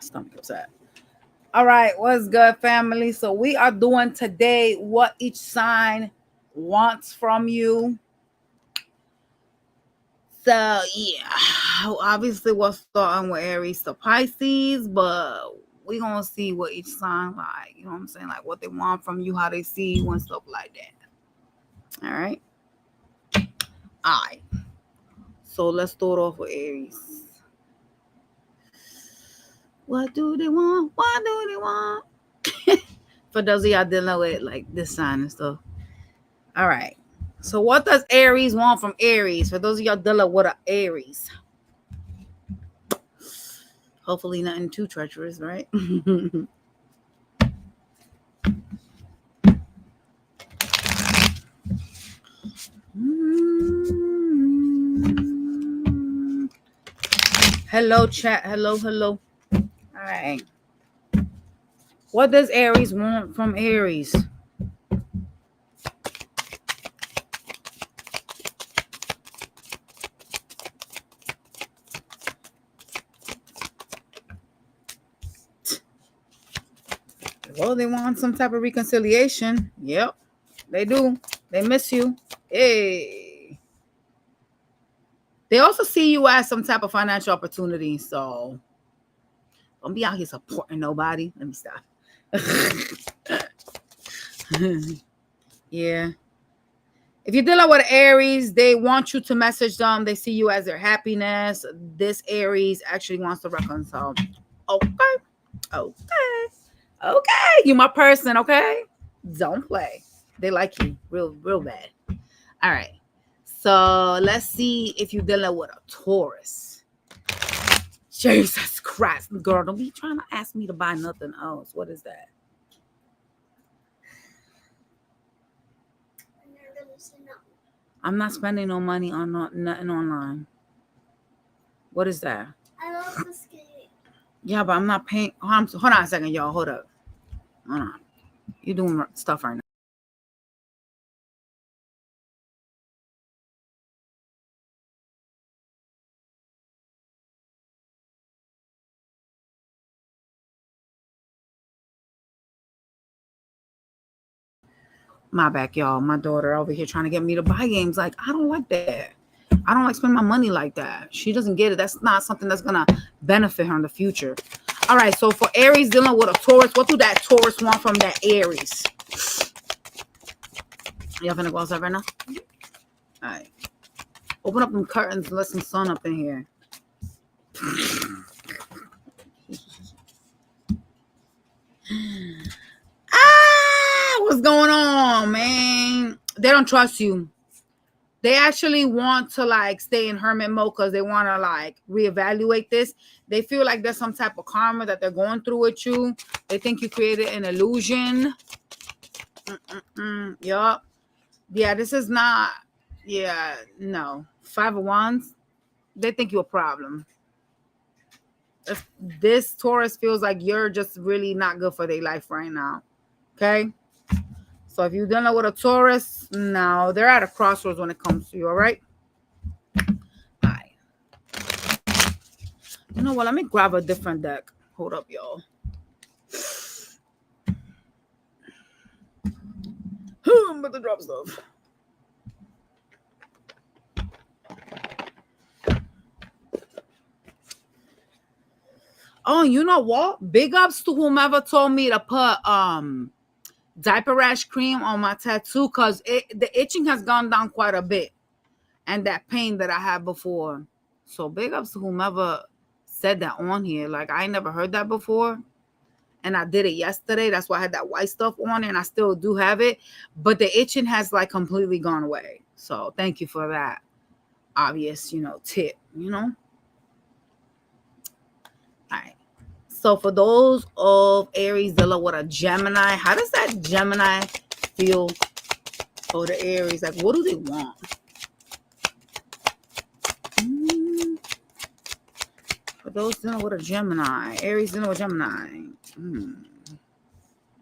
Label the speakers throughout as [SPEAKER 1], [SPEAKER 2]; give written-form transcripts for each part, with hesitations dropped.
[SPEAKER 1] stomach upset. All right, what's good, family? So we are doing today what each sign wants from you. So yeah, obviously we're starting with Aries to Pisces, but we're gonna see what each sign like. You know what I'm saying? Like what they want from you, how they see you, and stuff like that. All right. All right. So let's start off with Aries. What do they want? What do they want? For those of y'all dealing with like this sign and stuff. All right. So what does Aries want from Aries? For those of y'all dealing with an Aries. Hopefully nothing too treacherous, right? Hello, chat. Hello. All right. What does Aries want from Aries? Well, they want some type of reconciliation. Yep, they do. They miss you. Hey. They also see you as some type of financial opportunity. So don't be out here supporting nobody. Let me stop. Yeah. If you're dealing with Aries, they want you to message them. They see you as their happiness. This Aries actually wants to reconcile. Okay. You my person, okay? Don't play. They like you real bad. All right. So let's see if you're dealing with a Taurus. Jesus Christ. Girl, don't be trying to ask me to buy nothing else. What is that? I'm not spending no money on nothing online. What is that?
[SPEAKER 2] I love the skate.
[SPEAKER 1] Yeah, but I'm not paying. Hold on a second, y'all. Hold up. Hold on. You're doing stuff right now. My back, y'all. My daughter over here trying to get me to buy games. Like, I don't like that. I don't like spending my money like that. She doesn't get it. That's not something that's going to benefit her in the future. All right. So for Aries dealing with a Taurus, what do that Taurus want from that Aries? Y'all finna go outside right now? All right. Open up them curtains and let some sun up in here. What's going on, man? They don't trust you. They actually want to like stay in hermit mode because they want to like reevaluate this. They feel like there's some type of karma that they're going through with you. They think you created an illusion. Yup. Yeah, this is not. Yeah, no. 5 of Wands. They think you're a problem. This Taurus feels like you're just really not good for their life right now. Okay? So if you're dealing with a Taurus, no, they're at a crossroads when it comes to you, all right? All right. You know what? Let me grab a different deck. Hold up, y'all. I'm about to drop stuff. Oh, you know what? Big ups to whomever told me to put diaper rash cream on my tattoo because the itching has gone down quite a bit and that pain that I had before. So big ups to whomever said that on here. Like I never heard that before and I did it yesterday. That's why I had that white stuff on and I still do have it, but the itching has like completely gone away. So thank you for that obvious, tip, All right. So for those of Aries dealing with a Gemini, how does that Gemini feel for the Aries? Like, what do they want? For those dealing with a Gemini, Aries dealing with Gemini.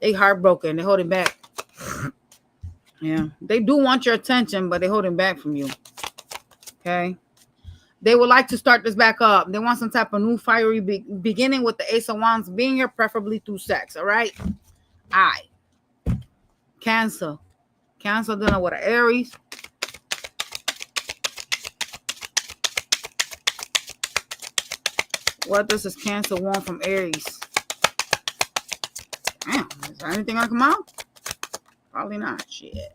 [SPEAKER 1] They heartbroken. They holding back. Yeah. They do want your attention, but they holding back from you. Okay. They would like to start this back up. They want some type of new fiery beginning with the Ace of Wands being here, preferably through sex. All right. All right. Cancer. Cancer dealing with an Aries. What does this Cancer want from Aries? Damn, is there anything gonna come out? Probably not. Shit.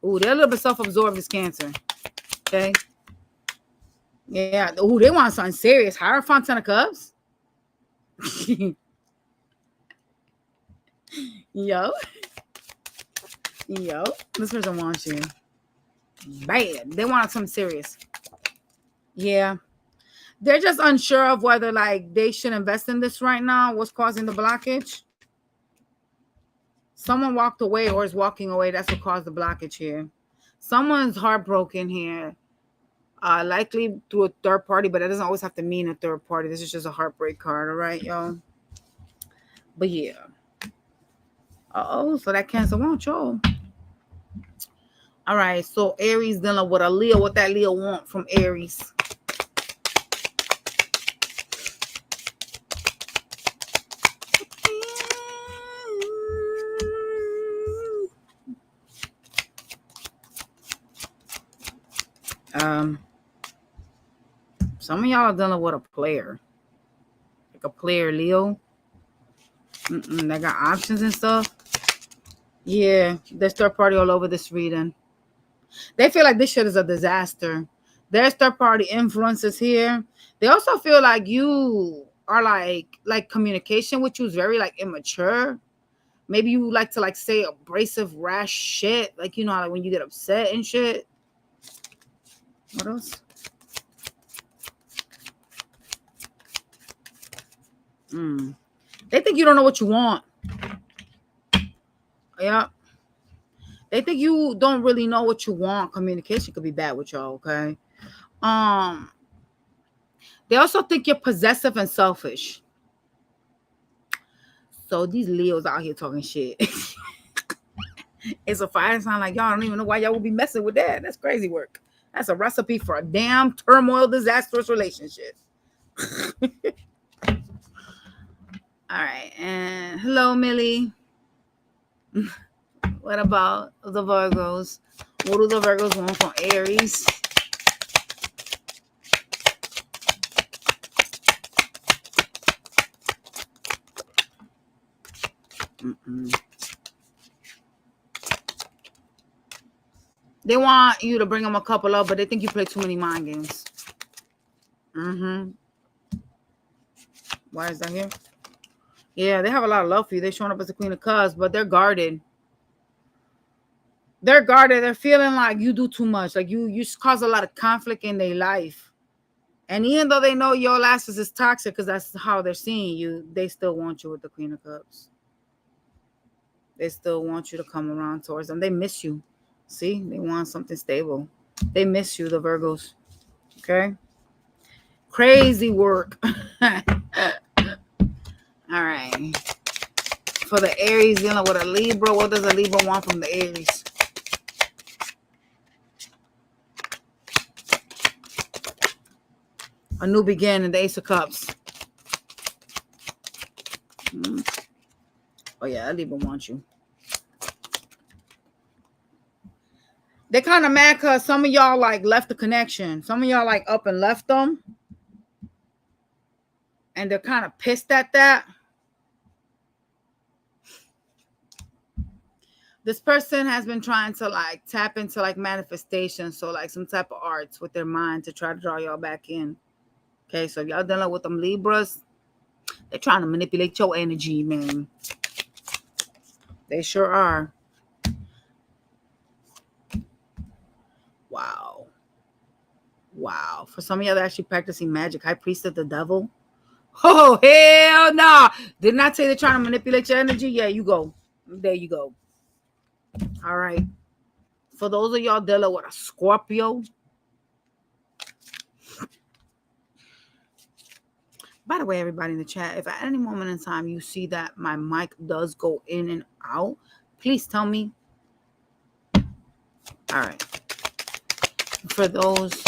[SPEAKER 1] Ooh, they're a little bit self-absorbed, this Cancer. Okay. Yeah. Ooh, they want something serious. Hierophant, Ten of Cups. Yo. Yo. This person wants you. Bad. They want something serious. Yeah. They're just unsure of whether, like, they should invest in this right now. What's causing the blockage? Someone walked away or is walking away. That's what caused the blockage here. Someone's heartbroken here. Likely through a third party, but it doesn't always have to mean a third party. This is just a heartbreak card, all right, y'all? But yeah. Uh-oh, so that Cancer won't, y'all. All right, so Aries dealing with a Leo. What that Leo want from Aries? Some of y'all are dealing with a player. Like a player, Leo. They got options and stuff. Yeah, there's third party all over this reading. They feel like this shit is a disaster. There's third party influences here. They also feel like you are like communication with you is very like immature. Maybe you like to like say abrasive, rash shit. Like, you know, like when you get upset and shit. What else? They think you don't know what you want. Yeah. They think you don't really know what you want. Communication could be bad with y'all, okay? They also think you're possessive and selfish. So these Leos out here talking shit. It's a fire sign like y'all don't even know why y'all would be messing with that. That's crazy work. That's a recipe for a damn turmoil, disastrous relationship. All right, and hello, Millie. What about the Virgos? What do the Virgos want from Aries? They want you to bring them a couple up, but they think you play too many mind games. Why is that here? Yeah, they have a lot of love for you. They're showing up as the Queen of Cups, but they're guarded. They're guarded. They're feeling like you do too much. Like you cause a lot of conflict in their life. And even though they know your last is toxic because that's how they're seeing you, they still want you with the Queen of Cups. They still want you to come around towards them. They miss you. See? They want something stable. They miss you, the Virgos. Okay? Crazy work. All right. For the Aries dealing with a Libra, what does a Libra want from the Aries? A new beginning, the Ace of Cups. Oh, yeah, a Libra wants you. They're kind of mad because some of y'all like left the connection. Some of y'all like up and left them. And they're kind of pissed at that. This person has been trying to like tap into like manifestation. So like some type of arts with their mind to try to draw y'all back in. Okay, so if y'all dealing with them Libras, they're trying to manipulate your energy, man. They sure are. Wow. Wow. For some of y'all, they're actually practicing magic. High Priest of the Devil. Oh, hell no. Nah. Didn't I say they're trying to manipulate your energy? Yeah, you go. There you go. All right. For those of y'all dealing with a Scorpio. By the way, everybody in the chat, if at any moment in time you see that my mic does go in and out, please tell me. All right. For those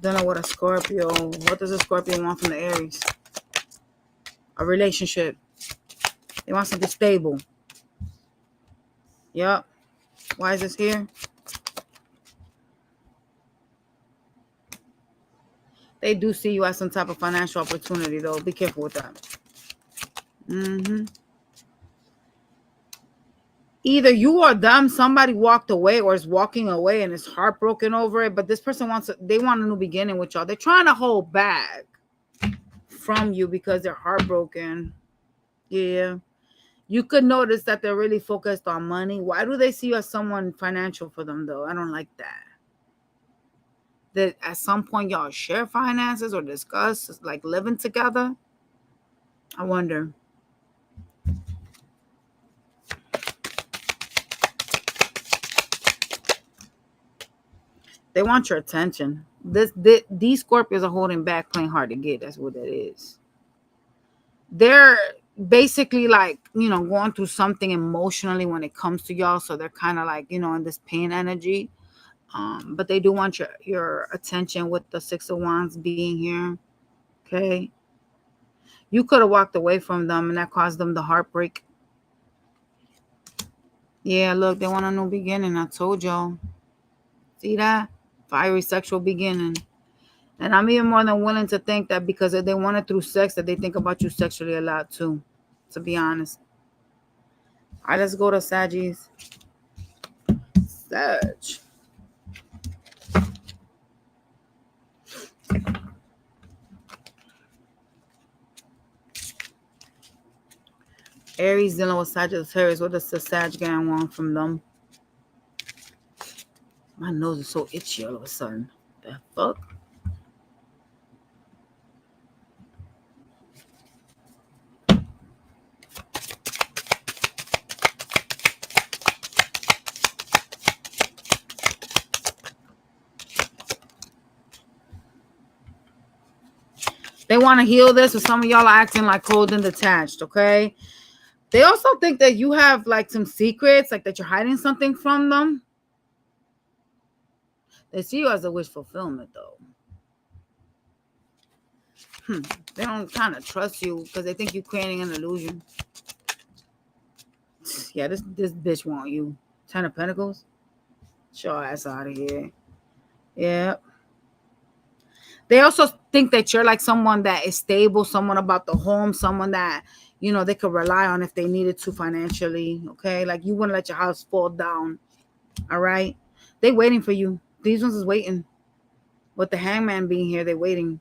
[SPEAKER 1] Dealing with a Scorpio. What does a Scorpio want from the Aries? A relationship. They want something stable. Yep. Why is this here? They do see you as some type of financial opportunity, though. Be careful with that. Either you or them, somebody walked away or is walking away and is heartbroken over it. But this person they want a new beginning with y'all. They're trying to hold back from you because they're heartbroken. Yeah. You could notice that they're really focused on money. Why do they see you as someone financial for them, though? I don't like that. That at some point y'all share finances or discuss like living together. I wonder. They want your attention. These Scorpios are holding back, playing hard to get. That's what it is. They're basically like, going through something emotionally when it comes to y'all. So they're kind of like, in this pain energy. But they do want your attention with the Six of Wands being here. Okay. You could have walked away from them and that caused them the heartbreak. Yeah, look, they want a new beginning. I told y'all. See that? Fiery sexual beginning. And I'm even more than willing to think that because if they want it through sex, that they think about you sexually a lot too, to be honest. All right, let's go to Saggies. Sag. Aries dealing with Sagittarius. What does the Sag gang want from them? My nose is so itchy all of a sudden. The fuck? They want to heal this, but some of y'all are acting like cold and detached, okay? They also think that you have like some secrets, like that you're hiding something from them. They see you as a wish fulfillment, though. They don't kind of trust you because they think you're creating an illusion. Yeah, this bitch want you. 10 of Pentacles. Get your ass out of here. Yeah. They also think that you're like someone that is stable, someone about the home, someone that, they could rely on if they needed to financially. Okay. Like you wouldn't let your house fall down. All right. They waiting for you. These ones is waiting. With the Hangman being here, they're waiting.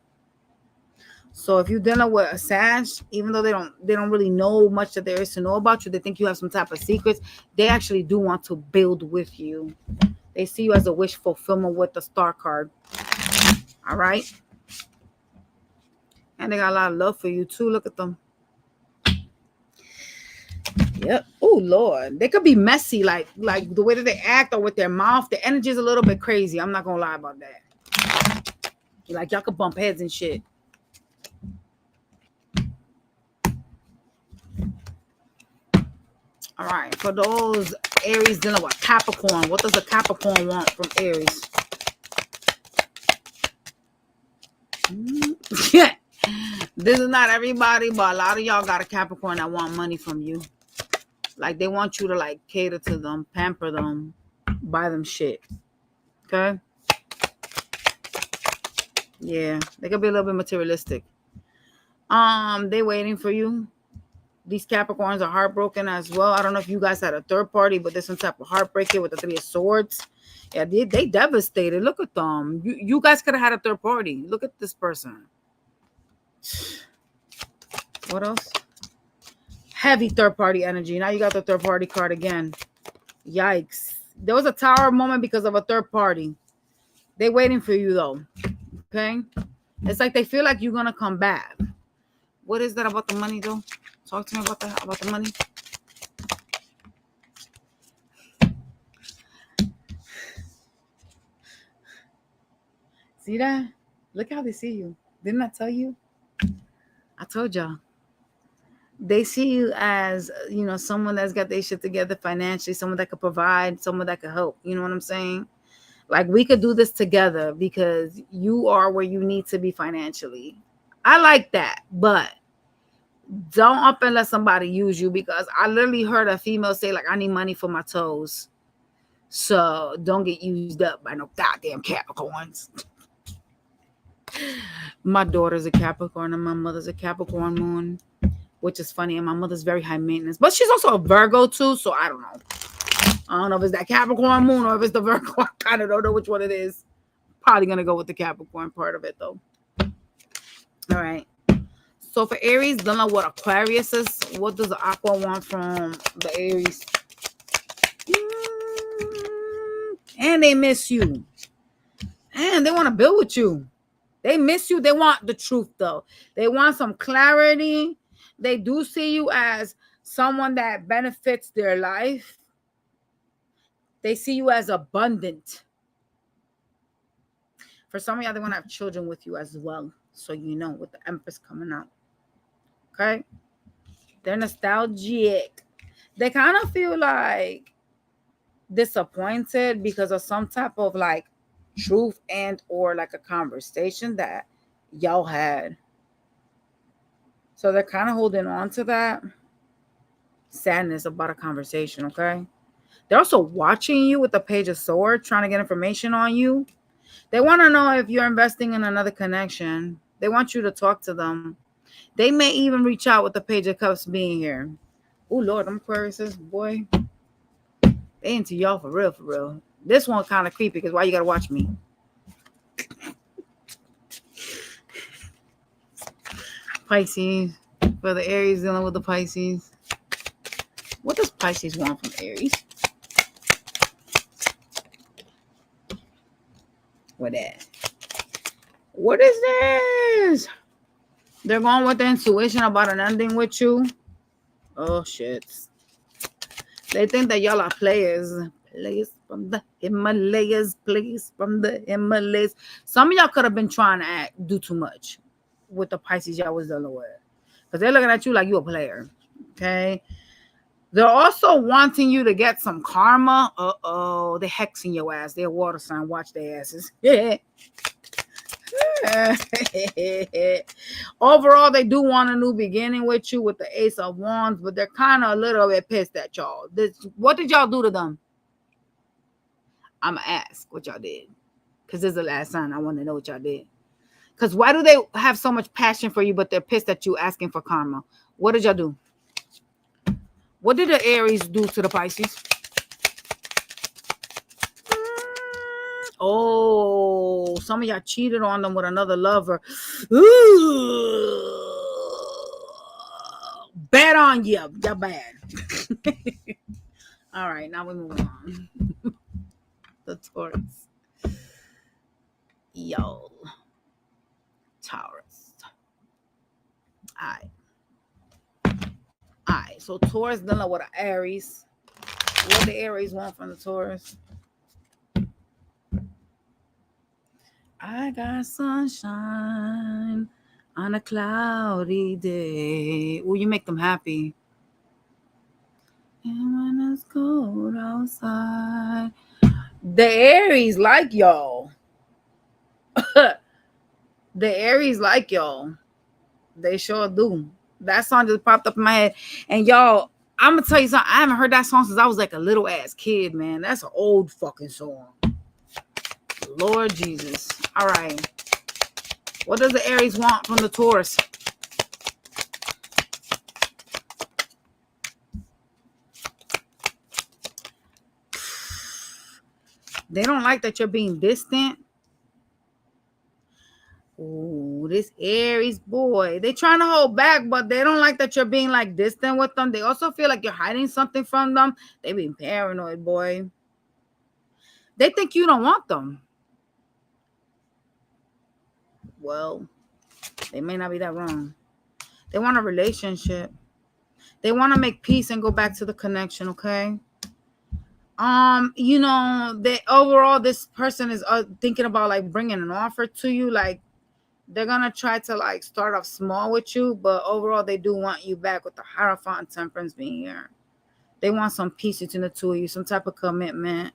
[SPEAKER 1] So if you're dealing with a Sag, even though they don't really know much that there is to know about you, they think you have some type of secrets. They actually do want to build with you. They see you as a wish fulfillment with the Star card. All right. And they got a lot of love for you too. Look at them. Yep. Oh Lord. They could be messy, like the way that they act or with their mouth. The energy is a little bit crazy. I'm not gonna lie about that. Like y'all could bump heads and shit. All right, for those Aries dealing with Capricorn, what does a Capricorn want from Aries? Yeah, this is not everybody, but a lot of y'all got a Capricorn that want money from you. Like they want you to like cater to them, pamper them, buy them shit. Okay? Yeah, they could be a little bit materialistic. They waiting for you. These Capricorns are heartbroken as well. I don't know if you guys had a third party, but there's some type of heartbreak here with the Three of Swords. Yeah, they devastated. Look at them. You guys could have had a third party. Look at this person. What else? Heavy third party energy. Now you got the third party card again. Yikes. There was a Tower moment because of a third party. They waiting for you though. Okay? It's like they feel like you're going to come back. What is that about the money though? Talk to me about the money. See that? Look how they see you. Didn't I tell you? I told y'all. They see you as, someone that's got their shit together financially, someone that could provide, someone that could help. You know what I'm saying? Like, we could do this together because you are where you need to be financially. I like that, but don't up and let somebody use you, because I literally heard a female say, like, I need money for my toes. So don't get used up by no goddamn Capricorns. My daughter's a Capricorn and my mother's a Capricorn moon, which is funny. And my mother's very high maintenance, but she's also a Virgo too. So I don't know. I don't know if it's that Capricorn moon or if it's the Virgo. I kind of don't know which one it is. Probably going to go with the Capricorn part of it though. All right. So for Aries, don't know what Aquarius is. What does the Aqua want from the Aries? And they miss you. And they want to build with you. They miss you. They want the truth, though. They want some clarity. They do see you as someone that benefits their life. They see you as abundant. For some of y'all, they want to have children with you as well. So you know, with the Empress coming out. Okay? They're nostalgic. They kind of feel like disappointed because of some type of like truth and or like a conversation that y'all had. So they're kind of holding on to that sadness about a conversation, okay? They're also watching you with the Page of Swords, trying to get information on you. They want to know if you're investing in another connection. They want you to talk to them. They may even reach out with the Page of Cups being here. Oh, Lord, them Aquariuses, boy. They into y'all for real, for real. This one kind of creepy because why you got to watch me? Pisces. For the Aries dealing with the Pisces. What does Pisces want from Aries? What that? What is this? They're going with the intuition about an ending with you. Oh, shit. They think that y'all are players. Players from the Himalayas. Players from the Himalayas. Some of y'all could have been trying to do too much with the Pisces y'all was dealing with. Because they're looking at you like you a player. Okay? They're also wanting you to get some karma. Uh-oh. They're hexing your ass. They're a water sign. Watch their asses. Yeah. Overall, they do want a new beginning with you with the Ace of Wands, but they're kind of a little bit pissed at y'all. What did y'all do to them? I'm going to ask what y'all did. Because this is the last sign. I want to know what y'all did. Because why do they have so much passion for you, but they're pissed at you asking for karma? What did y'all do? What did the Aries do to the Pisces? Oh, some of y'all cheated on them with another lover. Ooh. Bad on you. You're bad. All right, now we move on. The Taurus. Yo. Taurus. All right. So Taurus dealing with an Aries. What the Aries want from the Taurus? I got sunshine on a cloudy day. Oh, you make them happy. And when it's cold outside. The Aries like y'all. The Aries like y'all. They sure do. That song just popped up in my head. And y'all, I'm going to tell you something. I haven't heard that song since I was like a little ass kid, man. That's an old fucking song. Lord Jesus. All right. What does the Aries want from the Taurus? They don't like that you're being distant. Ooh, this Aries boy. They're trying to hold back, but they don't like that you're being like distant with them. They also feel like you're hiding something from them. They being paranoid, boy. They think you don't want them. Well, they may not be that wrong. They want a relationship. They want to make peace and go back to the connection, okay? You know, overall, this person is thinking about like bringing an offer to you. Like, they're going to try to like start off small with you, but overall, they do want you back with the Hierophant and Temperance being here. They want some peace between the two of you, some type of commitment.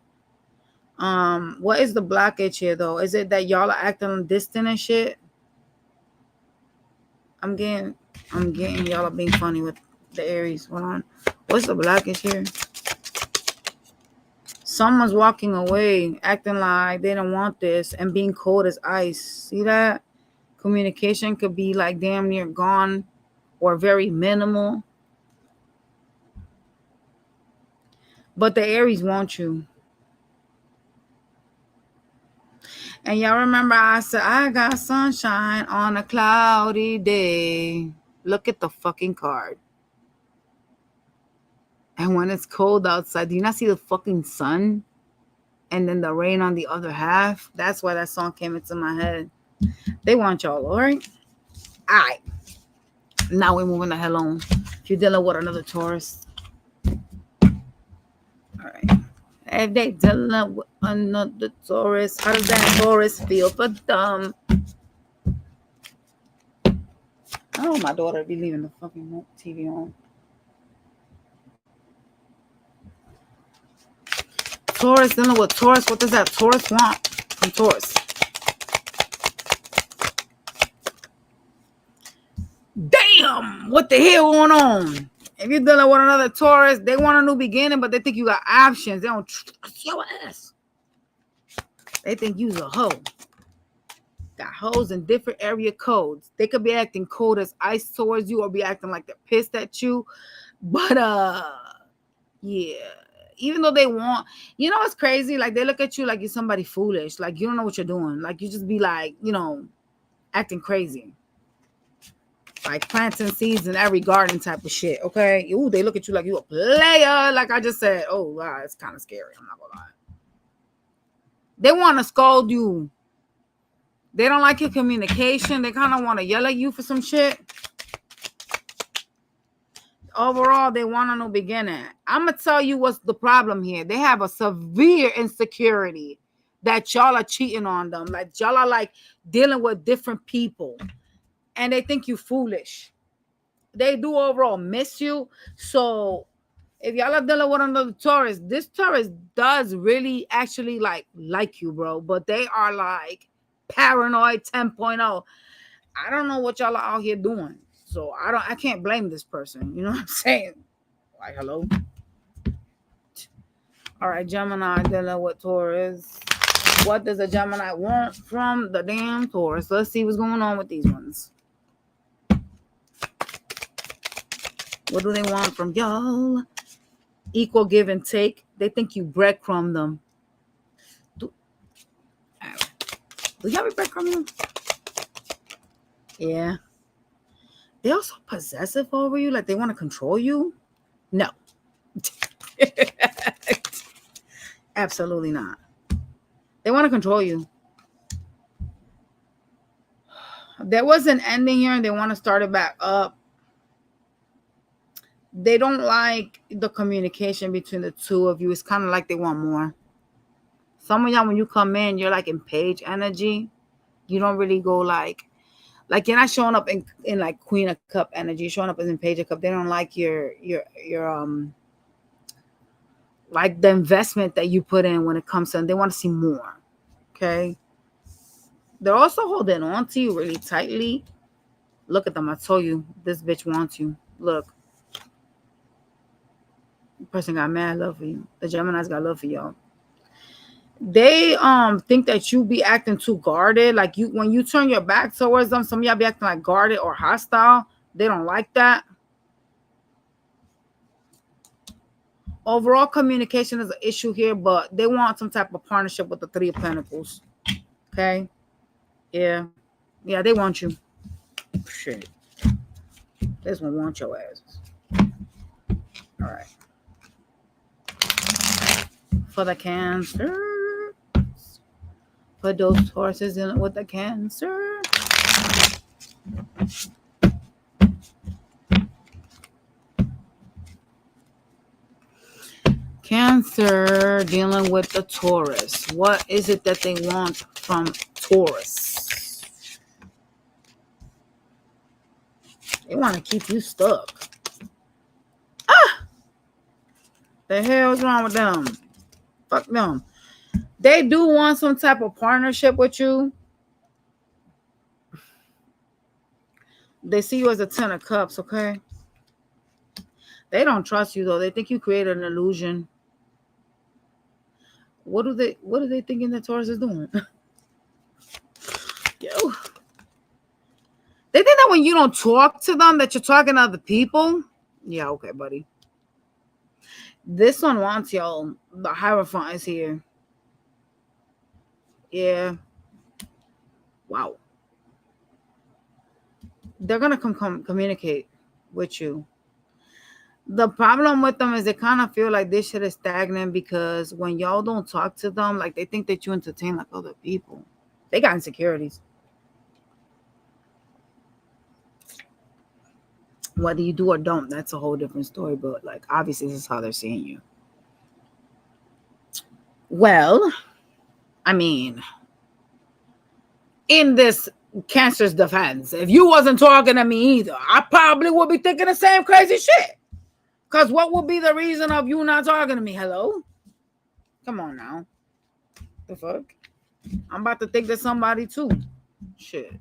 [SPEAKER 1] What is the blockage here though? Is it that y'all are acting distant and shit? I'm getting y'all are being funny with the Aries. Hold on. What's the blockage here? Someone's walking away, acting like they don't want this and being cold as ice. See that? Communication could be like damn near gone or very minimal. But the Aries want you. And y'all remember I said, I got sunshine on a cloudy day. Look at the fucking card. And when it's cold outside, do you not see the fucking sun? And then the rain on the other half? That's why that song came into my head. They want y'all, all right? All right. Now we're moving the hell on. If you're dealing with another Taurus. All right. If they dealing with another Taurus, how does that Taurus feel for them? Oh, my daughter be leaving the fucking TV on. Taurus dealing with Taurus. What does that Taurus want from Taurus? Damn! What the hell going on? If you're dealing with another Taurus, they want a new beginning, but they think you got options. They don't trust your ass. They think you's a hoe. Got hoes in different area codes. They could be acting cold as ice towards you or be acting like they're pissed at you. But yeah. Even though they want, you know, it's crazy. Like they look at you like you're somebody foolish. Like you don't know what you're doing. Like you just be like, you know, acting crazy. Like planting seeds in every garden type of shit. Okay. Ooh, they look at you like you a player. Like I just said, oh wow, it's kind of scary. I'm not gonna lie. They want to scold you. They don't like your communication. They kind of want to yell at you for some shit. Overall, they want a new beginning. I'm going to tell you what's the problem here. They have a severe insecurity that y'all are cheating on them. Like y'all are like dealing with different people. And they think you foolish. They do overall miss you. So if y'all are dealing with another Taurus, this Taurus does really actually like you, bro. But they are like paranoid 10.0. I don't know what y'all are out here doing. So I can't blame this person. You know what I'm saying? Like, hello? All right, Gemini dealing with Taurus. What does a Gemini want from the damn Taurus? Let's see what's going on with these ones. What do they want from y'all? Equal give and take. They think you breadcrumb them. Do y'all be breadcrumbing them? Yeah. They also possessive over you, like they want to control you? No. Absolutely not. They want to control you. There was an ending here and they want to start it back up. They don't like the communication between the two of you. It's kind of like they want more. Some of y'all, when you come in, you're like in page energy. You don't really go like you're not showing up in like Queen of Cup energy. You're showing up as in Page of Cup. They don't like your like the investment that you put in when it comes to, and they want to see more. Okay. They're also holding on to you really tightly. Look at them. I told you this bitch wants you. Look. The person got mad love for you. The Gemini's got love for y'all. They think that you be acting too guarded. Like you, when you turn your back towards them, some of y'all be acting like guarded or hostile. They don't like that. Overall communication is an issue here, but they want some type of partnership with the Three of Pentacles. Okay. Yeah. Yeah, they want you. Shit. They just want your asses. All right. For the Cancer. For those Tauruses dealing with the Cancer. Cancer dealing with the Taurus. What is it that they want from Taurus? They want to keep you stuck. Ah! The hell is wrong with them? Fuck them. They do want some type of partnership with you. They see you as a 10 of cups, okay? They don't trust you though. They think you created an illusion. What are they thinking that Taurus is doing? Yo. They think that when you don't talk to them, that you're talking to other people. Yeah, okay, buddy. This one wants y'all. The Hierophant is here. Yeah. Wow. They're gonna come communicate with you. The problem with them is they kind of feel like this shit is stagnant because when y'all don't talk to them, like they think that you entertain like other people. They got insecurities. Whether you do or don't, that's a whole different story. But like obviously this is how they're seeing you. Well, I mean, in this Cancer's defense, if you wasn't talking to me either, I probably would be thinking the same crazy shit. Because what would be the reason of you not talking to me? Hello? Come on now. The fuck? I'm about to think that somebody too. Shit.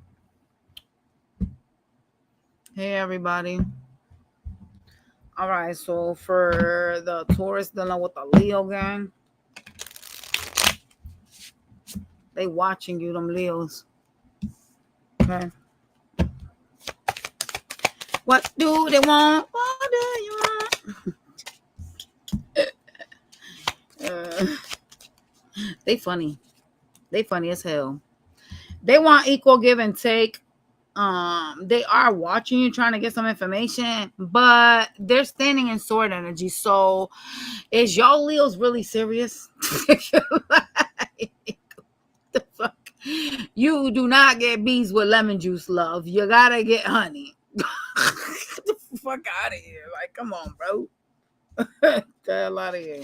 [SPEAKER 1] Hey, everybody. All right, so for the Taurus dealing with the Leo gang, they watching you, them Leos. Okay. What do they want? What do you want? They funny. They funny as hell. They want equal give and take. They are watching you, trying to get some information, but they're standing in sword energy. So, is y'all Leos really serious? Like, the fuck? You do not get bees with lemon juice, love. You gotta get honey. Get the fuck out of here! Like, come on, bro. Get the hell out of here.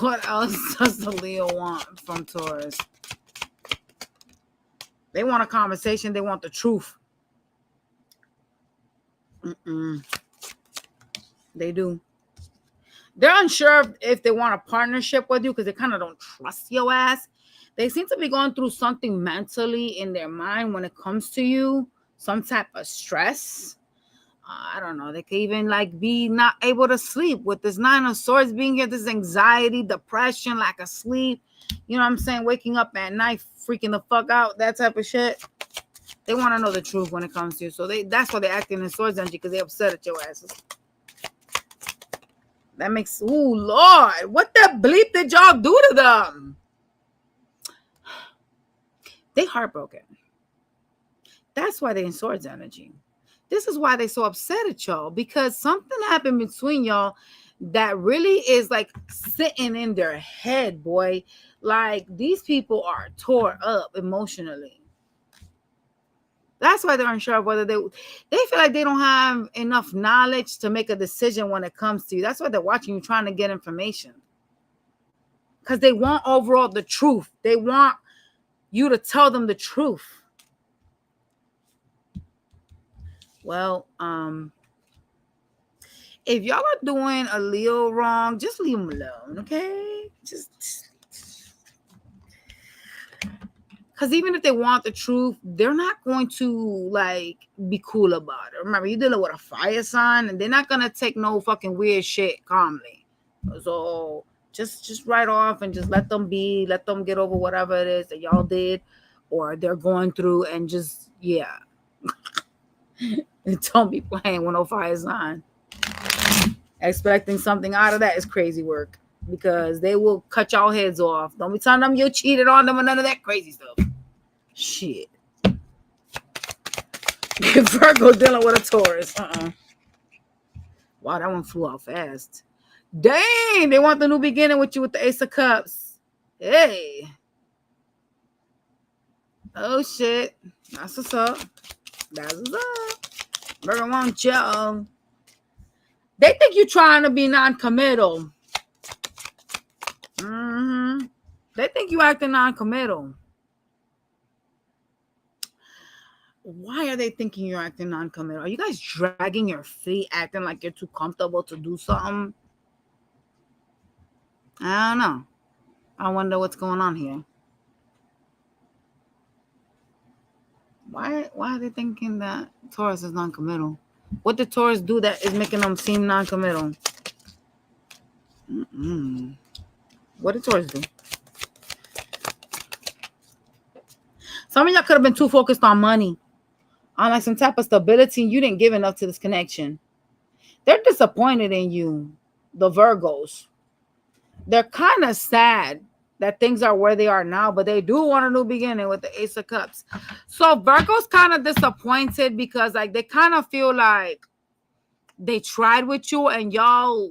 [SPEAKER 1] What else does the Leo want from Taurus? They want a conversation. They want the truth. They do. They're unsure if they want a partnership with you because they kind of don't trust your ass. They seem to be going through something mentally in their mind when it comes to you. Some type of stress. I don't know. They could even like be not able to sleep with this 9 of Swords being here. This anxiety, depression, lack of sleep. You know what I'm saying? Waking up at night, freaking the fuck out, that type of shit. They want to know the truth when it comes to you. So that's why they're acting in Swords energy, because they're upset at your asses. That makes, ooh, Lord, what the bleep did y'all do to them? They heartbroken. That's why they're in Swords energy. This is why they're so upset at y'all, because something happened between y'all that really is like sitting in their head, boy. Like these people are tore up emotionally. That's why they're unsure of whether they feel like they don't have enough knowledge to make a decision when it comes to you. That's why they're watching you, trying to get information. Because they want overall the truth. They want you to tell them the truth. Well, if y'all are doing a Leo wrong, just leave them alone, okay? Just because even if they want the truth, they're not going to like be cool about it. Remember, you're dealing with a fire sign, and they're not gonna take no fucking weird shit calmly. So just write off and just let them be, let them get over whatever it is that y'all did or they're going through, and just don't be playing with no fire sign. Expecting something out of that is crazy work, because they will cut y'all heads off. Don't be telling them you cheated on them and none of that crazy stuff. Shit. Virgo dealing with a Taurus. Wow, that one flew out fast. Dang, they want the new beginning with you with the Ace of Cups. Hey. Oh shit. That's what's up. That's what's up. Virgo want y'all. They think you're trying to be non-committal. They think you acting non-committal. Why are they thinking you're acting non-committal? Are you guys dragging your feet, acting like you're too comfortable to do something? I don't know. I wonder what's going on here. Why are they thinking that Taurus is non-committal? What did Taurus do that is making them seem non-committal? What did Taurus do? Some of y'all could have been too focused on money, on like some type of stability, and you didn't give enough to this connection. They're disappointed in you, the Virgos. They're kind of sad that things are where they are now, but they do want a new beginning with the Ace of Cups. So Virgo's kind of disappointed because like they kind of feel like they tried with you and y'all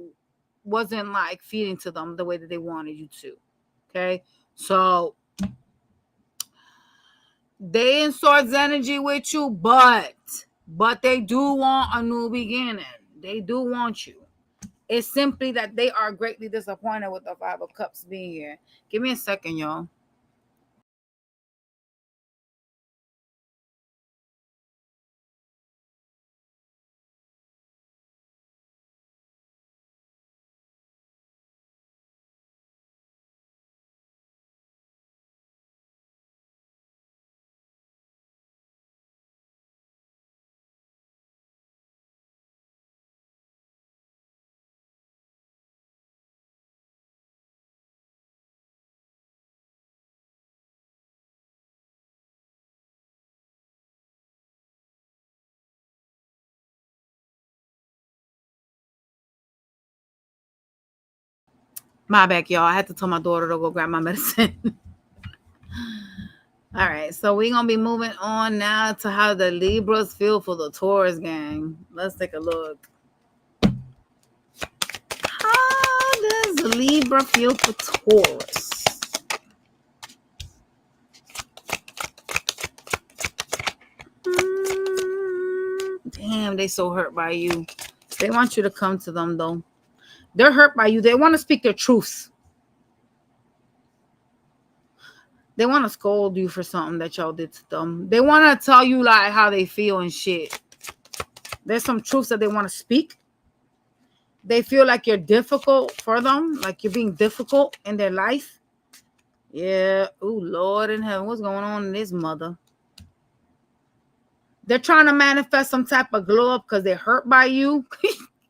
[SPEAKER 1] wasn't like feeding to them the way that they wanted you to. Okay, so they in Swords energy with you, but they do want a new beginning. They do want you. It's simply that they are greatly disappointed with the Five of Cups being here. Give me a second, y'all. My bad, y'all. I had to tell my daughter to go grab my medicine. All right, so we're going to be moving on now to how the Libras feel for the Taurus gang. Let's take a look. How does Libra feel for Taurus? Damn, they so hurt by you. They want you to come to them, though. They're hurt by you. They want to speak their truths. They want to scold you for something that y'all did to them. They want to tell you like how they feel and shit. There's some truths that they want to speak. They feel like you're difficult for them, like you're being difficult in their life. Yeah. Oh, Lord in heaven, what's going on in this mother? They're trying to manifest some type of glow up because they're hurt by you.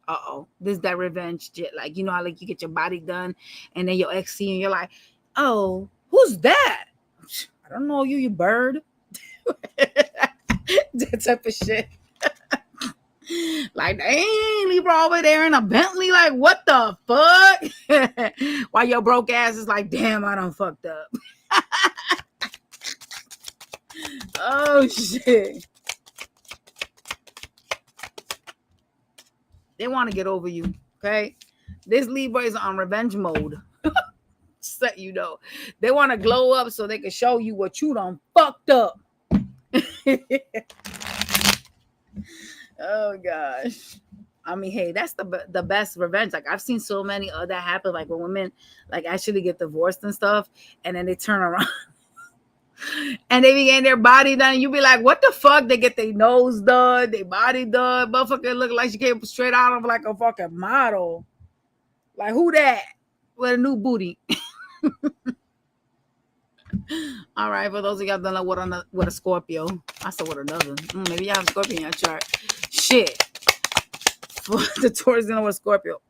[SPEAKER 1] Uh-oh. This is that revenge shit. Like, you know how like you get your body done and then your ex see you and you're like, oh, who's that? I don't know you bird. That type of shit. Like, dang, Libra over there in a Bentley. Like, what the fuck? While your broke ass is like, damn, I done fucked up. Oh, shit. They want to get over you, okay? This Libra is on revenge mode. Just let you know. They want to glow up so they can show you what you done fucked up. Oh, gosh. I mean, hey, that's the best revenge. Like, I've seen so many that happen, like when women like actually get divorced and stuff, and then they turn around and they be getting their body done. You be like, what the fuck? They get their nose done, their body done. Motherfucker look like she came straight out of like a fucking model. Like, who that? With a new booty. All right, for those of y'all that know with a Scorpio. I said with another. Maybe y'all have Scorpio in your chart. Shit. For the Taurus dealing with Scorpio.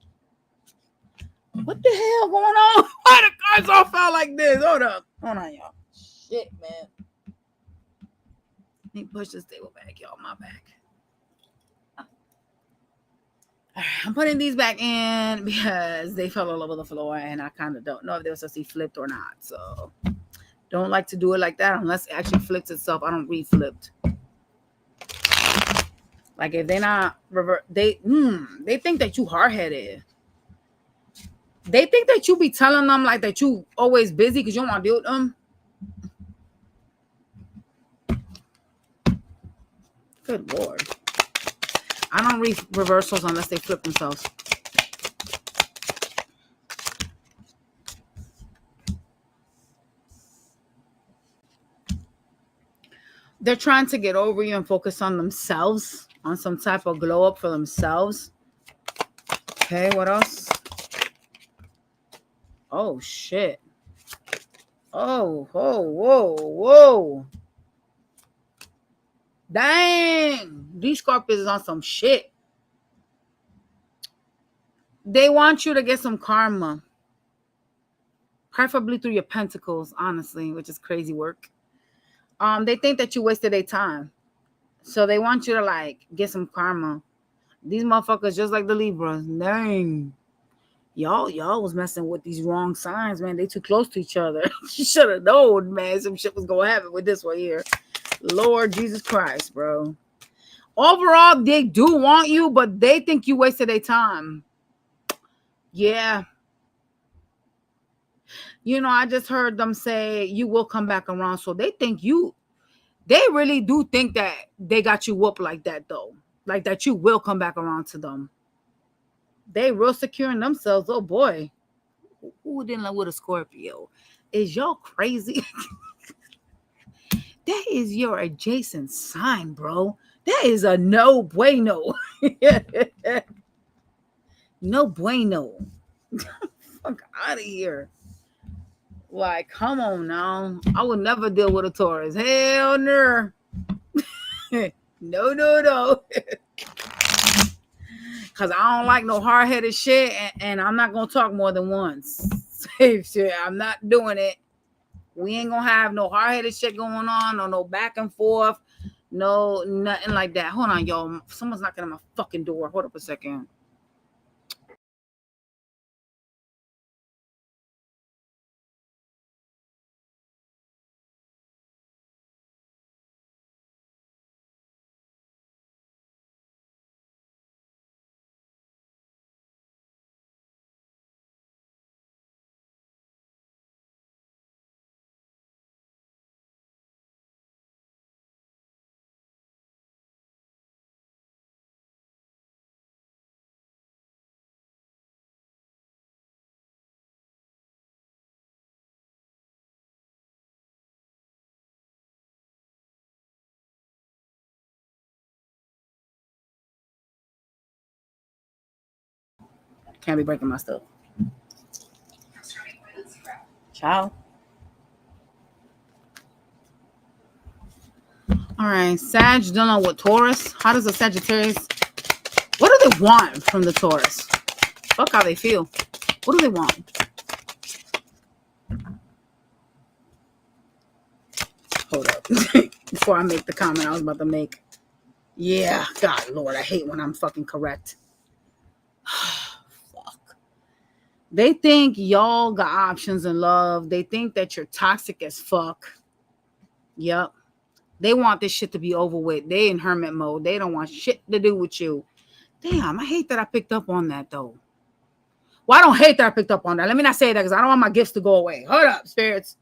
[SPEAKER 1] What the hell going on? Why the cards all fell like this? Hold on, y'all. Shit, man. Let me push this table back, y'all. My back. All right, I'm putting these back in because they fell all over the floor and I kind of don't know if they were supposed to be flipped or not. So don't like to do it like that unless it actually flips itself. I don't read flipped. Like if they're not revert, they think that you hard-headed. They think that you be telling them like that you always busy because you don't want to deal with them. Good Lord. I don't read reversals unless they flip themselves. They're trying to get over you and focus on themselves, on some type of glow up for themselves. Okay, what else? Oh, shit. Oh, oh, whoa, whoa. Dang. These Scorpios is on some shit. They want you to get some karma. Preferably through your pentacles, honestly, which is crazy work. They think that you wasted their time. So they want you to like get some karma. These motherfuckers just like the Libras. Dang. Y'all was messing with these wrong signs, man. They too close to each other. You should have known, man. Some shit was gonna happen with this one here. Lord Jesus Christ, bro. Overall, they do want you, but they think you wasted their time. Yeah. You know, I just heard them say you will come back around. So they think they really do think that they got you whooped like that, though. Like that you will come back around to them. They real secure in themselves. Oh boy. Who didn't like with a Scorpio? Is y'all crazy? That is your adjacent sign, bro. That is a no bueno. No bueno. Fuck out of here. Like, come on now. I would never deal with a Taurus. Hell no. No. Because I don't like no hard-headed shit, and I'm not going to talk more than once. I'm not doing it. We ain't going to have no hard-headed shit going on, or no back and forth, no, nothing like that. Hold on, y'all. Someone's knocking on my fucking door. Hold up a second. Can't be breaking my stuff. Ciao. All right, Sag dealing with Taurus. How does a Sagittarius? What do they want from the Taurus? Fuck how they feel. What do they want? Hold up. Before I make the comment I was about to make. Yeah, God, Lord, I hate when I'm fucking correct. Fuck. They think y'all got options in love. They think that you're toxic as fuck. Yep. They want this shit to be over with. They in hermit mode. They don't want shit to do with you. Damn, I hate that I picked up on that, though. Well, I don't hate that I picked up on that. Let me not say that because I don't want my gifts to go away. Hold up, spirits.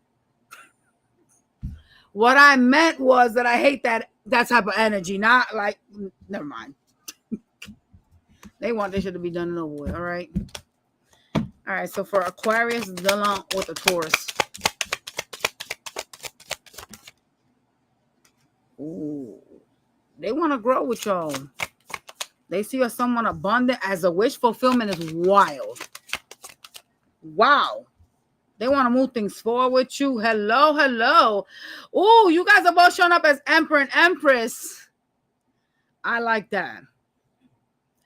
[SPEAKER 1] What I meant was that I hate that type of energy. Not like, never mind. They want this shit to be done and over with. All right. All right. So for Aquarius, dealing with the Taurus. Ooh. They want to grow with y'all. They see you as someone abundant, as a wish fulfillment is wild. Wow. They want to move things forward with you. Hello. Ooh, you guys are both showing up as Emperor and Empress. I like that.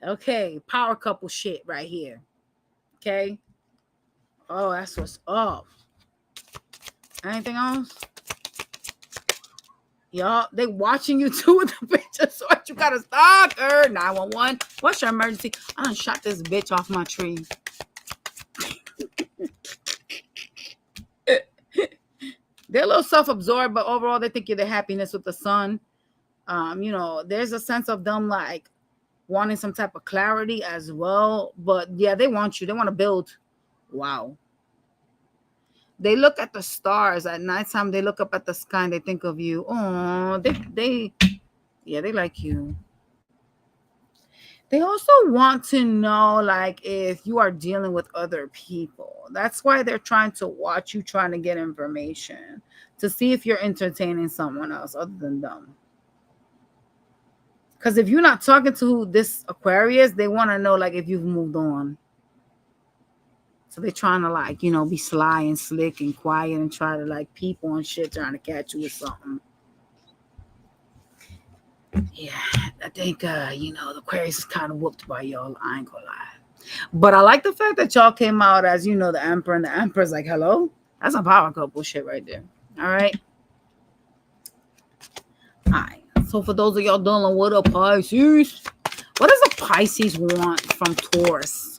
[SPEAKER 1] Okay, power couple shit right here. Okay. Oh, that's what's up. Anything else? Y'all, they watching you too with the picture. So you gotta stalk her. 911. What's your emergency? I done shot this bitch off my tree. They're a little self-absorbed, but overall they think you're the happiness with the sun. You know, there's a sense of them like wanting some type of clarity as well. But yeah, they want you. They want to build. Wow. They look at the stars at nighttime. They look up at the sky and they think of you. Oh, they like you. They also want to know, like, if you are dealing with other people. That's why they're trying to watch you, trying to get information to see if you're entertaining someone else other than them. Because if you're not talking to this Aquarius, they want to know, like, if you've moved on. So they're trying to like, be sly and slick and quiet and try to like people and shit trying to catch you with something. Yeah, I think the Aquarius is kind of whooped by y'all. I ain't gonna lie. But I like the fact that y'all came out as the Emperor, and the Emperor's like, hello? That's a power couple shit right there. All right. All right. So for those of y'all dealing with a Pisces, what does a Pisces want from Taurus?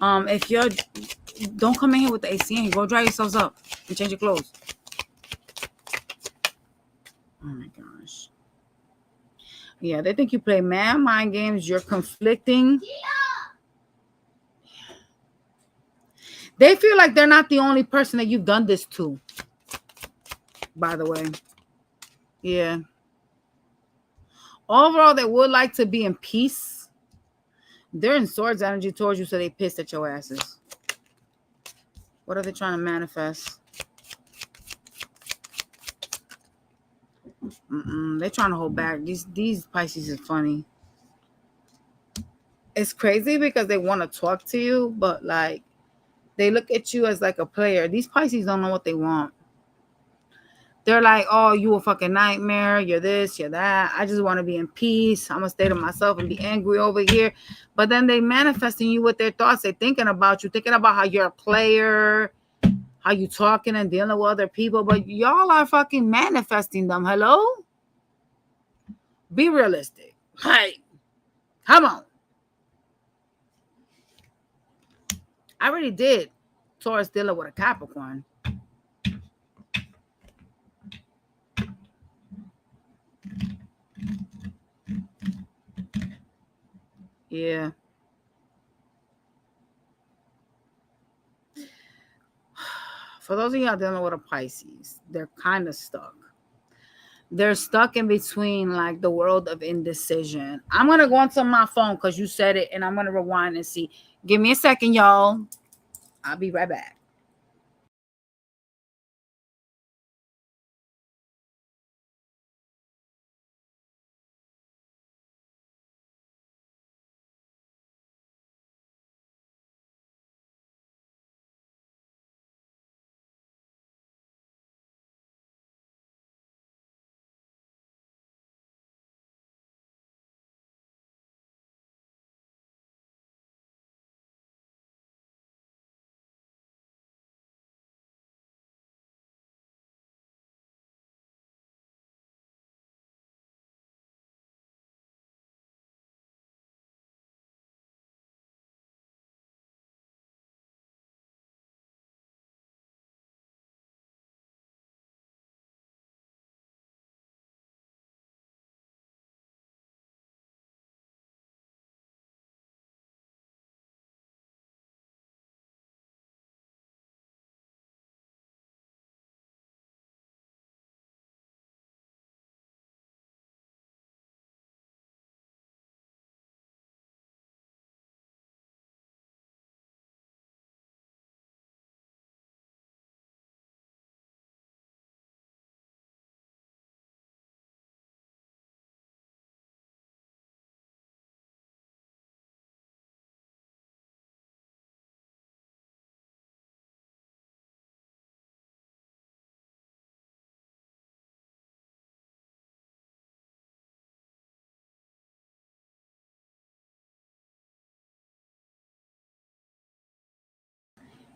[SPEAKER 1] If you're don't come in here with the AC and go dry yourselves up and change your clothes. Oh my gosh. Yeah, they think you play mad mind games. You're conflicting. They feel like they're not the only person that you've done this to. By the way. Yeah. Overall, they would like to be in peace. They're in swords energy towards you, so they pissed at your asses. What are they trying to manifest? They're trying to hold back. These Pisces is funny. It's crazy because they want to talk to you, but like they look at you as like a player. These Pisces don't know what they want. They're like, oh, you a fucking nightmare. You're this, you're that. I just want to be in peace. I'm going to stay to myself and be angry over here. But then they manifesting you with their thoughts. They're thinking about you, thinking about how you're a player, how you talking and dealing with other people. But y'all are fucking manifesting them. Hello? Be realistic. Like, come on. I already did Taurus dealing with a Capricorn. Yeah. For those of y'all dealing with a Pisces, they're kind of stuck. They're stuck in between like the world of indecision. I'm going to go onto my phone because you said it and I'm going to rewind and see. Give me a second, y'all. I'll be right back.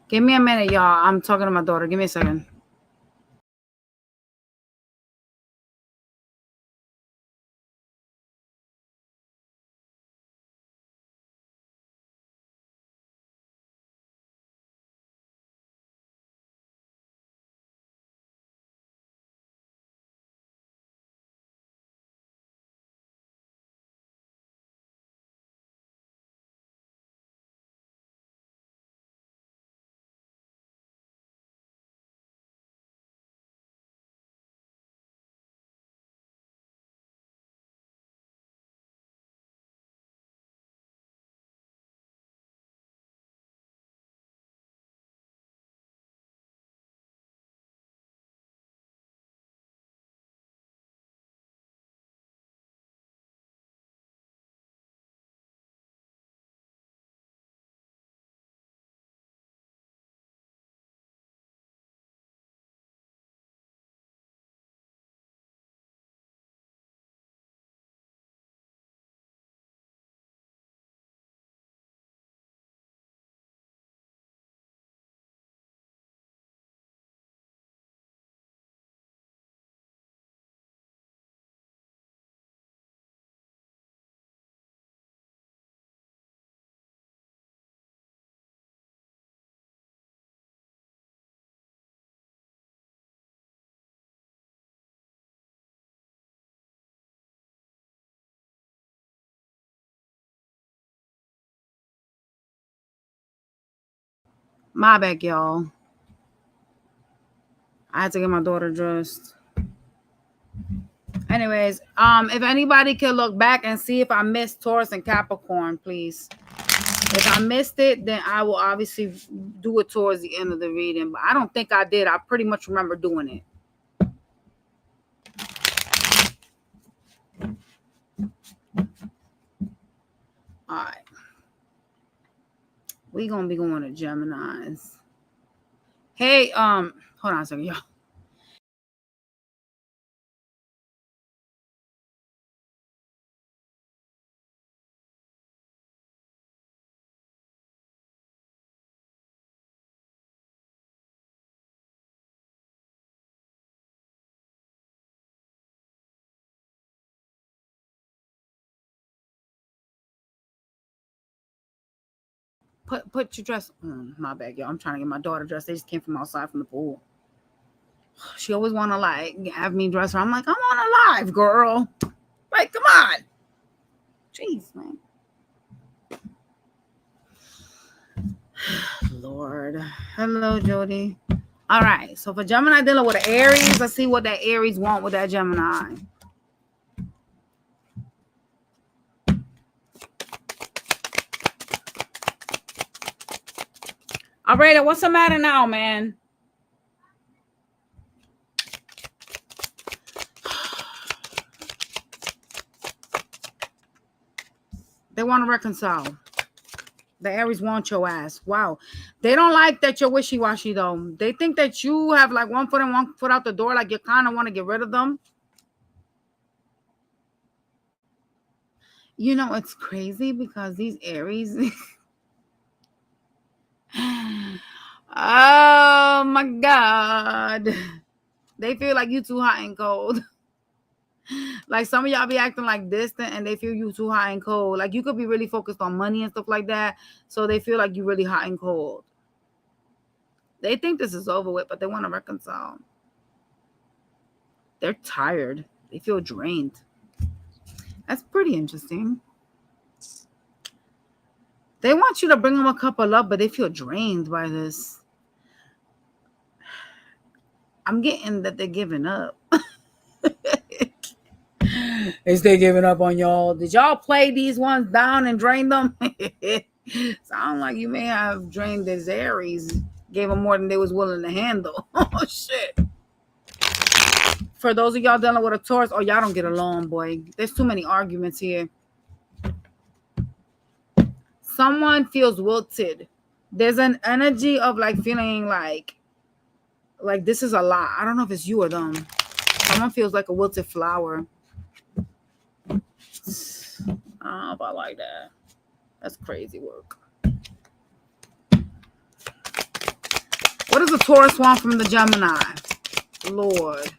[SPEAKER 1] Give me a minute, y'all. I'm talking to my daughter. Give me a second. My bad, y'all. I had to get my daughter dressed. Anyways, if anybody can look back and see if I missed Taurus and Capricorn, please. If I missed it, then I will obviously do it towards the end of the reading. But I don't think I did. I pretty much remember doing it. All right. We're going to be going to Geminis. Hey, hold on a second, y'all. Put your dress. My bad, y'all. I'm trying to get my daughter dressed. They just came from outside from the pool. She always want to like have me dress her. I'm like, I'm on a live, girl. Like, come on. Jeez, man. Lord. Hello, Jody. All right. So for Gemini dealing with an Aries, let's see what that Aries want with that Gemini. All right. What's the matter now, man? They want to reconcile. The Aries want your ass. Wow. They don't like that you're wishy-washy, though. They think that you have like one foot in, one foot out the door. Like you kind of want to get rid of them. You know, it's crazy because these Aries... Oh, my God. They feel like you too hot and cold. Like some of y'all be acting like distant and they feel you too hot and cold. Like you could be really focused on money and stuff like that. So they feel like you really hot and cold. They think this is over with, but they want to reconcile. They're tired. They feel drained. That's pretty interesting. They want you to bring them a cup of love, but they feel drained by this. I'm getting that they're giving up. Is they giving up on y'all? Did y'all play these ones down and drain them? Sound like you may have drained this Aries. Gave them more than they was willing to handle. Oh, shit. For those of y'all dealing with a Taurus, oh, y'all don't get along, boy. There's too many arguments here. Someone feels wilted. There's an energy of like feeling like this is a lot. I don't know if it's you or them. Someone feels like a wilted flower. I don't know if I like that. That's crazy work. What does the Taurus want from the Gemini? Lord.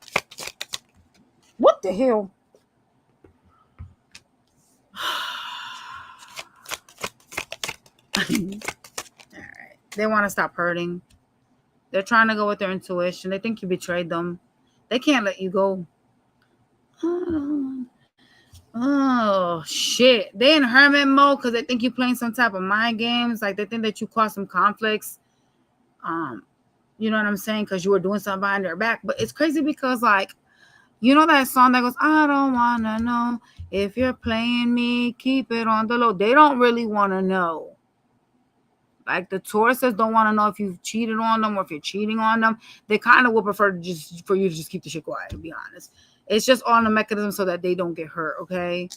[SPEAKER 1] What the hell? All right. They want to stop hurting. They're trying to go with their intuition. They think you betrayed them. They can't let you go. Oh, shit. They in hermit mode because they think you're playing some type of mind games. Like they think that you caused some conflicts. You know what I'm saying? Because you were doing something behind their back. But it's crazy because like, you know that song that goes, I don't want to know if you're playing me, keep it on the low. They don't really want to know. Like the Tauruses don't want to know if you've cheated on them or if you're cheating on them. They kind of would prefer just for you to just keep the shit quiet, to be honest. It's just on the mechanism so that they don't get hurt, okay?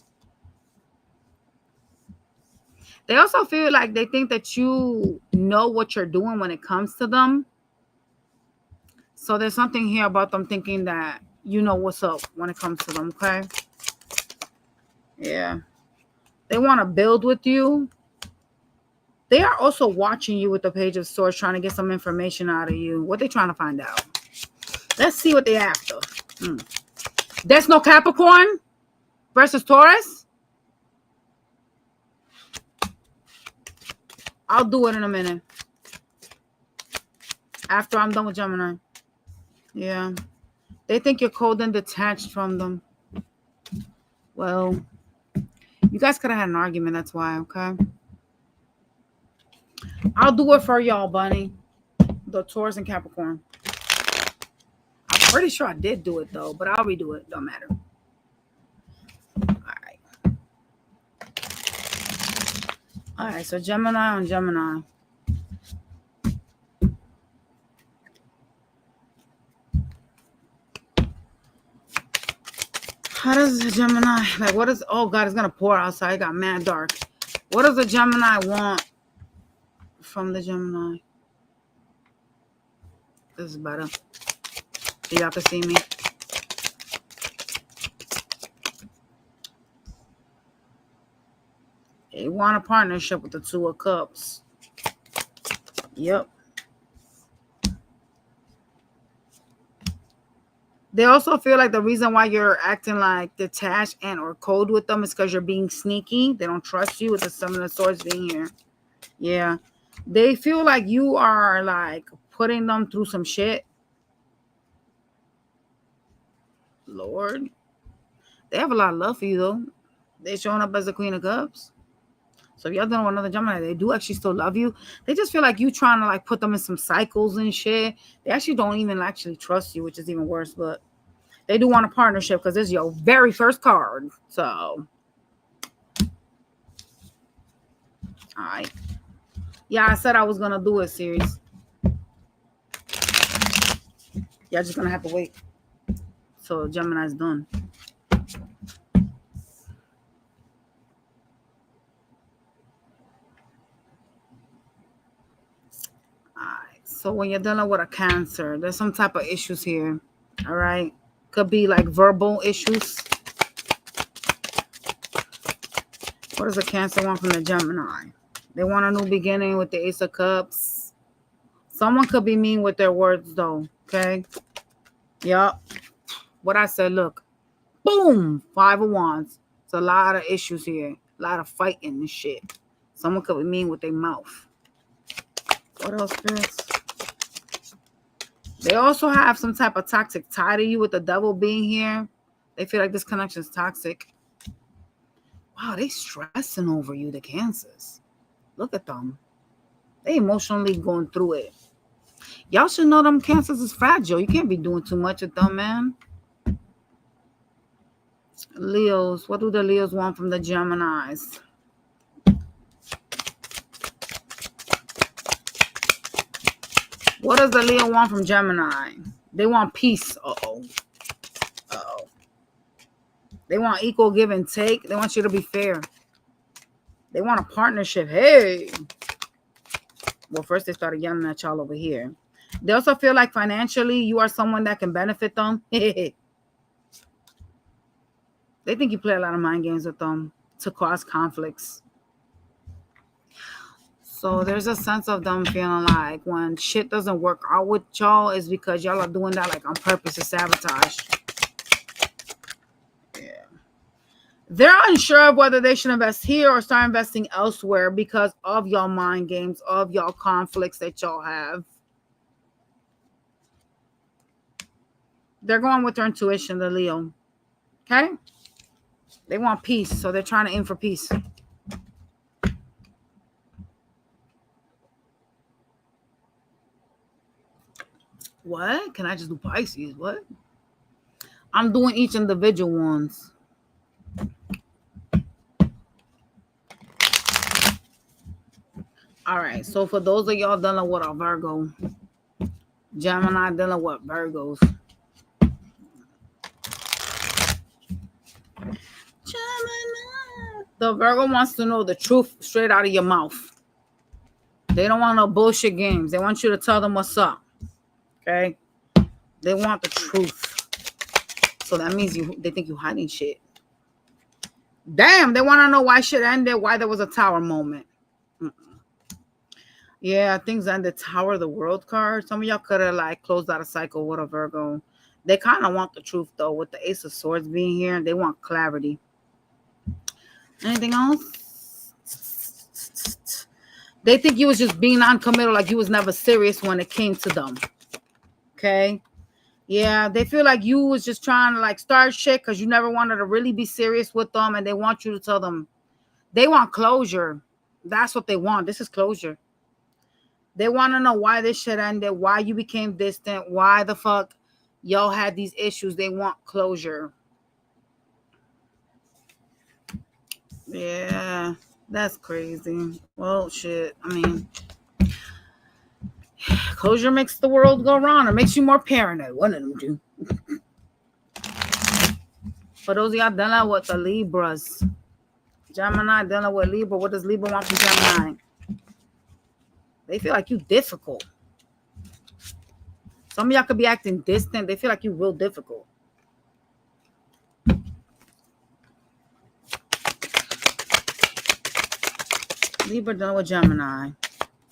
[SPEAKER 1] They also feel like they think that you know what you're doing when it comes to them. So there's something here about them thinking that you know what's up when it comes to them, okay? Yeah. They want to build with you. They are also watching you with the Page of Swords, trying to get some information out of you. What they trying to find out? Let's see what they after. There's no Capricorn versus Taurus. I'll do it in a minute. After I'm done with Gemini. Yeah. They think you're cold and detached from them. Well, you guys could have had an argument. That's why, okay? I'll do it for y'all, bunny. The Taurus and Capricorn. I'm pretty sure I did do it though, but I'll redo it. Don't matter. All right, so Gemini on Gemini. How does the Gemini, like what is, oh God, it's going to pour outside. It got mad dark. What does the Gemini want from the Gemini? This is better. So y'all can see me. They want a partnership with the Two of Cups. Yep. They also feel like the reason why you're acting like detached and or cold with them is because you're being sneaky. They don't trust you with the Seven of Swords being here. Yeah. They feel like you are like putting them through some shit. Lord. They have a lot of love for you though. They're showing up as the Queen of Cups. So if y'all don't know another Gemini, they do actually still love you. They just feel like you trying to like put them in some cycles and shit. They actually don't even actually trust you, which is even worse. But they do want a partnership because this is your very first card. So, all right. Yeah, I said I was gonna do a series. Y'all just gonna have to wait. So Gemini's done. So when you're dealing with a Cancer, there's some type of issues here. All right. Could be like verbal issues. What does a Cancer want from the Gemini? They want a new beginning with the Ace of Cups. Someone could be mean with their words though. Okay. Yup. What I said, look. Boom. 5 of Wands. It's a lot of issues here. A lot of fighting and shit. Someone could be mean with their mouth. What else, Chris? They also have some type of toxic tie to you with the Devil being here. They feel like this connection is toxic. Wow, they stressing over you, the Cancers. Look at them. They emotionally going through it. Y'all should know them Cancers is fragile. You can't be doing too much with them, man. Leos. What do the Leos want from the Geminis? What does the Leo want from Gemini? They want peace. Uh-oh. Uh-oh. They want equal give and take. They want you to be fair. They want a partnership. Hey. Well, first they started yelling at y'all over here. They also feel like financially you are someone that can benefit them. They think you play a lot of mind games with them to cause conflicts. So there's a sense of them feeling like when shit doesn't work out with y'all is because y'all are doing that like on purpose to sabotage. Yeah. They're unsure of whether they should invest here or start investing elsewhere because of y'all mind games, of y'all conflicts that y'all have. They're going with their intuition, the Leo. Okay? They want peace, so they're trying to aim for peace. What? Can I just do Pisces? What? I'm doing each individual ones. All right. So for those of y'all dealing with a Virgo, Gemini dealing with Virgos. Gemini. The Virgo wants to know the truth straight out of your mouth. They don't want no bullshit games. They want you to tell them what's up. Okay? They want the truth. So that means they think you hiding shit. Damn, they want to know why shit ended, why there was a Tower moment. Yeah, things ended. Tower of the World card. Some of y'all could have like closed out a cycle with a Virgo. They kind of want the truth though, with the Ace of Swords being here. They want clarity. Anything else? They think you was just being non-committal, like you was never serious when it came to them. Okay? Yeah, they feel like you was just trying to like start shit because you never wanted to really be serious with them, and they want you to tell them. They want closure. That's what they want. This is closure. They want to know why this shit ended, why you became distant, why the fuck y'all had these issues. They want closure. Yeah, that's crazy. Well, shit. I mean, closure makes the world go round. It makes you more paranoid. One of them do. For those of y'all dealing with the Libras, Gemini dealing with Libra. What does Libra want from Gemini? They feel like you difficult. Some of y'all could be acting distant. They feel like you real difficult. Libra dealing with Gemini.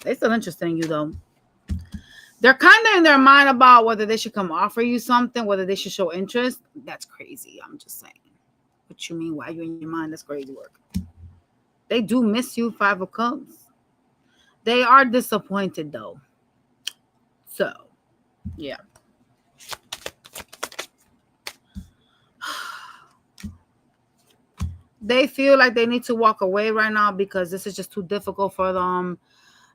[SPEAKER 1] They still interested in you though. They're kind of in their mind about whether they should come offer you something, whether they should show interest. That's crazy. I'm just saying. What you mean? Why you in your mind? That's crazy work. They do miss you, 5 of Cups. They are disappointed though. So, yeah. They feel like they need to walk away right now because this is just too difficult for them.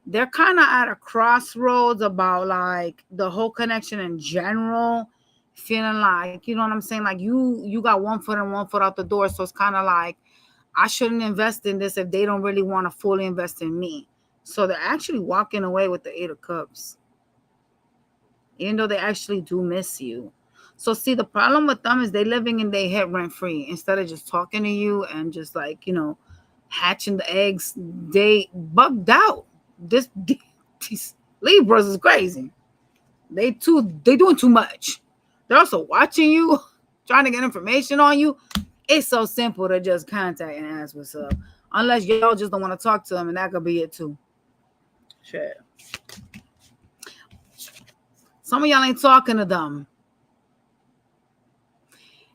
[SPEAKER 1] They're kind of at a crossroads about like the whole connection in general, feeling like, you know what I'm saying? Like you got one foot in, one foot out the door. So it's kind of like, I shouldn't invest in this if they don't really want to fully invest in me. So they're actually walking away with the 8 of Cups, even though they actually do miss you. So see, the problem with them is they living in their head rent free instead of just talking to you and just like, you know, hatching the eggs. They bugged out. These Libras is crazy. They doing too much. They're also watching you, trying to get information on you. It's so simple to just contact and ask what's up. Unless y'all just don't want to talk to them, and that could be it too. Shit. Some of y'all ain't talking to them.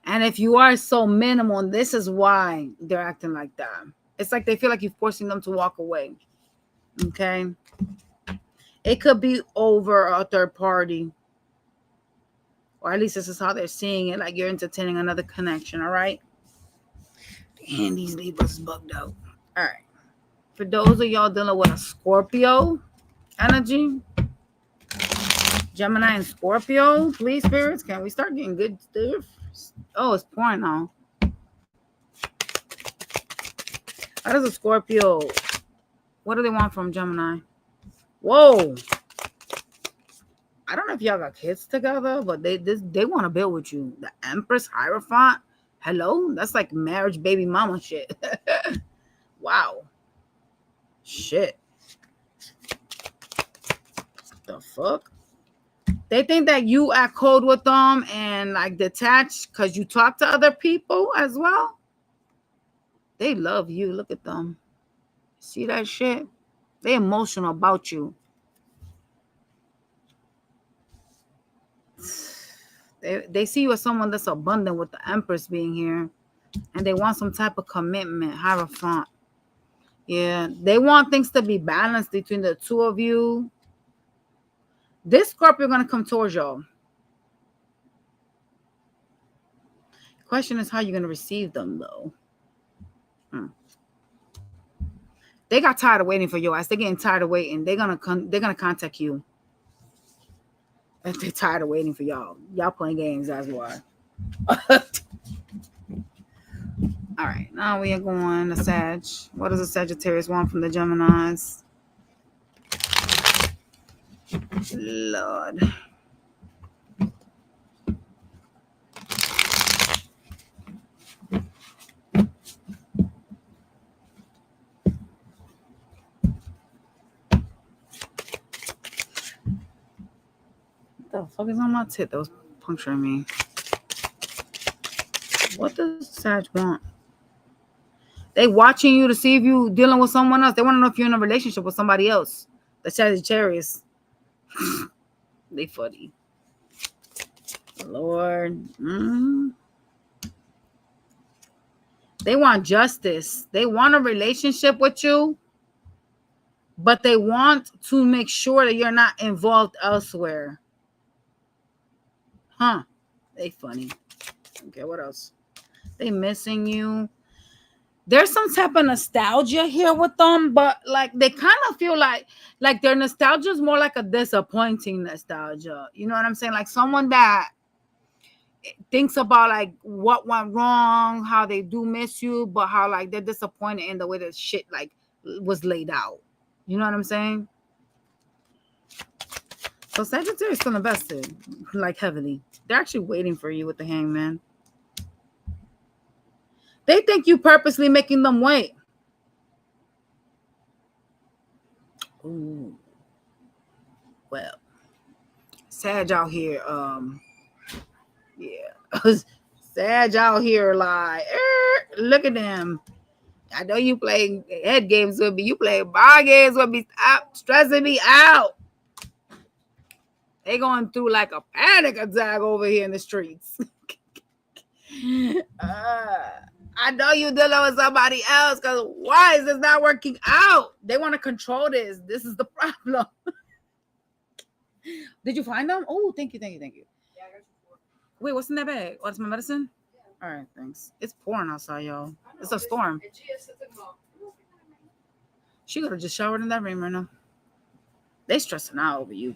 [SPEAKER 1] And if you are so minimal, this is why they're acting like that. It's like they feel like you're forcing them to walk away. Okay? It could be over a third party. Or at least this is how they're seeing it. Like you're entertaining another connection, all right? And these Libras bugged out. All right. For those of y'all dealing with a Scorpio energy, Gemini and Scorpio, please, spirits, can we start getting good stuff? Oh, it's pouring now. How does a Scorpio, what do they want from Gemini? Whoa. I don't know if y'all got kids together, but they want to build with you. The Empress Hierophant. Hello? That's like marriage baby mama shit. Wow. Shit. The fuck? They think that you act cold with them and like detached because you talk to other people as well. They love you. Look at them. See that shit? They emotional about you. They see you as someone that's abundant with the Empress being here. And they want some type of commitment. Hierophant. Yeah. They want things to be balanced between the two of you. This Scorpio going to come towards y'all. Question is how you're going to receive them, though. They got tired of waiting for your ass. They're getting tired of waiting. They're gonna contact you. If they're tired of waiting for y'all. Y'all playing games, that's why. All right, now we are going to Sag. What does a Sagittarius want from the Geminis? Lord. What the fuck is on my tit that was puncturing me? What does Sag want? They watching you to see if you dealing with someone else. They want to know if you're in a relationship with somebody else. The Sagittarius. They funny. Lord. They want justice. They want a relationship with you, but they want to make sure that you're not involved elsewhere. Huh. They funny. Okay, what else? They missing you. There's some type of nostalgia here with them, but like they kind of feel like their nostalgia is more like a disappointing nostalgia. You know what I'm saying? Like someone that thinks about like what went wrong, how they do miss you, but how like they're disappointed in the way that shit like was laid out. You know what I'm saying? So Sagittarius still invested like heavily. They're actually waiting for you with the Hangman. They think you purposely making them wait. Ooh. Well, Sag out here, yeah. Sag out here like, look at them. I know you playing head games with me. You play bar games with me. Stop stressing me out. They going through like a panic attack over here in the streets. I know you dealing with somebody else because why is this not working out? They want to control this. This is the problem. Did you find them? Oh, thank you. Yeah, I got you. Wait, what's in that bag? What's my medicine? Yeah. All right, thanks. It's pouring outside, y'all. It's a storm. She could have just showered in that rain right now. They stressing out over you.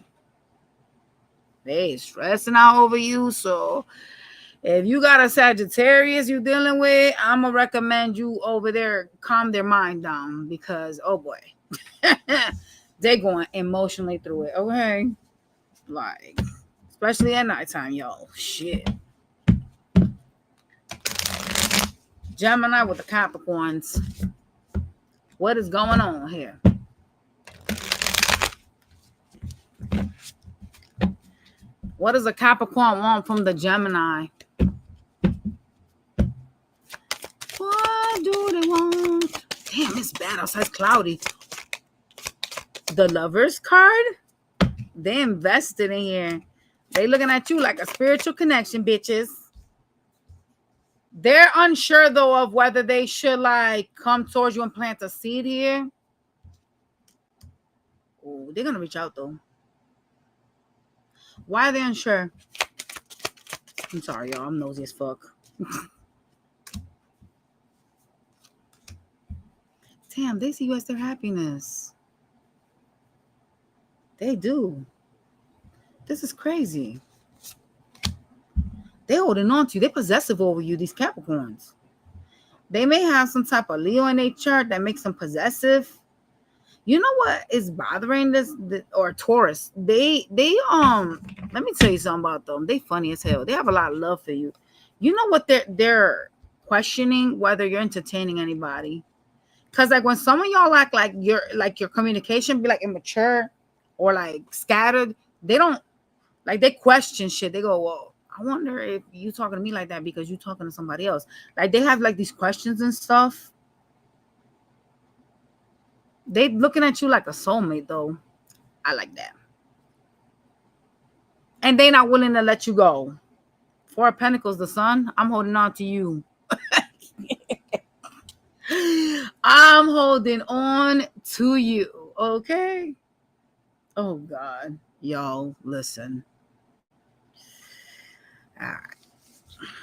[SPEAKER 1] So if you got a Sagittarius you dealing with, I'm going to recommend you over there calm their mind down because, oh boy, they going emotionally through it. Okay. Like, especially at nighttime, y'all. Shit. Gemini with the Capricorns. What is going on here? What does a Capricorn want from the Gemini? What do they want? Damn, it's bad outside. It's cloudy. The Lovers card? They invested in here. They looking at you like a spiritual connection, bitches. They're unsure, though, of whether they should, like, come towards you and plant a seed here. Oh, they're going to reach out, though. Why are they unsure? I'm sorry, y'all. I'm nosy as fuck. Damn, they see you as their happiness. They do. This is crazy. They're holding on to you. They're possessive over you, these Capricorns. They may have some type of Leo in their chart that makes them possessive. You know what is bothering this, or Taurus? They let me tell you something about them. They funny as hell. They have a lot of love for you. You know what they're questioning whether you're entertaining anybody. Cause like when some of y'all act like your communication be like immature or like scattered, they don't like they question shit. They go, well, I wonder if you talking to me like that because you talking to somebody else. Like they have like these questions and stuff. They looking at you like a soulmate, though. I like that. And they not willing to let you go. Four of Pentacles, the Sun. I'm holding on to you. I'm holding on to you. Okay? Oh, God. Y'all, listen. All right.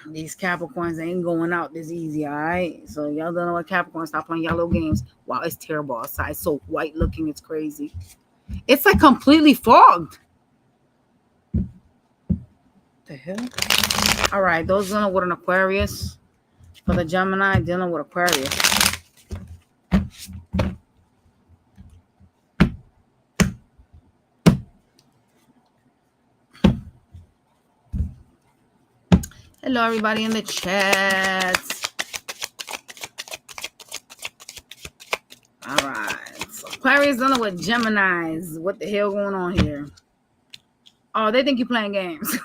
[SPEAKER 1] These Capricorns ain't going out this easy, all right? So y'all don't know what Capricorn, stop playing y'all little games. Wow, it's terrible outside. It's so white looking, it's crazy. It's like completely fogged. The hell? All right, those dealing with an Aquarius. For the Gemini, dealing with Aquarius. Hello, everybody in the chat. All right. So Aquarius dealing with Geminis. What the hell going on here? Oh, they think you're playing games.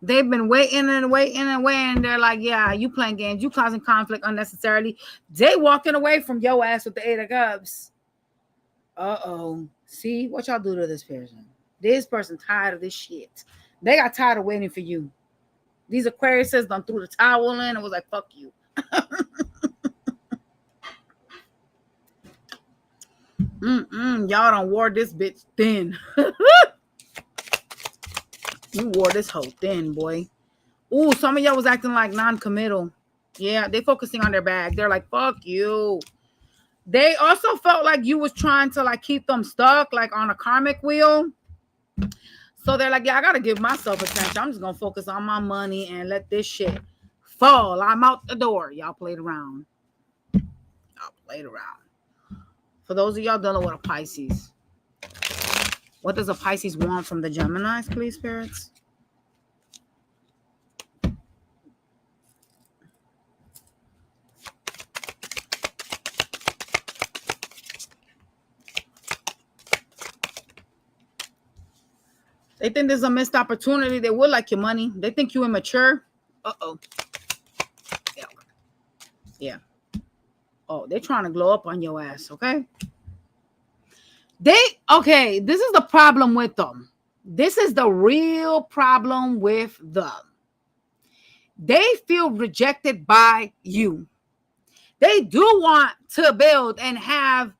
[SPEAKER 1] They've been waiting. They're like, yeah, you playing games. You causing conflict unnecessarily. They walking away from your ass with the 8 of Cups. Uh-oh. See what y'all do to this person. This person tired of this shit. They got tired of waiting for you. These Aquariuses done threw the towel in and was like, fuck you. Y'all done wore this bitch thin. You wore this whole thin, boy. Ooh, some of y'all was acting like non-committal. Yeah, they focusing on their bag. They're like, fuck you. They also felt like you was trying to like keep them stuck like on a karmic wheel. So they're like, yeah, I gotta give myself attention. I'm just gonna focus on my money and let this shit fall. I'm out the door. Y'all played around. Y'all played around. For those of y'all don't know what a Pisces. What does a Pisces want from the Geminis, please, spirits? They think there's a missed opportunity. They would like your money. They think you immature. Uh-oh. Yeah. Yeah. Oh, they're trying to glow up on your ass, okay? Okay, this is the problem with them. This is the real problem with them. They feel rejected by you. They do want to build and have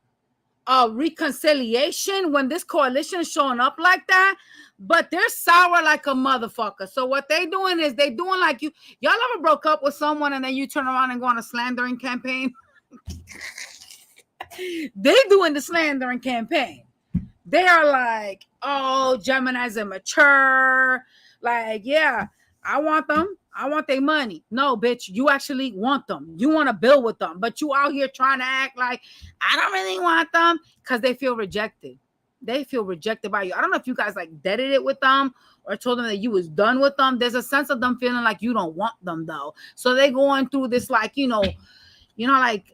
[SPEAKER 1] a reconciliation when this coalition is showing up like that, but they're sour like a motherfucker. So what they doing is they doing like you. Y'all ever broke up with someone and then you turn around and go on a slandering campaign? They doing the slandering campaign. They are like, oh, Gemini's immature. Like, yeah, I want them. I want their money. No, bitch, you actually want them. You want to build with them. But you out here trying to act like, I don't really want them because they feel rejected. They feel rejected by you. I don't know if you guys like deaded it with them or told them that you was done with them. There's a sense of them feeling like you don't want them though. So they going through this like, like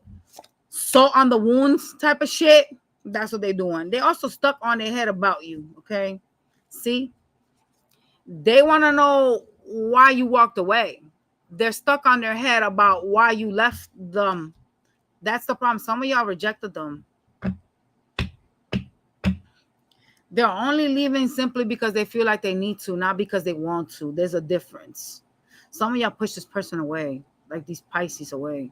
[SPEAKER 1] salt on the wounds type of shit. That's what they're doing. They also stuck on their head about you. Okay. See, they want to know why you walked away. They're stuck on their head about why you left them. That's the problem. Some of y'all rejected them. They're only leaving simply because they feel like they need to, not because they want to. There's a difference. Some of y'all push this person away, like these Pisces away.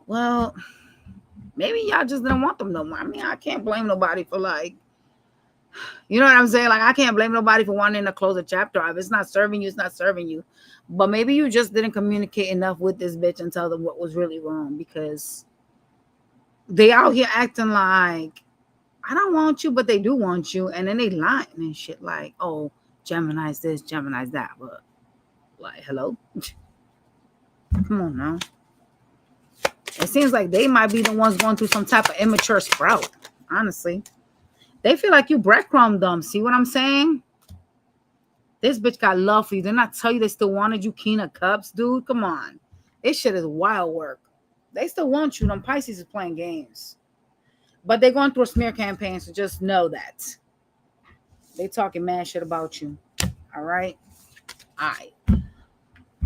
[SPEAKER 1] Well, maybe y'all just didn't want them no more. I mean, I can't blame nobody for like, you know what I'm saying? Like, I can't blame nobody for wanting to close a chapter. If it's not serving you, it's not serving you. But maybe you just didn't communicate enough with this bitch and tell them what was really wrong, because they out here acting like, I don't want you, but they do want you. And then they lying and shit like, oh, Gemini's this, Gemini's that. But like, hello? Come on now. It seems like they might be the ones going through some type of immature sprout, honestly. They feel like you breadcrumb them. See what I'm saying? This bitch got love for you. They're not tell you they still wanted you, King of Cups, dude. Come on. This shit is wild work. They still want you. Them Pisces is playing games. But they're going through a smear campaign, so just know that. They talking mad shit about you. All right? All right.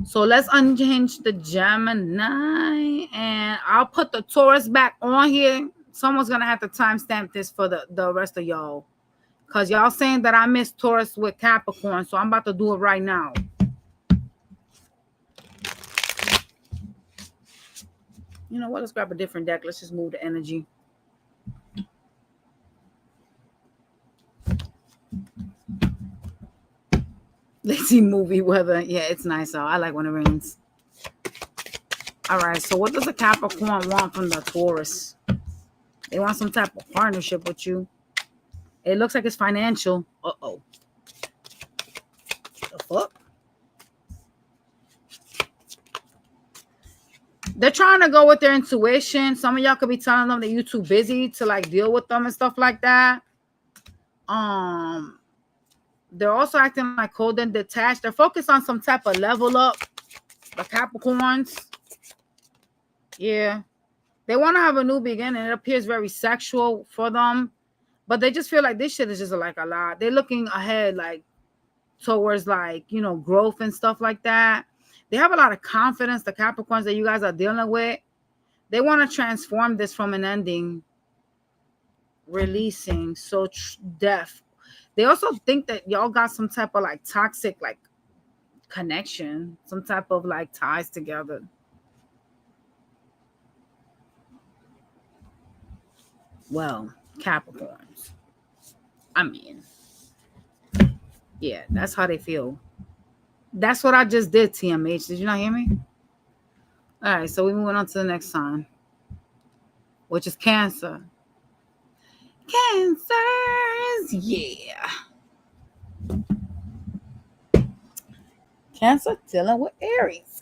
[SPEAKER 1] So let's unhinge the Gemini. And I'll put the Taurus back on here. Someone's going to have to timestamp this for the rest of y'all. Because y'all saying that I missed Taurus with Capricorn. So I'm about to do it right now. You know what? Let's grab a different deck. Let's just move the energy. Let's see movie weather. Yeah, it's nice out. I like when it rains. All right. So what does a Capricorn want from the Taurus? They want some type of partnership with you. It looks like it's financial. Uh-oh. The fuck? They're trying to go with their intuition. Some of y'all could be telling them that you're too busy to like deal with them and stuff like that. They're also acting like cold and detached. They're focused on some type of level up. The Capricorns. Yeah. They want to have a new beginning. It appears very sexual for them. But they just feel like this shit is just like a lot. They're looking ahead like towards like, growth and stuff like that. They have a lot of confidence, the Capricorns that you guys are dealing with. They want to transform this from an ending, releasing, so death. They also think that y'all got some type of like toxic like connection, some type of like ties together. Well, Capricorns. I mean, yeah, that's how they feel. That's what I just did, TMH. Did you not hear me? All right, so we moving on to the next sign, which is Cancer. Cancers, yeah. Cancer dealing with Aries.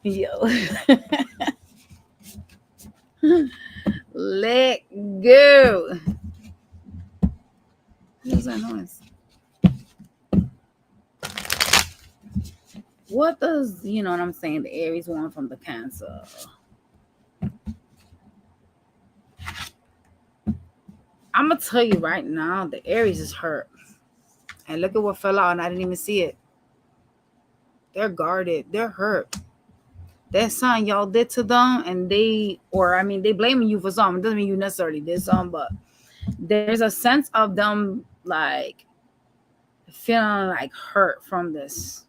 [SPEAKER 1] Yo. Let go. What's that noise? What does, you know what I'm saying, the Aries want from the Cancer? I'm going to tell you right now, the Aries is hurt. And look at what fell out, and I didn't even see it. They're guarded. They're hurt. That something y'all did to them, and they blaming you for something. It doesn't mean you necessarily did something, but there's a sense of them, like, feeling, like, hurt from this.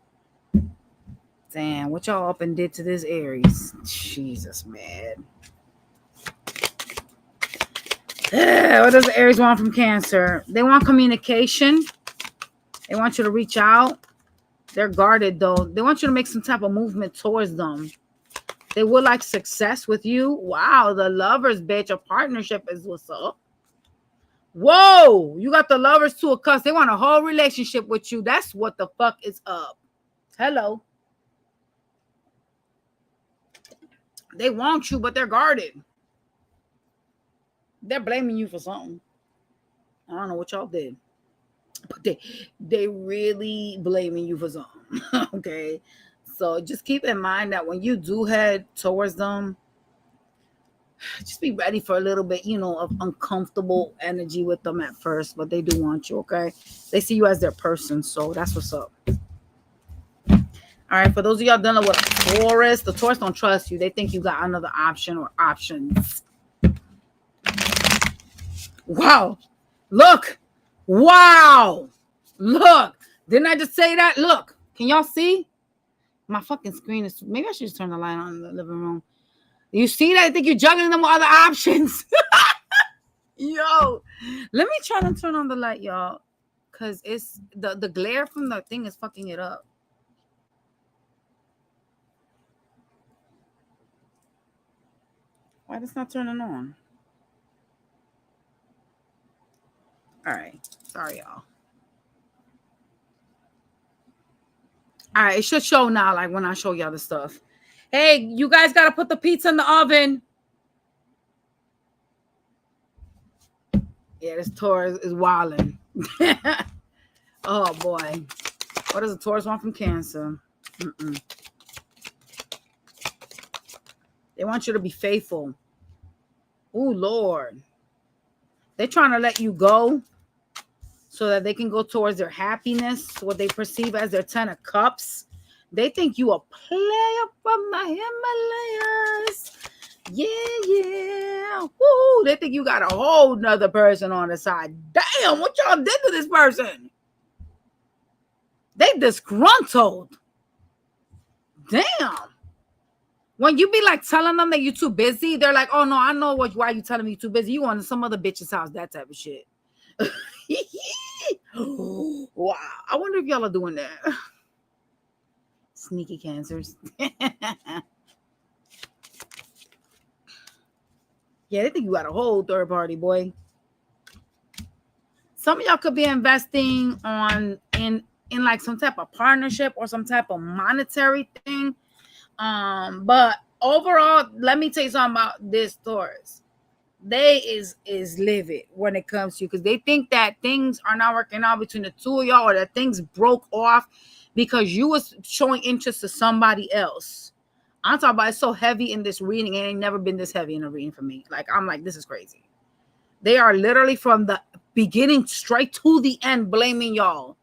[SPEAKER 1] Damn, what y'all up and did to this Aries? Jesus, man. What does the Aries want from Cancer? They want communication. They want you to reach out. They're guarded, though. They want you to make some type of movement towards them. They would like success with you. Wow, the Lovers, bitch. A partnership is what's up. Whoa, you got the Lovers to a cuss. They want a whole relationship with you. That's what the fuck is up. Hello. They want you, but they're guarded. They're blaming you for something. I don't know what y'all did, but they really blaming you for something. Okay, so just keep in mind that when you do head towards them, just be ready for a little bit, of uncomfortable energy with them at first, but they do want you. Okay, they see you as their person, so that's what's up. All right, for those of y'all dealing with a Taurus, the Taurus don't trust you. They think you got another option or options. Wow. Look. Wow. Look. Didn't I just say that? Look. Can y'all see? My fucking screen is... Maybe I should just turn the light on in the living room. You see that? I think you're juggling them with other options. Yo. Let me try to turn on the light, y'all. Because it's... The glare from the thing is fucking it up. Why is it not turning on? All right. Sorry, y'all. All right. It should show now, like when I show y'all the stuff. Hey, you guys got to put the pizza in the oven. Yeah, this Taurus is wilding. Oh, boy. What does a Taurus want from Cancer? They want you to be faithful. Oh, Lord. They're trying to let you go so that they can go towards their happiness, what they perceive as their 10 of cups. They think you a player from the Himalayas. Yeah. Woo! They think you got a whole nother person on the side. Damn, what y'all did to this person? They disgruntled. Damn. When you be like telling them that you're too busy, they're like, oh no, I know why you telling me you're too busy. You going to some other bitch's house, that type of shit. Wow. I wonder if y'all are doing that. Sneaky Cancers. Yeah, they think you got a whole third party, boy. Some of y'all could be investing in like some type of partnership or some type of monetary thing. But overall, let me tell you something about this Taurus. They is livid when it comes to you because they think that things are not working out between the two of y'all or that things broke off because you was showing interest to somebody else. I'm talking about it's so heavy in this reading. It ain't never been this heavy in a reading for me. Like, I'm like, this is crazy. They are literally from the beginning straight to the end blaming y'all.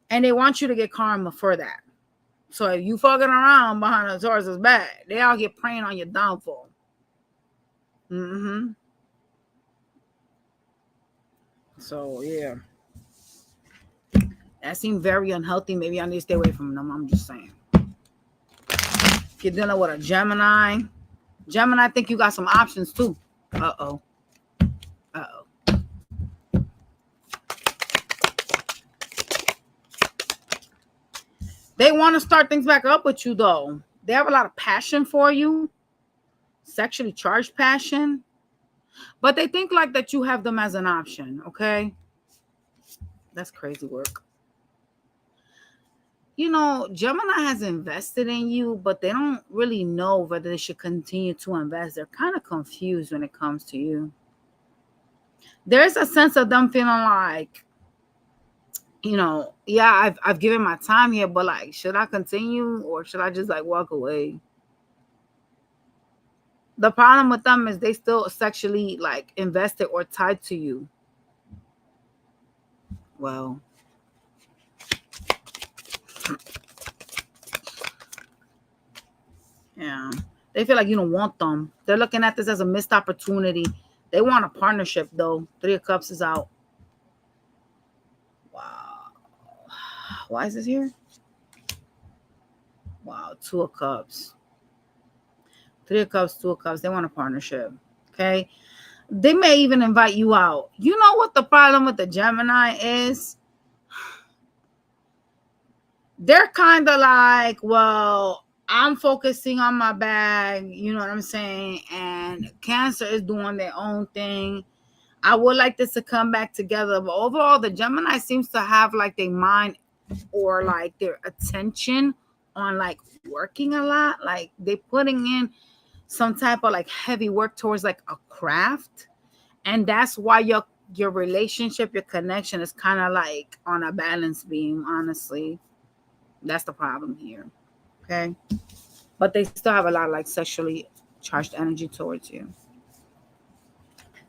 [SPEAKER 1] And they want you to get karma for that. So if you fucking around behind the Taurus's back, they all get praying on your downfall. So, yeah. That seemed very unhealthy. Maybe I need to stay away from them. I'm just saying. If you're dealing with a Gemini, I think you got some options too. Uh-oh. They want to start things back up with you, though. They have a lot of passion for you, sexually charged passion, but they think like that you have them as an option, okay? That's crazy work. You know, Gemini has invested in you, but they don't really know whether they should continue to invest. They're kind of confused when it comes to you. There's a sense of them feeling like, you know, yeah, I've given my time here, but like, should I continue or should I just like walk away? The problem with them is they still sexually like invested or tied to you. Well, yeah. They feel like you don't want them. They're looking at this as a missed opportunity. They want a partnership though. 3 of Cups is out. Wow. Why is this here? Wow, 2 of Cups. 3 of Cups, 2 of Cups. They want a partnership. Okay. They may even invite you out. You know what the problem with the Gemini is? They're kind of like, well, I'm focusing on my bag, you know what I'm saying? And Cancer is doing their own thing. I would like this to come back together. But overall, the Gemini seems to have like their mind or like their attention on like working a lot. Like they putting in some type of like heavy work towards like a craft. And that's why your relationship, your connection is kind of like on a balance beam, honestly. That's the problem here. Okay. But they still have a lot of like sexually charged energy towards you.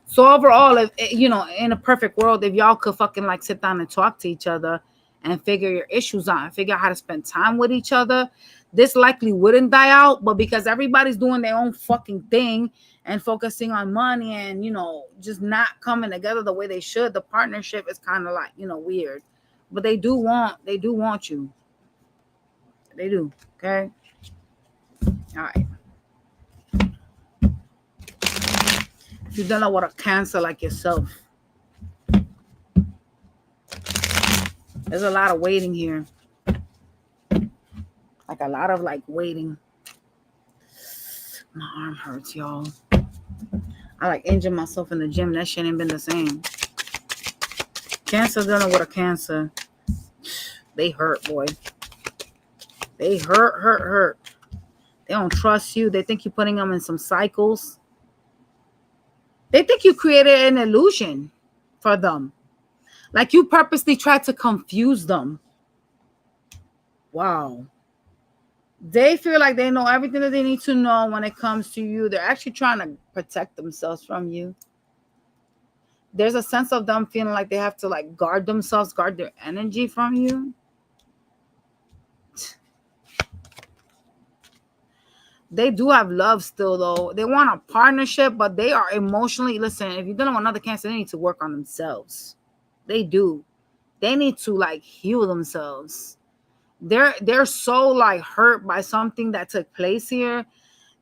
[SPEAKER 1] So overall, if you know, in a perfect world, if y'all could fucking like sit down and talk to each other and figure your issues out and figure out how to spend time with each other, this likely wouldn't die out. But because everybody's doing their own fucking thing and focusing on money and, you know, just not coming together the way they should, the partnership is kind of like, you know, weird. But they do want you. They do. Okay. All right. If you don't know what a Cancer like yourself, there's a lot of waiting here. Like a lot of like waiting. My arm hurts, y'all. I like injured myself in the gym. That shit ain't been the same. Cancer don't know what a Cancer. They hurt, boy. They hurt. They don't trust you. They think you're putting them in some cycles. They think you created an illusion for them. Like you purposely tried to confuse them. Wow. They feel like they know everything that they need to know when it comes to you. They're actually trying to protect themselves from you. There's a sense of them feeling like they have to like guard themselves, guard their energy from you. They do have love still, though. They want a partnership, but they are emotionally, listen, if you don't know another Cancer, they need to work on themselves. They do. They need to like heal themselves. They're so like hurt by something that took place here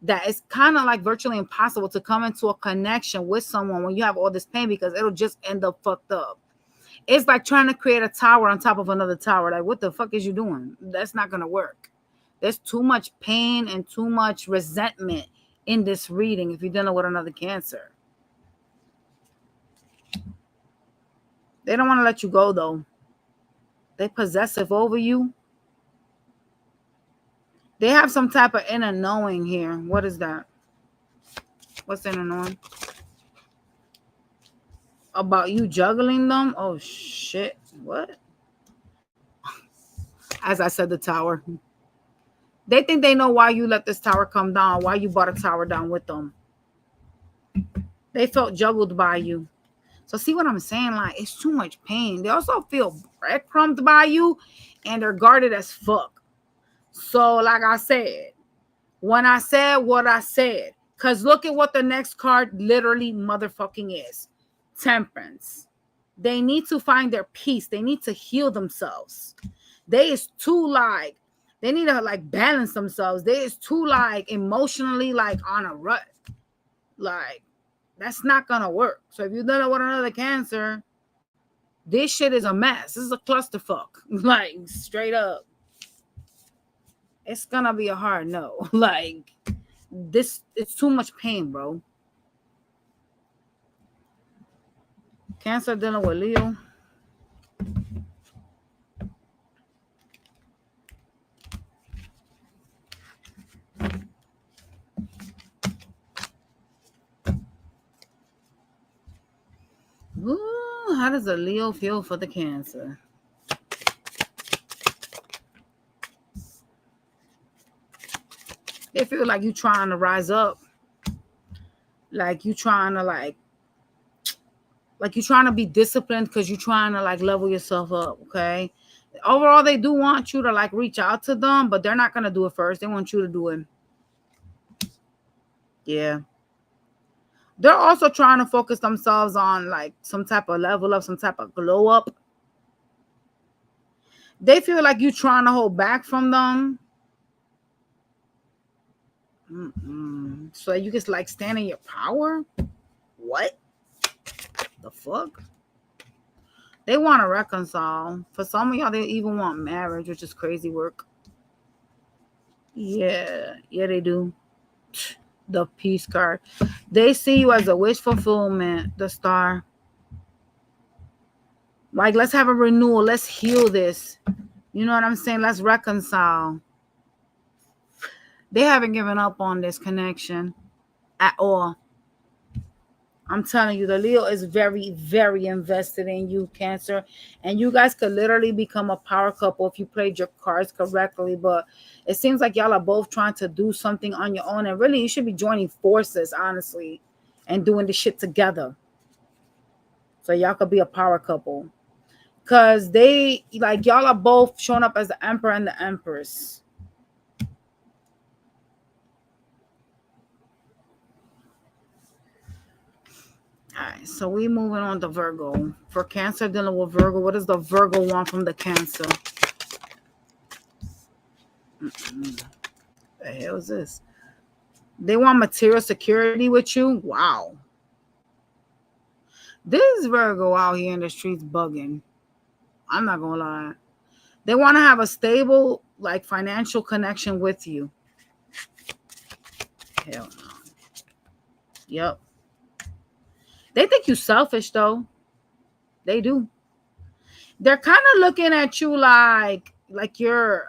[SPEAKER 1] that it's kind of like virtually impossible to come into a connection with someone when you have all this pain, because it'll just end up fucked up. It's like trying to create a tower on top of another tower. Like, what the fuck is you doing? That's not gonna work. There's too much pain and too much resentment in this reading if you don't know what another Cancer. They don't want to let you go, though. They possessive over you. They have some type of inner knowing here. What is that? What's inner knowing? About you juggling them? Oh, shit. What? As I said, the tower. They think they know why you let this tower come down, why you brought a tower down with them. They felt juggled by you. So see what I'm saying? Like, it's too much pain. They also feel breadcrumbed by you, and they're guarded as fuck. So like I said, when I said what I said, because look at what the next card literally motherfucking is. Temperance. They need to find their peace. They need to heal themselves. They is too like, they need to like balance themselves. They is too like emotionally like on a rut. Like, that's not gonna work. So if you don't know what another Cancer, this shit is a mess. This is a clusterfuck. Like, straight up. it's gonna be a hard no. Like, this, it's too much pain, bro. Cancer dealing with Leo. Ooh, how does a Leo feel for the Cancer? They feel like you trying to rise up. Like you trying to like you're trying to be disciplined because you're trying to like level yourself up, okay? Overall, they do want you to like reach out to them, but they're not gonna do it first. They want you to do it. Yeah. They're also trying to focus themselves on like some type of level up, some type of glow up. They feel like you're trying to hold back from them. So you just like stand in your power? What the fuck? They want to reconcile. For some of y'all, they even want marriage, which is crazy work. Yeah, they do. The peace card. They see you as a wish fulfillment, the star. Like, let's have a renewal. Let's heal this. You know what I'm saying? Let's reconcile. They haven't given up on this connection at all. I'm telling you, the Leo is very, very invested in you, Cancer. And you guys could literally become a power couple if you played your cards correctly. But it seems like y'all are both trying to do something on your own. And really, you should be joining forces, honestly, and doing this shit together. So y'all could be a power couple. Because they, like, y'all are both showing up as the Emperor and the Empress. All right, so we moving on to Virgo. For Cancer dealing with Virgo, what does the Virgo want from the Cancer? The hell is this? They want material security with you? Wow. This Virgo out here in the streets bugging. I'm not gonna lie. They want to have a stable, like, financial connection with you. Hell no. Yep. They think you selfish, though. They do. They're kind of looking at you like you're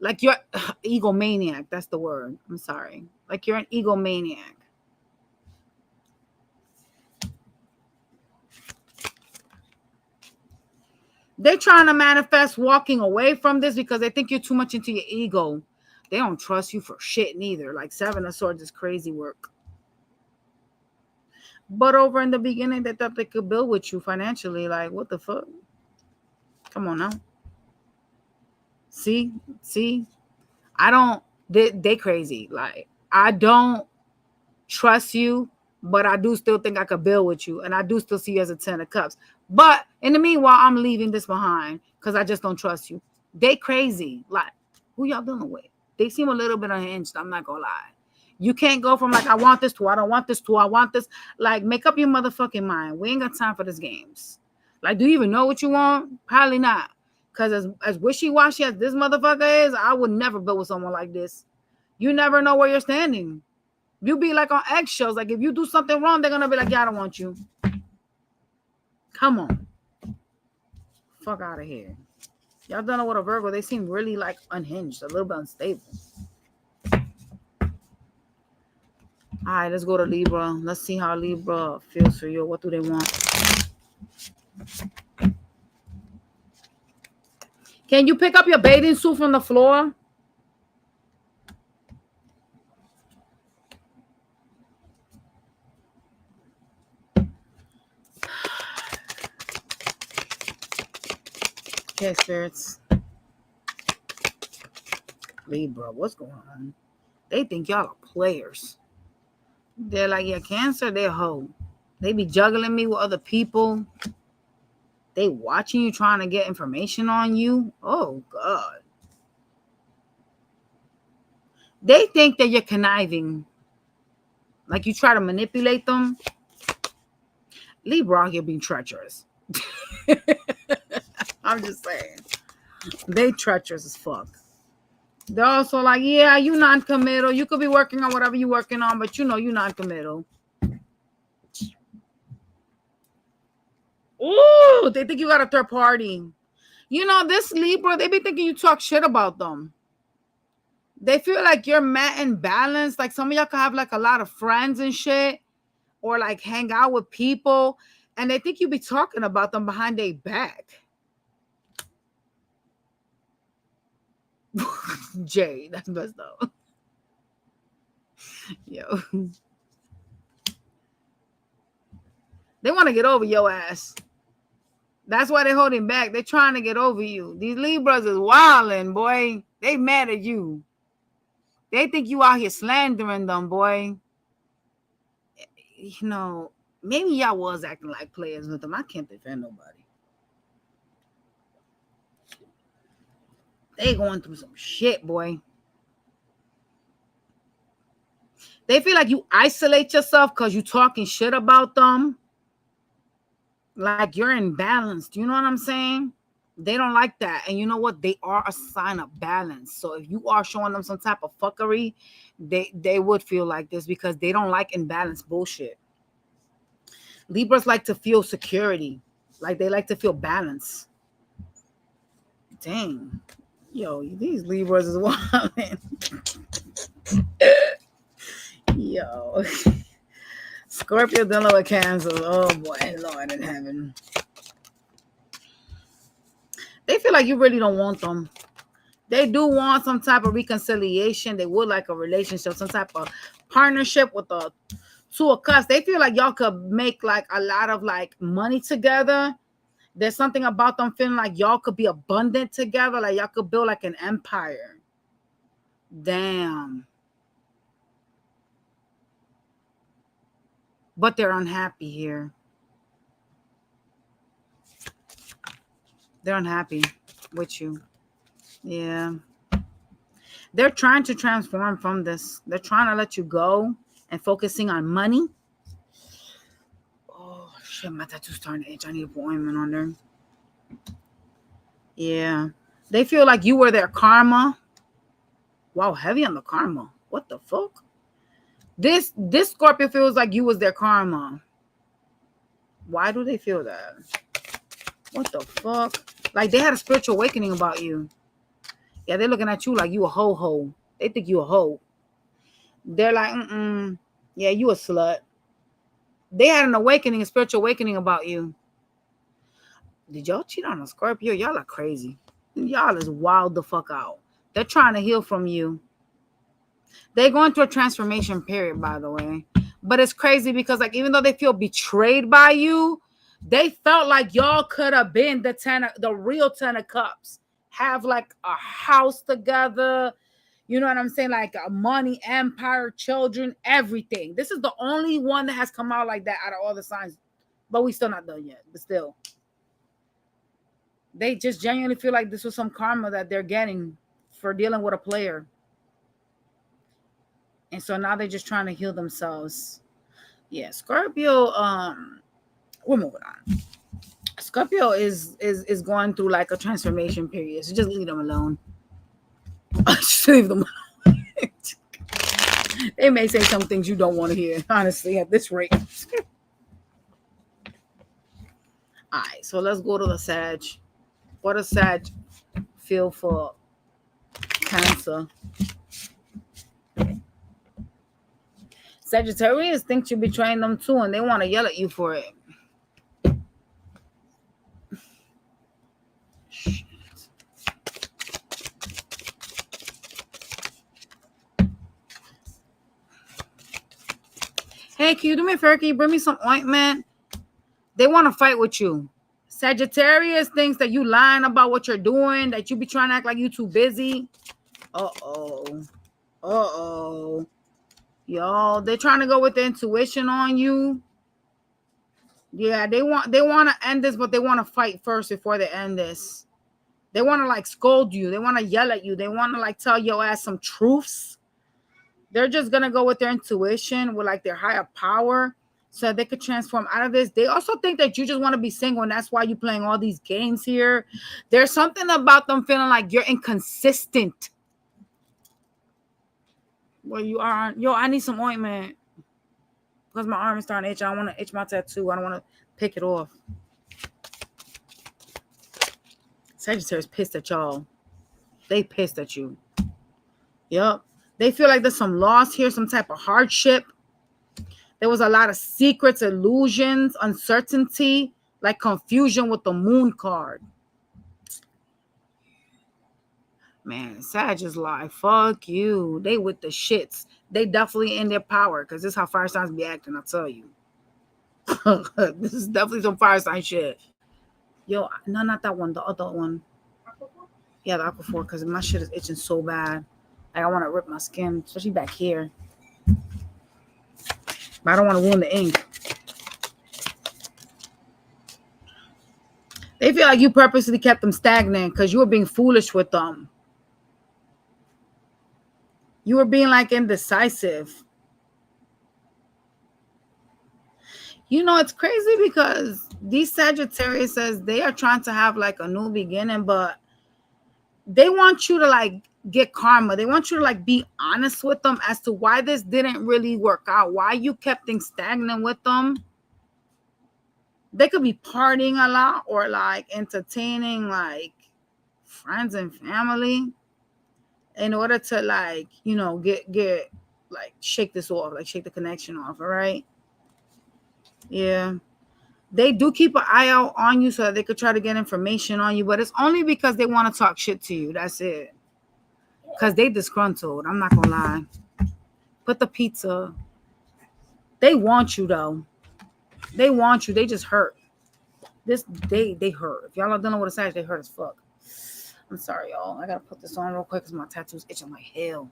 [SPEAKER 1] egomaniac. That's the word. I'm sorry. Like you're an egomaniac. They're trying to manifest walking away from this because they think you're too much into your ego. They don't trust you for shit neither. Like Seven of Swords is crazy work. But over in the beginning, they thought they could build with you financially. Like, what the fuck? Come on now. See? I don't, they crazy. Like, I don't trust you, but I do still think I could build with you. And I do still see you as a 10 of cups. But in the meanwhile, I'm leaving this behind because I just don't trust you. They crazy. Like, who y'all dealing with? They seem a little bit unhinged. I'm not going to lie. You can't go from like, I want this to I don't want this to I want this. Like, make up your motherfucking mind. We ain't got time for these games. Like, do you even know what you want? Probably not. Because as wishy-washy as this motherfucker is, I would never build with someone like this. You never know where you're standing. You be like on eggshells. Like, if you do something wrong, they're going to be like, yeah, I don't want you. Come on. Fuck out of here. Y'all don't know what a Virgo. They seem really like unhinged, a little bit unstable. All right, let's go to Libra. Let's see how Libra feels for you. What do they want? Can you pick up your bathing suit from the floor? Okay, spirits. Libra, what's going on? They think y'all are players. They're like, yeah, Cancer, they're hoe. They be juggling me with other people. They watching you, trying to get information on you. Oh, God. They think that you're conniving. Like you try to manipulate them. Libra out here being treacherous. I'm just saying. They treacherous as fuck. They're also like, yeah, you non-committal. You could be working on whatever you're working on, but you know you non-committal. Ooh, they think you got a third party. You know, this Libra, they be thinking you talk shit about them. They feel like you're met and balanced. Like some of y'all could have like a lot of friends and shit, or like hang out with people, and they think you be talking about them behind their back. Jay, that's messed up. Yo. They want to get over your ass. That's why they're holding back. They're trying to get over you. These Libras is wilding, boy. They mad at you. They think you out here slandering them, boy. You know, maybe y'all was acting like players with them. I can't defend nobody. They going through some shit, boy. They feel like you isolate yourself because you talking shit about them. Like you're imbalanced. You know what I'm saying? They don't like that. And you know what? They are a sign of balance. So if you are showing them some type of fuckery, they would feel like this because they don't like imbalanced bullshit. Libras like to feel security. Like they like to feel balance. Dang. Yo, these Libras is wild. Yo. Scorpio dealing with Cancer. Oh boy, Lord in heaven. They feel like you really don't want them. They do want some type of reconciliation. They would like a relationship, some type of partnership with the Two of Cups. They feel like y'all could make like a lot of like money together. There's something about them feeling like y'all could be abundant together. Like y'all could build like an empire. Damn. But they're unhappy here. They're unhappy with you. Yeah. They're trying to transform from this. They're trying to let you go and focusing on money. Oh, shit. My tattoo's starting to itch. I need to put ointment on there. Yeah. They feel like you were their karma. Wow, heavy on the karma. What the fuck? This Scorpio feels like you was their karma. Why do they feel that? What the fuck? Like they had a spiritual awakening about you. Yeah, they're looking at you like you a ho-ho. They think you a hoe. They're like, yeah, you a slut. They had an awakening, a spiritual awakening about you. Did y'all cheat on a Scorpio? Y'all are crazy. Y'all is wild the fuck out. They're trying to heal from you. They're going through a transformation period, by the way. But it's crazy because like even though they feel betrayed by you, they felt like y'all could have been the real 10 of Cups. Have like a house together. You know what I'm saying? Like a money, empire, children, everything. This is the only one that has come out like that out of all the signs. But we still not done yet. But still. They just genuinely feel like this was some karma that they're getting for dealing with a player. And so now they're just trying to heal themselves. Yeah, Scorpio, we're moving on. Scorpio is going through like a transformation period. So just leave them alone. Just leave them alone. They may say some things you don't want to hear, honestly, at this rate. All right, so let's go to the Sag. What does Sag feel for Cancer? Sagittarius thinks you're betraying them too, and they want to yell at you for it. Shit. Hey, can you do me a favor? Can you bring me some ointment? They want to fight with you. Sagittarius thinks that you lying about what you're doing, that you be trying to act like you too busy. Uh-oh. Y'all, they're trying to go with the intuition on you. Yeah, they want to end this, but they want to fight first before they end this. They want to like scold you. They want to yell at you. They want to like tell your ass some truths. They're just going to go with their intuition, with like their higher power, so they could transform out of this. They also think that you just want to be single, and that's why you're playing all these games here. There's something about them feeling like you're inconsistent. Well, you are. Yo, I need some ointment because my arm is starting to itch. I don't want to itch my tattoo. I don't want to pick it off. Sagittarius pissed at y'all. They pissed at you. Yep. They feel like there's some loss here, some type of hardship. There was a lot of secrets, illusions, uncertainty, like confusion with the moon card. Man, Sag is like, fuck you. They with the shits. They definitely in their power because this is how fire signs be acting, I'll tell you. This is definitely some fire sign shit. Yo, no, not that one. The other one. Yeah, the Aquaphor, because my shit is itching so bad. Like, I want to rip my skin, especially back here. But I don't want to ruin the ink. They feel like you purposely kept them stagnant because you were being foolish with them. You were being like indecisive. You know, it's crazy because these Sagittarius says they are trying to have like a new beginning, but they want you to like get karma. They want you to like be honest with them as to why this didn't really work out, why you kept things stagnant with them. They could be partying a lot or like entertaining like friends and family in order to like, you know, get like shake this off, like shake the connection off. All right. Yeah. They do keep an eye out on you so that they could try to get information on you, but it's only because they want to talk shit to you. That's it. Because they disgruntled. I'm not going to lie. Put the pizza. They want you, though. They want you. They just hurt. They hurt. If y'all don't know what it's like, they hurt as fuck. I'm sorry, y'all. I got to put this on real quick because my tattoo's itching like hell.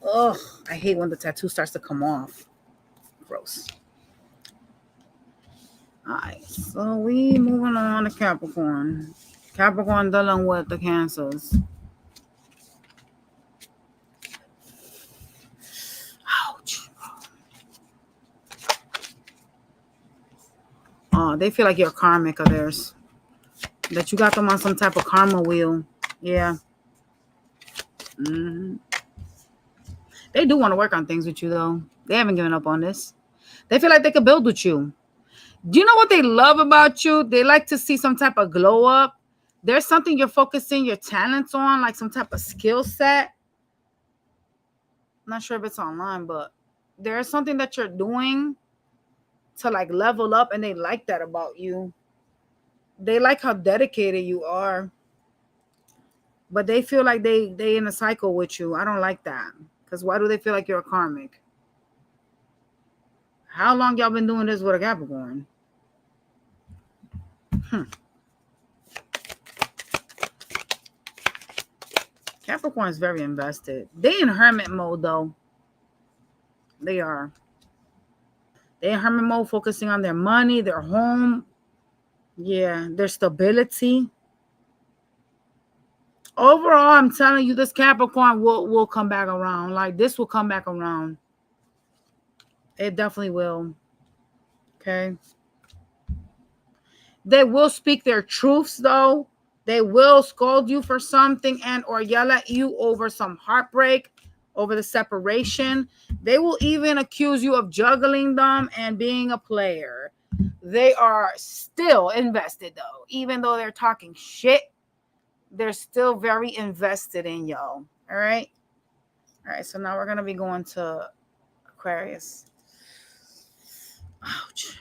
[SPEAKER 1] Ugh, I hate when the tattoo starts to come off. Gross. All right, so we moving on to Capricorn. Capricorn dealing with the Cancers. Ouch. Oh, they feel like you're karmic of theirs. That you got them on some type of karma wheel. Yeah. Mm-hmm. They do want to work on things with you, though. They haven't given up on this. They feel like they could build with you. Do you know what they love about you? They like to see some type of glow up. There's something you're focusing your talents on, like some type of skill set. I'm not sure if it's online, but there's something that you're doing to like level up, and they like that about you. They like how dedicated you are. But they feel like they in a cycle with you. I don't like that. Because why do they feel like you're a karmic? How long y'all been doing this with a Capricorn? Capricorn is very invested. They in hermit mode, though. They are. They in hermit mode, focusing on their money, their home. Yeah, their stability. Overall, I'm telling you, this Capricorn will come back around. Like, this will come back around. It definitely will. Okay. They will speak their truths, though. They will scold you for something and or yell at you over some heartbreak, over the separation. They will even accuse you of juggling them and being a player. They are still invested, though. Even though they're talking shit, they're still very invested in y'all. All right? All right, so now we're going to be going to Aquarius. Ouch.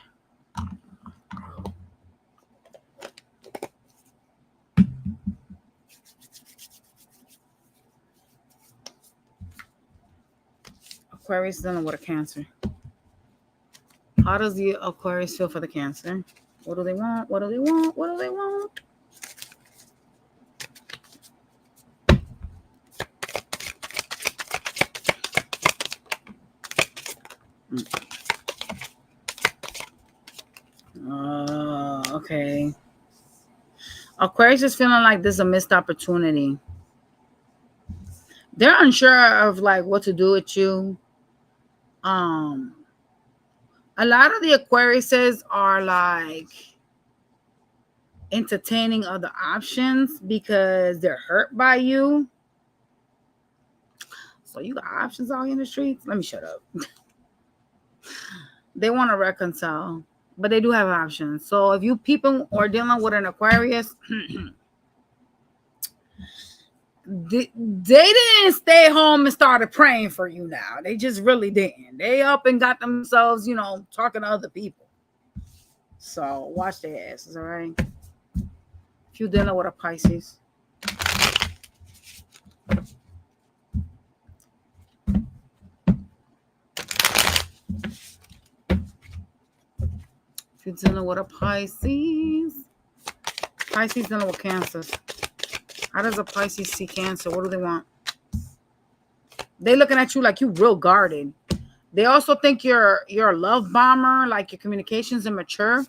[SPEAKER 1] Aquarius dealing with a Cancer. How does the Aquarius feel for the Cancer? What do they want? What do they want? What do they want? Okay. Aquarius is feeling like this is a missed opportunity. They're unsure of like what to do with you. A lot of the Aquariuses are like entertaining other options because they're hurt by you. So you got options out in the streets? Let me shut up. They want to reconcile, but they do have options. So if you people are dealing with an Aquarius, they didn't stay home and started praying for you now. They just really didn't. They up and got themselves, talking to other people. So watch their asses, all right? If you're dealing with a Pisces. If you're dealing with a Pisces. Pisces dealing with Cancers. How does a Pisces see Cancer? What do they want? They looking at you like you real guarded. They also think you're a love bomber, like your communication's immature.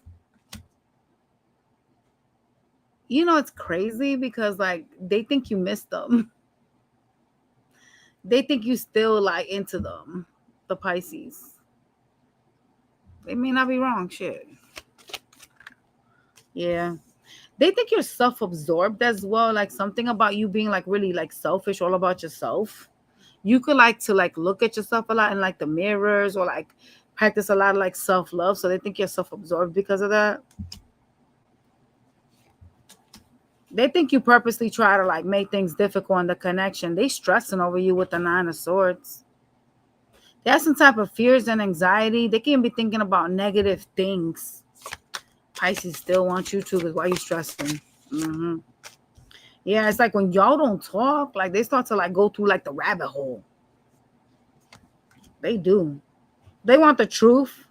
[SPEAKER 1] It's crazy because like they think you missed them. They think you still like into them, the Pisces. They may not be wrong, shit. Yeah. They think you're self-absorbed as well, like something about you being like really like selfish, all about yourself. You could like to like look at yourself a lot in like the mirrors or like practice a lot of like self-love. So they think you're self-absorbed because of that. They think you purposely try to like make things difficult in the connection. They stressing over you with the 9 of Swords. They have some type of fears and anxiety. They can be thinking about negative things. Pisces still want you to, because why you stressing? Yeah, it's like when y'all don't talk, like they start to like go through like the rabbit hole. They do. They want the truth.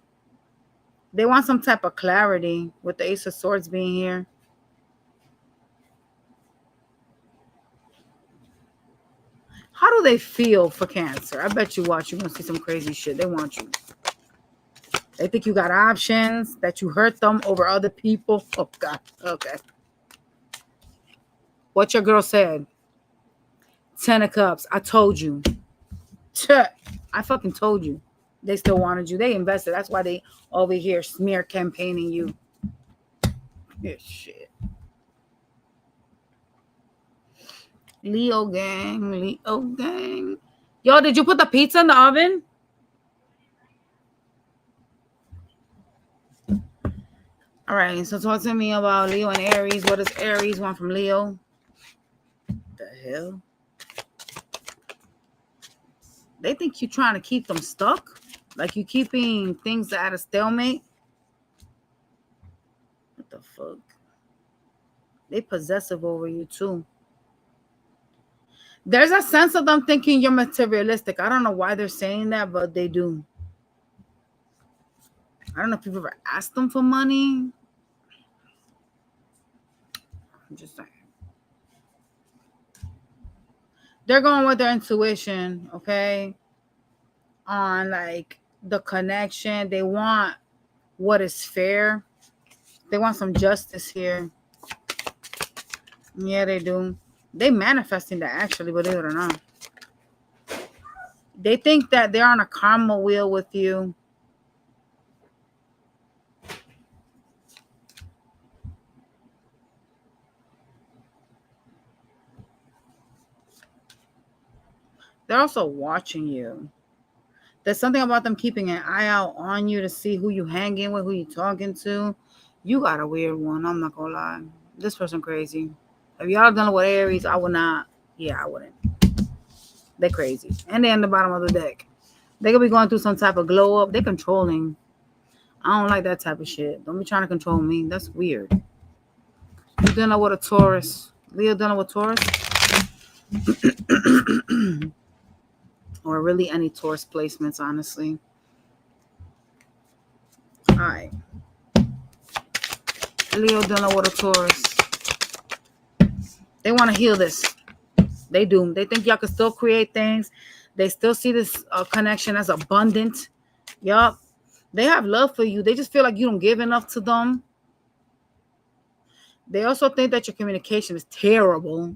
[SPEAKER 1] They want some type of clarity with the Ace of Swords being here. How do they feel for Cancer? I bet you watch, you're going to see some crazy shit. They want you. They think you got options, that you hurt them over other people. Oh, God. Okay. What your girl said. 10 of Cups. I told you. I fucking told you. They still wanted you. They invested. That's why they over here smear campaigning you. Yeah, shit. Leo gang. Leo gang. Yo, did you put the pizza in the oven? All right, so talk to me about Leo and Aries. What does Aries want from Leo? The hell? They think you're trying to keep them stuck? Like you keeping things at a stalemate? What the fuck? They possessive over you too. There's a sense of them thinking you're materialistic. I don't know why they're saying that, but they do. I don't know if you've ever asked them for money. I'm just saying. They're going with their intuition, okay? On like the connection. They want what is fair. They want some justice here. Yeah, they do. They manifesting that actually, believe it or not. They think that they're on a karma wheel with you. They're also watching you. There's something about them keeping an eye out on you to see who you hanging with, who you talking to. You got a weird one. I'm not gonna lie. This person crazy. If y'all done with Aries, I would not. Yeah, I wouldn't. They're crazy. And they're in the bottom of the deck. They could be going through some type of glow up. They're controlling. I don't like that type of shit. Don't be trying to control me. That's weird. You dealing with a Taurus. Leo dealing with Taurus. Or really any Taurus placements, honestly. All right. Leo dealing with a Taurus. They want to heal this. They do. They think y'all can still create things. They still see this connection as abundant. Yup. They have love for you. They just feel like you don't give enough to them. They also think that your communication is terrible.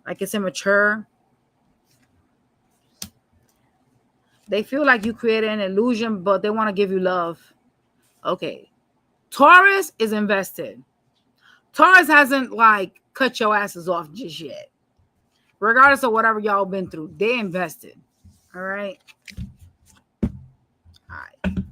[SPEAKER 1] Like it's immature. They feel like you created an illusion, but they want to give you love. Okay. Taurus is invested. Taurus hasn't like cut your asses off just yet. Regardless of whatever y'all been through, they invested. All right. All right.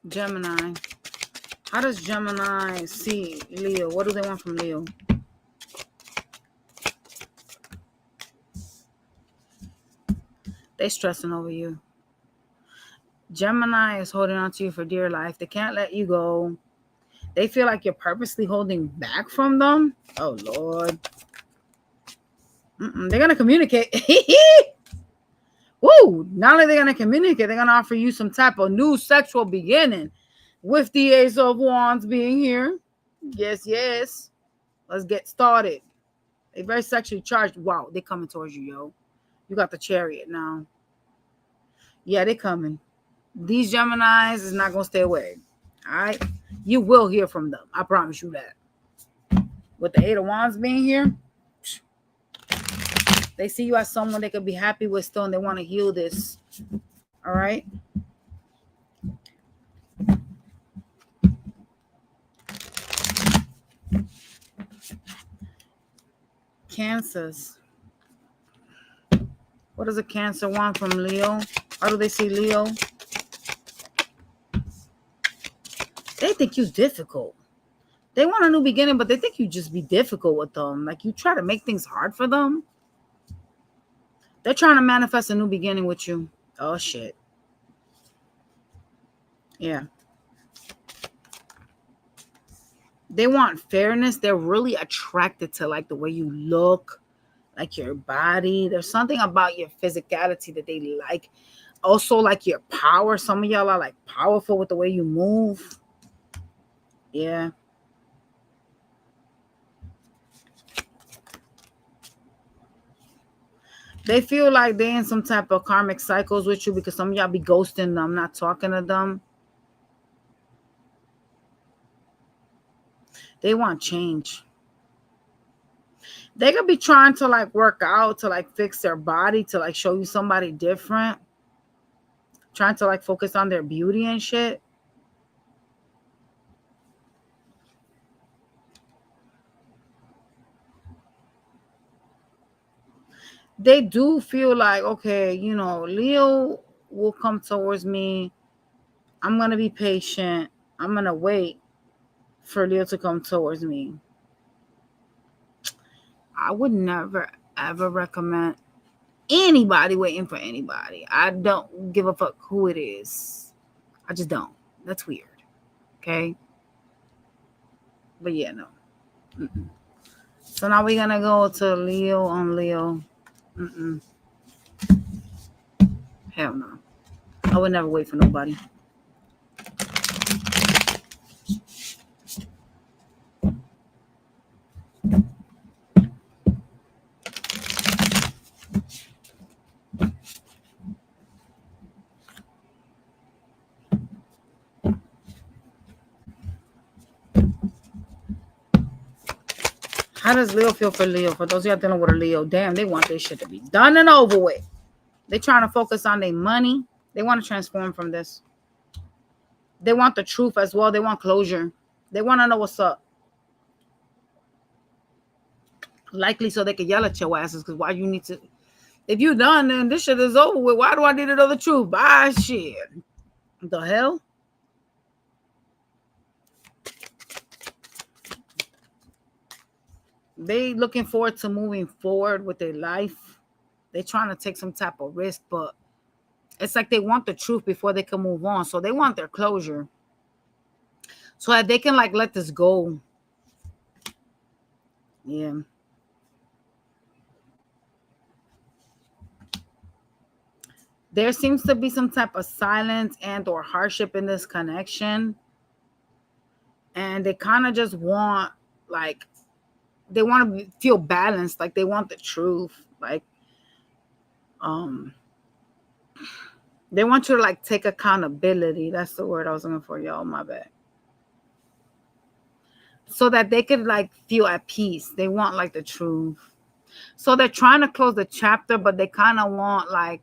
[SPEAKER 1] Gemini. How does Gemini see Leo? What do they want from Leo? They stressing over you. Gemini is holding on to you for dear life. They can't let you go. They feel like you're purposely holding back from them. Oh, Lord. They're going to communicate. Woo! Not only they're going to communicate, they're going to offer you some type of new sexual beginning with the Ace of Wands being here. Yes, yes. Let's get started. They're very sexually charged. Wow, they're coming towards you, yo. You got the Chariot now. Yeah, they're coming. These Geminis is not going to stay away. All right? You will hear from them. I promise you that. With the Eight of Wands being here, they see you as someone they could be happy with still, and they want to heal this. All right? Cancers. What does a Cancer want from Leo? How do they see Leo? They think you're difficult. They want a new beginning, but they think you just be difficult with them. Like you try to make things hard for them. They're trying to manifest a new beginning with you. Oh, shit. Yeah. They want fairness. They're really attracted to like the way you look, like your body. There's something about your physicality that they like. Also, like your power. Some of y'all are like powerful with the way you move. Yeah. They feel like they're in some type of karmic cycles with you because some of y'all be ghosting them, not talking to them. They want change. They could be trying to like work out, to like fix their body, to like show you somebody different. Trying to like focus on their beauty and shit. They do feel like, okay, you know, Leo will come towards me. I'm going to be patient. I'm going to wait for Leo to come towards me. I would never, ever recommend anybody waiting for anybody. I don't give a fuck who it is. I just don't. That's weird. Okay? But yeah, no. Mm-mm. So now we're going to go to Leo on Leo. Mm-mm. Hell no. I would never wait for nobody. How does Leo feel for Leo? For those of y'all dealing with a Leo, damn, they want this shit to be done and over with. They're trying to focus on their money. They want to transform from this. They want the truth as well. They want closure. They want to know what's up. Likely so they can yell at your asses, because why you need to... If you done, then this shit is over with. Why do I need to know the truth? Bye, shit. The hell? They looking forward to moving forward with their life. They trying to take some type of risk, but it's like they want the truth before they can move on. So they want their closure, so that they can like let this go. Yeah. There seems to be some type of silence and or hardship in this connection. And they kind of just want, like, they want to feel balanced. Like, they want the truth. Like, they want you to, like, take accountability. That's the word I was looking for, y'all. My bad. so that they could like feel at peace. They want like the truth. So they're trying to close the chapter, but they kind of want like,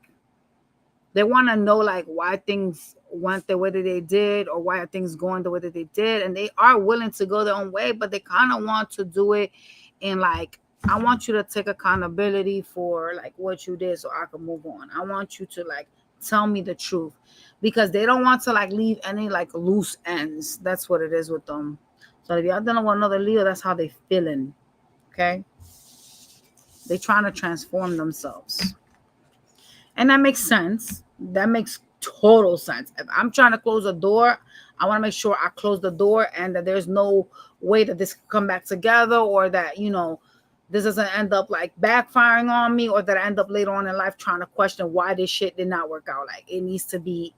[SPEAKER 1] they want to know like why things went the way that they did, or why are things going the way that they did. And they are willing to go their own way, but they kind of want to do it in like, I want you to take accountability for like what you did so I can move on. I want you to like tell me the truth, because they don't want to like leave any like loose ends. That's what it is with them. So if y'all don't want another Leo, that's how they feeling. Okay. They trying to transform themselves. And that makes sense. That makes total sense. If I'm trying to close a door, I want to make sure I close the door and that there's no way that this can come back together, or that, you know, this doesn't end up like backfiring on me, or that I end up later on in life trying to question why this shit did not work out. Like, it needs to be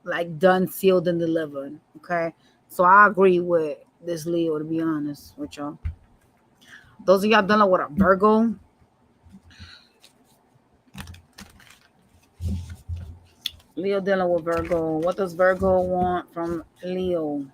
[SPEAKER 1] like done, sealed, and delivered. Okay. So I agree with this Leo, to be honest with y'all. Those of y'all dealing with a Virgo, Leo dealing with Virgo. What does Virgo want from Leo?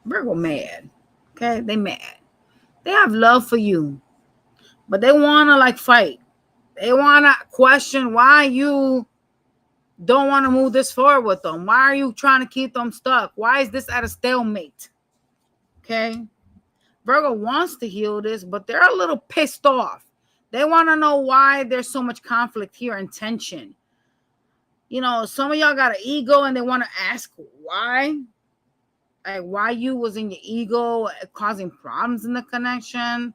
[SPEAKER 1] Virgo mad. Okay, they mad. They have love for you, but they want to like fight. They want to question why you don't want to move this forward with them. Why are you trying to keep them stuck? Why is this at a stalemate? Okay. Virgo wants to heal this, but they're a little pissed off. They want to know why there's so much conflict here and tension. You know, some of y'all got an ego and they want to ask why. Like, why you was in your ego causing problems in the connection.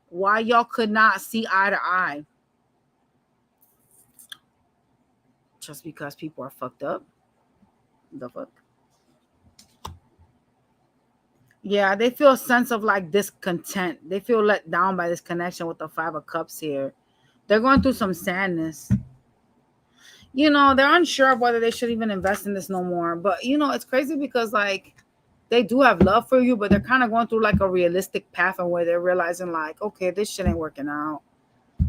[SPEAKER 1] Why y'all could not see eye to eye. Just because people are fucked up? The fuck? Yeah, they feel a sense of like discontent. They feel let down by this connection with the Five of Cups here. They're going through some sadness. You know, they're unsure of whether they should even invest in this no more. But, you know, it's crazy because like they do have love for you, but they're kind of going through like a realistic path, and where they're realizing like, okay, this shit ain't working out.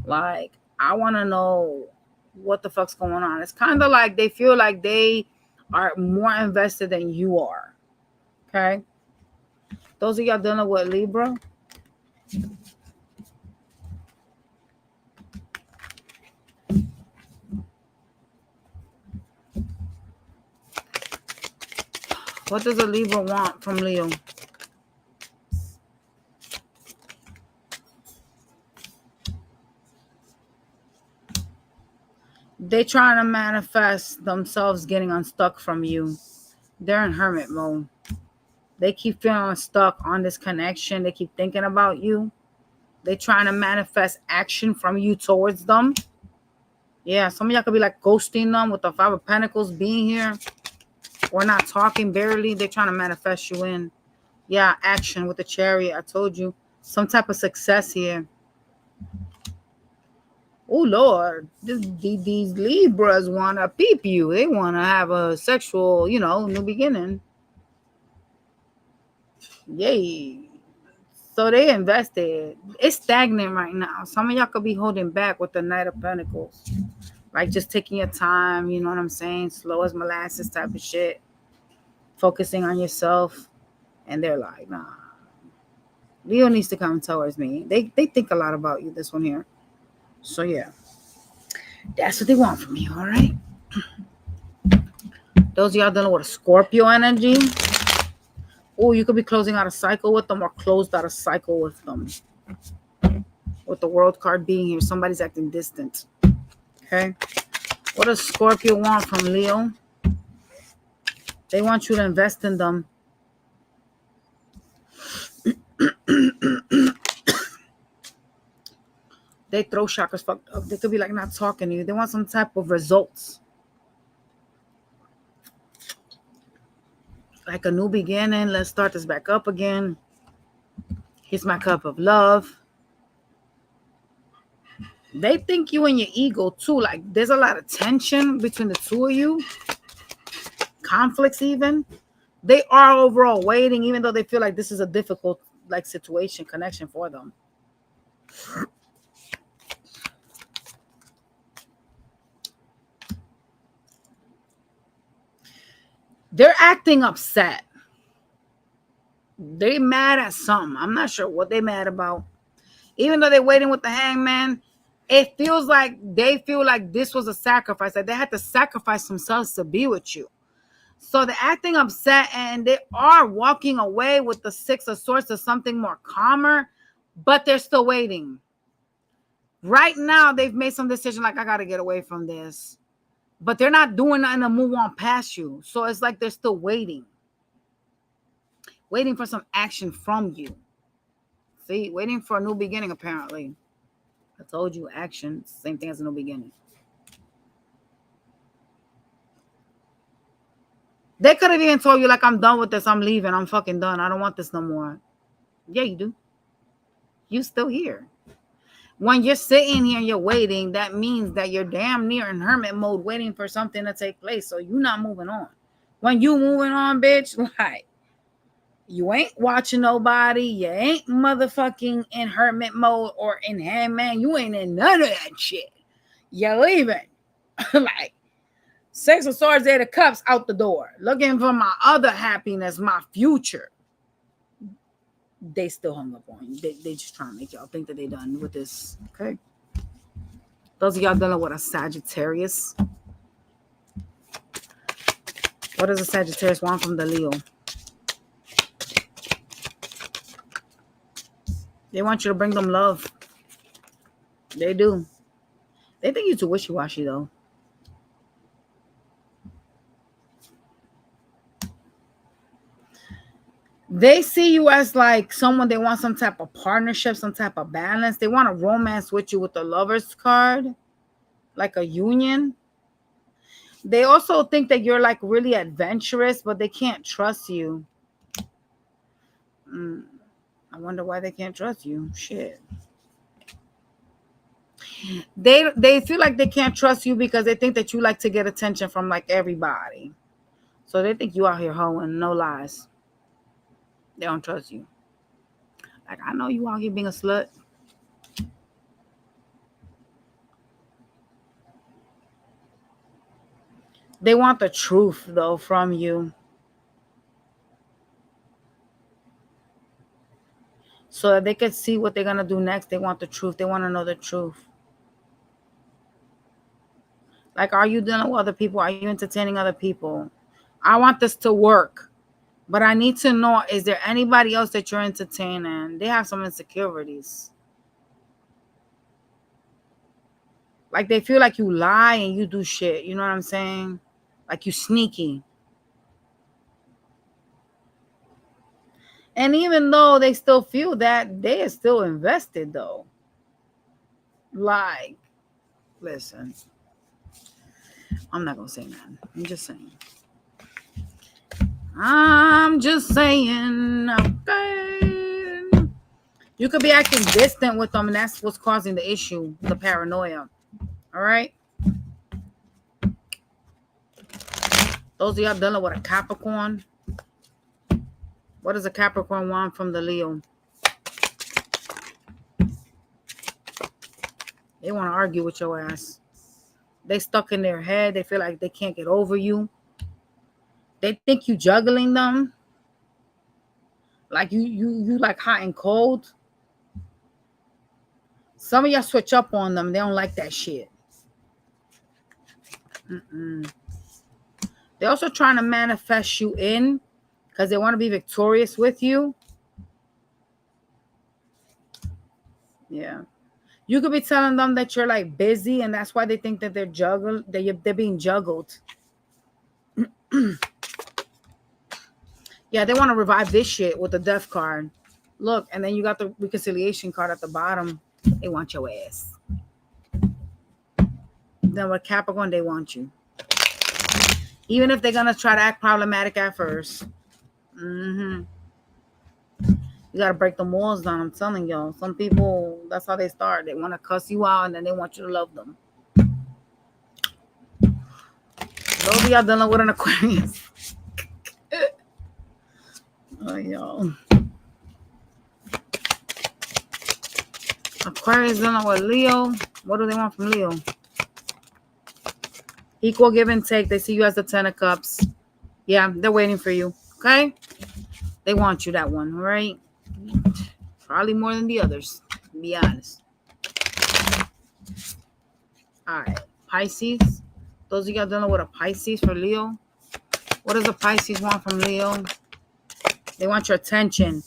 [SPEAKER 1] Like, I want to know what the fuck's going on. It's kind of like they feel like they are more invested than you are. Okay. Those of y'all dealing with Libra. What does a Libra want from Leo? They trying to manifest themselves getting unstuck from you. They're in hermit mode. They keep feeling stuck on this connection. They keep thinking about you. They trying to manifest action from you towards them. Yeah, some of y'all could be like ghosting them with the Five of Pentacles being here. Or not talking barely. They're trying to manifest you in. Yeah, action with the Chariot. I told you. Some type of success here. Oh, Lord. These Libras want to peep you. They want to have a sexual, you know, new beginning. Yay. So they invested. It's stagnant right now. Some of y'all could be holding back with the Knight of Pentacles. Like just taking your time, you know what I'm saying? Slow as molasses type of shit. Focusing on yourself. And they're like, nah. Leo needs to come towards me. They think a lot about you, this one here. So yeah. That's what they want from you, all right? Those of y'all dealing with a Scorpio energy. Oh, you could be closing out a cycle with them or closed out a cycle with them. With the World card being here, somebody's acting distant. Okay. What does Scorpio want from Leo? They want you to invest in them. They throw chakras fucked up. They could be like not talking to you. They want some type of results. Like a new beginning. Let's start this back up again. Here's my cup of love. They think you and your ego too. Like there's a lot of tension between the two of you. Conflicts even. They are overall waiting, even though they feel like this is a difficult like situation, connection for them. They're acting upset. They mad at something. I'm not sure what they mad about. Even though they're waiting with the hangman, it feels like they feel like this was a sacrifice. Like they had to sacrifice themselves to be with you. So they're acting upset and they are walking away with the Six of Swords to something more calmer, but they're still waiting. Right now, they've made some decision like, I got to get away from this. But they're not doing nothing to move on past you. So it's like they're still waiting. Waiting for some action from you. See, waiting for a new beginning, apparently. I told you, action, same thing as a new beginning. They could have even told you, like, I'm done with this. I'm leaving. I'm fucking done. I don't want this no more. Yeah, you do. You still here. When you're sitting here and you're waiting, that means that you're damn near in hermit mode waiting for something to take place. So you're not moving on. When you moving on, bitch, like, you ain't watching nobody. You ain't motherfucking in hermit mode or in hangman. You ain't in none of that shit. You're leaving. Like, Six of Swords, Eight of Cups out the door. Looking for my other happiness, my future. They still hung up on you. They just trying to make y'all think that they done with this. Okay. Those of y'all dealing with a Sagittarius. What does a Sagittarius want from the Leo? They want you to bring them love. They do. They think you're too wishy-washy, though. They see you as like someone they want some type of partnership, some type of balance. They want a romance with you with the Lover's card, like a union. They also think that you're like really adventurous, but they can't trust you. I wonder why they can't trust you. Shit. They feel like they can't trust you because they think that you like to get attention from like everybody. So they think you out here hoeing, no lies. They don't trust you. Like, I know you out here being a slut. They want the truth, though, from you. So that they can see what they're going to do next. They want the truth. They want to know the truth. Like, are you dealing with other people? Are you entertaining other people? I want this to work. But I need to know, is there anybody else that you're entertaining? They have some insecurities. Like they feel like you lie and you do shit. You know what I'm saying? Like you sneaky. And even though they still feel that, they are still invested though. Like, listen. I'm not going to say that. I'm just saying. Okay. You could be acting distant with them, and that's what's causing the issue, the paranoia. All right? Those of y'all dealing with a Capricorn. What does a Capricorn want from the Leo? They want to argue with your ass. They stuck in their head. They feel like they can't get over you. They think you juggling them. Like you like hot and cold. Some of y'all switch up on them. They don't like that shit. They're also trying to manifest you in because they want to be victorious with you. Yeah. You could be telling them that you're like busy and that's why they think that they're being juggled. Yeah, they want to revive this shit with the death card. Look, and then you got the reconciliation card at the bottom. They want your ass. Then with Capricorn, they want you. Even if they're going to try to act problematic at first. You got to break the walls down. I'm telling y'all. Some people, that's how they start. They want to cuss you out and then they want you to love them. Those of y'all dealing with an Aquarius. Oh, y'all. Aquarius dealing with Leo. What do they want from Leo? Equal give and take. They see you as the Ten of Cups. Yeah, they're waiting for you. Okay? They want you, that one, all right? Probably more than the others, to be honest. All right. Pisces. Those of y'all dealing with a Pisces for Leo. What does a Pisces want from Leo? They want your attention.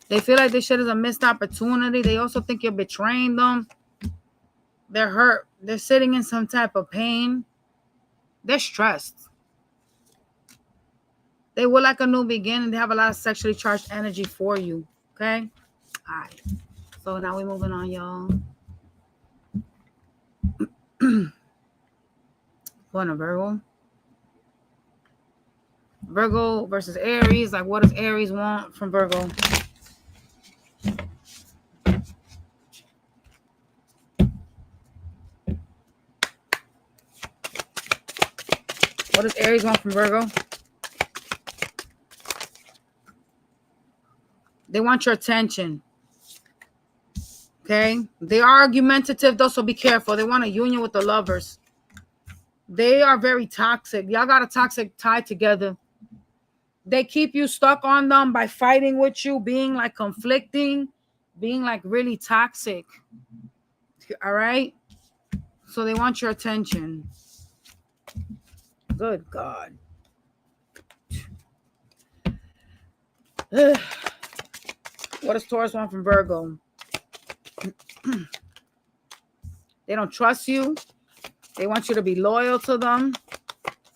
[SPEAKER 1] They feel like this shit is a missed opportunity. They also think you're betraying them. They're hurt. They're sitting in some type of pain. They're stressed. They would like a new beginning. They have a lot of sexually charged energy for you. Okay? All right. So now we're moving on, y'all. Going to Virgo. Virgo versus Aries. Like, what does Aries want from Virgo? What does Aries want from Virgo? They want your attention. Okay? They are argumentative, though, so be careful. They want a union with the lovers. They are very toxic. Y'all got a toxic tie together. They keep you stuck on them by fighting with you, being like conflicting, being like really toxic. All right? So they want your attention. Good God. What does Taurus want from Virgo? They don't trust you. They want you to be loyal to them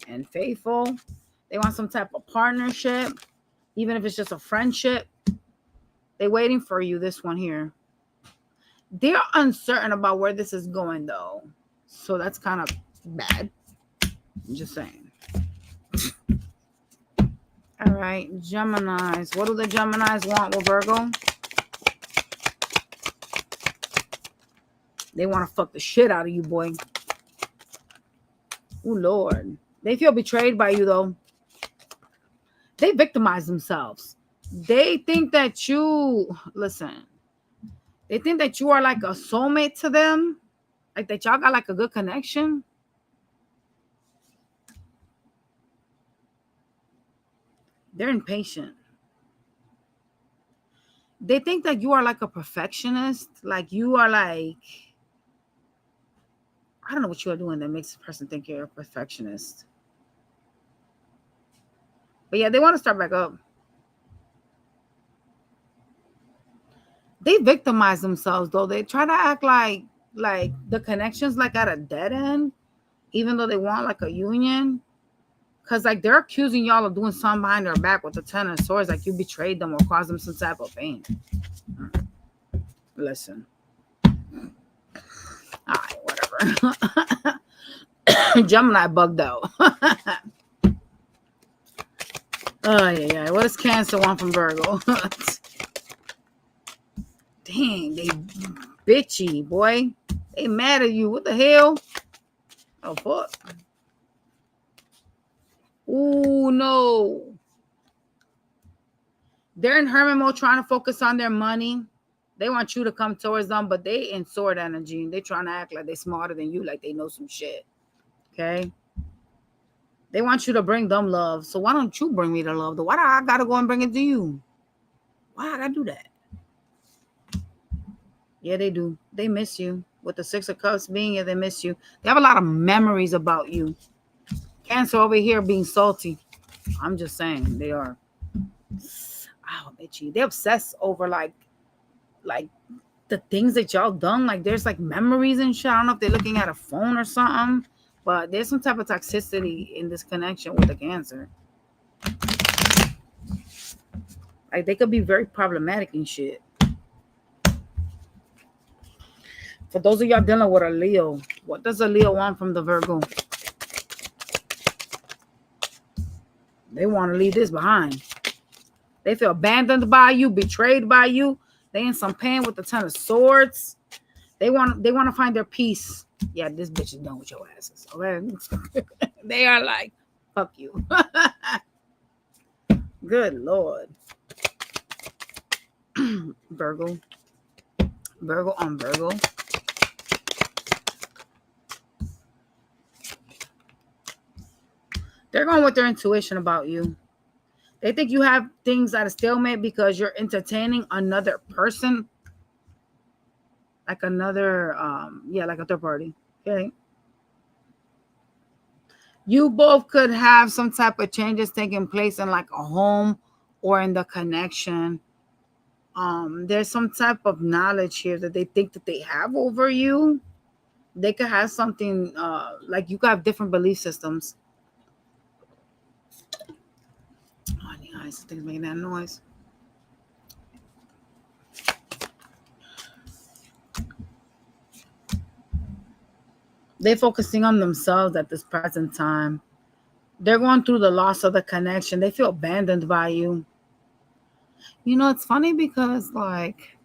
[SPEAKER 1] and faithful. They want some type of partnership, even if it's just a friendship. They're waiting for you, this one here. They're uncertain about where this is going, though. So that's kind of bad. I'm just saying. All right, Geminis. What do the Geminis want with Virgo? They want to fuck the shit out of you, boy. Oh, Lord. They feel betrayed by you, though. They victimize themselves. They think that you, listen, they think that you are like a soulmate to them. Like that y'all got like a good connection. They're impatient. They think that you are like a perfectionist. Like you are like, I don't know what you are doing that makes a person think you're a perfectionist. But yeah, they want to start back up. They victimize themselves, though. They try to act like the connection's like at a dead end, even though they want like a union. Because like they're accusing y'all of doing something behind their back with the Ten of Swords, like you betrayed them or caused them some type of pain. Listen. All right, whatever. Gemini bugged out. Oh, yeah. What does Cancer want from Virgo? Dang, they bitchy, boy. They mad at you. What the hell? Oh, fuck. Ooh, no. They're in hermit mode trying to focus on their money. They want you to come towards them, but they in sword energy. And they trying to act like they smarter than you, like they know some shit. Okay? They want you to bring them love. So why don't you bring me the love? Why do I got to go and bring it to you? Why I got to do that? Yeah, they do. They miss you. With the Six of Cups being here, they miss you. They have a lot of memories about you. Cancer over here being salty. I'm just saying they are. Oh, bitchy. They obsess over like the things that y'all done. Like there's like memories and shit. I don't know if they're looking at a phone or something, but there's some type of toxicity in this connection with the Cancer. Like they could be very problematic and shit. For those of y'all dealing with a Leo, what does a Leo want from the Virgo? They want to leave this behind. They feel abandoned by you, betrayed by you. They in some pain with the Ten of Swords. They want to find their peace. Yeah, this bitch is done with your asses. Okay? They are like, fuck you. Good Lord. Virgo. Virgo on Virgo. They're going with their intuition about you. They think you have things at a stalemate because you're entertaining another person. Like another, like a third party. Okay. You both could have some type of changes taking place in like a home or in the connection. There's some type of knowledge here that they think that they have over you. They could have something like you could have different belief systems. Oh, nice. I think it's making that noise. They're focusing on themselves at this present time. They're going through the loss of the connection. They feel abandoned by you. You know, it's funny because like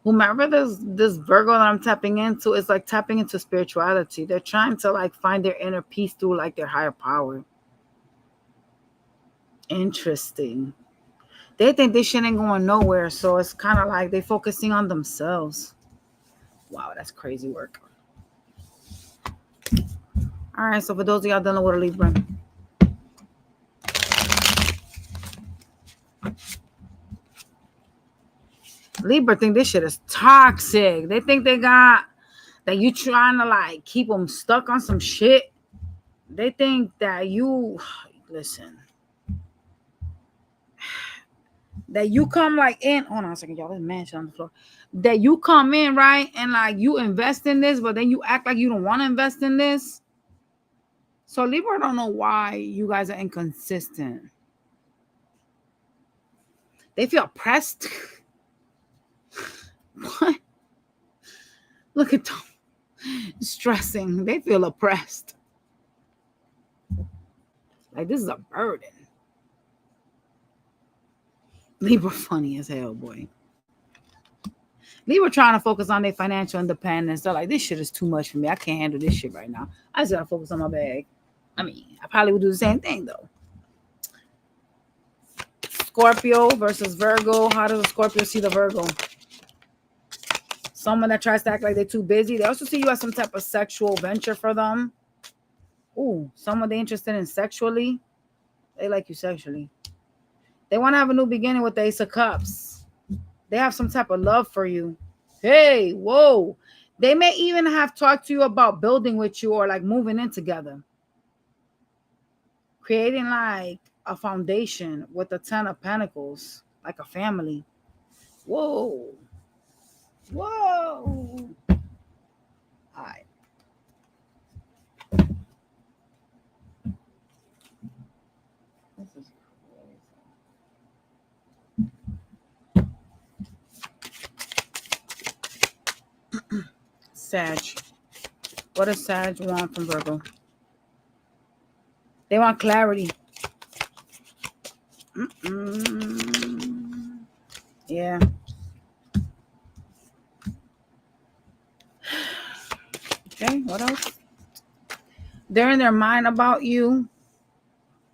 [SPEAKER 1] whomever this Virgo that I'm tapping into is like tapping into spirituality. They're trying to like find their inner peace through like their higher power. Interesting. They think this shit ain't going nowhere, so it's kind of like they focusing on themselves. Wow, that's crazy work. All right, so for those of y'all dealing with a Libra, Libra think this shit is toxic. They think they got that you trying to like keep them stuck on some shit. They think that you listen. That you come like in. Hold on a second, y'all. There's a mansion on the floor. That you come in right and like you invest in this, but then you act like you don't want to invest in this. So Libra don't know why you guys are inconsistent. They feel oppressed. What? Look at them stressing. They feel oppressed. Like this is a burden. Libra funny as hell, boy. Libra trying to focus on their financial independence. They're like, this shit is too much for me. I can't handle this shit right now. I just gotta focus on my bag. I mean, I probably would do the same thing though. Scorpio versus Virgo. How does a Scorpio see the Virgo? Someone that tries to act like they're too busy. They also see you as some type of sexual venture for them. Ooh, someone they're interested in sexually. They like you sexually. They want to have a new beginning with the Ace of Cups. They have some type of love for you. Hey, whoa. They may even have talked to you about building with you or like moving in together. Creating like a foundation with the 10 of Pentacles, like a family. Whoa. Whoa. All right. This is crazy. Sag. What does Sag want from Virgo? They want clarity. Yeah. Okay, what else? They're in their mind about you,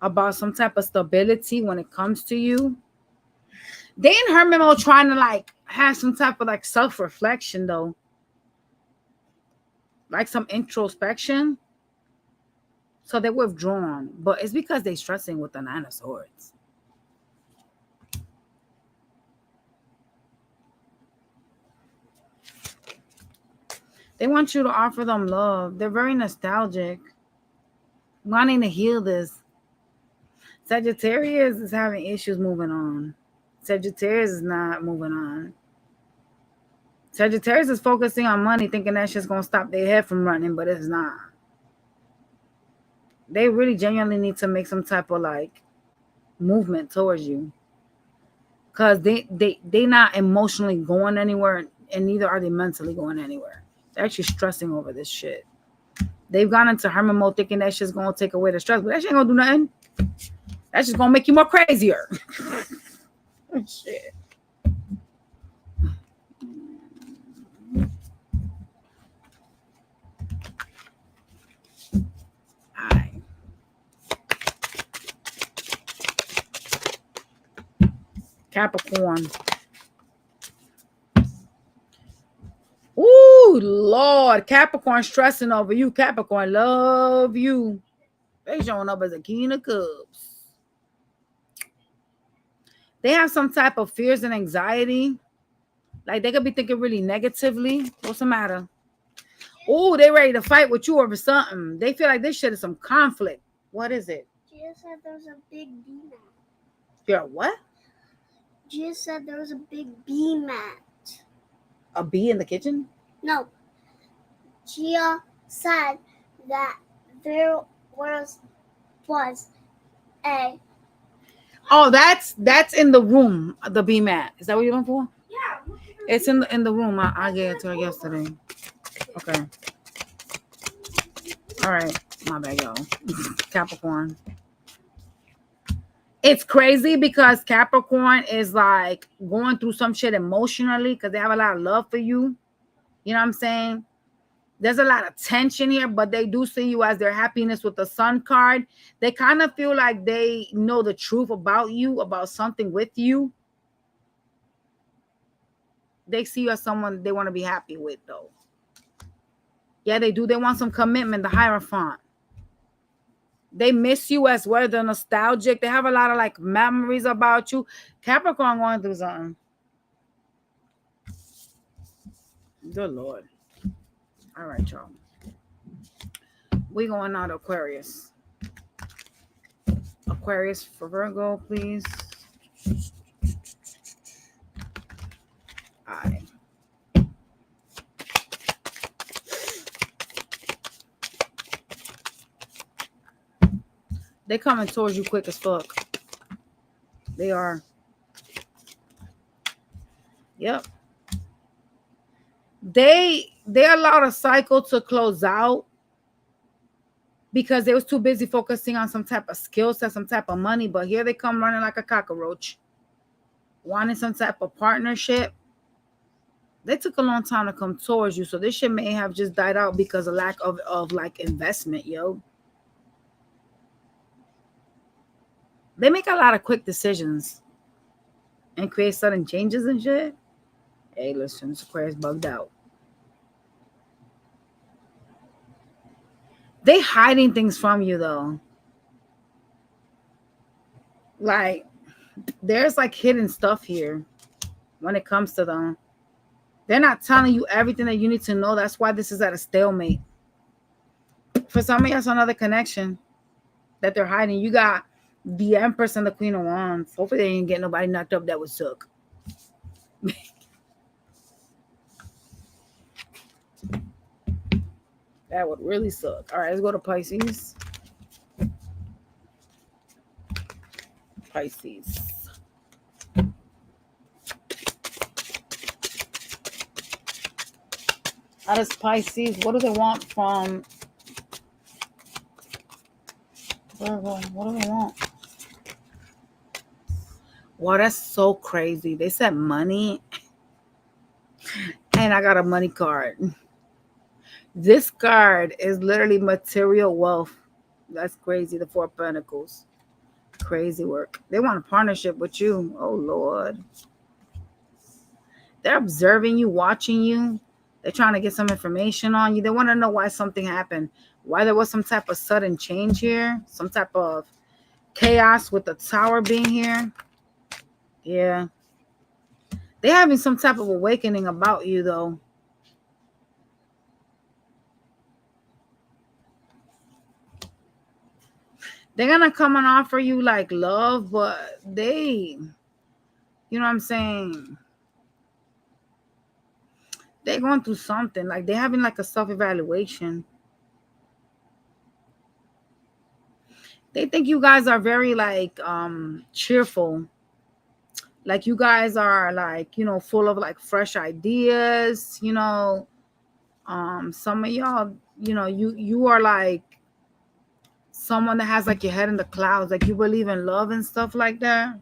[SPEAKER 1] about some type of stability when it comes to you. They in her memo trying to like have some type of like self-reflection though. Like some introspection. So they're withdrawn. But it's because they're stressing with the 9 of Swords. They want you to offer them love. They're very nostalgic. Wanting to heal this. Sagittarius is having issues moving on. Sagittarius is not moving on. Sagittarius is focusing on money, thinking that shit's going to stop their head from running, but it's not. They really genuinely need to make some type of like movement towards you. Because they not emotionally going anywhere, and neither are they mentally going anywhere. They're actually stressing over this shit. They've gone into hermit mode thinking that shit's going to take away the stress, but that shit ain't going to do nothing. That's just going to make you more crazier. Shit. Alright. Capricorn. Ooh, Lord. Capricorn stressing over you. Capricorn love you. They showing up as a king of cups. They have some type of fears and anxiety. Like they could be thinking really negatively. What's the matter? Oh, they ready to fight with you over something. They feel like this shit is some conflict. What is it?
[SPEAKER 2] Gia said there was a big bee mat.
[SPEAKER 1] You're what?
[SPEAKER 2] Gia said there was a big bee mat.
[SPEAKER 1] A bee in the kitchen?
[SPEAKER 2] No. Gia said that there was a...
[SPEAKER 1] Oh, that's in the room, the bee mat. Is that what you're looking for?
[SPEAKER 2] Yeah.
[SPEAKER 1] It's in the room. I gave it to her yesterday. Okay. All right. My bad, y'all. Capricorn. It's crazy because Capricorn is like going through some shit emotionally because they have a lot of love for you. You know what I'm saying? There's a lot of tension here, but they do see you as their happiness with the Sun card. They kind of feel like they know the truth about you, about something with you. They see you as someone they want to be happy with, though. Yeah, they do. They want some commitment, the Hierophant. They miss you as well. They're nostalgic. They have a lot of like memories about you. Capricorn going through something. Good Lord. All right, y'all. We going on to Aquarius. Aquarius for Virgo, please. All right. They coming towards you quick as fuck. They are. Yep. They allowed a cycle to close out because they was too busy focusing on some type of skill set, some type of money. But here they come running like a cockroach, wanting some type of partnership. They took a long time to come towards you, so this shit may have just died out because of lack of like investment, yo. They make a lot of quick decisions and create sudden changes and shit. Hey, listen, this Aquarius bugged out. They hiding things from you though. Like there's like hidden stuff here when it comes to them. They're not telling you everything that you need to know. That's why this is at a stalemate. For some of you, that's another connection that they're hiding. You got the Empress and the Queen of Wands. Hopefully they ain't get nobody knocked up that would suck. That would really suck. All right, let's go to Pisces. Pisces. How does Pisces, what do they want from Virgo? What do they want? Wow, that's so crazy. They said money. And I got a money card. This card is literally material wealth. That's crazy. The Four of Pentacles. Crazy work. They want a partnership with you. Oh, Lord. They're observing you, watching you. They're trying to get some information on you. They want to know why something happened. Why there was some type of sudden change here. Some type of chaos with the Tower being here. Yeah. They're having some type of awakening about you, though. They're going to come and offer you, like, love, but they, you know what I'm saying? They're going through something. Like, they're having, like, a self-evaluation. They think you guys are very, like, cheerful. Like, you guys are, like, you know, full of, like, fresh ideas, you know. Some of y'all, you know, you are, like, someone that has like your head in the clouds, like you believe in love and stuff like that.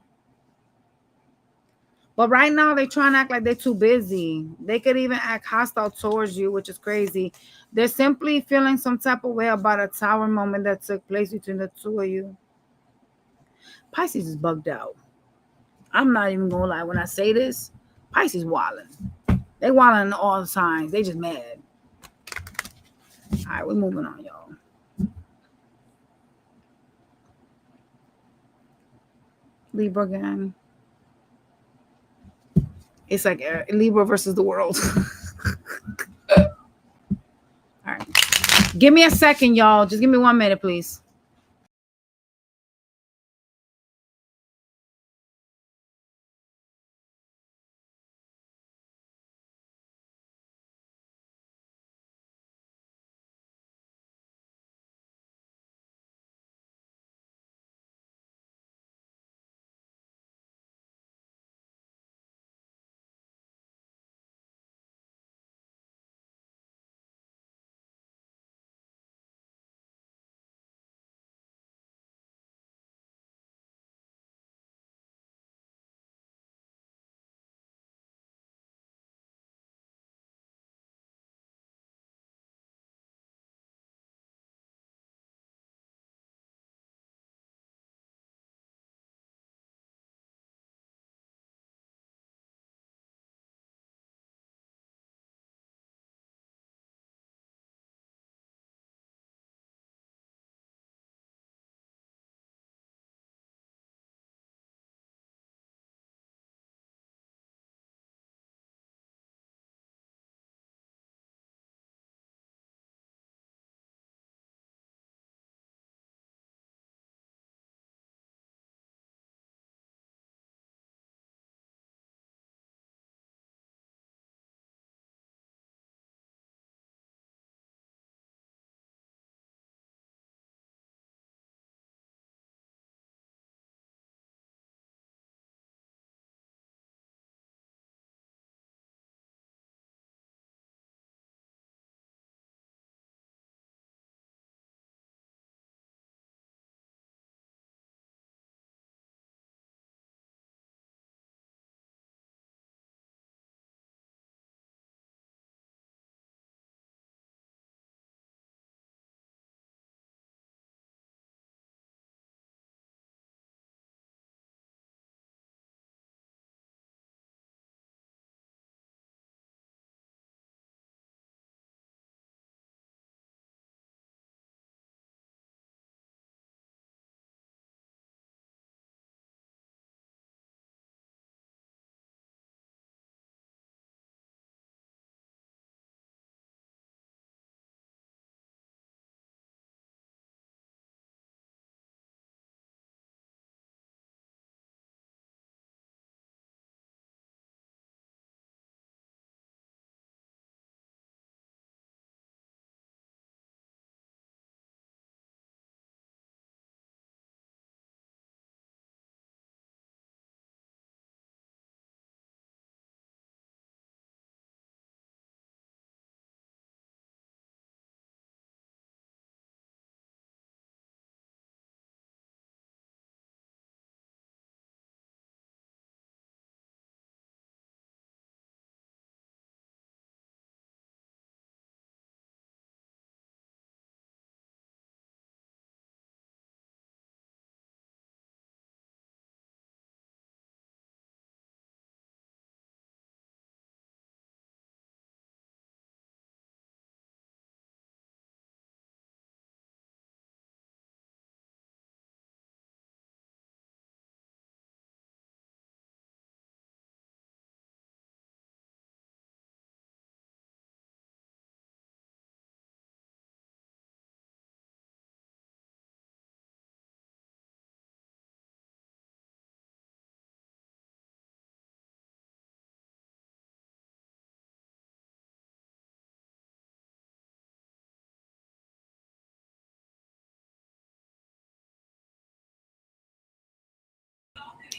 [SPEAKER 1] But right now they're trying to act like they're too busy. They could even act hostile towards you, which is crazy. They're simply feeling some type of way about a Tower moment that took place between the two of you. Pisces is bugged out. I'm not even gonna lie when I say this. Pisces wilding. They wilding all the signs. They just mad. All right, we're moving on, y'all. Libra gang. It's like Libra versus the world. All right. Give me a second, y'all. Just give me 1 minute, please.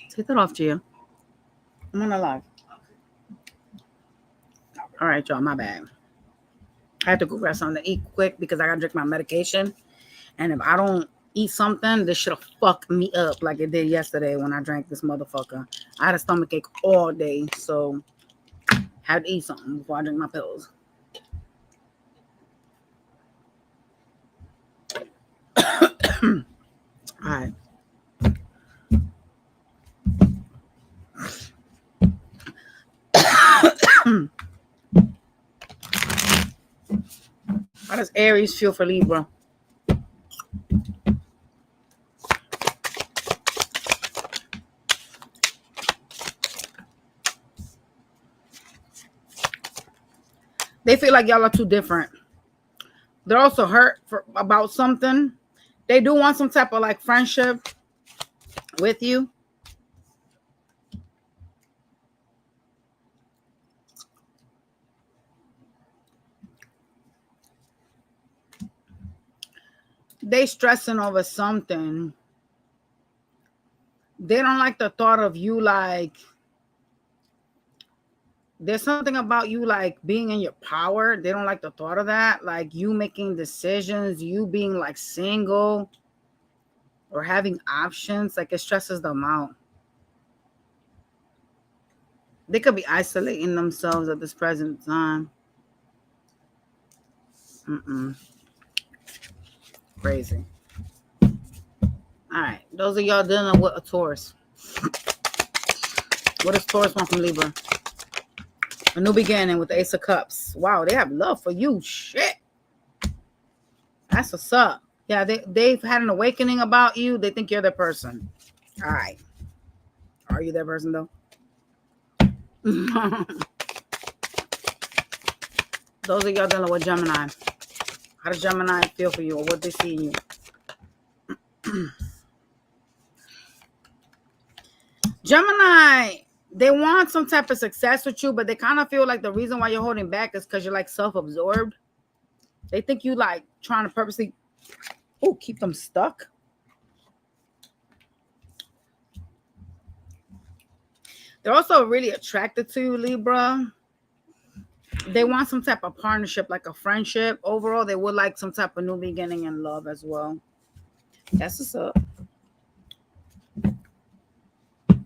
[SPEAKER 1] Take that off, Gia. I'm on a live. All right, y'all. My bad. I had to go grab something to eat quick because I gotta drink my medication. And if I don't eat something, this should have fucked me up like it did yesterday when I drank this motherfucker. I had a stomach ache all day, so I had to eat something before I drink my pills. All right. How does Aries feel for Libra? They feel like y'all are too different. They're also hurt about something. They do want some type of like friendship with you. They stressing over something. They don't like the thought of you like, there's something about you like being in your power. They don't like the thought of that. Like you making decisions, you being like single or having options. Like it stresses them out. They could be isolating themselves at this present time. Crazy. All right. Those of y'all dealing with a Taurus. What does Taurus want from Libra? A new beginning with the Ace of Cups. Wow, they have love for you. Shit. That's what's up. Yeah, they've had an awakening about you. They think you're their person. All right. Are you that person, though? Those of y'all dealing with Gemini. How does Gemini feel for you or what they see in you? Gemini, they want some type of success with you, but they kind of feel like the reason why you're holding back is because you're like self-absorbed. They think you like trying to purposely keep them stuck. They're also really attracted to you, Libra. They want some type of partnership, like a friendship. Overall, they would like some type of new beginning in love as well. That's what's up.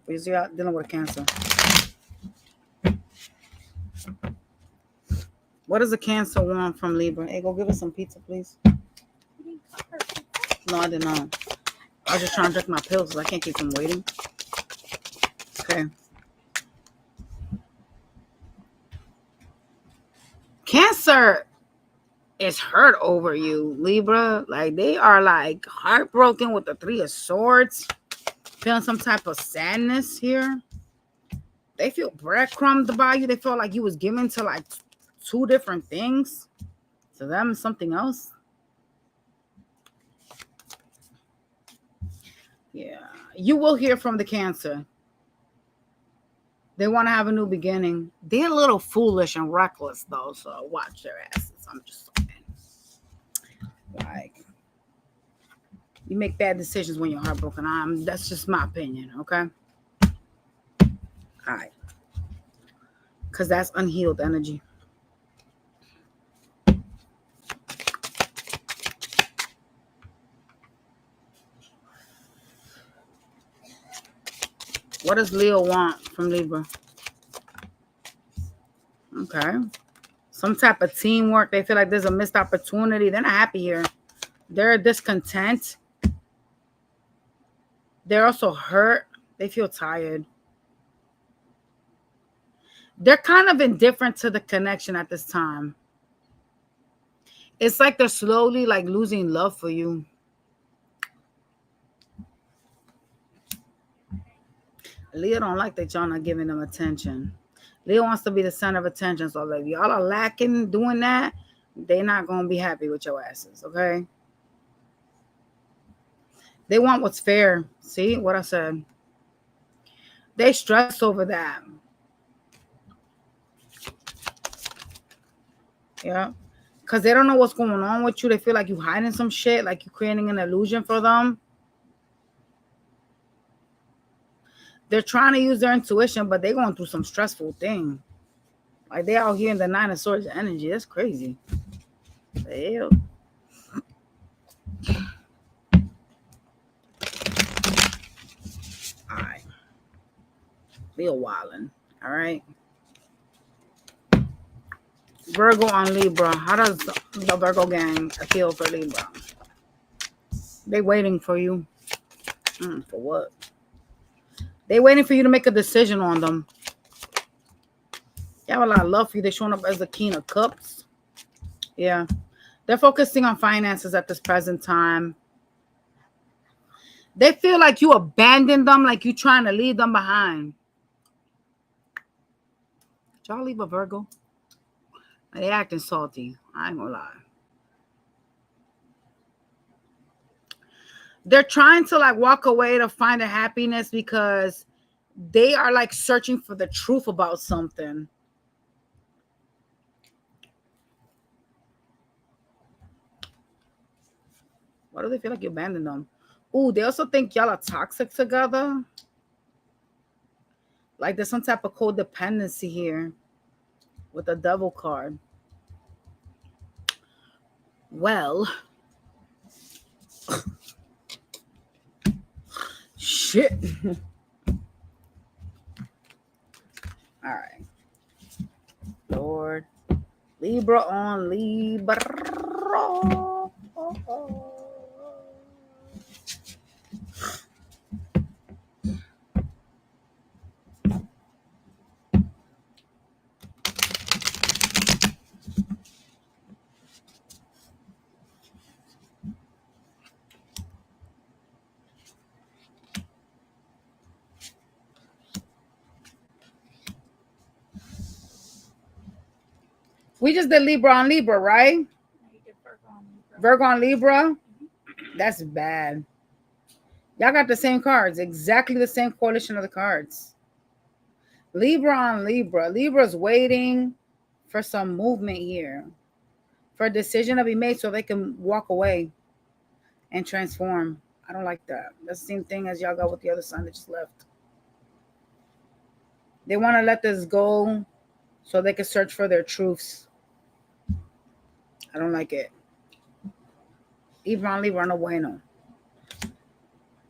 [SPEAKER 1] You're dealing with Cancer. What does a Cancer want from Libra? Hey, go give us some pizza, please. No, I did not. I was just trying to drink my pills because I can't keep them waiting. Okay. Cancer is hurt over you, Libra. Like they are like heartbroken with the Three of Swords. Feeling some type of sadness here. They feel breadcrumbed by you. They feel like you was given to like two different things. To them, something else. Yeah. You will hear from the Cancer. They want to have a new beginning. They're a little foolish and reckless, though, so watch their asses. I'm just saying. Like, you make bad decisions when you're heartbroken. That's just my opinion, okay? All right. Because that's unhealed energy. What does Leo want from Libra? Okay. Some type of teamwork. They feel like there's a missed opportunity. They're not happy here. They're discontent. They're also hurt. They feel tired. They're kind of indifferent to the connection at this time. It's like they're slowly like losing love for you. Leo don't like that y'all not giving them attention. Leo wants to be the center of attention. So if y'all are lacking doing that, they're not going to be happy with your asses, okay? They want what's fair. See what I said? They stress over that. Yeah. Because they don't know what's going on with you. They feel like you're hiding some shit, like you're creating an illusion for them. They're trying to use their intuition, but they're going through some stressful thing. Like they out here in the Nine of Swords energy. That's crazy. The hell? All right. Leo wildin'. All right. Virgo on Libra. How does the Virgo gang appeal for Libra? They waiting for you. For what? They waiting for you to make a decision on them. They have a lot of love for you. They're showing up as the King of Cups. Yeah. They're focusing on finances at this present time. They feel like you abandoned them, like you trying to leave them behind. Did y'all leave a Virgo? They acting salty. I ain't gonna lie. They're trying to like walk away to find a happiness because they are like searching for the truth about something. Why do they feel like you abandoned them? Ooh, they also think y'all are toxic together. Like there's some type of codependency here with the devil card. Well, shit. All right. Lord. Libra on Libra. We just did Libra on Libra, right? Virgo on Libra. That's bad. Y'all got the same cards, exactly the same coalition of the cards. Libra on Libra. Libra's waiting for some movement here, for a decision to be made so they can walk away and transform. I don't like that. That's the same thing as y'all got with the other sign that just left. They want to let this go so they can search for their truths. I don't like it. Libra on Libra, no bueno.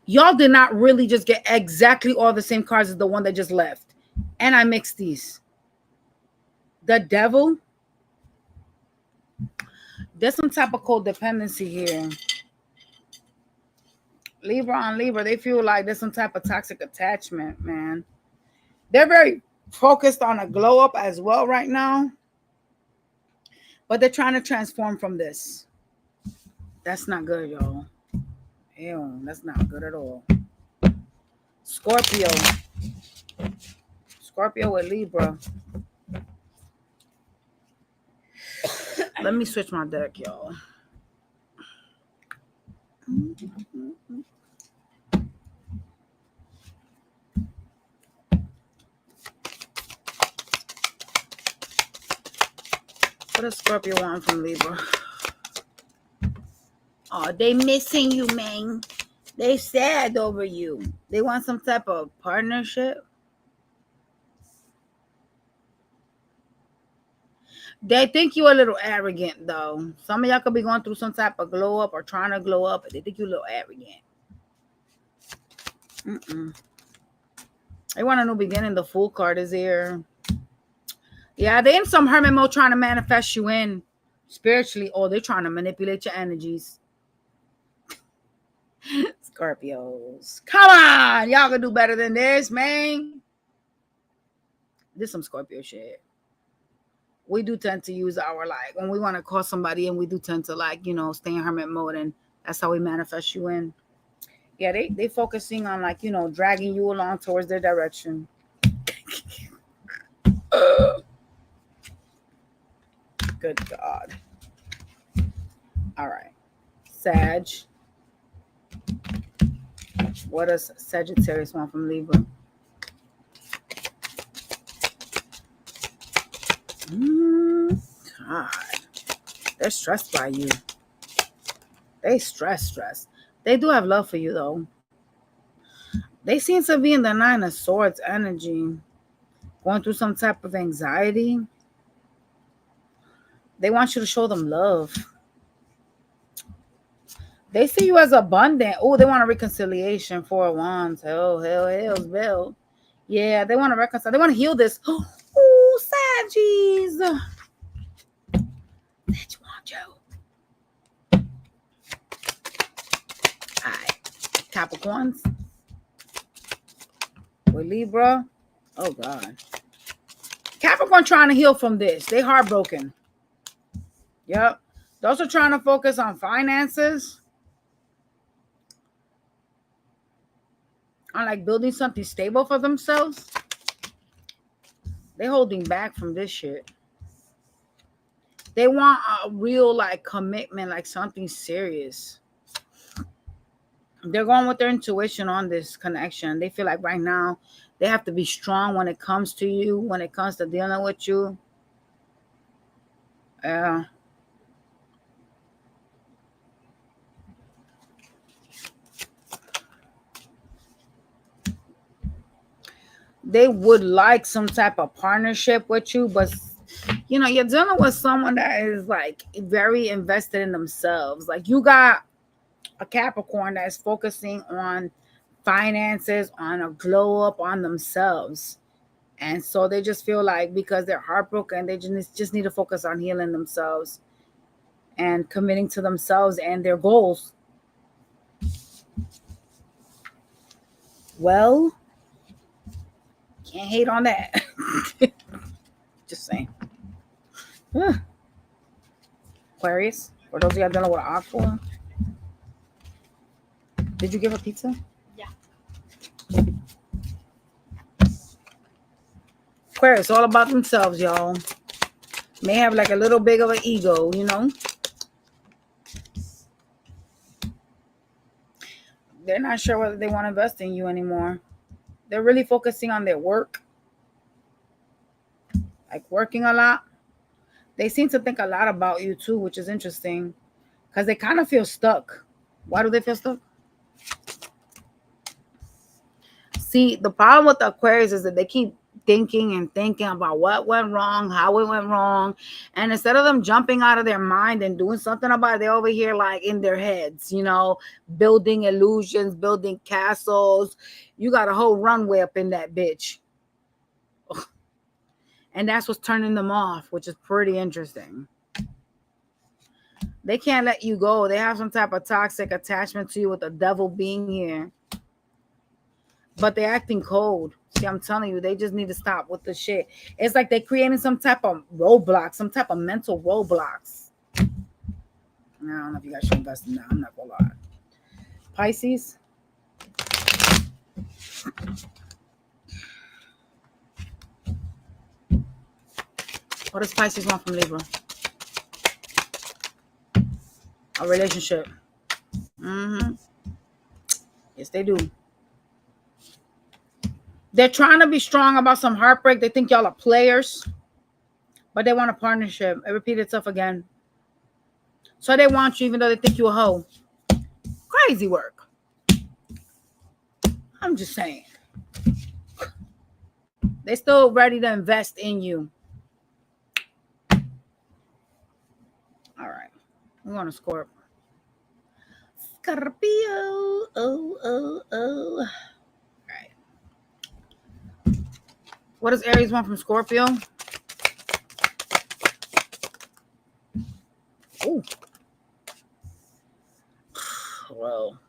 [SPEAKER 1] Y'all did not really just get exactly all the same cards as the one that just left. And I mixed these. The devil. There's some type of codependency here. Libra on Libra, they feel like there's some type of toxic attachment, man. They're very focused on a glow up as well right now. But they're trying to transform from this. That's not good, y'all. Ew, that's not good at all. Scorpio. Scorpio with Libra. Let me switch my deck, y'all. What does Scorpio want from Libra? Oh, they missing you, man. They sad over you. They want some type of partnership. They think you're a little arrogant, though. Some of y'all could be going through some type of glow up or trying to glow up, but they think you're a little arrogant. They want a new beginning. The Fool card is here. Yeah, they in some hermit mode trying to manifest you in spiritually, or they're trying to manipulate your energies. Scorpios. Come on. Y'all can do better than this, man. This is some Scorpio shit. We do tend to use our, like, when we want to call somebody in, we do tend to, like, you know, stay in hermit mode, and that's how we manifest you in. Yeah, they focusing on, like, you know, dragging you along towards their direction. Good God. All right. Sag. What does Sagittarius want from Libra? God. They're stressed by you. They stressed. They do have love for you, though. They seem to be in the Nine of Swords energy, going through some type of anxiety. They want you to show them love. They see you as abundant. Oh, they want a reconciliation. 4 of Wands. Hell's bell. Yeah, they want to reconcile. They want to heal this. Oh, Saggies. That's want you. All right. Capricorns. With Libra. Oh, God. Capricorn trying to heal from this. They heartbroken. Yep. Those are trying to focus on finances. On like building something stable for themselves. They holding back from this shit. They want a real like commitment, like something serious. They're going with their intuition on this connection. They feel like right now they have to be strong when it comes to you, when it comes to dealing with you. Yeah. They would like some type of partnership with you, but you know, you're dealing with someone that is like very invested in themselves. Like you got a Capricorn that's focusing on finances, on a glow up on themselves. And so they just feel like because they're heartbroken, they just need to focus on healing themselves and committing to themselves and their goals. Well, can't hate on that. Just saying. Aquarius, for those of you dealing with aqua. Did you give a pizza?
[SPEAKER 2] Yeah.
[SPEAKER 1] Aquarius, all about themselves, y'all. May have like a little big of an ego, you know. They're not sure whether they want to invest in you anymore. They're really focusing on their work, like working a lot. They seem to think a lot about you too, which is interesting because they kind of feel stuck. Why do they feel stuck? See, the problem with the Aquarius is that they keep thinking and thinking about what went wrong, how it went wrong. And instead of them jumping out of their mind and doing something about it, they're over here like in their heads, you know, building illusions, building castles. You got a whole runway up in that bitch. And that's what's turning them off, which is pretty interesting. They can't let you go. They have some type of toxic attachment to you with the devil being here. But they're acting cold. See, I'm telling you, they just need to stop with the shit. It's like they're creating some type of roadblocks, some type of mental roadblocks. I don't know if you guys should invest in that. I'm not gonna lie. Pisces. What does Pisces want from Libra? A relationship. Mm-hmm. Yes, they do. They're trying to be strong about some heartbreak. They think y'all are players, but they want a partnership. It repeated itself again. So they want you even though they think you a hoe. Crazy work. I'm just saying. They're still ready to invest in you. All right. We're going to Scorpio. Scorpio. Oh. All right. What does Aries want from Scorpio? Oh. Well,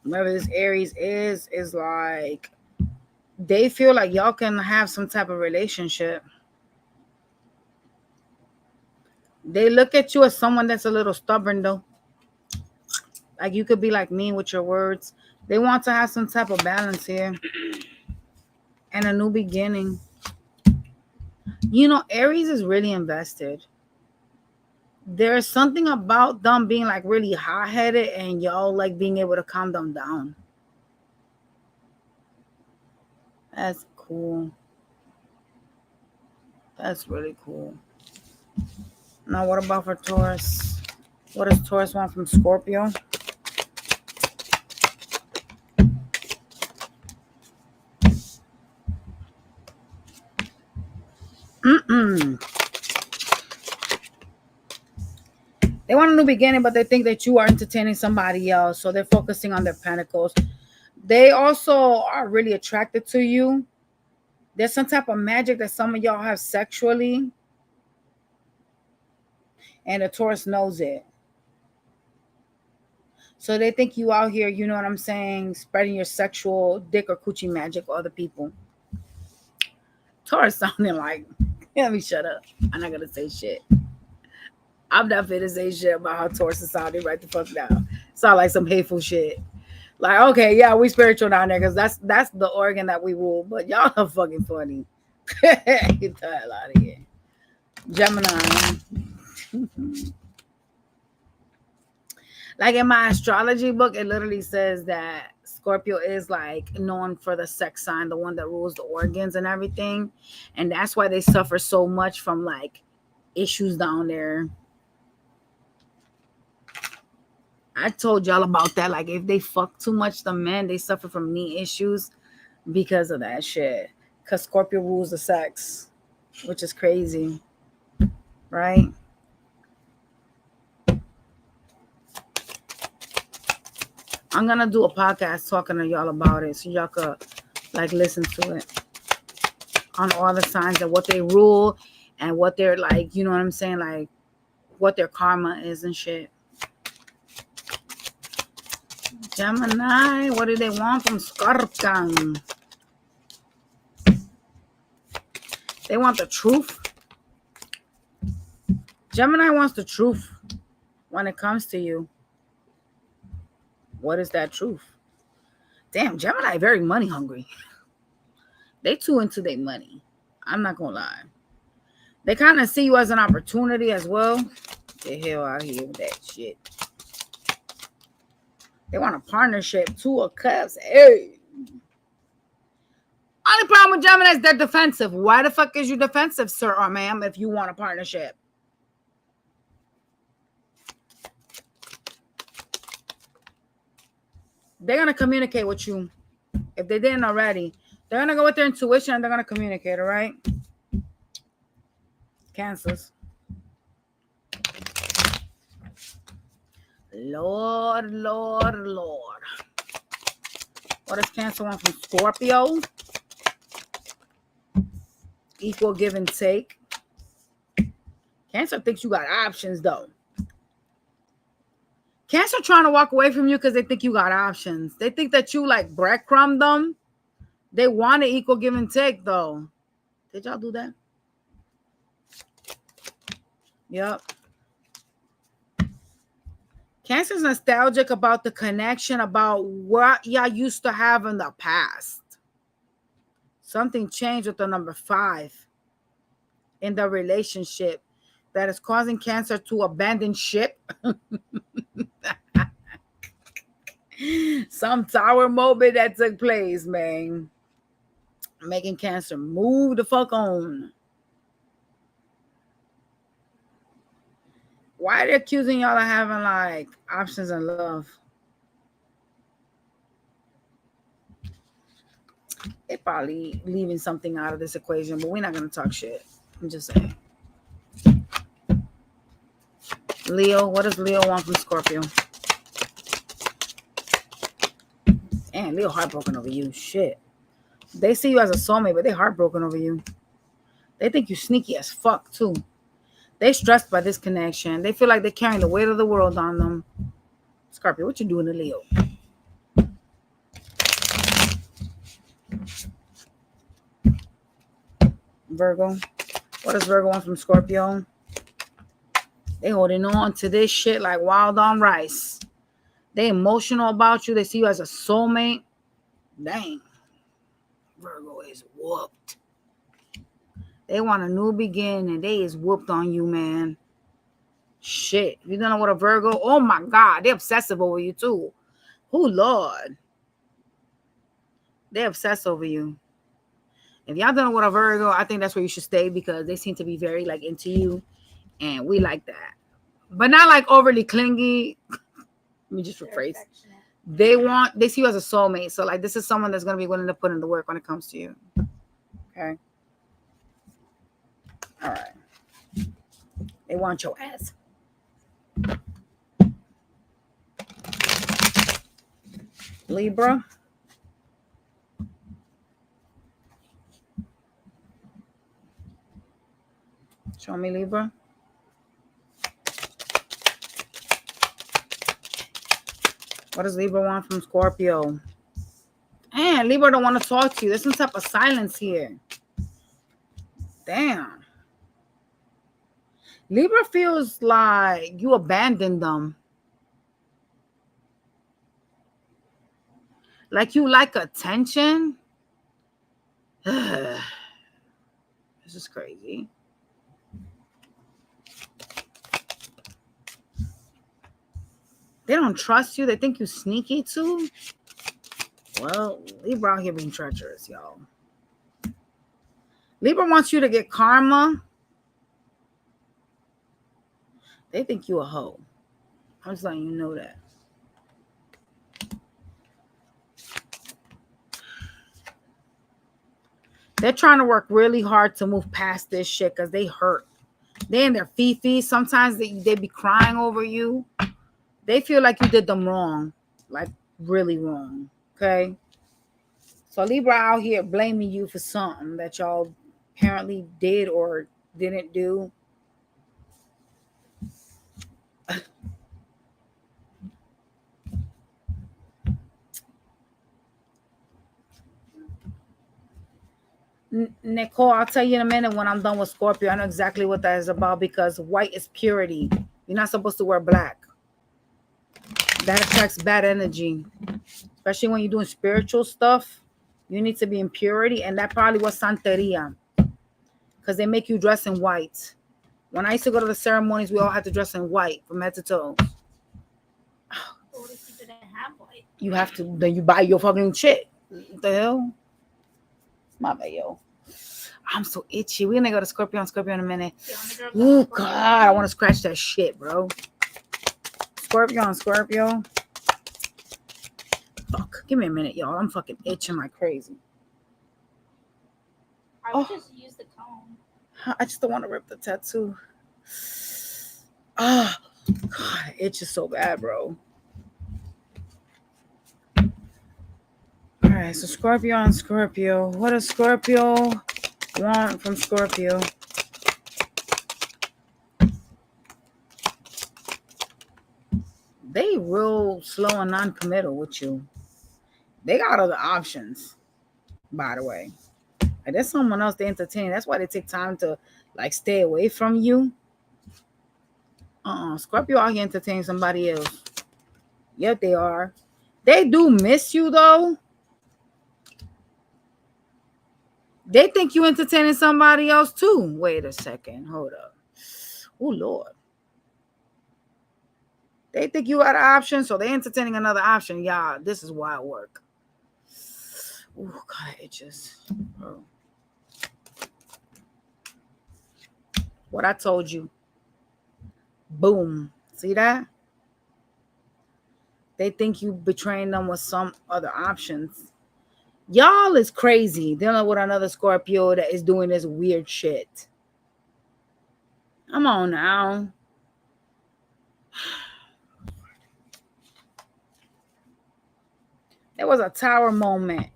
[SPEAKER 1] whoever this Aries is like, they feel like y'all can have some type of relationship. They look at you as someone that's a little stubborn, though. Like you could be like mean with your words. They want to have some type of balance here and a new beginning. You know, Aries is really invested. There's something about them being like really hot-headed and y'all like being able to calm them down. That's cool. That's really cool. Now, what about for Taurus? What does Taurus want from Scorpio? They want a new beginning, but they think that you are entertaining somebody else. So they're focusing on their pentacles. They also are really attracted to you. There's some type of magic that some of y'all have sexually. And the Taurus knows it. So they think you out here, you know what I'm saying, spreading your sexual dick or coochie magic for other people. Taurus sounding like, let me shut up. I'm not going to say shit. I'm not finna say shit about how Taurus is sounding right the fuck now. Sound like some hateful shit. Like, okay, yeah, we spiritual down there because that's the organ that we rule. But y'all are fucking funny. Get the hell out of here. Gemini. Like in my astrology book, it literally says that Scorpio is like known for the sex sign, the one that rules the organs and everything. And that's why they suffer so much from like issues down there. I told y'all about that. Like if they fuck too much, the men, they suffer from knee issues because of that shit. Because Scorpio rules the sex, which is crazy. Right? I'm gonna do a podcast talking to y'all about it so y'all could like listen to it on all the signs and what they rule and what they're like, you know what I'm saying, like what their karma is and shit. Gemini, what do they want from Scorpion? They want the truth. Gemini wants the truth when it comes to you. What is that truth? Damn, Gemini very money hungry. They too into their money. I'm not gonna lie. They kind of see you as an opportunity as well. The hell out here with that shit. They want a partnership. 2 of Cups. Hey. Only problem with Gemini is they're defensive. Why the fuck is you defensive, sir or ma'am, if you want a partnership? They're going to communicate with you. If they didn't already, they're going to go with their intuition and they're going to communicate, all right? Cancers. Lord, Lord, Lord. What does Cancer want from Scorpio? Equal give and take. Cancer thinks you got options, though. Cancer trying to walk away from you because they think you got options. They think that you like breadcrumb them. They want to equal give and take, though. Did y'all do that? Yep. Cancer's nostalgic about the connection, about what y'all used to have in the past. Something changed with the number 5 in the relationship that is causing Cancer to abandon ship. Some tower moment that took place, man. Making Cancer move the fuck on. Why are they accusing y'all of having like options in love? They probably leaving something out of this equation, but we're not gonna talk shit. I'm just saying. Leo, what does Leo want from Scorpio? And Leo heartbroken over you. Shit. They see you as a soulmate, but they heartbroken over you. They think you sneaky as fuck too. They stressed by this connection. They feel like they're carrying the weight of the world on them. Scorpio, what you doing to Leo? Virgo, what does Virgo want from Scorpio? They holding on to this shit like wild on rice. They emotional about you. They see you as a soulmate. Dang. Virgo is whooped. They want a new beginning. They is whooped on you, man. Shit. You don't know what a Virgo? Oh my God. They're obsessive over you too. Oh Lord. They're obsessed over you. If y'all don't know what a Virgo, I think that's where you should stay because they seem to be very like into you. And we like that. But not like overly clingy. Let me just rephrase. They see you as a soulmate. So like this is someone that's gonna be willing to put in the work when it comes to you. Okay. All right. They want your ass. Libra. Show me Libra. What does Libra want from Scorpio? Man, Libra don't want to talk to you. There's some type of silence here. Damn. Libra feels like you abandoned them. Like you like attention. This is crazy. They don't trust you. They think you sneaky too. Well, Libra out here being treacherous, y'all. Libra wants you to get karma. They think you a hoe. I'm just letting you know that. They're trying to work really hard to move past this shit because they hurt. They in their fifi. Sometimes they be crying over you. They feel like you did them wrong. Like really wrong. Okay? So Libra out here blaming you for something that y'all apparently did or didn't do. Nicole, I'll tell you in a minute when I'm done with Scorpio. I know exactly what that is about because white is purity. You're not supposed to wear black. That attracts bad energy. Especially when you're doing spiritual stuff. You need to be in purity. And that probably was Santeria. Because they make you dress in white. When I used to go to the ceremonies, we all had to dress in white from head to toe.
[SPEAKER 2] What if you didn't have white?
[SPEAKER 1] You have to, then you buy your fucking shit. What the hell? My bad, yo. I'm so itchy. We're gonna go to Scorpio in a minute. Oh God, I want to scratch that shit, bro. Scorpio. Fuck. Give me a minute, y'all. I'm fucking itching like crazy.
[SPEAKER 2] I would just use the comb.
[SPEAKER 1] I just don't want to rip the tattoo. Oh, God, it itches so bad, bro. All right, so Scorpio. What does Scorpio want from Scorpio? They real slow and non-committal with you. They got other options, by the way. Like, there's someone else they entertain. That's why they take time to like stay away from you. Scorpio out here entertaining somebody else. Yep, they are. They do miss you though. They think you entertaining somebody else too. Wait a second. Hold up. Oh Lord. They think you got an option, so they entertaining another option. Yeah, this is wild work. Oh God, it just. Oh. What I told you. Boom. See that? They think you betraying them with some other options. Y'all is crazy dealing with another Scorpio that is doing this weird shit. Come on now. There was a tower moment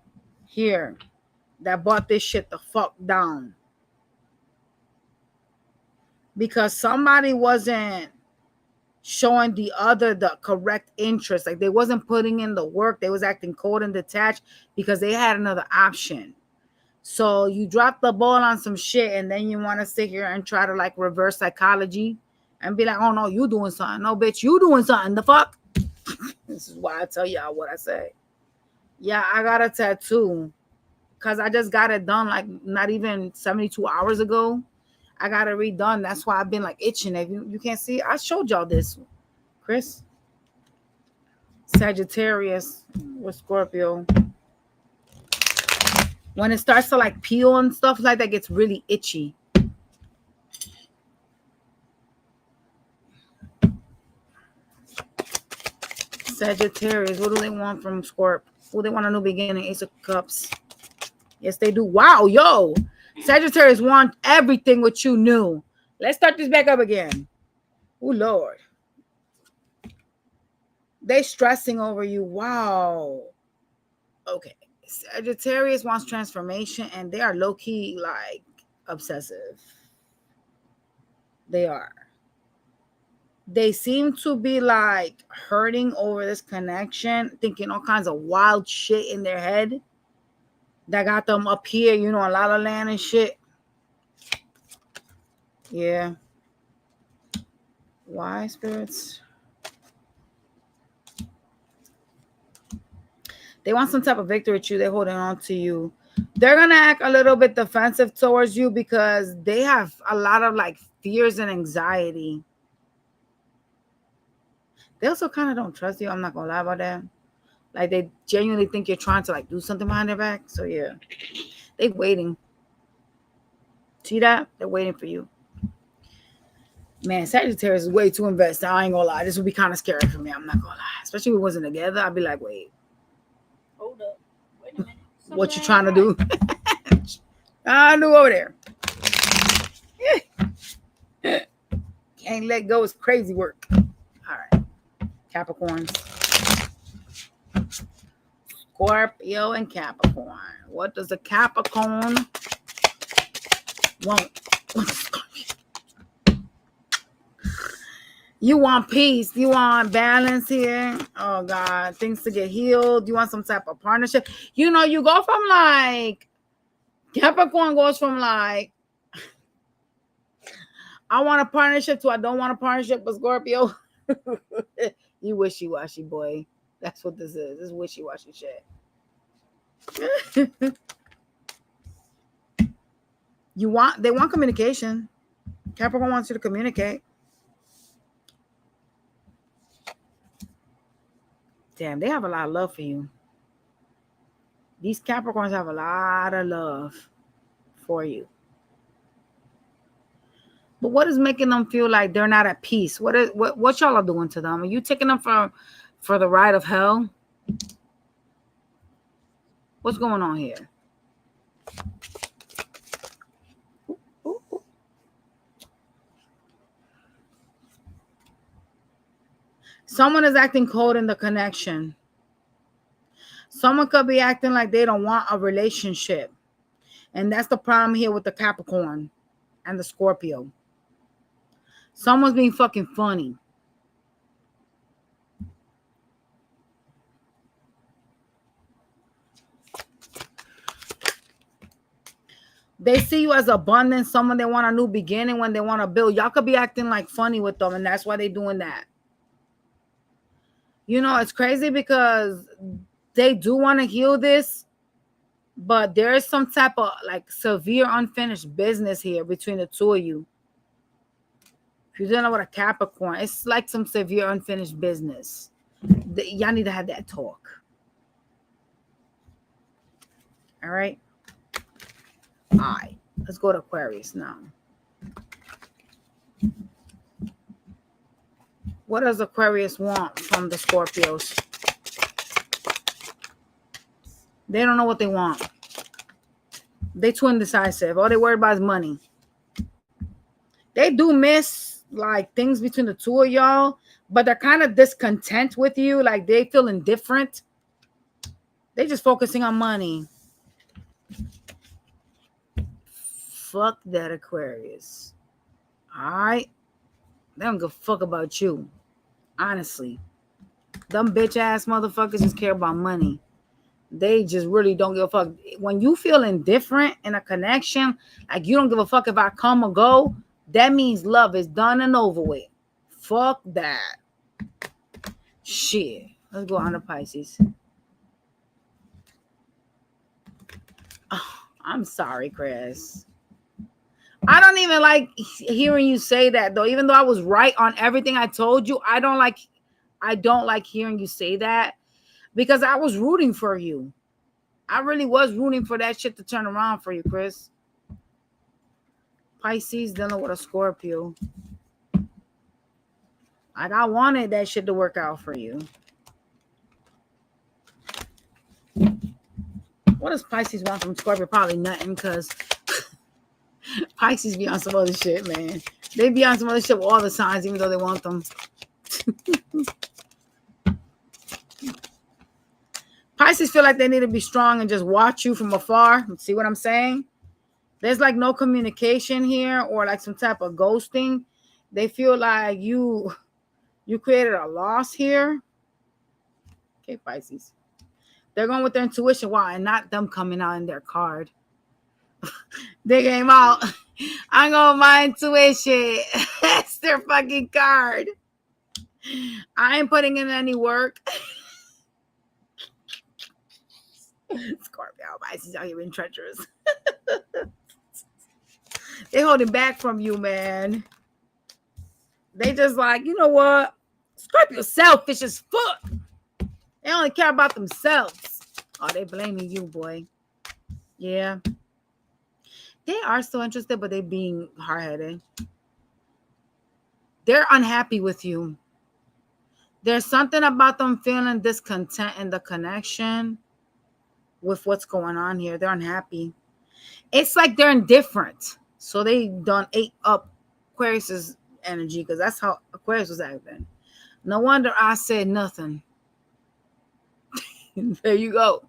[SPEAKER 1] here that brought this shit the fuck down. Because somebody wasn't showing the other the correct interest. Like they wasn't putting in the work. They was acting cold and detached because they had another option. So you drop the ball on some shit and then you want to sit here and try to like reverse psychology and be like, oh no, you doing something. No, bitch, you doing something. The fuck? This is why I tell y'all what I say. Yeah, I got a tattoo because I just got it done like not even 72 hours ago. I got it redone. That's why I've been like itching. If you can't see, I showed y'all this, Chris. Sagittarius with Scorpio. When it starts to like peel and stuff like that, gets really itchy. Sagittarius, what do they want from Scorp? Oh, they want a new beginning. Ace of Cups. Yes, they do. Wow, yo. Sagittarius want everything what you knew. Let's start this back up again. Oh, Lord. They stressing over you. Wow. Okay. Sagittarius wants transformation and they are low-key like obsessive. They are. They seem to be like hurting over this connection, thinking all kinds of wild shit in their head that got them up here, you know, in La La Land and shit. Yeah. Why, spirits? They want some type of victory with you. They're holding on to you. They're going to act a little bit defensive towards you because they have a lot of like fears and anxiety. They also kind of don't trust you. I'm not gonna lie about that. Like they genuinely think you're trying to like do something behind their back. So yeah, they waiting. See that? They're waiting for you. Man, Sagittarius is way too invested. I ain't gonna lie. This would be kind of scary for me. I'm not gonna lie. Especially if we wasn't together. I'd be like, wait.
[SPEAKER 2] Hold up. Wait a minute.
[SPEAKER 1] What you trying to do? I knew over there. Can't let go. It's crazy work. All right. Capricorns. Scorpio and Capricorn. What does a Capricorn want? You want peace. You want balance here. Oh, God. Things to get healed. You want some type of partnership. You know, you go from like, Capricorn goes from like, I want a partnership to I don't want a partnership with Scorpio. You wishy-washy, boy. That's what this is. This is wishy-washy shit. They want communication. Capricorn wants you to communicate. Damn, they have a lot of love for you. These Capricorns have a lot of love for you. But what is making them feel like they're not at peace? What y'all are doing to them? Are you taking them for the ride of hell? What's going on here? Someone is acting cold in the connection. Someone could be acting like they don't want a relationship. And that's the problem here with the Capricorn and the Scorpio. Someone's being fucking funny. They see you as abundant, someone they want a new beginning when they want to build. Y'all could be acting like funny with them, and that's why they're doing that. You know, it's crazy because they do want to heal this, but there is some type of like severe unfinished business here between the two of you. If you don't know what a Capricorn, it's like some severe unfinished business. Y'all need to have that talk. All right. All right. Let's go to Aquarius now. What does Aquarius want from the Scorpios? They don't know what they want. They too indecisive. All they worry about is money. They do miss like things between the two of y'all, but they're kind of discontent with you. Like they feel indifferent. They're just focusing on money. Fuck that, Aquarius. All right? They don't give a fuck about you. Honestly. Them bitch ass motherfuckers just care about money. They just really don't give a fuck. When you feel indifferent in a connection, like you don't give a fuck if I come or go, that means love is done and over with. Fuck that. Shit. Let's go on to Pisces. Oh, I'm sorry, Chris. I don't even like hearing you say that, though. Even though I was right on everything I told you, I don't like hearing you say that because I was rooting for you. I really was rooting for that shit to turn around for you, Chris. Pisces dealing with a Scorpio. Like I wanted that shit to work out for you. What does Pisces want from Scorpio? Probably nothing, because Pisces be on some other shit, man. They be on some other shit with all the signs, even though they want them. Pisces feel like they need to be strong and just watch you from afar. See what I'm saying? There's like no communication here or like some type of ghosting. They feel like you created a loss here. Okay, Pisces. They're going with their intuition. Wow, and not them coming out in their card. They came out. I'm going with my intuition. That's their fucking card. I ain't putting in any work. Scorpio, Pisces out here being treacherous. They holding back from you, man. They just like, you know what? Scorpio selfish as fuck. They only care about themselves. Oh, they blaming you, boy. Yeah. They are still interested, but they being hard-headed. They're unhappy with you. There's something about them feeling discontent in the connection with what's going on here. They're unhappy. It's like they're indifferent. So they done ate up Aquarius's energy because that's how Aquarius was acting. No wonder I said nothing. There you go.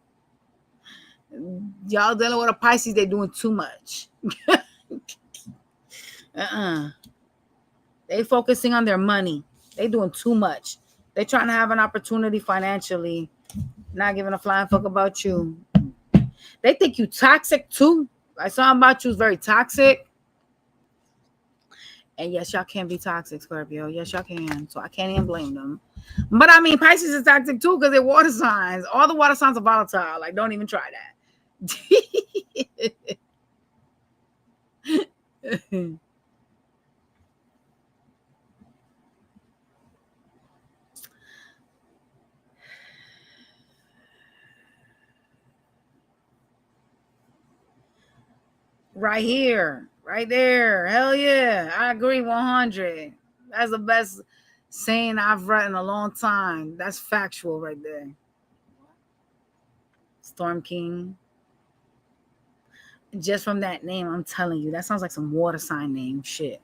[SPEAKER 1] Y'all dealing with a Pisces, they doing too much. They focusing on their money. They doing too much. They trying to have an opportunity financially, not giving a flying fuck about you. They think you toxic too. Like something about you is very toxic. And yes, y'all can be toxic, Scorpio. Yes, y'all can. So I can't even blame them. But I mean, Pisces is toxic too because they're water signs. All the water signs are volatile. Like, don't even try that. Right here, right there. Hell yeah. I agree 100. That's the best saying I've read in a long time. That's factual right there. Storm King. Just from that name, I'm telling you, that sounds like some water sign name shit.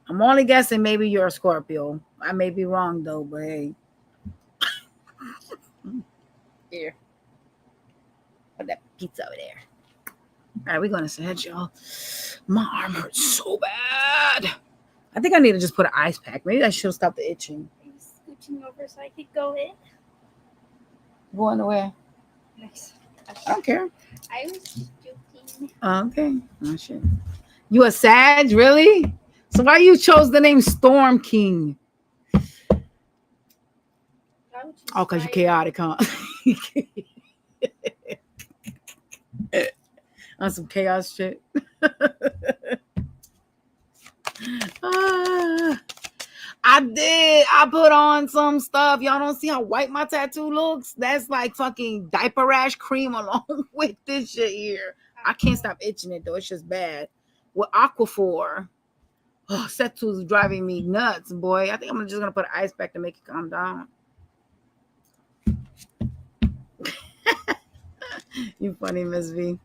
[SPEAKER 1] I'm only guessing maybe you're a Scorpio. I may be wrong though, but hey. Here. Put that pizza over there. All right, we're going to Sag, y'all. My arm hurts so bad. I think I need to just put an ice pack. Maybe I should stop the itching.
[SPEAKER 2] Are you scooching over so I could go in?
[SPEAKER 1] Going where?
[SPEAKER 2] Nice.
[SPEAKER 1] I don't care.
[SPEAKER 2] I was joking.
[SPEAKER 1] Okay. Oh, shit. You a Sag, really? So why you chose the name Storm King? Oh, because you're chaotic, huh? On some chaos shit. I did. I put on some stuff. Y'all don't see how white my tattoo looks? That's like fucking diaper rash cream along with this shit here. I can't stop itching it though. It's just bad. With Aquaphor. Oh, tattoo is driving me nuts, boy. I think I'm just gonna put an ice pack to make it calm down. You funny, Miss V.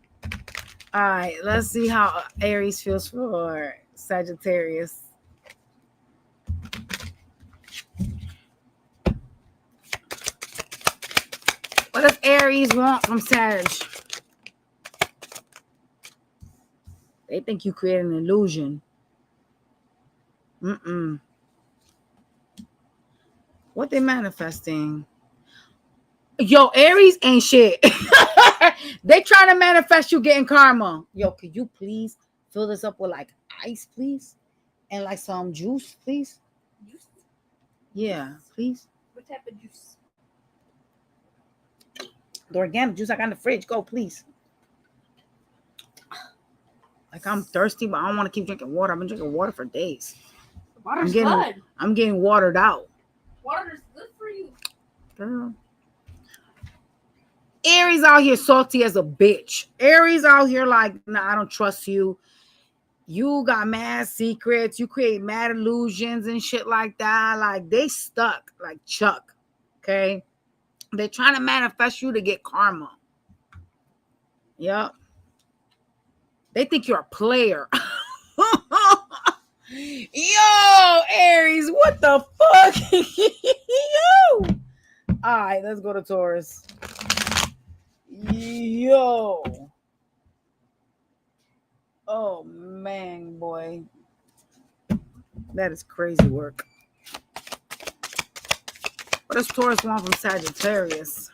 [SPEAKER 1] All right, let's see how Aries feels for Sagittarius. What does Aries want from Sag? They think you create an illusion. What they manifesting? Yo, Aries ain't shit. They trying to manifest you getting karma. Yo, could you please fill this up with like ice, please? And like some juice, please?
[SPEAKER 2] Juice?
[SPEAKER 1] Yeah, please.
[SPEAKER 2] What type of juice?
[SPEAKER 1] The organic juice I got in the fridge. Go, please. Like I'm thirsty, but I don't want to keep drinking water. I've been drinking water for days.
[SPEAKER 2] Water's good.
[SPEAKER 1] I'm getting watered out.
[SPEAKER 2] Water's good for you.
[SPEAKER 1] Girl. Aries out here salty as a bitch. Aries out here like, nah, I don't trust you. You got mad secrets. You create mad illusions and shit like that. Like they stuck like Chuck. Okay. They're trying to manifest you to get karma. Yep. They think you're a player. Yo, Aries, what the fuck? Yo. All right, let's go to Taurus. Yo. Oh, man, boy. That is crazy work. What does Taurus want from Sagittarius?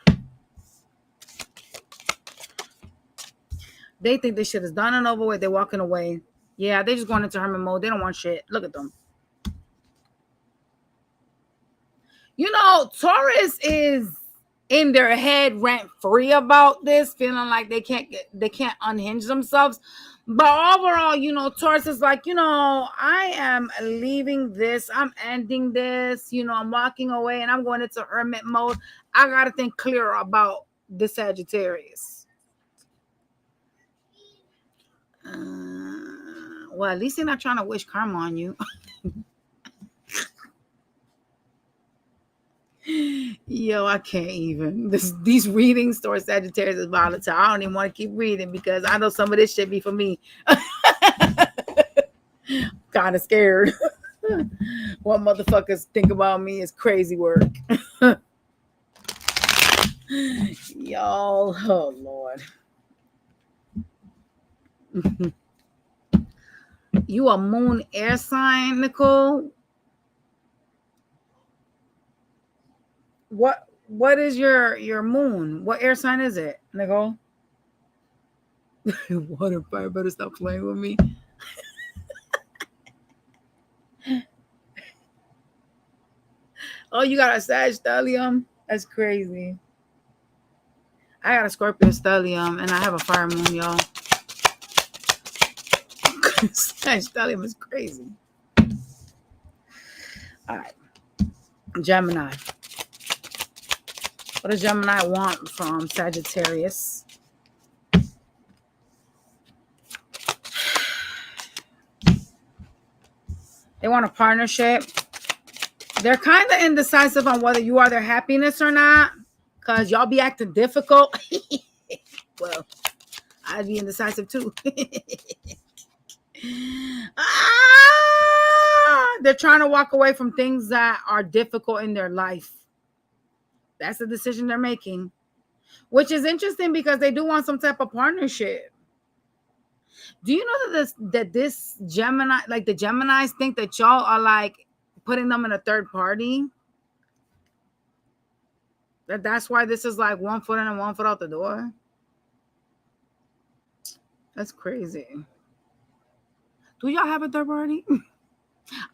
[SPEAKER 1] They think this shit is done and over with. They're walking away. Yeah, they're just going into hermit mode. They don't want shit. Look at them. You know, Taurus is in their head rent free about this, feeling like they can't unhinge themselves. But overall, you know, Taurus is like, you know, I am leaving this. I'm ending this. You know, I'm walking away and I'm going into hermit mode. I got to think clear about the Sagittarius. Well, at least they're not trying to wish karma on you. Yo, I can't even. These readings towards Sagittarius is volatile. I don't even want to keep reading because I know some of this shit be for me. Kind of scared. What motherfuckers think about me is crazy work. Y'all, oh Lord. You a moon air sign, Nicole? What is your moon? What air sign is it, Nicole? Water fire, better stop playing with me. Oh, you got a Sagittarius? That's crazy. I got a Scorpio stellium and I have a fire moon, y'all. Stellium is crazy. All right. Gemini. What does Gemini want from Sagittarius? They want a partnership. They're kind of indecisive on whether you are their happiness or not. Because y'all be acting difficult. Well, I'd be indecisive too. They're trying to walk away from things that are difficult in their life. That's the decision they're making. Which is interesting because they do want some type of partnership. Do you know that this Gemini, like the Geminis think that y'all are like putting them in a third party? That's why this is like 1 foot in and 1 foot out the door. That's crazy. Do y'all have a third party?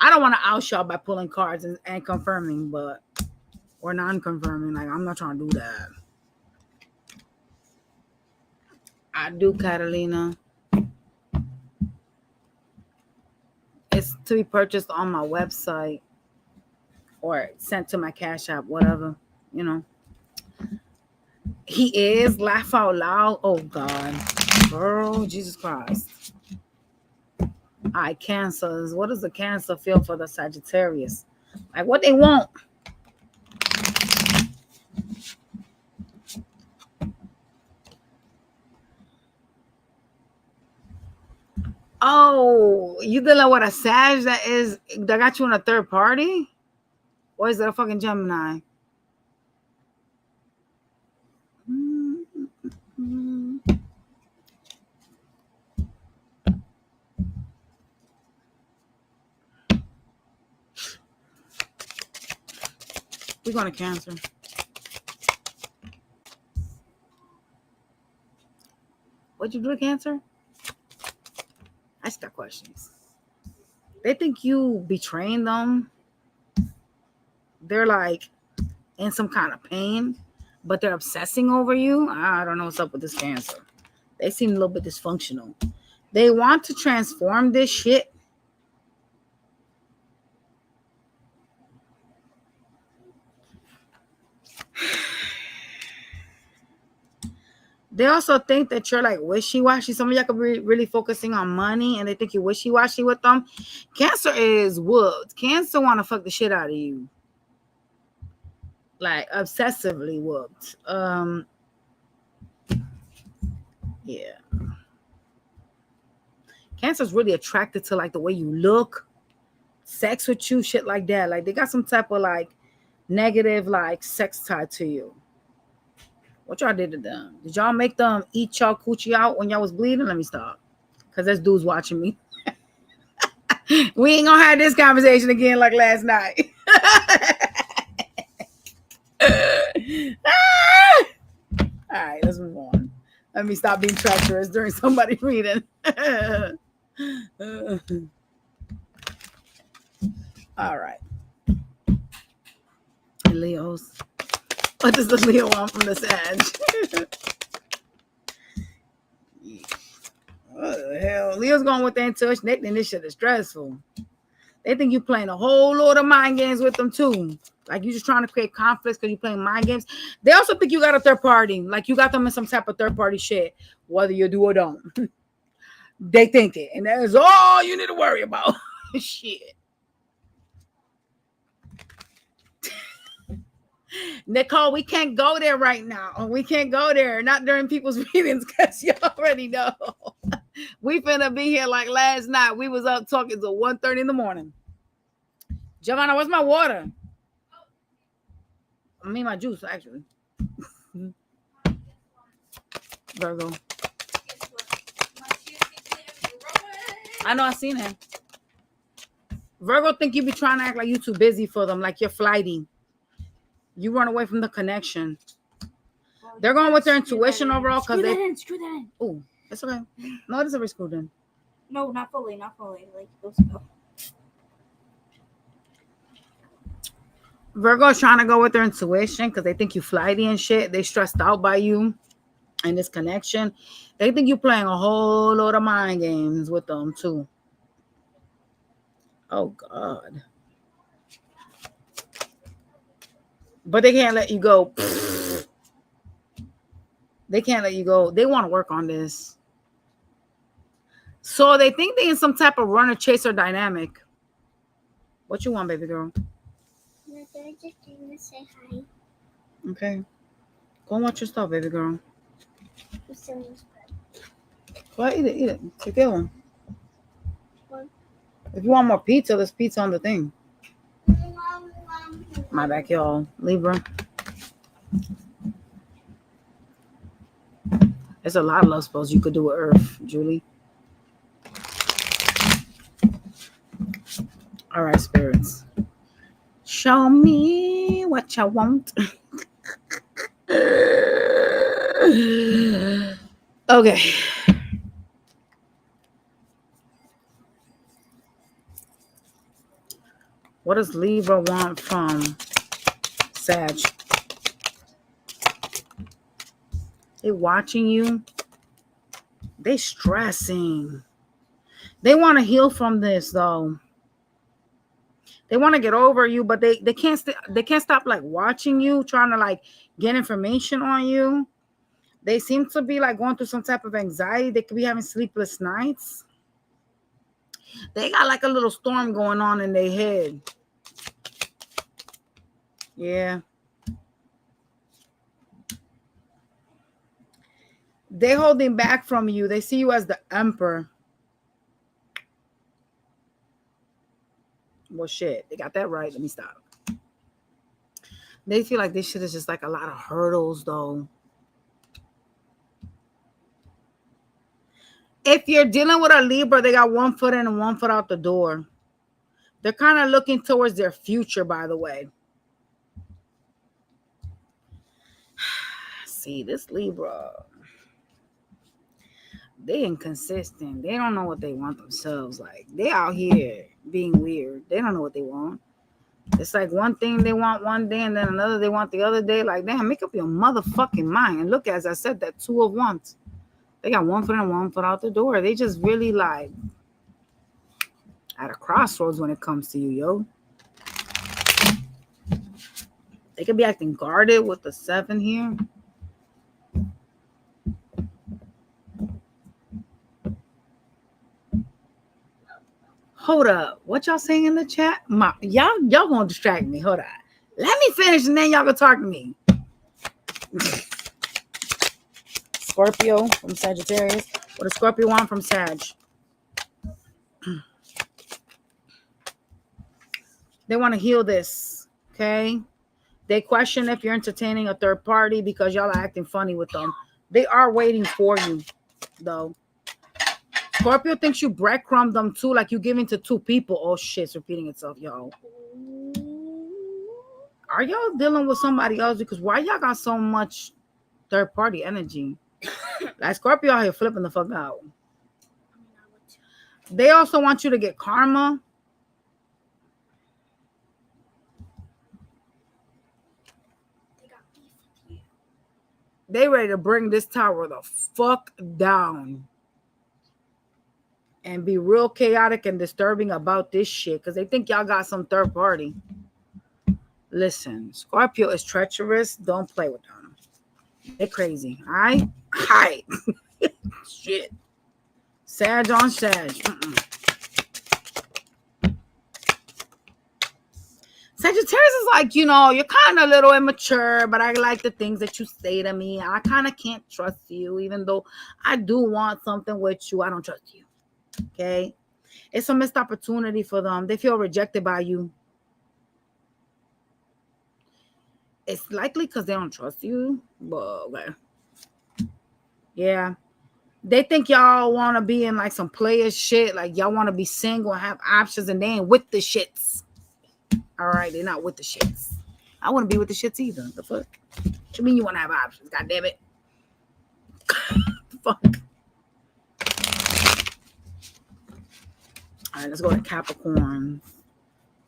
[SPEAKER 1] I don't want to out y'all by pulling cards and confirming, but or non-confirming. Like, I'm not trying to do that. I do, Catalina. It's to be purchased on my website or sent to my Cash App, whatever, you know. He is. Laugh out loud. Oh, God. Girl, Jesus Christ. All right, Cancers. What does the Cancer feel for the Sagittarius? Like, what they want? Oh, you dealing with a Sag that got you in a third party? Or is it a fucking Gemini? We're going to Cancer. What'd you do to Cancer? I just got questions. They think you betraying them. They're like in some kind of pain, but they're obsessing over you. I don't know what's up with this Cancer. They seem a little bit dysfunctional. They want to transform this shit. They also think that you're like wishy-washy. Some of y'all could be really focusing on money and they think you're wishy-washy with them. Cancer is whooped. Cancer want to fuck the shit out of you. Like obsessively whooped. Yeah. Cancer's really attracted to like the way you look, sex with you, shit like that. Like they got some type of like negative like sex tied to you. What y'all did to them? Did y'all make them eat y'all coochie out when y'all was bleeding? Let me stop. Because there's dudes watching me. We ain't gonna have this conversation again like last night. All right, let's move on. Let me stop being treacherous during somebody reading. All right. Leos. What does the Leo want from the Sag? What the hell? Leo's going with their intuition. They think this shit is stressful. They think you're playing a whole load of mind games with them too. Like you just trying to create conflicts because you're playing mind games. They also think you got a third party. Like you got them in some type of third party shit, whether you do or don't. They think it. And that is all you need to worry about. Shit. Nicole, we can't go there right now. We can't go there. Not during people's readings because you already know. We finna be here like last night. We was up talking till 1:30 in the morning. Giovanna, where's my water? I mean my juice, actually. Virgo. I know I seen him. Virgo think you be trying to act like you too busy for them, like you're flighty. You run away from the connection. They're going with their intuition overall because they
[SPEAKER 2] screw that in.
[SPEAKER 1] Oh, that's okay. No, it is already screwed in.
[SPEAKER 2] No, not fully. Like those go.
[SPEAKER 1] Virgo's trying to go with their intuition because they think you flighty and shit. They stressed out by you and this connection. They think you playing a whole load of mind games with them too. Oh God. But they can't let you go. They can't let you go. They want to work on this. So they think they in some type of runner chaser dynamic. What you want, baby girl?
[SPEAKER 2] No, they're just going to say hi.
[SPEAKER 1] Okay. Go and watch your stuff, baby girl. Go ahead, eat it. Take that one. If you want more pizza, there's pizza on the thing. My back, y'all. Libra. There's a lot of love spells you could do with Earth, Julie. All right, spirits. Show me what you want. Okay. What does Libra want from Sag? They watching you. They stressing. They want to heal from this though. They want to get over you, but they can't they can't stop like watching you, trying to like get information on you. They seem to be like going through some type of anxiety. They could be having sleepless nights. They got like a little storm going on in their head. Yeah. They holding back from you. They see you as the emperor. Well, shit. They got that right. Let me stop. They feel like this shit is just like a lot of hurdles, though. If you're dealing with a Libra, they got one foot in and one foot out the door. They're kind of looking towards their future, by the way. See, this Libra, they inconsistent. They don't know what they want themselves. Like, they out here being weird. They don't know what they want. It's like one thing they want one day and then another they want the other day. Like, damn, make up your motherfucking mind. And look, as I said, that two of wands. They got one foot in, one foot out the door. They just really like at a crossroads when it comes to you, yo. They could be acting guarded with the 7 here. Hold up. What y'all saying in the chat? Y'all gonna distract me. Hold on. Let me finish and then y'all gonna talk to me. Scorpio from Sagittarius. What does Scorpio want from Sag? They want to heal this. Okay. They question if you're entertaining a third party because y'all are acting funny with them. They are waiting for you, though. Scorpio thinks you breadcrumb them too, like you giving to two people. Oh shit, it's repeating itself, y'all. Are y'all dealing with somebody else? Because why y'all got so much third party energy? Like Scorpio out here flipping the fuck out. They also want you to get karma. They ready to bring this tower the fuck down. and be real chaotic and disturbing about this shit because they think y'all got some third party. Listen, Scorpio is treacherous. Don't play with them. They're crazy. All right? Hi. Shit. Sag on Sag. Sagittarius is like, you know, you're kind of a little immature, but I like the things that you say to me. I kind of can't trust you, even though I do want something with you. I don't trust you. Okay? It's a missed opportunity for them. They feel rejected by you. It's likely because they don't trust you. But okay. Yeah. They think y'all want to be in like some player shit. Like y'all want to be single and have options and they ain't with the shits. All right. They're not with the shits. I wouldn't be with the shits either. The fuck? What you mean you want to have options? God damn it. Fuck. All right. Let's go to Capricorn.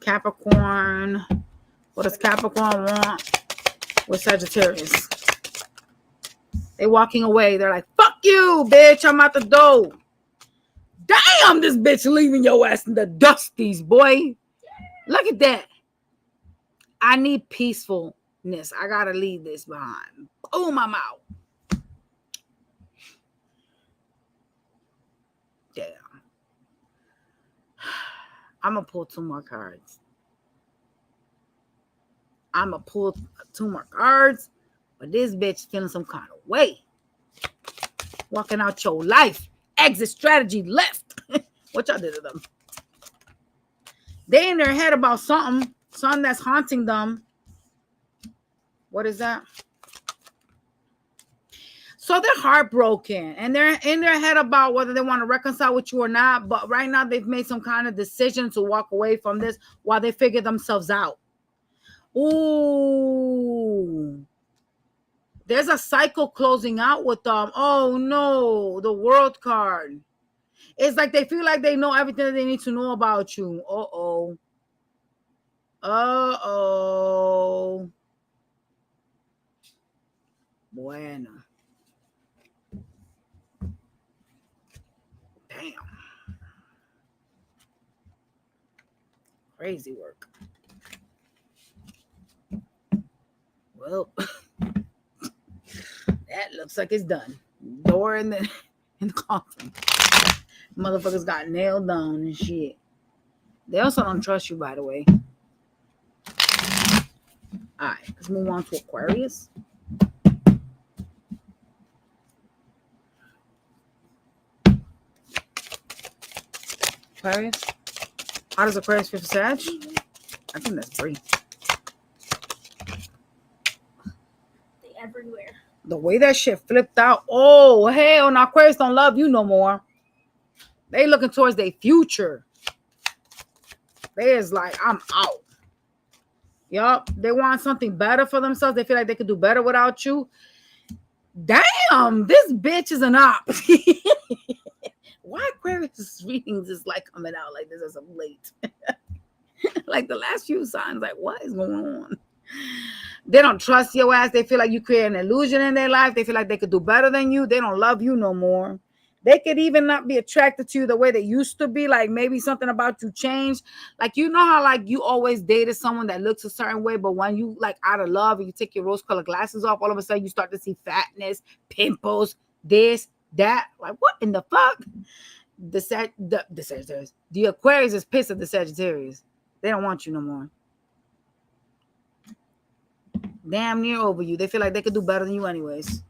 [SPEAKER 1] Capricorn. What does Capricorn want with Sagittarius? They walking away. They're like, fuck you, bitch. I'm out the door. Damn, this bitch leaving your ass in the dusties, boy. Look at that. I need peacefulness. I got to leave this behind. Boom, I'm out. Damn. I'm going to pull 2 more cards. I'm going to pull 2 more cards. But this bitch feeling some kind of way. Walking out your life. Exit strategy left. What y'all did to them? They in their head about something that's haunting them. What is that? So they're heartbroken and they're in their head about whether they want to reconcile with you or not. But right now they've made some kind of decision to walk away from this while they figure themselves out. Ooh. There's a cycle closing out with them. Oh no, the World card. It's like they feel like they know everything that they need to know about you. Uh-oh. Uh-oh. Bueno. Damn. Crazy work. Well, that looks like it's done. Door in the coffin. Motherfuckers got nailed down and shit. They also don't trust you, by the way. All right, let's move on to Aquarius. Aquarius? How does Aquarius feel for Sag? I think that's 3.
[SPEAKER 2] They everywhere.
[SPEAKER 1] The way that shit flipped out. Oh, hell, now Aquarius don't love you no more. They looking towards their future. They is like, I'm out. Yup. They want something better for themselves. They feel like they could do better without you. Damn, this bitch is an op. Why Aquarius readings is like coming out like this as of late? Like the last few signs, like what is going on? They don't trust your ass. They feel like you create an illusion in their life. They feel like they could do better than you. They don't love you no more. They could even not be attracted to you the way they used to be. Like maybe something about you changed. Like you know how like you always dated someone that looks a certain way, but when you like out of love and you take your rose-colored glasses off, all of a sudden you start to see fatness, pimples, this, that. Like what in the fuck? The Sagittarius. The Aquarius is pissed at the Sagittarius. They don't want you no more. Damn near over you. They feel like they could do better than you anyways.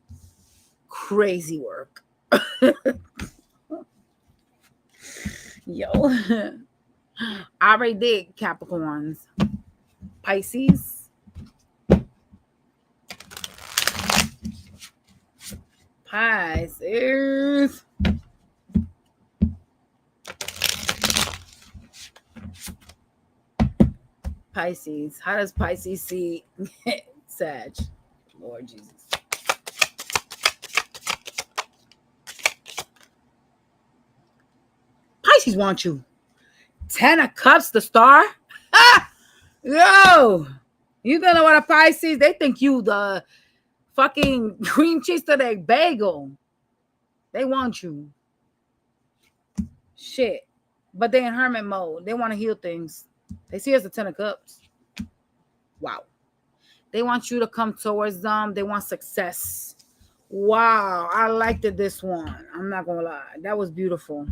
[SPEAKER 1] Crazy work. Yo. I already did Capricorns. Pisces. Pisces. Pisces. How does Pisces see Sag? Lord Jesus. Pisces want you. 10 of Cups, the star. Yo, you don't know what a Pisces? They think you the fucking cream cheese to their bagel. They want you. Shit. But they're in hermit mode. They want to heal things. They see us as the 10 of Cups. Wow. They want you to come towards them. They want success. Wow. I liked it, this one. I'm not going to lie. That was beautiful.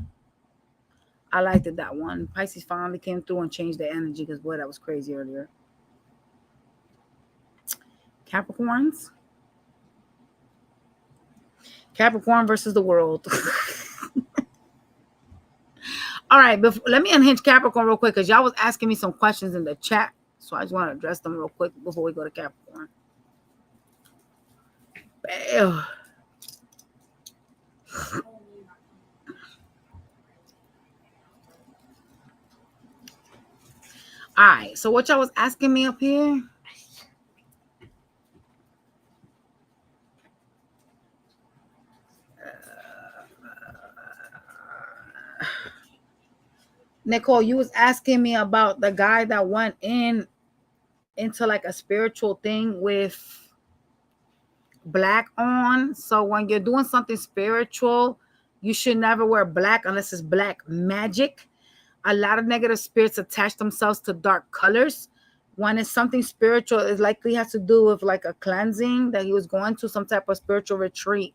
[SPEAKER 1] I liked it, that one. Pisces finally came through and changed their energy because, boy, that was crazy earlier. Capricorns. Capricorn versus the world. All right, let me unhinge Capricorn real quick because y'all was asking me some questions in the chat. So I just want to address them real quick before we go to Capricorn. Bam. All right, so what y'all was asking me up here? Nicole, you was asking me about the guy that went into like a spiritual thing with black on. So when you're doing something spiritual, you should never wear black unless it's black magic. A lot of negative spirits attach themselves to dark colors. When it's something spiritual, it likely has to do with like a cleansing that he was going to, some type of spiritual retreat.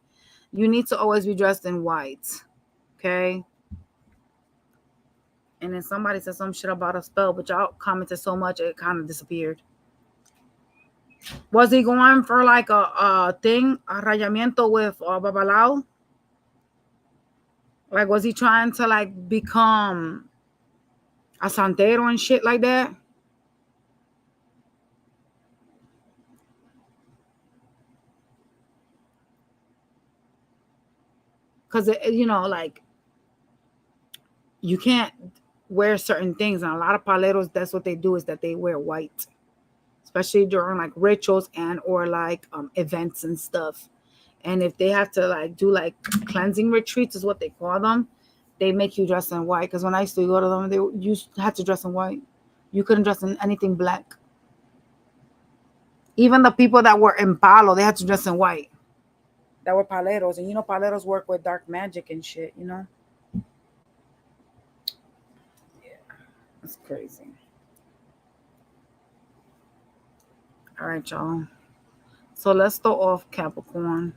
[SPEAKER 1] You need to always be dressed in white. Okay. And then somebody said some shit about a spell, but y'all commented so much it kind of disappeared. Was he going for like a thing, a rayamiento with Babalao? Like, was he trying to like become a santero and shit like that? Because, you know, like, you can't wear certain things. And a lot of paleros, that's what they do, is that they wear white. Especially during like rituals and or like events and stuff. And if they have to like do like cleansing retreats is what they call them, they make you dress in white. Because when I used to go to them, you had to dress in white. You couldn't dress in anything black. Even the people that were in palo, they had to dress in white. That were paleros. And you know, paleros work with dark magic and shit, you know? Yeah, that's crazy. All right, y'all. So let's start off Capricorn.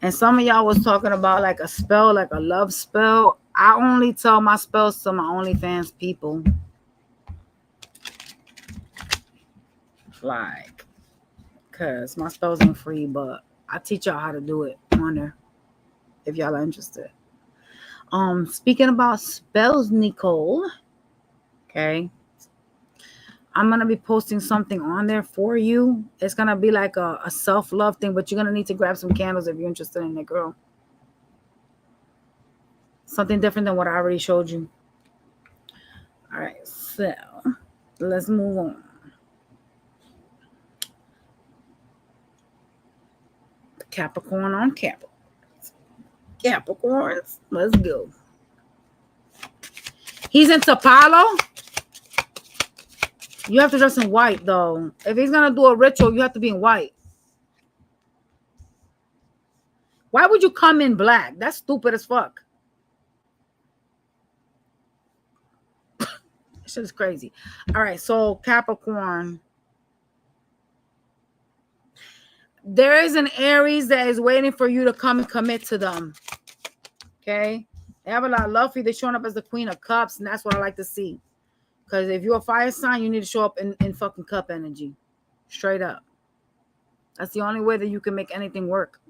[SPEAKER 1] And some of y'all was talking about like a spell, like a love spell. I only tell my spells to my OnlyFans people. Like, because my spells ain't free, but I teach y'all how to do it on there if y'all are interested. Speaking about spells, Nicole, okay, I'm gonna be posting something on there for you. It's gonna be like a self-love thing, but you're gonna need to grab some candles if you're interested in it, girl. Something different than what I already showed you. All right, so let's move on. Capricorn on Capricorn. Capricorns, let's go. He's into palo. You have to dress in white, though. If he's going to do a ritual, you have to be in white. Why would you come in black? That's stupid as fuck. This shit is crazy. All right, so Capricorn. There is an Aries that is waiting for you to come and commit to them. Okay? They have a lot of love for you. They're showing up as the Queen of Cups, and that's what I like to see. Because if you're a fire sign, you need to show up in fucking cup energy. Straight up. That's the only way that you can make anything work.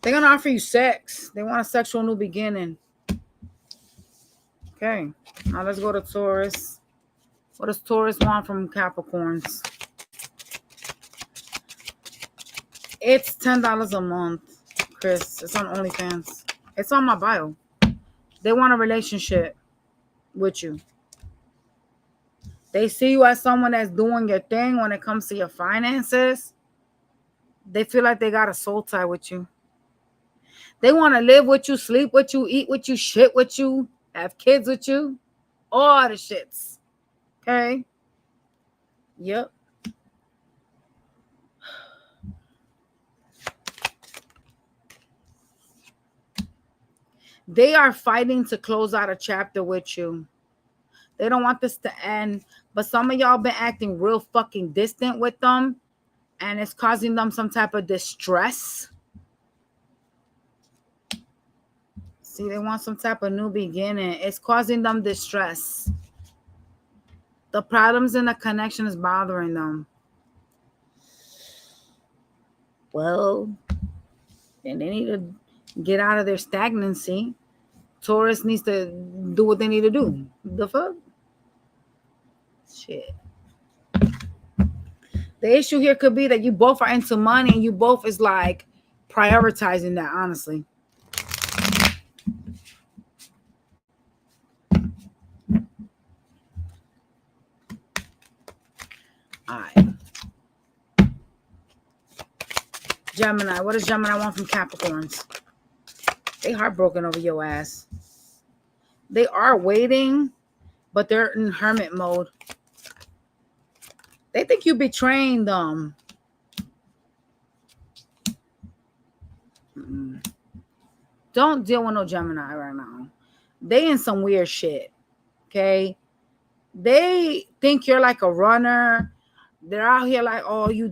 [SPEAKER 1] They're going to offer you sex. They want a sexual new beginning. Okay. Now let's go to Taurus. What does Taurus want from Capricorns? It's $10 a month, Chris. It's on OnlyFans. It's on my bio. They want a relationship with you. They see you as someone that's doing your thing when it comes to your finances. They feel like they got a soul tie with you. They want to live with you, sleep with you, eat with you, shit with you. have kids with you, all the shits. Okay? Yep. They are fighting to close out a chapter with you. They don't want this to end, but some of y'all been acting real fucking distant with them, and it's causing them some type of distress. See, they want some type of new beginning. It's causing them distress. The problems in the connection is bothering them. Well, then they need to get out of their stagnancy. Taurus needs to do what they need to do. The fuck? Shit. The issue here could be that you both are into money and you both is like prioritizing that, honestly. All right. Gemini. What does Gemini want from Capricorns? They heartbroken over your ass. They are waiting, but they're in hermit mode. They think you betraying them. Don't deal with no Gemini right now. They in some weird shit. Okay? They think you're like a runner. They're out here like, oh, you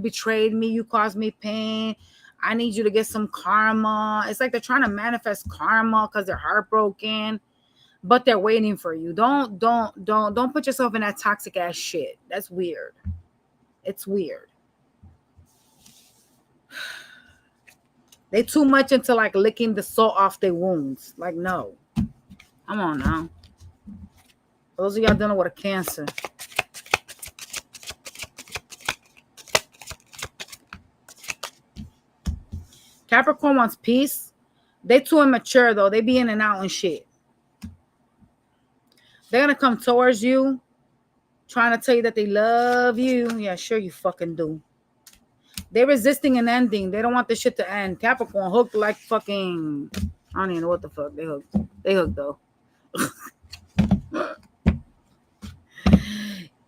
[SPEAKER 1] betrayed me. You caused me pain. I need you to get some karma. It's like they're trying to manifest karma because they're heartbroken, but they're waiting for you. Don't put yourself in that toxic ass shit. That's weird. It's weird. They too much into like licking the salt off their wounds. Like, no. Come on now. Those of y'all dealing with a Cancer. Capricorn wants peace. They too immature though. They be in and out and shit. They're gonna come towards you, trying to tell you that they love you. Yeah, sure you fucking do. They're resisting an ending. They don't want this shit to end. Capricorn hooked like fucking. I don't even know what the fuck they hooked. They hooked though.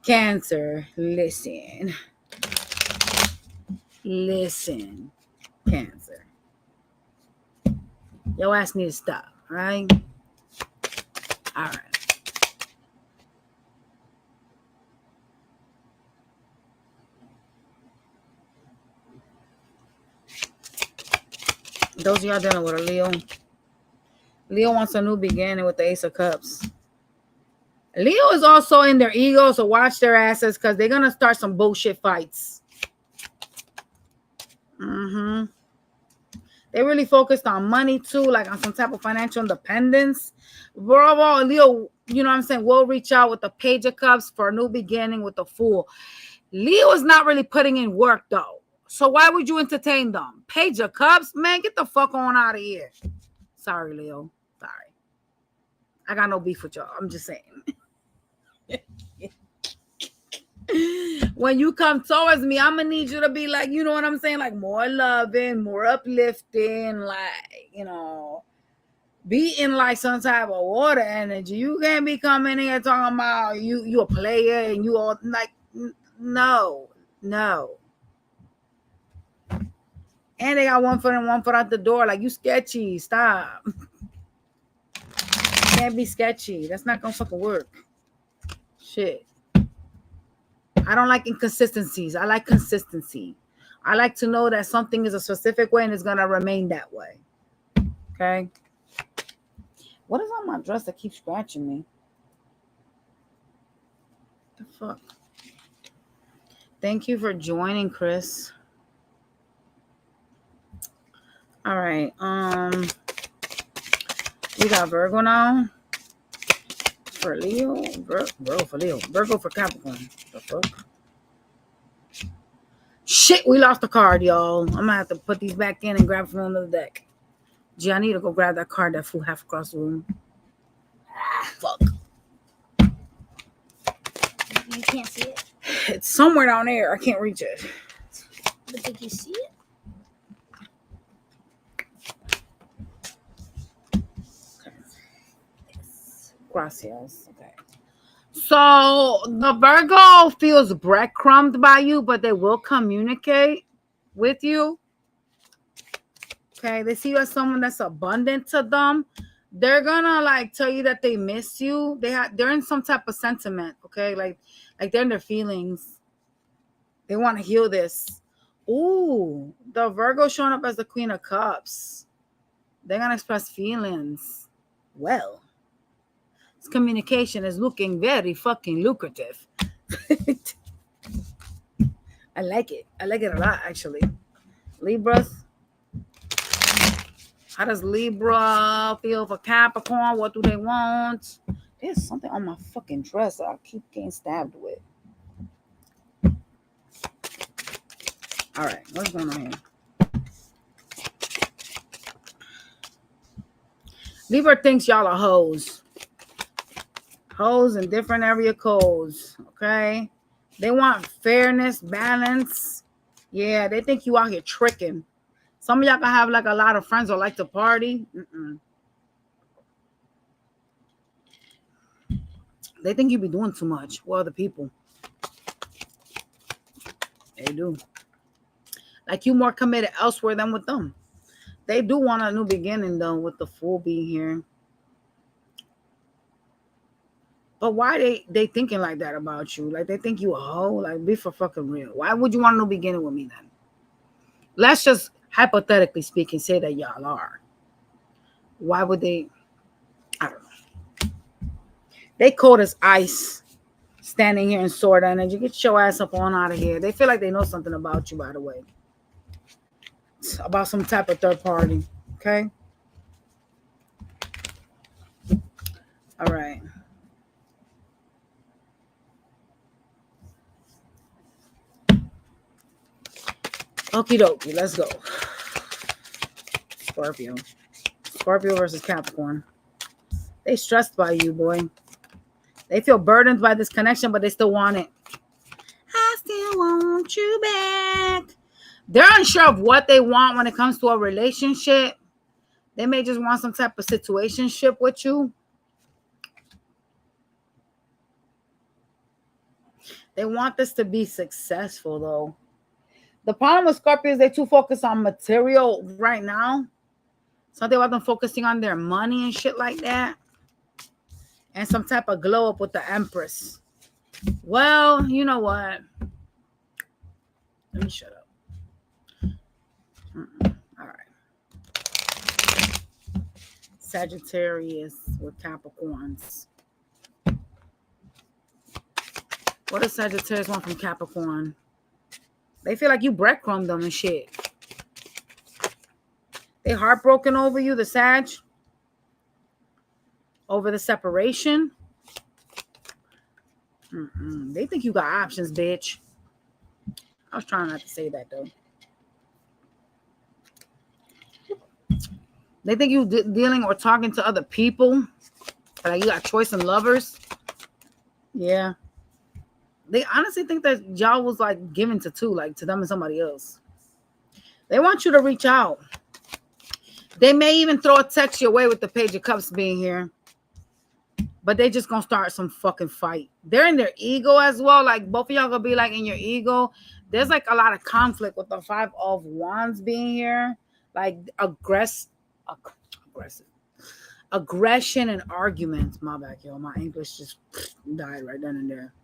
[SPEAKER 1] Cancer, listen. Listen, Cancer. Your ass need to stop, right? All right. Those of y'all dealing with a Leo. Leo wants a new beginning with the Ace of Cups. Leo is also in their ego, so watch their asses because they're going to start some bullshit fights. They're really focused on money too, like on some type of financial independence. Bravo, Leo, you know what I'm saying, will reach out with the Page of Cups for a new beginning with the Fool. Leo is not really putting in work though. So why would you entertain them? Page of Cups? Man, get the fuck on out of here. Sorry, Leo. Sorry. I got no beef with y'all. I'm just saying. When you come towards me, I'm going to need you to be like, you know what I'm saying? Like more loving, more uplifting, like, you know, be in like some type of water energy. You can't be coming here talking about you a player and you all like, no. And they got one foot in, one foot out the door. Like, you sketchy. Stop. Can't be sketchy. That's not gonna fucking work. Shit. I don't like inconsistencies. I like consistency. I like to know that something is a specific way and it's gonna remain that way. Okay? What is on my dress that keeps scratching me? What the fuck? Thank you for joining, Chris. All right. We got Virgo now. For Leo. Virgo for Leo. Virgo for Capricorn. The fuck? Shit, we lost the card, y'all. I'm gonna have to put these back in and grab from under the deck. Gee, I need to go grab that card that flew half across the room. Fuck.
[SPEAKER 2] You can't see it?
[SPEAKER 1] It's somewhere down there. I can't reach it.
[SPEAKER 2] But did you see it?
[SPEAKER 1] Gracias. Okay. So the Virgo feels breadcrumbed by you, but they will communicate with you. Okay, they see you as someone that's abundant to them. They're gonna like tell you that they miss you. They're in some type of sentiment. Okay, like they're in their feelings. They want to heal this. Ooh, the Virgo showing up as the Queen of Cups. They're gonna express feelings. Well, this communication is looking very fucking lucrative. I like it. I like it a lot, actually. Libras. How does Libra feel for Capricorn? What do they want? There's something on my fucking dress that I keep getting stabbed with. All right, what's going on here? Libra thinks y'all are hoes. Hoes in different area codes, okay? They want fairness, balance. Yeah, they think you out here tricking. Some of y'all can have like a lot of friends or like to party. They think you be doing too much with other people. They do. Like you more committed elsewhere than with them. They do want a new beginning though with the Fool being here. But why they thinking like that about you? Like they think you a hoe? Like be for fucking real. Why would you want a new beginning with me then? Let's just hypothetically speaking say that y'all are. Why would they? I don't know. They cold as ice. Standing here in sword energy. Get your ass up on out of here. They feel like they know something about you, by the way. About some type of third party. Okay? All right. Okie dokie. Let's go. Scorpio. Scorpio versus Capricorn. They stressed by you, boy. They feel burdened by this connection, but they still want it. I still want you back. They're unsure of what they want when it comes to a relationship. They may just want some type of situationship with you. They want this to be successful, though. The problem with Scorpio is they too focused on material right now. Something about them focusing on their money and shit like that. And some type of glow up with the Empress. Well, you know what? Let me shut up. All right. Sagittarius with Capricorns. What does Sagittarius want from Capricorn? They feel like you breadcrumbed them and shit. They heartbroken over you, the Sag. Over the separation. They think you got options, bitch. I was trying not to say that, though. They think you dealing or talking to other people. Like you got choice in lovers. Yeah. They honestly think that y'all was like given to two, like to them and somebody else. They want you to reach out. They may even throw a text your way with the Page of Cups being here. But they just gonna start some fucking fight. They're in their ego as well. Like both of y'all gonna be like in your ego. There's like a lot of conflict with the Five of Wands being here. Like aggressive. Aggression and arguments. My bad, yo. My English just died right then and there.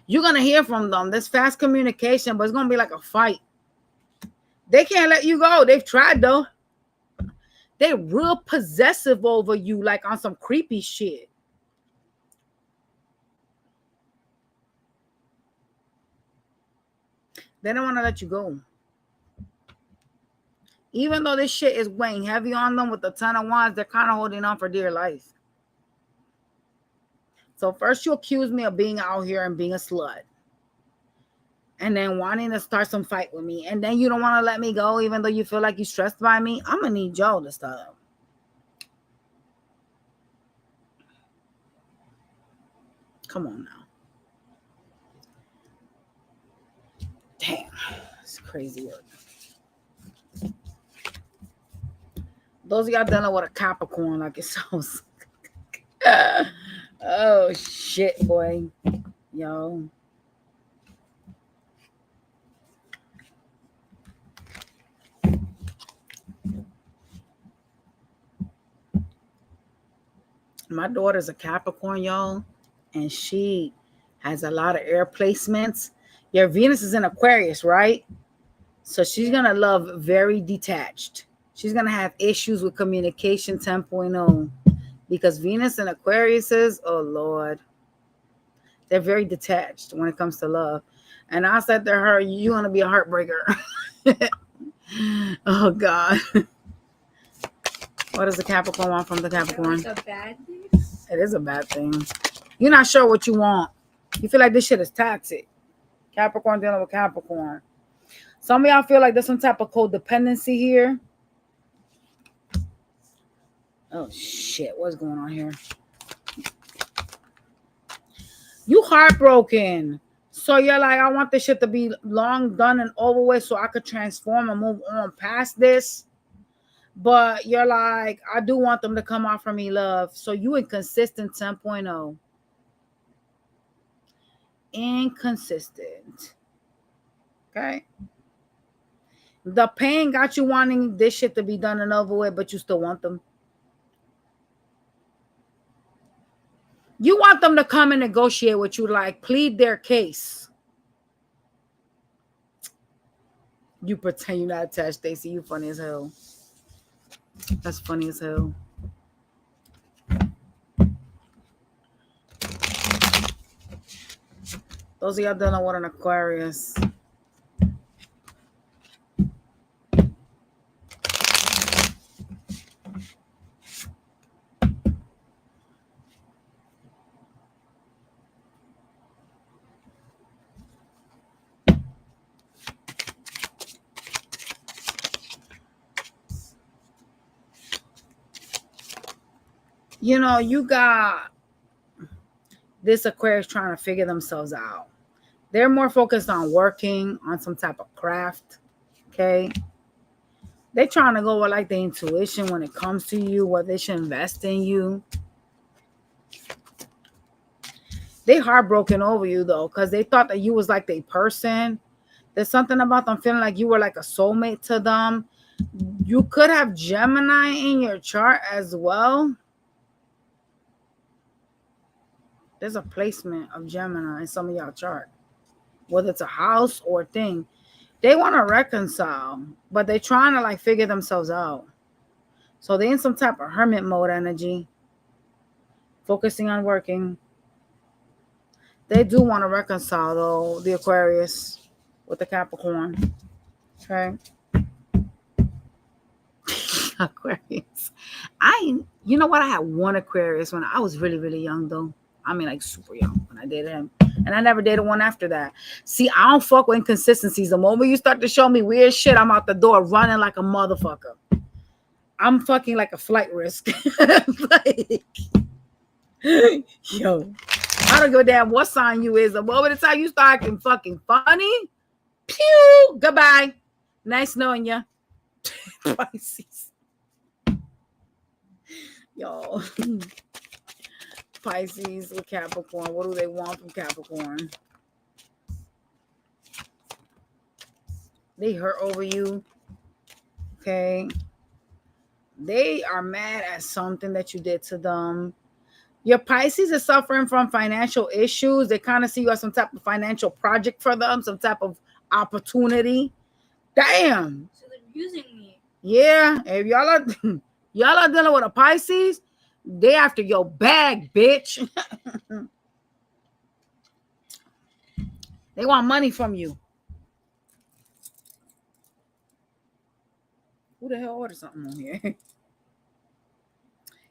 [SPEAKER 1] You're gonna hear from them. There's fast communication, but it's gonna be like a fight. They can't let you go. They've tried though. They're real possessive over you, like on some creepy shit. They don't want to let you go. Even though this shit is weighing heavy on them with the Ten of Wands, they're kind of holding on for dear life. So first you accuse me of being out here and being a slut. And then wanting to start some fight with me. And then you don't want to let me go, even though you feel like you're stressed by me. I'm going to need y'all to stop. Come on now. Damn. It's crazy work. Those of y'all dealing with a Capricorn, like it sounds. Oh shit, boy. Yo. My daughter's a Capricorn, y'all, and she has a lot of air placements. Your Venus is in Aquarius, right? So she's gonna love very detached. She's gonna have issues with communication 10.0 because Venus and Aquarius is, oh Lord, they're very detached when it comes to love. And I said to her, "You're gonna be a heartbreaker." Oh God. What does the Capricorn want from the Capricorn?
[SPEAKER 2] It's a bad thing.
[SPEAKER 1] It is a bad thing. You're not sure what you want. You feel like this shit is toxic. Capricorn dealing with Capricorn. Some of y'all feel like there's some type of codependency here. Oh shit, what's going on here? You heartbroken. So you're like, I want this shit to be long done and over with so I could transform and move on past this. But you're like, I do want them to come out from me love. So you inconsistent 10.0. Inconsistent. Okay. The pain got you wanting this shit to be done and over with, but you still want them. You want them to come and negotiate with you, like plead their case. You pretend you're not attached, Stacey. You funny as hell. That's funny as hell. Those of y'all don't know what an Aquarius. You know, you got this Aquarius trying to figure themselves out. They're more focused on working on some type of craft. Okay. They're trying to go with like the intuition when it comes to you, what they should invest in you. They heartbroken over you though, because they thought that you was like their person. There's something about them feeling like you were like a soulmate to them. You could have Gemini in your chart as well. There's a placement of Gemini in some of y'all chart, whether it's a house or a thing. They want to reconcile, but they're trying to like figure themselves out. So they're in some type of hermit mode energy, focusing on working. They do want to reconcile though, the Aquarius with the Capricorn. Okay. Aquarius. You know what? I had one Aquarius when I was really, really young though. I mean, like super young when I dated him. And I never dated one after that. See, I don't fuck with inconsistencies. The moment you start to show me weird shit, I'm out the door running like a motherfucker. I'm fucking like a flight risk. Like, yo, I don't give a damn what sign you is. The moment the time you start acting fucking funny, pew, goodbye. Nice knowing you. Pisces. Yo. Pisces with Capricorn. What do they want from Capricorn? They hurt over you. Okay. They are mad at something that you did to them. Your Pisces is suffering from financial issues. They kind of see you as some type of financial project for them, some type of opportunity. Damn.
[SPEAKER 2] So they're using me.
[SPEAKER 1] Yeah. If y'all are dealing with a Pisces, they after your bag, bitch. They want money from you. Who the hell ordered something on here?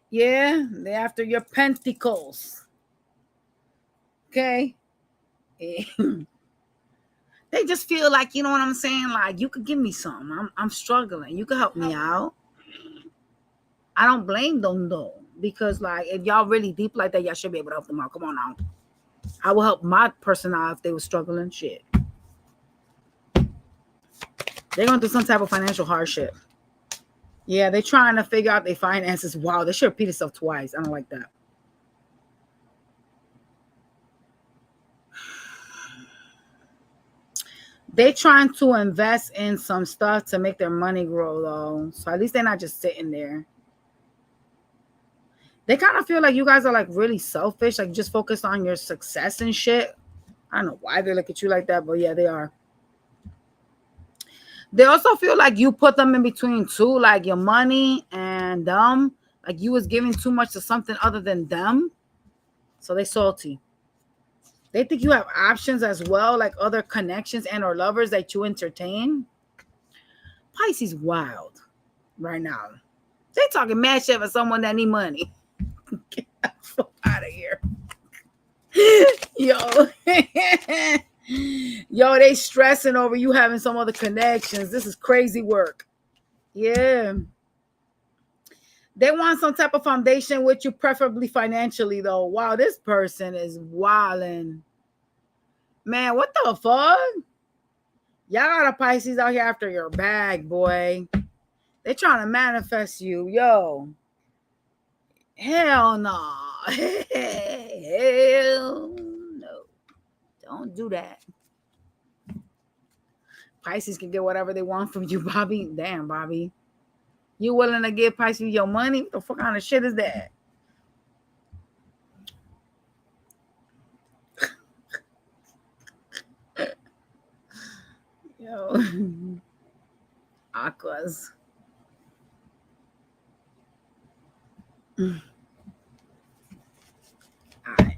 [SPEAKER 1] Yeah, they after your pentacles. Okay. They just feel like, you know what I'm saying? Like, you could give me something. I'm struggling. You could help me out. I don't blame them though. Because like, if y'all really deep like that, y'all should be able to help them out. Come on now. I will help my person out if they were struggling. Shit. They're going through some type of financial hardship. Yeah, they're trying to figure out their finances. Wow, they should repeat itself twice. I don't like that. They trying to invest in some stuff to make their money grow, though. So at least they're not just sitting there. They kind of feel like you guys are like really selfish, like just focused on your success and shit. I don't know why they look at you like that, but yeah, they are. They also feel like you put them in between too, like your money and them. Like you was giving too much to something other than them. So they salty. They think you have options as well, like other connections and or lovers that you entertain. Pisces wild right now. They talking mad shit for someone that need money. Get the fuck out of here. Yo. Yo, they stressing over you having some other connections. This is crazy work. Yeah. They want some type of foundation with you, preferably financially, though. Wow, this person is wilding. Man, what the fuck? Y'all got a Pisces out here after your bag, boy. They trying to manifest you. Yo. Hell no. Hell no. Don't do that. Pisces can get whatever they want from you, Bobby. Damn, Bobby. You willing to give Pisces your money? What the fuck kind of shit is that? Yo. Aquas. Alright.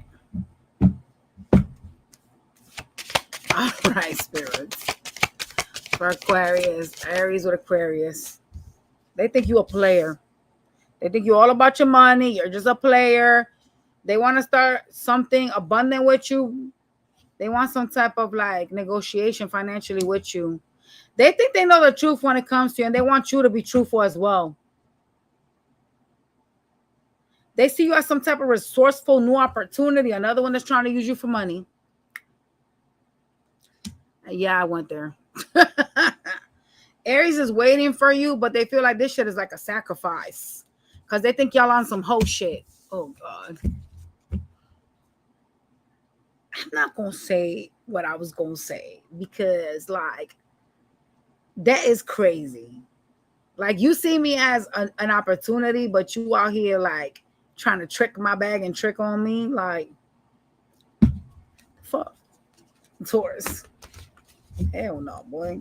[SPEAKER 1] Alright, spirits. For Aquarius. Aries with Aquarius. They think you a player. They think you all about your money. You're just a player. They want to start something abundant with you. They want some type of like negotiation financially with you. They think they know the truth when it comes to you, and they want you to be truthful as well. They see you as some type of resourceful new opportunity. Another one that's trying to use you for money. Yeah, I went there. Aries is waiting for you, but they feel like this shit is like a sacrifice. Because they think y'all on some whole shit. Oh, God. I'm not going to say what I was going to say. Because, like, that is crazy. Like, you see me as an opportunity, but you out here, like, trying to trick my bag and trick on me. Like, fuck. Taurus. Hell no, boy.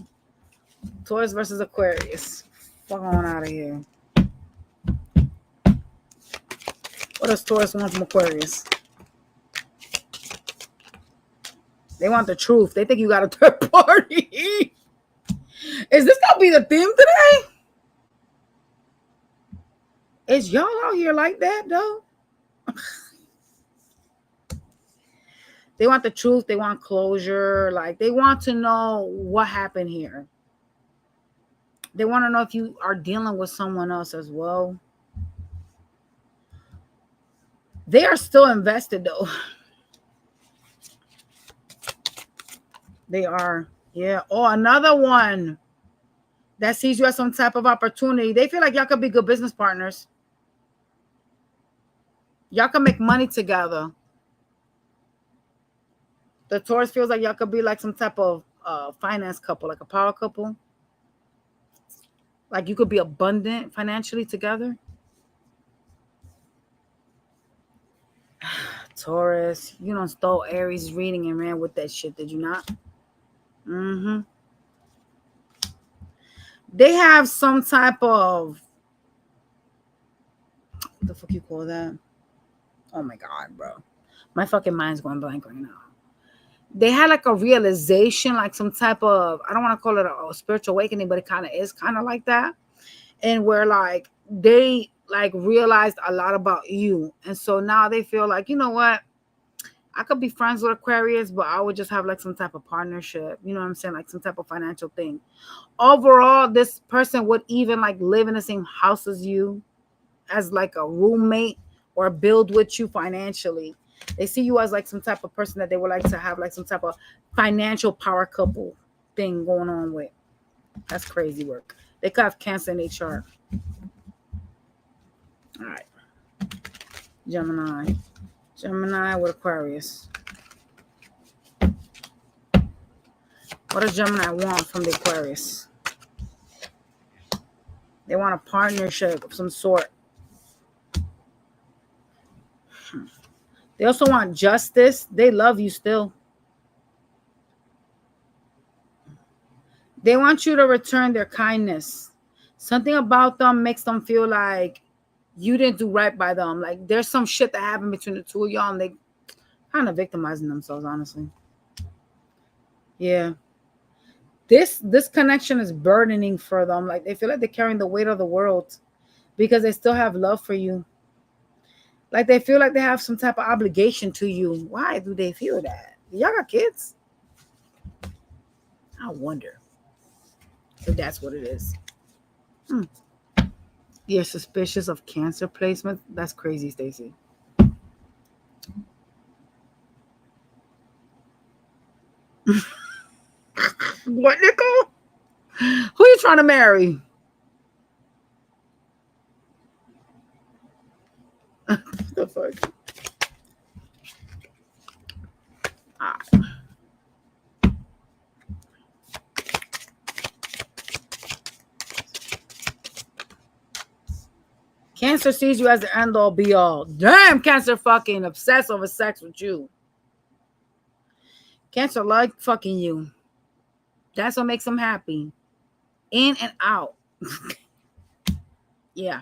[SPEAKER 1] Taurus versus Aquarius. Fuck on out of here. What does Taurus want from Aquarius? They want the truth. They think you got a third party. Is this gonna be the theme today? Is y'all out here like that though? They want the truth. They want closure. Like they want to know what happened here. They want to know if you are dealing with someone else as well. They are still invested though. They are. Yeah. Oh, another one that sees you as some type of opportunity. They feel like y'all could be good business partners. Y'all can make money together. The Taurus feels like y'all could be like some type of finance couple, like a power couple. Like you could be abundant financially together. Taurus, you done stole Aries reading and ran with that shit, did you not? Mm-hmm. They have some type of, what the fuck you call that? Oh my God, bro. My fucking mind's going blank right now. They had like a realization, like some type of, I don't want to call it a spiritual awakening, but it kind of is kind of like that. And where like they like realized a lot about you. And so now they feel like, you know what? I could be friends with Aquarius, but I would just have like some type of partnership. You know what I'm saying? Like some type of financial thing. Overall, this person would even like live in the same house as you, as like a roommate, or build with you financially. They see you as like some type of person that they would like to have like some type of financial power couple thing going on with. That's crazy work. They could have Cancer in their chart. All right. Gemini. Gemini with Aquarius. What does Gemini want from the Aquarius? They want a partnership of some sort. They also want justice. They love you still. They want you to return their kindness. Something about them makes them feel like you didn't do right by them. Like there's some shit that happened between the two of y'all and they kind of victimizing themselves, honestly. Yeah. This connection is burdening for them. Like they feel like they're carrying the weight of the world because they still have love for you. Like they feel like they have some type of obligation to you. Why do they feel that? Y'all got kids? I wonder if that's what it is. You're suspicious of Cancer placement? That's crazy, Stacey. What, Nicole? Who are you trying to marry? The fuck? Cancer sees you as the end all be all. Damn, Cancer fucking obsessed over sex with you. Cancer like fucking you. That's what makes them happy. In and out. Yeah.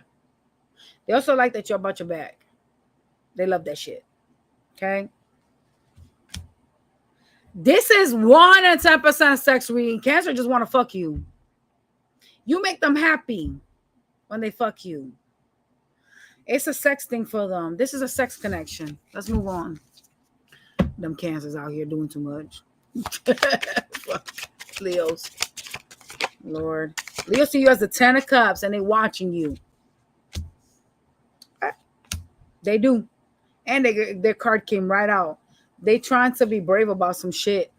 [SPEAKER 1] They also like that you're about your back. They love that shit. Okay? This is 1 in 10% sex reading. Cancer just want to fuck you. You make them happy when they fuck you. It's a sex thing for them. This is a sex connection. Let's move on. Them Cancers out here doing too much. Leos. Lord. Leo see you as the 10 of Cups and they watching you. They do. And their card came right out. They trying to be brave about some shit.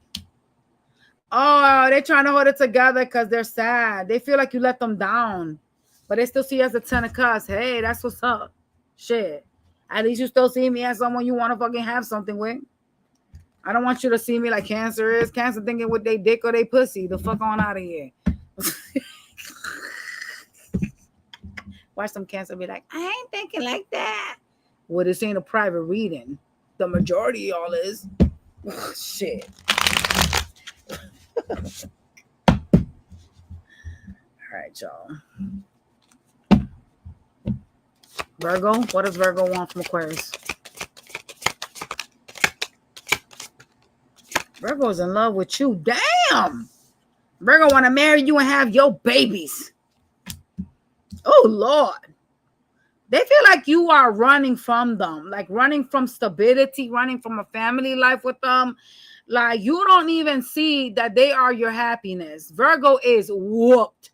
[SPEAKER 1] Oh, they're trying to hold it together because they're sad. They feel like you let them down. But they still see you as the 10 of Cups. Hey, that's what's up. Shit. At least you still see me as someone you want to fucking have something with. I don't want you to see me like Cancer is. Cancer thinking with they dick or they pussy. The fuck on out of here. Watch some Cancer be like, I ain't thinking like that. Well, this ain't a private reading. The majority of y'all is. Shit. All right, y'all. Virgo, what does Virgo want from Aquarius? Virgo's in love with you. Damn. Virgo want to marry you and have your babies. Oh, Lord. They feel like you are running from them, like running from stability, running from a family life with them. Like you don't even see that they are your happiness. Virgo is whooped.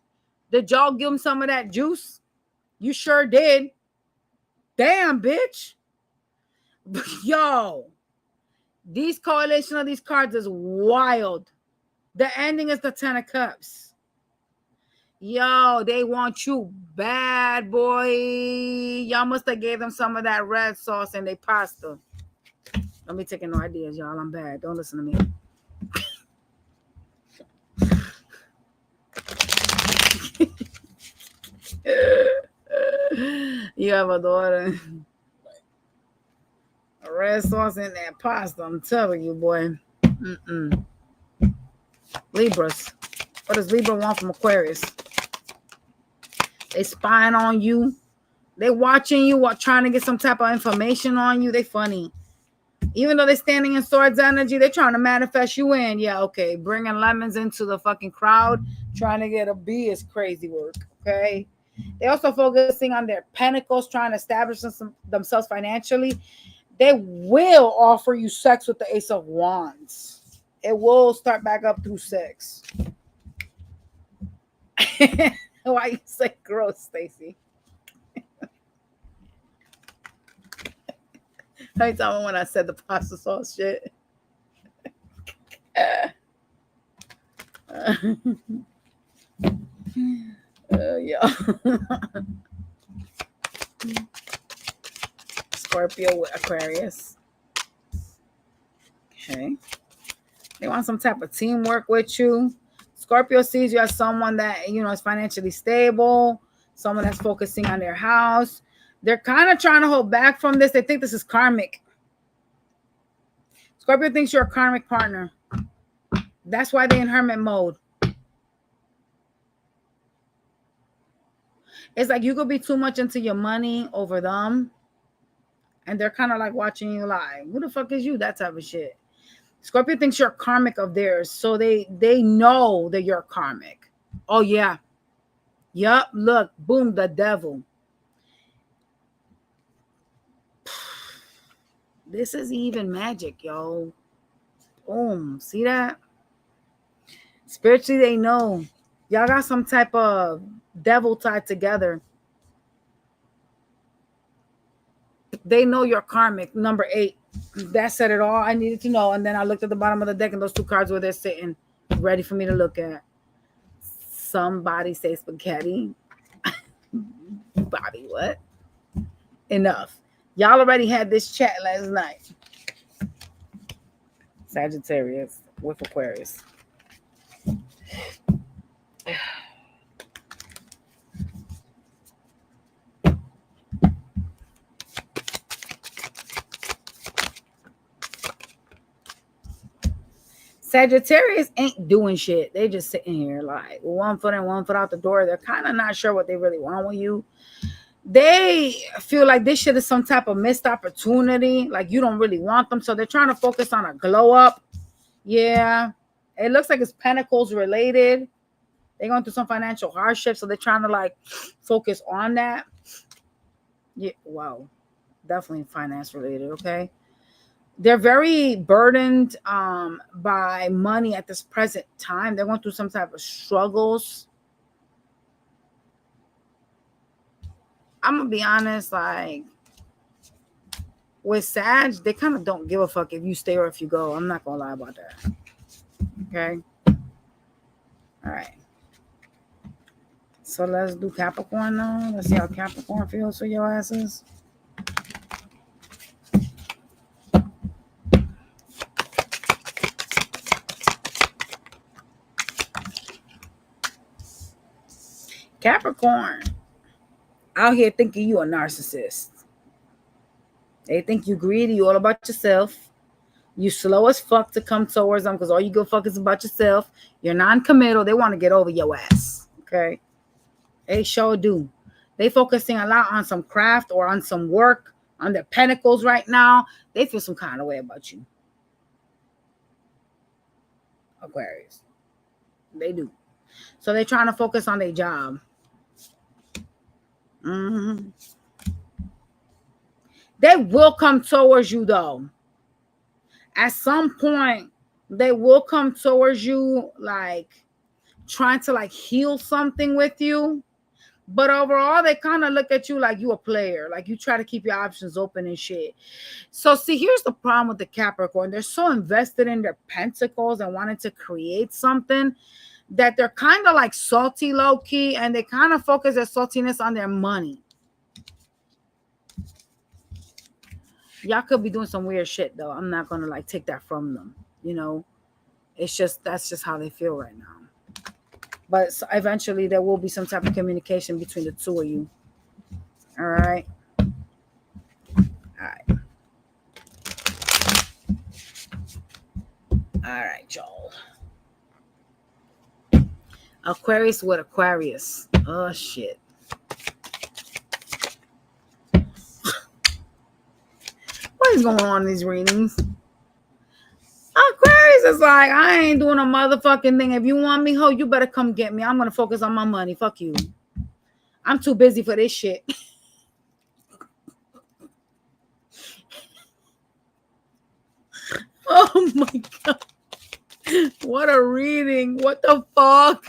[SPEAKER 1] Did y'all give him some of that juice? You sure did. Damn, bitch. Yo, these correlation of these cards is wild. The ending is the 10 of Cups. Yo, they want you bad, boy. Y'all must have gave them some of that red sauce in their pasta. Don't be taking no ideas, y'all. I'm bad. Don't listen to me. You have a daughter. A red sauce in that pasta. I'm telling you, boy. Libras. What does Libra want from Aquarius? They spying on you. They watching you while trying to get some type of information on you. They funny. Even though they're standing in swords energy, they're trying to manifest you in. Yeah, okay. Bringing lemons into the fucking crowd, trying to get a B is crazy work, okay? They also focusing on their pentacles, trying to establish themselves financially. They will offer you sex with the Ace of Wands. It will start back up through 6. Why you say gross, Stacey? How you tell me when I said the pasta sauce shit? Yeah. Scorpio with Aquarius. Okay. They want some type of teamwork with you. Scorpio sees you as someone that, you know, is financially stable, someone that's focusing on their house. They're kind of trying to hold back from this. They think this is karmic. Scorpio thinks you're a karmic partner. That's why they're in hermit mode. It's like you could be too much into your money over them. And they're kind of like watching you like, who the fuck is you? That type of shit. Scorpio thinks you're karmic of theirs. So they know that you're karmic. Oh, yeah. Yup. Look. Boom. The devil. This is even magic, yo. Boom. See that? Spiritually, they know. Y'all got some type of devil tied together. They know you're karmic. Number 8. That said it all I needed to know. And then I looked at the bottom of the deck and those 2 cards were there sitting ready for me to look at. Somebody say spaghetti. Bobby, what? Enough. Y'all already had this chat last night. Sagittarius with Aquarius. Sagittarius ain't doing shit. They just sitting here like 1 foot in, 1 foot out the door. They're kind of not sure what they really want with you. They feel like this shit is some type of missed opportunity. Like you don't really want them. So they're trying to focus on a glow up. Yeah. It looks like it's Pentacles related. They're going through some financial hardship. So they're trying to like focus on that. Yeah. Wow. Definitely finance related. Okay. They're very burdened by money at this present time. They're going through some type of struggles. I'm going to be honest, like, with Sag, they kind of don't give a fuck if you stay or if you go. I'm not going to lie about that. Okay? All right. So let's do Capricorn now. Let's see how Capricorn feels for your asses. Capricorn out here thinking you a narcissist. They think you greedy, you all about yourself. You slow as fuck to come towards them because all you give a fuck is about yourself. You're non-committal. They want to get over your ass. Okay? They sure do. They focusing a lot on some craft or on some work, on their pentacles right now. They feel some kind of way about you. Aquarius. They do. So they're trying to focus on their job. Mm-hmm. They will come towards you though. At some point, they will come towards you like trying to like heal something with you. But overall, they kind of look at you like you a player. Like you try to keep your options open and shit. So see, here's the problem with the Capricorn. They're so invested in their pentacles and wanting to create something that they're kind of like salty low-key, and they kind of focus their saltiness on their money. Y'all could be doing some weird shit though. I'm not gonna like take that from them. You know, it's just that's just how they feel right now. But eventually there will be some type of communication between the two of you. All right. All right. All right, y'all. Aquarius with Aquarius. Oh, shit. What is going on in these readings? Aquarius is like, I ain't doing a motherfucking thing. If you want me, ho, you better come get me. I'm going to focus on my money. Fuck you. I'm too busy for this shit. Oh, my God. What a reading. What the fuck?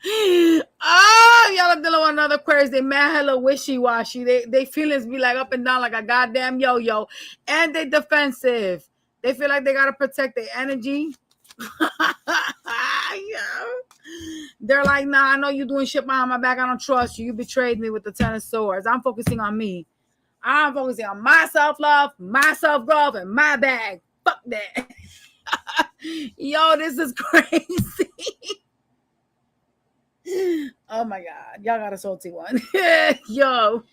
[SPEAKER 1] Oh, y'all are dealing with another Aquarius. They mad hella wishy-washy. They feelings be like up and down like a goddamn yo-yo. And they defensive. They feel like they gotta protect their energy. Yeah. They're like, nah, I know you doing shit behind my back. I don't trust you. You betrayed me with the 10 of swords. I'm focusing on me. I'm focusing on my self-love, my self-growth, and my bag. Fuck that. Yo, this is crazy. Oh my God. Y'all got a salty one. Yo.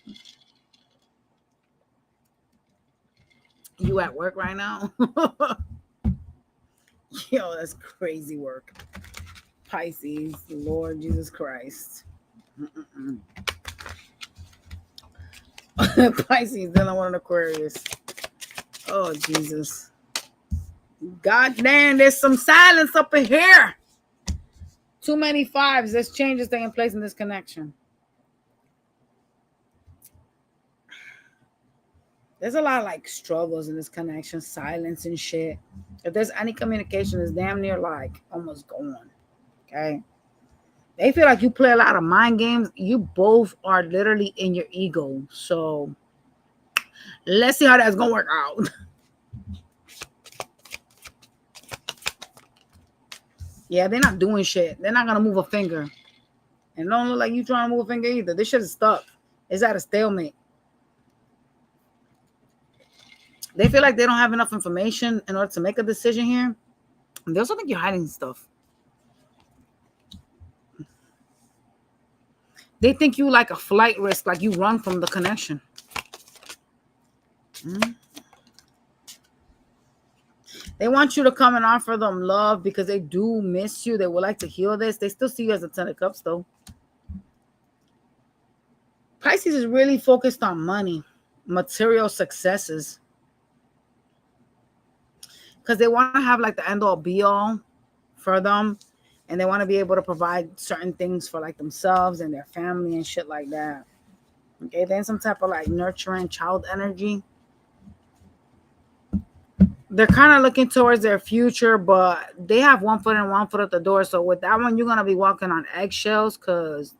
[SPEAKER 1] You at work right now? Yo, that's crazy work. Pisces, Lord Jesus Christ. Pisces, then I want an Aquarius. Oh, Jesus. God damn, there's some silence up in here. Too many fives. There's changes taking place in this connection. There's a lot of like struggles in this connection, silence and shit. If there's any communication, it's damn near like almost gone. Okay. They feel like you play a lot of mind games. You both are literally in your ego. So let's see how that's gonna work out. Yeah, they're not doing shit. They're not gonna move a finger. And don't look like you trying to move a finger either. This shit is stuck. It's at a stalemate. They feel like they don't have enough information in order to make a decision here. They also think you're hiding stuff. They think you like a flight risk, like you run from the connection. They want you to come and offer them love because they do miss you. They would like to heal this. They still see you as a 10 of cups, though. Pisces is really focused on money, material successes. Because they want to have like the end all be all for them. And they want to be able to provide certain things for like themselves and their family and shit like that. Okay, then some type of like nurturing child energy. They're kind of looking towards their future, but they have one foot in, one foot at the door. So with that one, you're going to be walking on eggshells because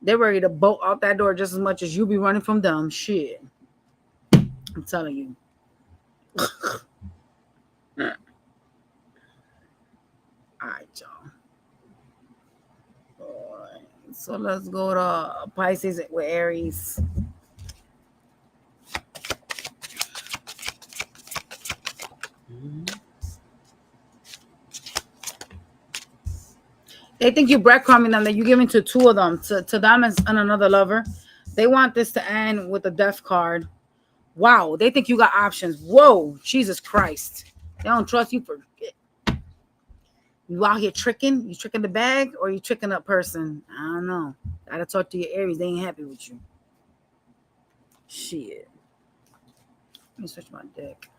[SPEAKER 1] they're ready to bolt out that door just as much as you be running from them. Shit. I'm telling you. All right, y'all. All right. So let's go to Pisces with Aries. They think you're breadcrumbing them, that you're giving to two of them, to them and another lover. They want this to end with a death card. Wow, they think you got options. Whoa, Jesus Christ. They don't trust you for it. You out here tricking? You tricking the bag or you tricking a person? I don't know. Gotta talk to your Aries. They ain't happy with you. Shit. Let me switch my deck.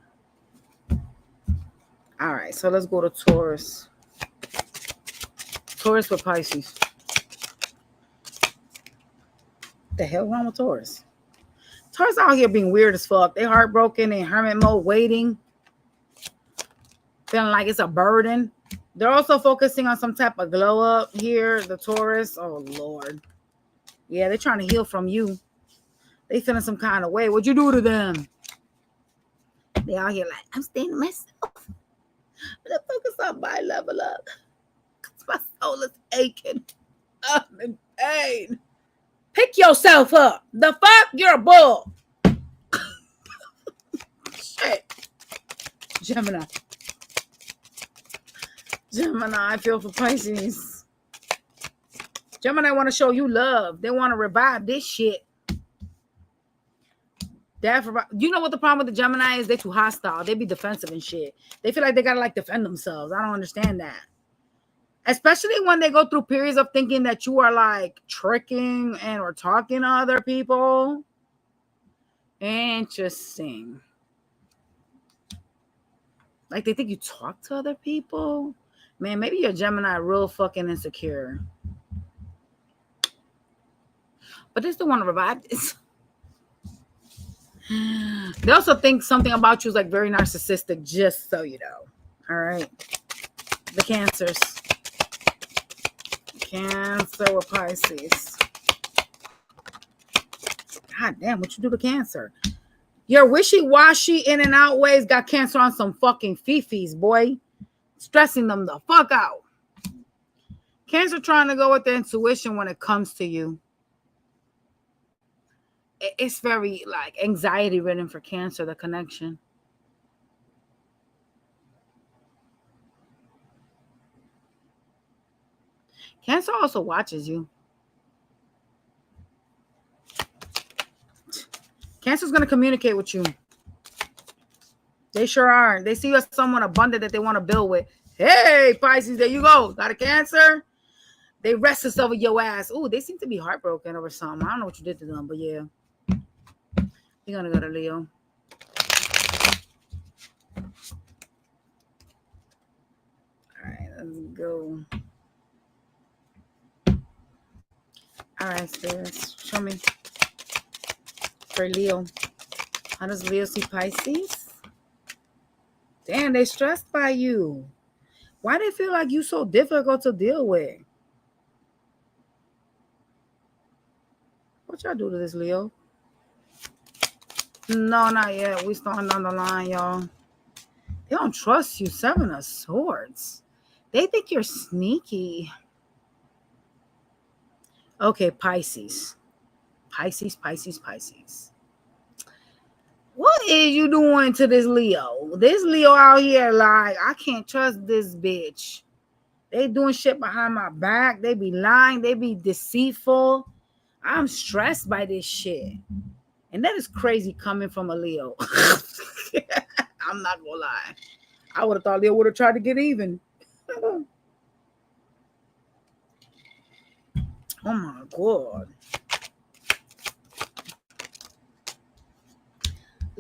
[SPEAKER 1] All right, so let's go to Taurus. Taurus with Pisces. The hell wrong with Taurus? Taurus out here being weird as fuck. They heartbroken, in hermit mode, waiting, feeling like it's a burden. They're also focusing on some type of glow up here, the Taurus. Oh, Lord. Yeah, they're trying to heal from you. They feeling some kind of way. What'd you do to them? They out here like, I'm staying to myself. But I focus on my level up. Because my soul is aching. I'm in pain. Pick yourself up. The fuck? You're a bull. Shit. Gemini. Gemini, I feel for Pisces. Gemini want to show you love. They want to revive this shit. You know what the problem with the Gemini is? They're too hostile. They be defensive and shit. They feel like they gotta like defend themselves. I don't understand that. Especially when they go through periods of thinking that you are like tricking and or talking to other people. Interesting. Like they think you talk to other people. Man, maybe you're Gemini real fucking insecure. But they still want to revive this. They also think something about you is like very narcissistic, just so you know. All right. The Cancers. Cancer with Pisces. God damn, what you do to Cancer? Your wishy-washy in and out ways got Cancer on some fucking fifis, boy. Stressing them the fuck out. Cancer trying to go with their intuition when it comes to you. It's very like anxiety ridden for Cancer, the connection. Cancer also watches you. Cancer's going to communicate with you. They sure are. They see you as someone abundant that they want to build with. Hey, Pisces, there you go. Got a Cancer? They restless over your ass. Ooh, they seem to be heartbroken over something. I don't know what you did to them, but yeah. You're going to go to Leo. All right, let's go. All right, Spirits, show me. For Leo. How does Leo see Pisces? Damn, they stressed by you. Why they feel like you so difficult to deal with? What y'all do to this, Leo? No, not yet. We starting on the line, y'all. They don't trust you. 7 of Swords. They think you're sneaky. Okay, Pisces. Pisces. What is you doing to this Leo? This Leo out here, like, I can't trust this bitch. They doing shit behind my back. They be lying. They be deceitful. I'm stressed by this shit. And that is crazy coming from a Leo. I'm not gonna lie. I would have thought Leo would have tried to get even. Oh my God.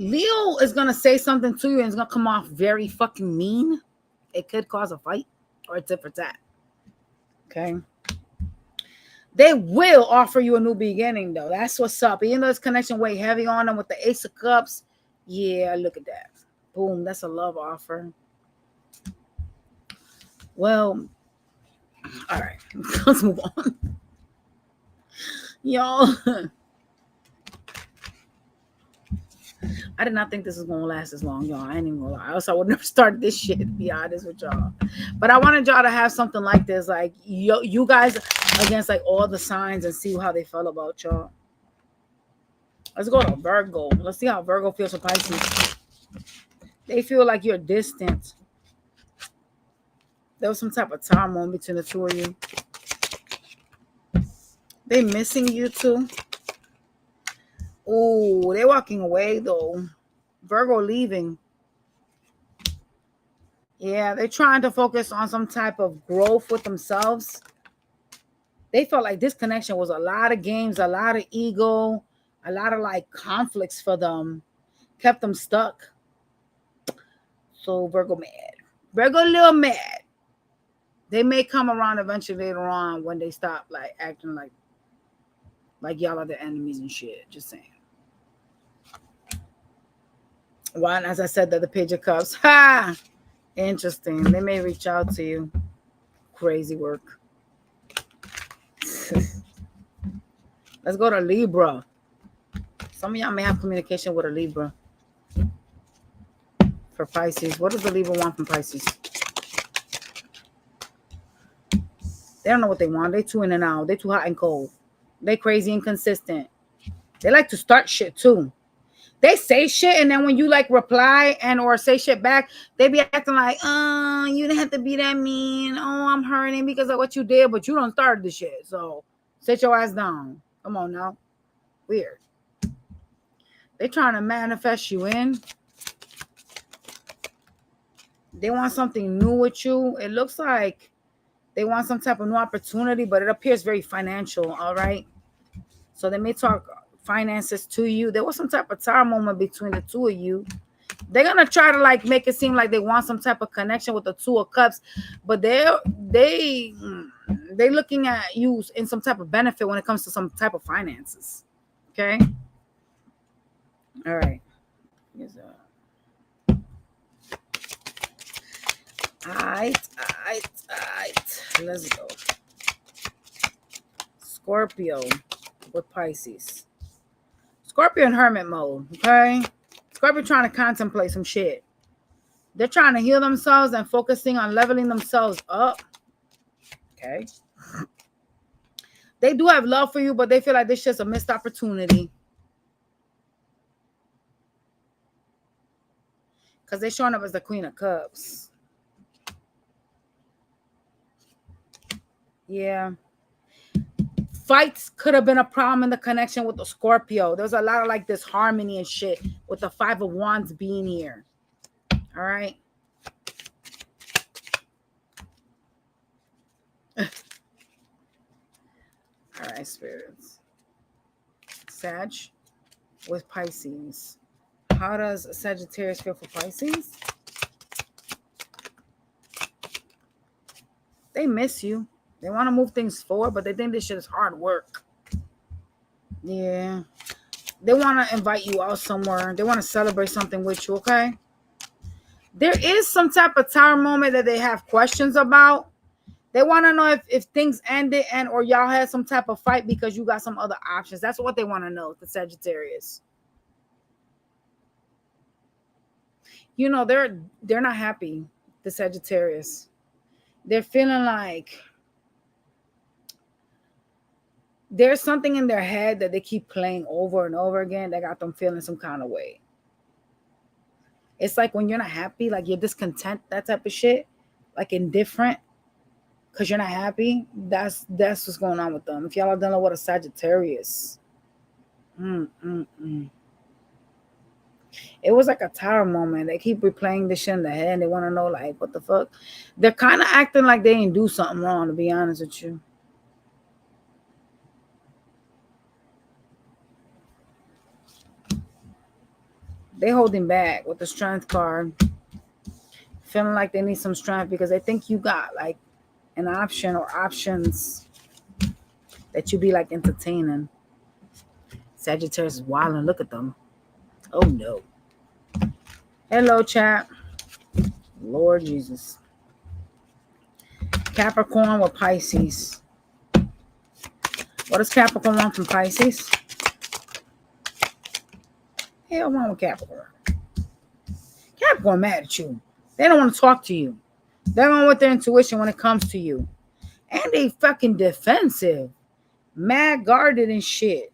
[SPEAKER 1] Leo is going to say something to you and it's going to come off very fucking mean. It could cause a fight or a tit for tat. Okay. They will offer you a new beginning, though. That's what's up. Even though this connection weigh heavy on them with the Ace of Cups. Yeah, look at that. Boom. That's a love offer. Well, all right. Let's move on. Y'all. I did not think this was going to last as long, y'all. I ain't even going to lie. Else I would never start this shit, to be honest with y'all. But I wanted y'all to have something like this. Like, you guys against, like, all the signs and see how they felt about y'all. Let's go to Virgo. Let's see how Virgo feels for Pisces. They feel like you're distant. There was some type of time between the two of you. They missing you, too. Oh, they're walking away, though. Virgo leaving. Yeah, they're trying to focus on some type of growth with themselves. They felt like this connection was a lot of games, a lot of ego, a lot of like conflicts for them. Kept them stuck. So Virgo mad. Virgo a little mad. They may come around eventually later on when they stop like acting like y'all are the enemies and shit. Just saying. One, as I said, the Page of Cups. Ha! Interesting. They may reach out to you. Crazy work. Let's go to Libra. Some of y'all may have communication with a Libra. For Pisces. What does the Libra want from Pisces? They don't know what they want. They too in and out. They too hot and cold. They crazy and inconsistent. They like to start shit too. They say shit and then when you like reply and or say shit back, they be acting like, you didn't have to be that mean. Oh, I'm hurting because of what you did, but you don't start the shit. So sit your ass down. Come on now. Weird. They trying to manifest you in. They want something new with you. It looks like they want some type of new opportunity, but it appears very financial. All right. So they may talk finances to you. There was some type of time moment between the two of you. They're gonna try to like make it seem like they want some type of connection with the Two of Cups, but they looking at you in some type of benefit when it comes to some type of finances. Okay. All right. All right. Let's go. Scorpio with Pisces. Scorpio in hermit mode, okay? Scorpio trying to contemplate some shit. They're trying to heal themselves and focusing on leveling themselves up. Okay. They do have love for you, but they feel like this is just a missed opportunity. Because they're showing up as the Queen of Cups. Yeah. Fights could have been a problem in the connection with the Scorpio. There's a lot of like this harmony and shit with the Five of Wands being here. All right. All right, spirits. Sag with Pisces. How does Sagittarius feel for Pisces? They miss you. They want to move things forward, but they think this shit is hard work. Yeah. They want to invite you out somewhere. They want to celebrate something with you, okay? There is some type of tower moment that they have questions about. They want to know if things ended and or y'all had some type of fight because you got some other options. That's what they want to know, the Sagittarius. You know, they're not happy, the Sagittarius. They're feeling like there's something in their head that they keep playing over and over again that got them feeling some kind of way. It's like when you're not happy, like you're discontent, that type of shit, like indifferent, because you're not happy. That's what's going on with them. If y'all are dealing with a Sagittarius, it was like a tower moment. They keep replaying this shit in the head and they want to know, like, what the fuck? They're kind of acting like they didn't do something wrong, to be honest with you. They holding back with the strength card, feeling like they need some strength because they think you got like an option or options that you be like entertaining. Sagittarius is wilding. Look at them. Oh no. Hello, chat. Lord Jesus. Capricorn with Pisces. What does Capricorn want from Pisces? Hell wrong with Capricorn. Capricorn mad at you. They don't want to talk to you. They're going with their intuition when it comes to you. And they fucking defensive. Mad guarded and shit.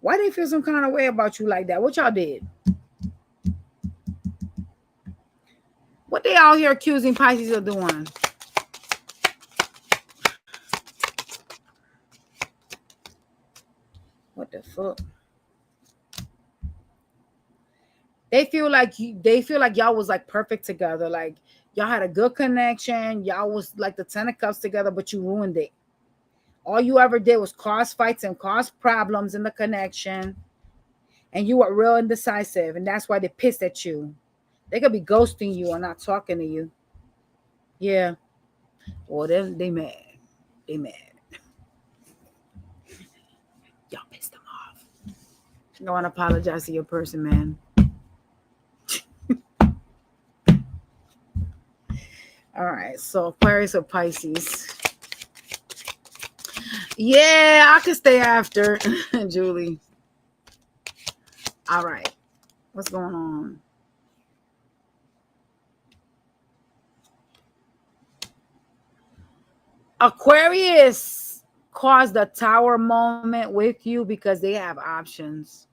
[SPEAKER 1] Why they feel some kind of way about you like that? What y'all did? What they out here accusing Pisces of doing? What the fuck? They feel like y'all was like perfect together. Like y'all had a good connection. Y'all was like the 10 of cups together, but you ruined it. All you ever did was cause fights and cause problems in the connection. And you were real indecisive. And that's why they're pissed at you. They could be ghosting you or not talking to you. Yeah. Well, they mad. They mad. Y'all pissed them off. I want to apologize to your person, man. All right. So Aquarius or Pisces. Yeah, I can stay after, Julie. All right. What's going on? Aquarius caused a tower moment with you because they have options.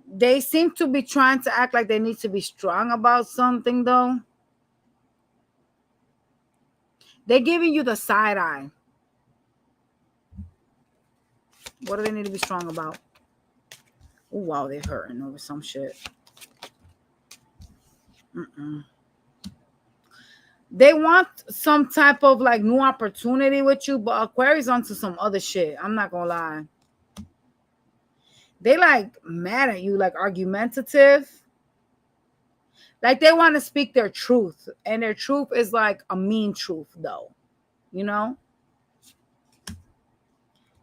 [SPEAKER 1] They seem to be trying to act like they need to be strong about something, though. They're giving you the side eye. What do they need to be strong about? Oh, wow, they're hurting over some shit. They want some type of like new opportunity with you, but Aquarius onto some other shit. I'm not gonna lie. They like mad at you, like argumentative. Like they want to speak their truth, and their truth is like a mean truth, though. You know?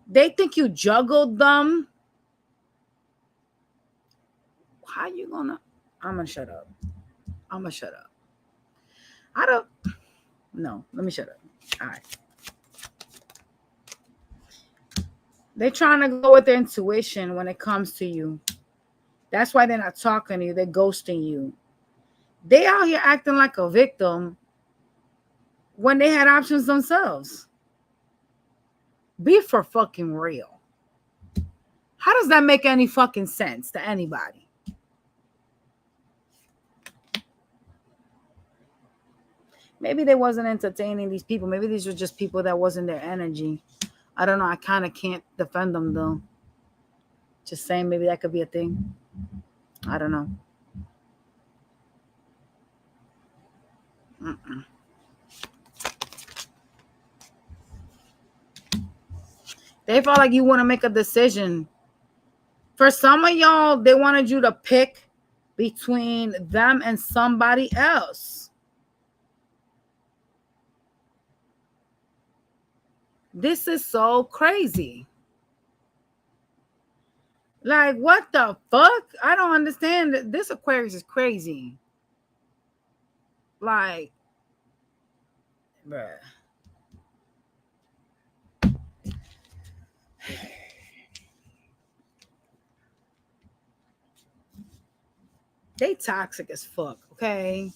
[SPEAKER 1] They think you juggled them. How you gonna? I'm gonna shut up. I don't. No, let me shut up. All right. They're trying to go with their intuition when it comes to you. That's why they're not talking to you. They're ghosting you. They out here acting like a victim when they had options themselves. Be for fucking real. How does that make any fucking sense to anybody? Maybe they wasn't entertaining these people. Maybe these were just people that wasn't their energy. I don't know. I kind of can't defend them though. Just saying, maybe that could be a thing. I don't know. Mm-mm. They felt like you want to make a decision. For some of y'all, they wanted you to pick between them and somebody else. This is so crazy. Like, what the fuck? I don't understand. This Aquarius is crazy. Like, bruh. They toxic as fuck, okay?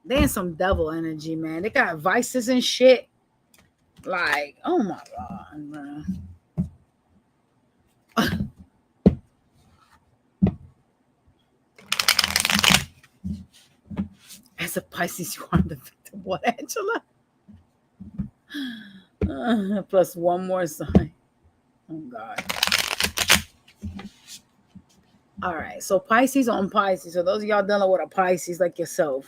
[SPEAKER 1] They in some devil energy, man. They got vices and shit. Like, oh my God, man. As a Pisces, you are the victim. What, Angela? Plus one more sign. Oh God. All right, so Pisces on Pisces. So those of y'all dealing with a Pisces like yourself.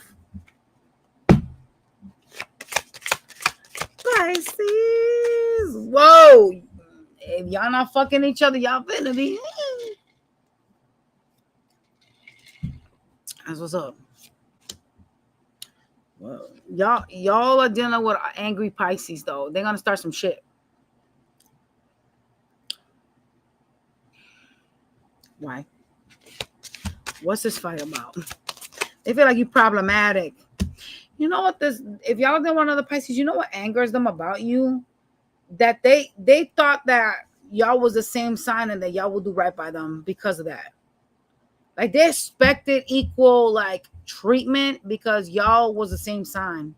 [SPEAKER 1] Pisces. Whoa. If y'all not fucking each other, y'all finna be. That's what's up. Well, y'all are dealing with angry Pisces though. They're gonna start some shit. Why? What's this fight about? They feel like you problematic. You know what this? If y'all didn't want other Pisces, you know what angers them about you? That they thought that y'all was the same sign and that y'all would do right by them because of that. Like they expected equal like treatment because y'all was the same sign.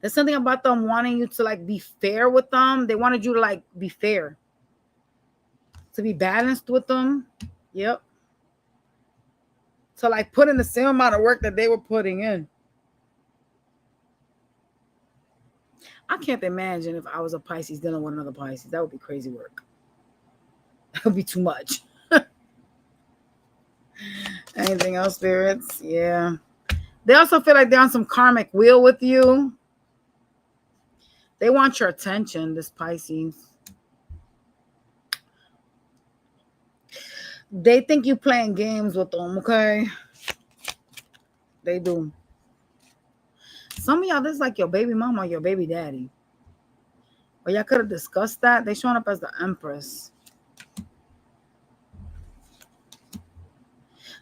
[SPEAKER 1] There's something about them wanting you to like be fair with them. They wanted you to like be fair. To be balanced with them. Yep. To like put in the same amount of work that they were putting in. I can't imagine if I was a Pisces dealing with another Pisces. That would be crazy work. That would be too much. Anything else, spirits? Yeah. They also feel like they're on some karmic wheel with you. They want your attention, this Pisces. They think you playing games with them, okay? They do. Some of y'all, this is like your baby mama or your baby daddy. Or y'all could have discussed that. They showing up as the Empress.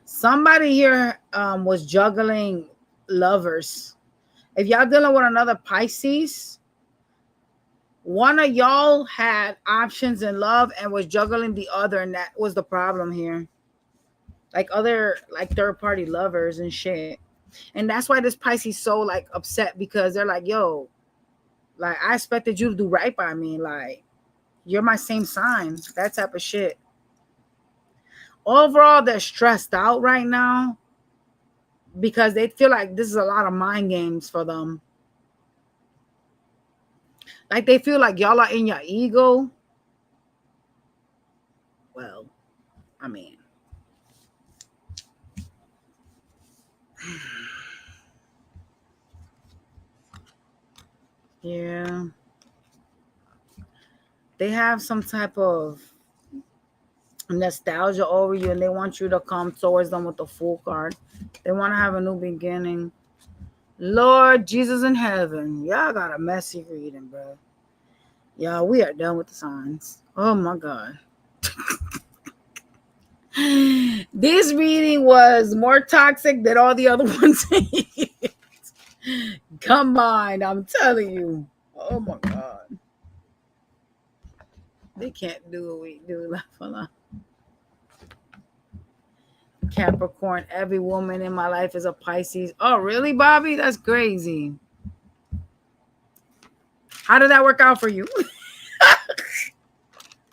[SPEAKER 1] Somebody here was juggling lovers. If y'all dealing with another Pisces, one of y'all had options in love and was juggling the other, and that was the problem here. Like other like third-party lovers and shit. And that's why this Pisces so like upset because they're like, yo, like I expected you to do right by me. Like you're my same sign. That type of shit. Overall, they're stressed out right now because they feel like this is a lot of mind games for them. Like they feel like y'all are in your ego. Well, I mean, yeah. They have some type of nostalgia over you and they want you to come towards them with the Fool card. They want to have a new beginning. Lord Jesus in heaven. Y'all got a messy reading, bro. Y'all, we are done with the signs. Oh my God. This reading was more toxic than all the other ones. Combined, I'm telling you. Oh my God. They can't do what we do. Capricorn, every woman in my life is a Pisces. Oh, really, Bobby? That's crazy. How did that work out for you?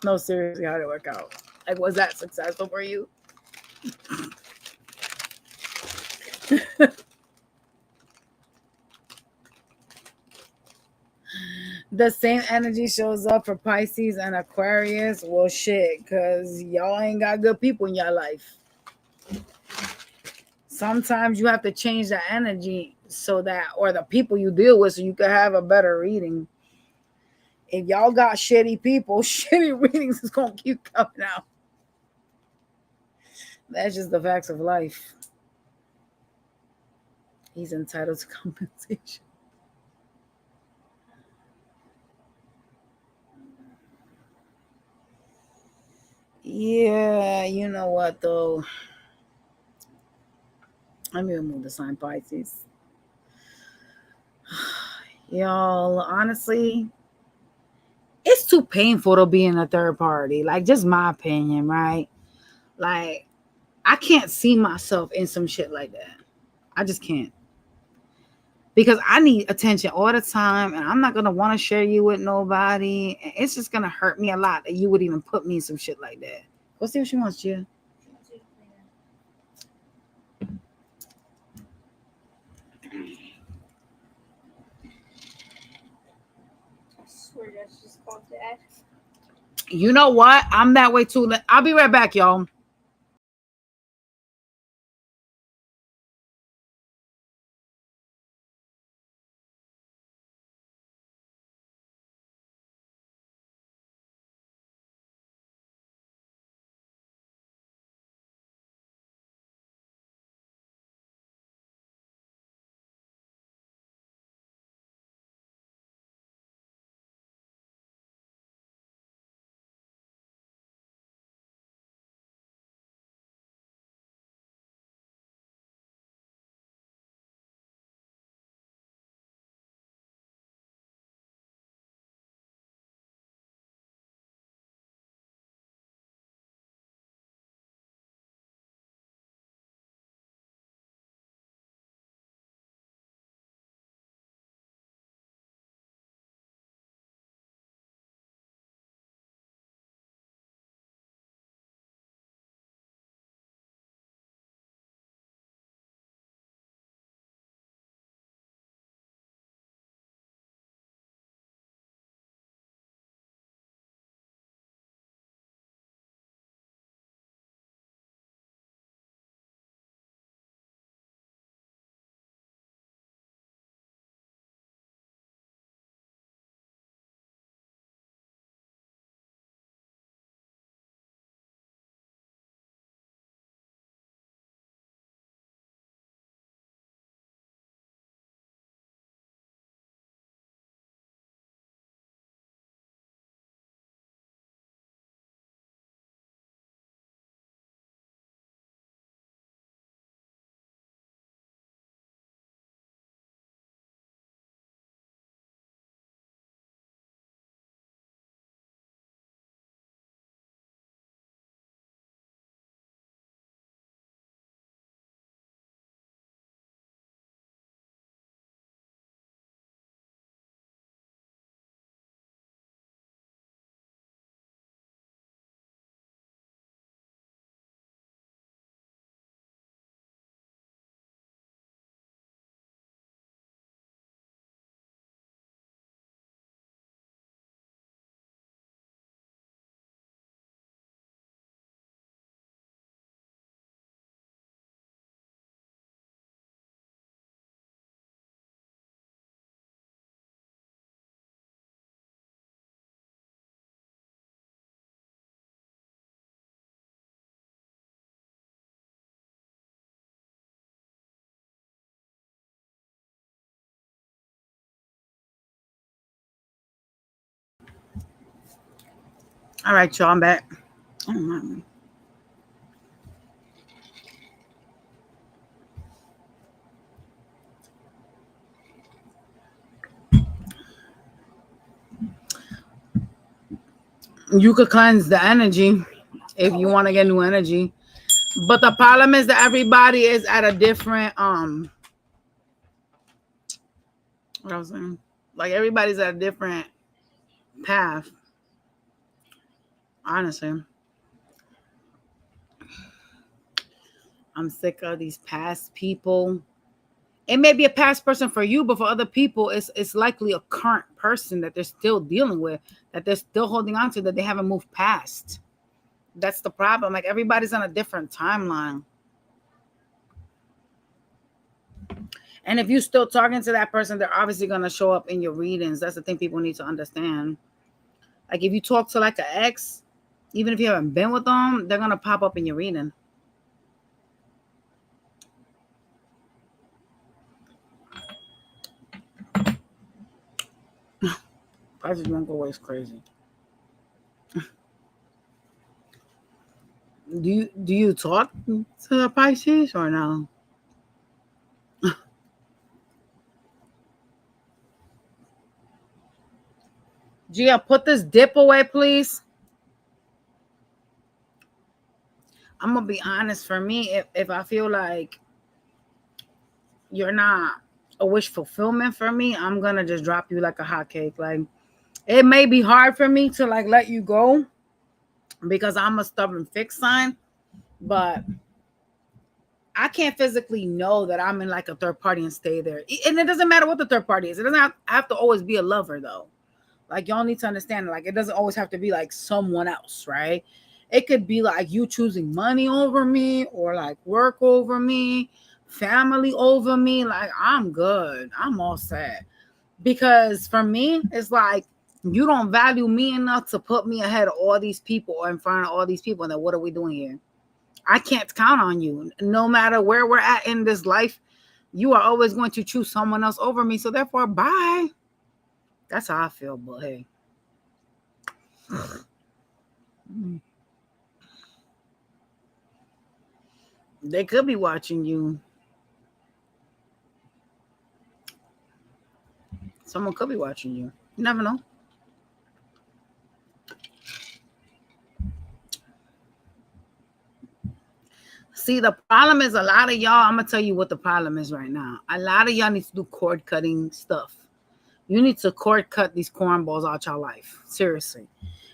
[SPEAKER 1] No, seriously, how did it work out? Like, was that successful for you? The same energy shows up for Pisces and Aquarius. Well, shit, because y'all ain't got good people in your life. Sometimes you have to change the energy so that, or the people you deal with, so you can have a better reading. If y'all got shitty people, shitty readings is going to keep coming out. That's just the facts of life. He's entitled to compensation. Yeah, you know what, though? Let me remove the sign Pisces. Y'all, honestly, it's too painful to be in a third party. Like, just my opinion, right? Like, I can't see myself in some shit like that. I just can't. Because I need attention all the time, and I'm not going to want to share you with nobody. And it's just going to hurt me a lot that you would even put me in some shit like that. Go see what she wants, Gia. You know what? I'm that way too. I'll be right back, y'all. All right, y'all. I'm back. Oh, my. You could cleanse the energy if you want to get new energy. But the problem is that everybody is at a different what I was saying. Like, everybody's at a different path. Honestly. I'm sick of these past people It may be a past person for you, but for other people, it's likely a current person that they're still dealing with, that they're still holding on to, that they haven't moved past. That's the problem. Like, everybody's on a different timeline. And if you're still talking to that person, they're obviously going to show up in your readings. That's the thing people need to understand. Like, if you talk to like an ex, even if you haven't been with them, they're going to pop up in your reading. Pisces don't go away is crazy. Do you talk to the Pisces or no? Gia, put this dip away, please. I'm gonna be honest. For me, if I feel like you're not a wish fulfillment for me, I'm gonna just drop you like a hotcake. Like, it may be hard for me to like let you go because I'm a stubborn fixed sign, but I can't physically know that I'm in like a third party and stay there. And it doesn't matter what the third party is. It doesn't have to always be a lover though. Like, y'all need to understand, like, it doesn't always have to be like someone else, right? It could be like you choosing money over me, or like work over me, family over me. Like, I'm good. I'm all set. Because for me, it's like, you don't value me enough to put me ahead of all these people or in front of all these people. And then what are we doing here? I can't count on you. No matter where we're at in this life, you are always going to choose someone else over me. So therefore, bye. That's how I feel, but hey. They could be watching you. Someone could be watching you. You never know. See, the problem is a lot of y'all, I'm going to tell you what the problem is right now. A lot of y'all need to do cord cutting stuff. You need to cord cut these cornballs out your life. Seriously.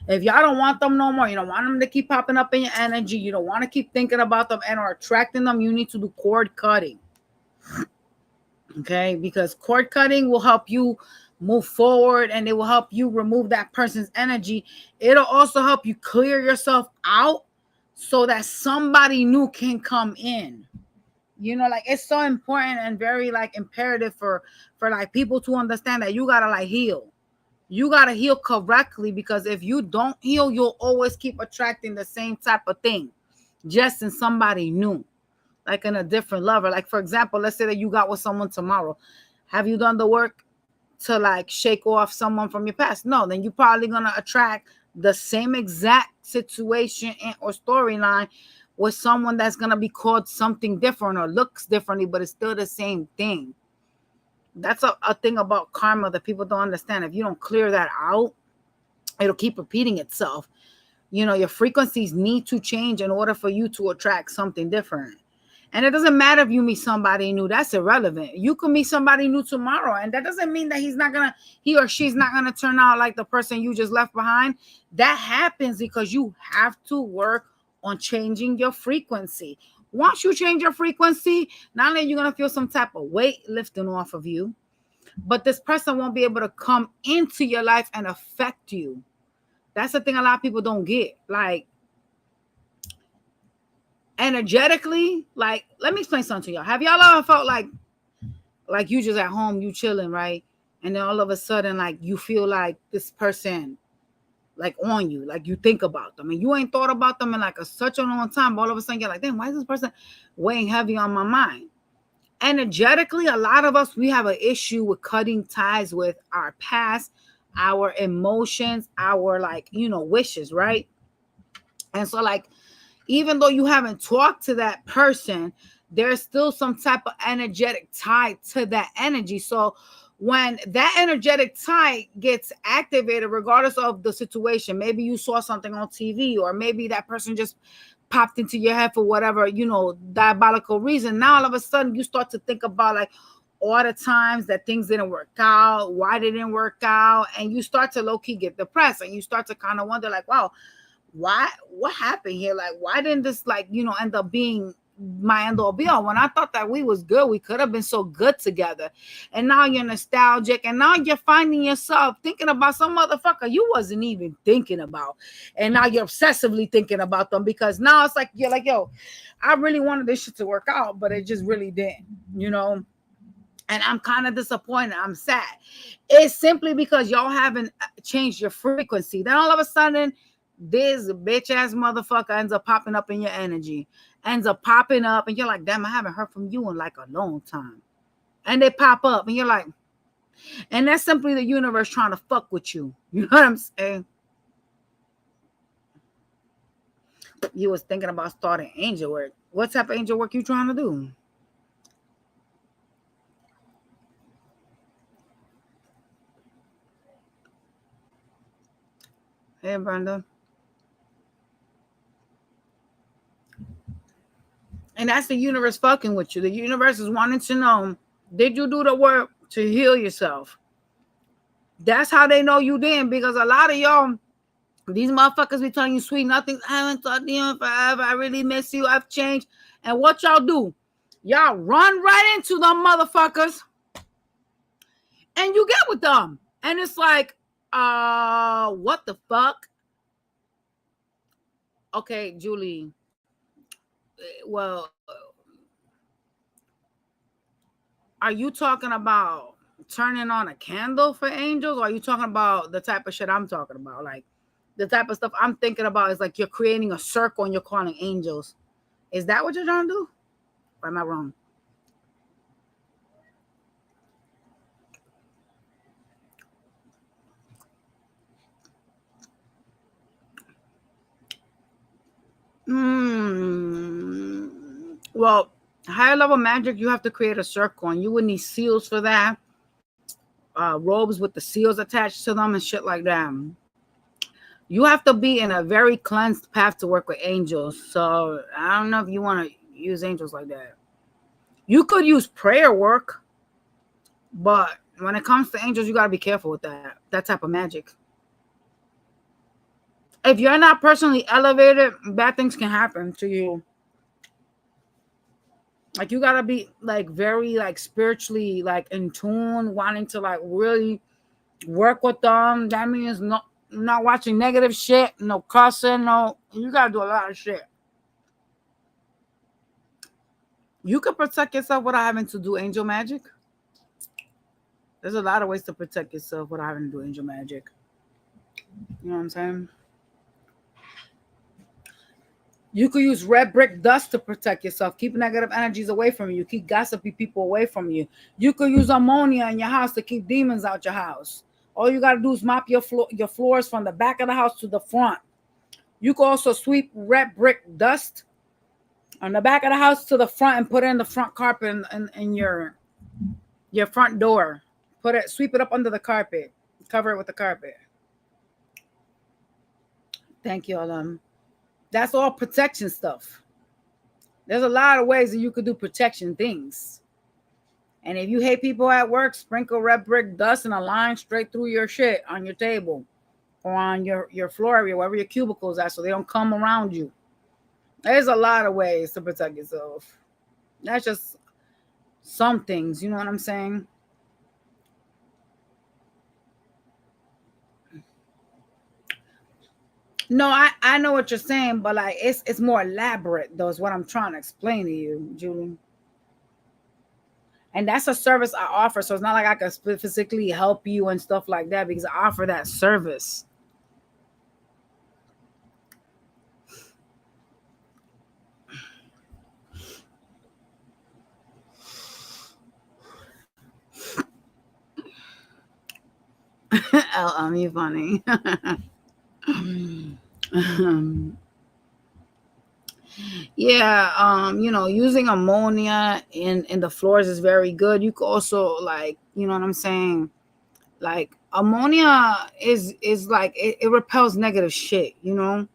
[SPEAKER 1] If y'all don't want them no more, you don't want them to keep popping up in your energy, you don't want to keep thinking about them and or attracting them, you need to do cord cutting. Okay? Because cord cutting will help you move forward, and it will help you remove that person's energy. It'll also help you clear yourself out so that somebody new can come in. You know, like, it's so important and very like imperative for like people to understand that you gotta like heal. You gotta heal correctly, because if you don't heal, you'll always keep attracting the same type of thing, just in somebody new, like in a different lover. Like, for example, let's say that you got with someone tomorrow. Have you done the work to like shake off someone from your past? No. Then you're probably gonna attract the same exact situation or storyline with someone that's gonna be called something different or looks differently, but it's still the same thing. That's a thing about karma that people don't understand. If you don't clear that out, it'll keep repeating itself. You know, your frequencies need to change in order for you to attract something different. And it doesn't matter if you meet somebody new. That's irrelevant. You can meet somebody new tomorrow, and that doesn't mean that he or she's not gonna turn out like the person you just left behind. That happens because you have to work on changing your frequency. Once you change your frequency, not only are you gonna feel some type of weight lifting off of you, but this person won't be able to come into your life and affect you. That's the thing a lot of people don't get. Like, energetically, like, let me explain something to y'all. Have y'all ever felt like you just at home, you chilling, right? And then all of a sudden, like, you feel like this person like on you, like you think about them and you ain't thought about them in like such a long time, but all of a sudden you're like, damn, why is this person weighing heavy on my mind? Energetically, a lot of us, we have an issue with cutting ties with our past, our emotions, our like, you know, wishes, right? And so like, even though you haven't talked to that person, there's still some type of energetic tie to that energy. So when that energetic tie gets activated, regardless of the situation, maybe you saw something on TV, or maybe that person just popped into your head for whatever, you know, diabolical reason. Now all of a sudden you start to think about like all the times that things didn't work out, why they didn't work out, and you start to low-key get depressed, and you start to kind of wonder like, wow, what happened here? Like, why didn't this, like, you know, end up being my end all be all. When I thought that we was good, we could have been so good together. And now you're nostalgic, and now you're finding yourself thinking about some motherfucker you wasn't even thinking about. And now you're obsessively thinking about them, because now it's like you're like, yo, I really wanted this shit to work out, but it just really didn't, you know. And I'm kind of disappointed. I'm sad. It's simply because y'all haven't changed your frequency. Then all of a sudden, this bitch ass motherfucker ends up popping up in your energy, ends up popping up, and you're like, damn, I haven't heard from you in like a long time. And they pop up, and you're like, and that's simply the universe trying to fuck with you. You know what I'm saying? You was thinking about starting angel work. What type of angel work you trying to do? Hey, Brenda. And that's the universe fucking with you. The universe is wanting to know, did you do the work to heal yourself? That's how they know you didn't, because a lot of y'all, these motherfuckers be telling you sweet nothings. I haven't talked to you in forever. I really miss you. I've changed. And what y'all do? Y'all run right into them motherfuckers and you get with them. And it's like, what the fuck? Okay, Julie. Well, are you talking about turning on a candle for angels? Or are you talking about the type of shit I'm talking about? Like, the type of stuff I'm thinking about is like you're creating a circle and you're calling angels. Is that what you're trying to do? Or am I wrong? Well, higher level magic, you have to create a circle, and you would need seals for that. Robes with the seals attached to them and shit like that. You have to be in a very cleansed path to work with angels. So I don't know if you want to use angels like that. You could use prayer work, but when it comes to angels, you got to be careful with that type of magic. If you're not personally elevated, bad things can happen to you. Like, you gotta be like very like spiritually like in tune, wanting to like really work with them. That means not watching negative shit, no cussing, no. You gotta do a lot of shit. You can protect yourself without having to do angel magic. There's a lot of ways to protect yourself without having to do angel magic. You know what I'm saying? You could use red brick dust to protect yourself. Keep negative energies away from you. Keep gossipy people away from you. You could use ammonia in your house to keep demons out your house. All you got to do is mop your floors from the back of the house to the front. You could also sweep red brick dust on the back of the house to the front and put it in the front carpet in your front door. Sweep it up under the carpet. Cover it with the carpet. Thank you, Alam. That's all protection stuff. There's a lot of ways that you could do protection things. And if you hate people at work, sprinkle red brick dust and a line straight through your shit on your table or on your floor area, wherever your cubicles are, so they don't come around you. There's a lot of ways to protect yourself. That's just some things, you know what I'm saying? No, I know what you're saying, but like it's more elaborate, though, is what I'm trying to explain to you, Julie. And that's a service I offer. So it's not like I can specifically help you and stuff like that, because I offer that service. You funny. Yeah, using ammonia in the floors is very good. You could also, like, you know what I'm saying, like ammonia is like it repels negative shit, you know.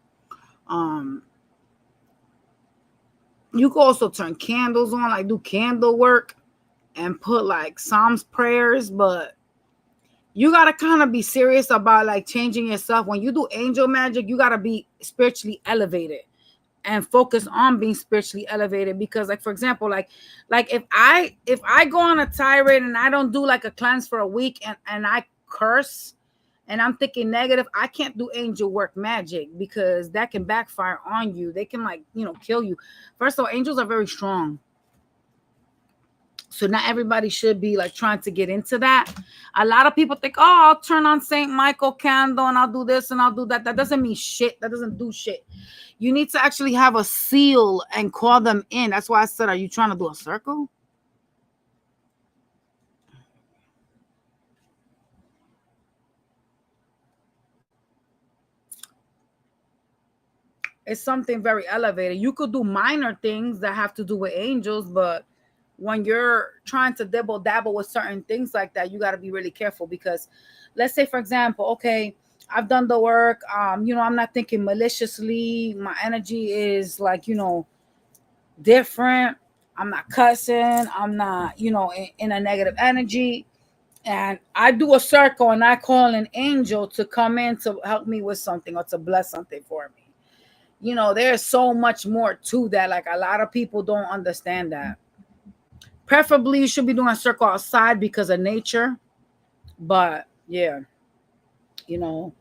[SPEAKER 1] You could also turn candles on, like do candle work and put like Psalms prayers, but you got to kind of be serious about like changing yourself. When you do angel magic, you got to be spiritually elevated. and focus on being spiritually elevated. Because like, for example, like if I go on a tirade and I don't do like a cleanse for a week and I curse and I'm thinking negative, I can't do angel work magic, because that can backfire on you. They can, like, you know, kill you. First of all, angels are very strong. So not everybody should be like trying to get into that. A lot of people think, oh, I'll turn on St. Michael candle and I'll do this and I'll do that. That doesn't mean shit. That doesn't do shit. You need to actually have a seal and call them in. That's why I said, are you trying to do a circle? It's something very elevated. You could do minor things that have to do with angels, but when you're trying to dibble dabble with certain things like that, you got to be really careful. Because let's say, for example, okay, I've done the work, you know, I'm not thinking maliciously, my energy is like, you know, different, I'm not cussing, I'm not, you know, in a negative energy, and I do a circle and I call an angel to come in to help me with something or to bless something for me. You know, there's so much more to that. Like, a lot of people don't understand that. Preferably, you should be doing a circle outside because of nature. But yeah, you know,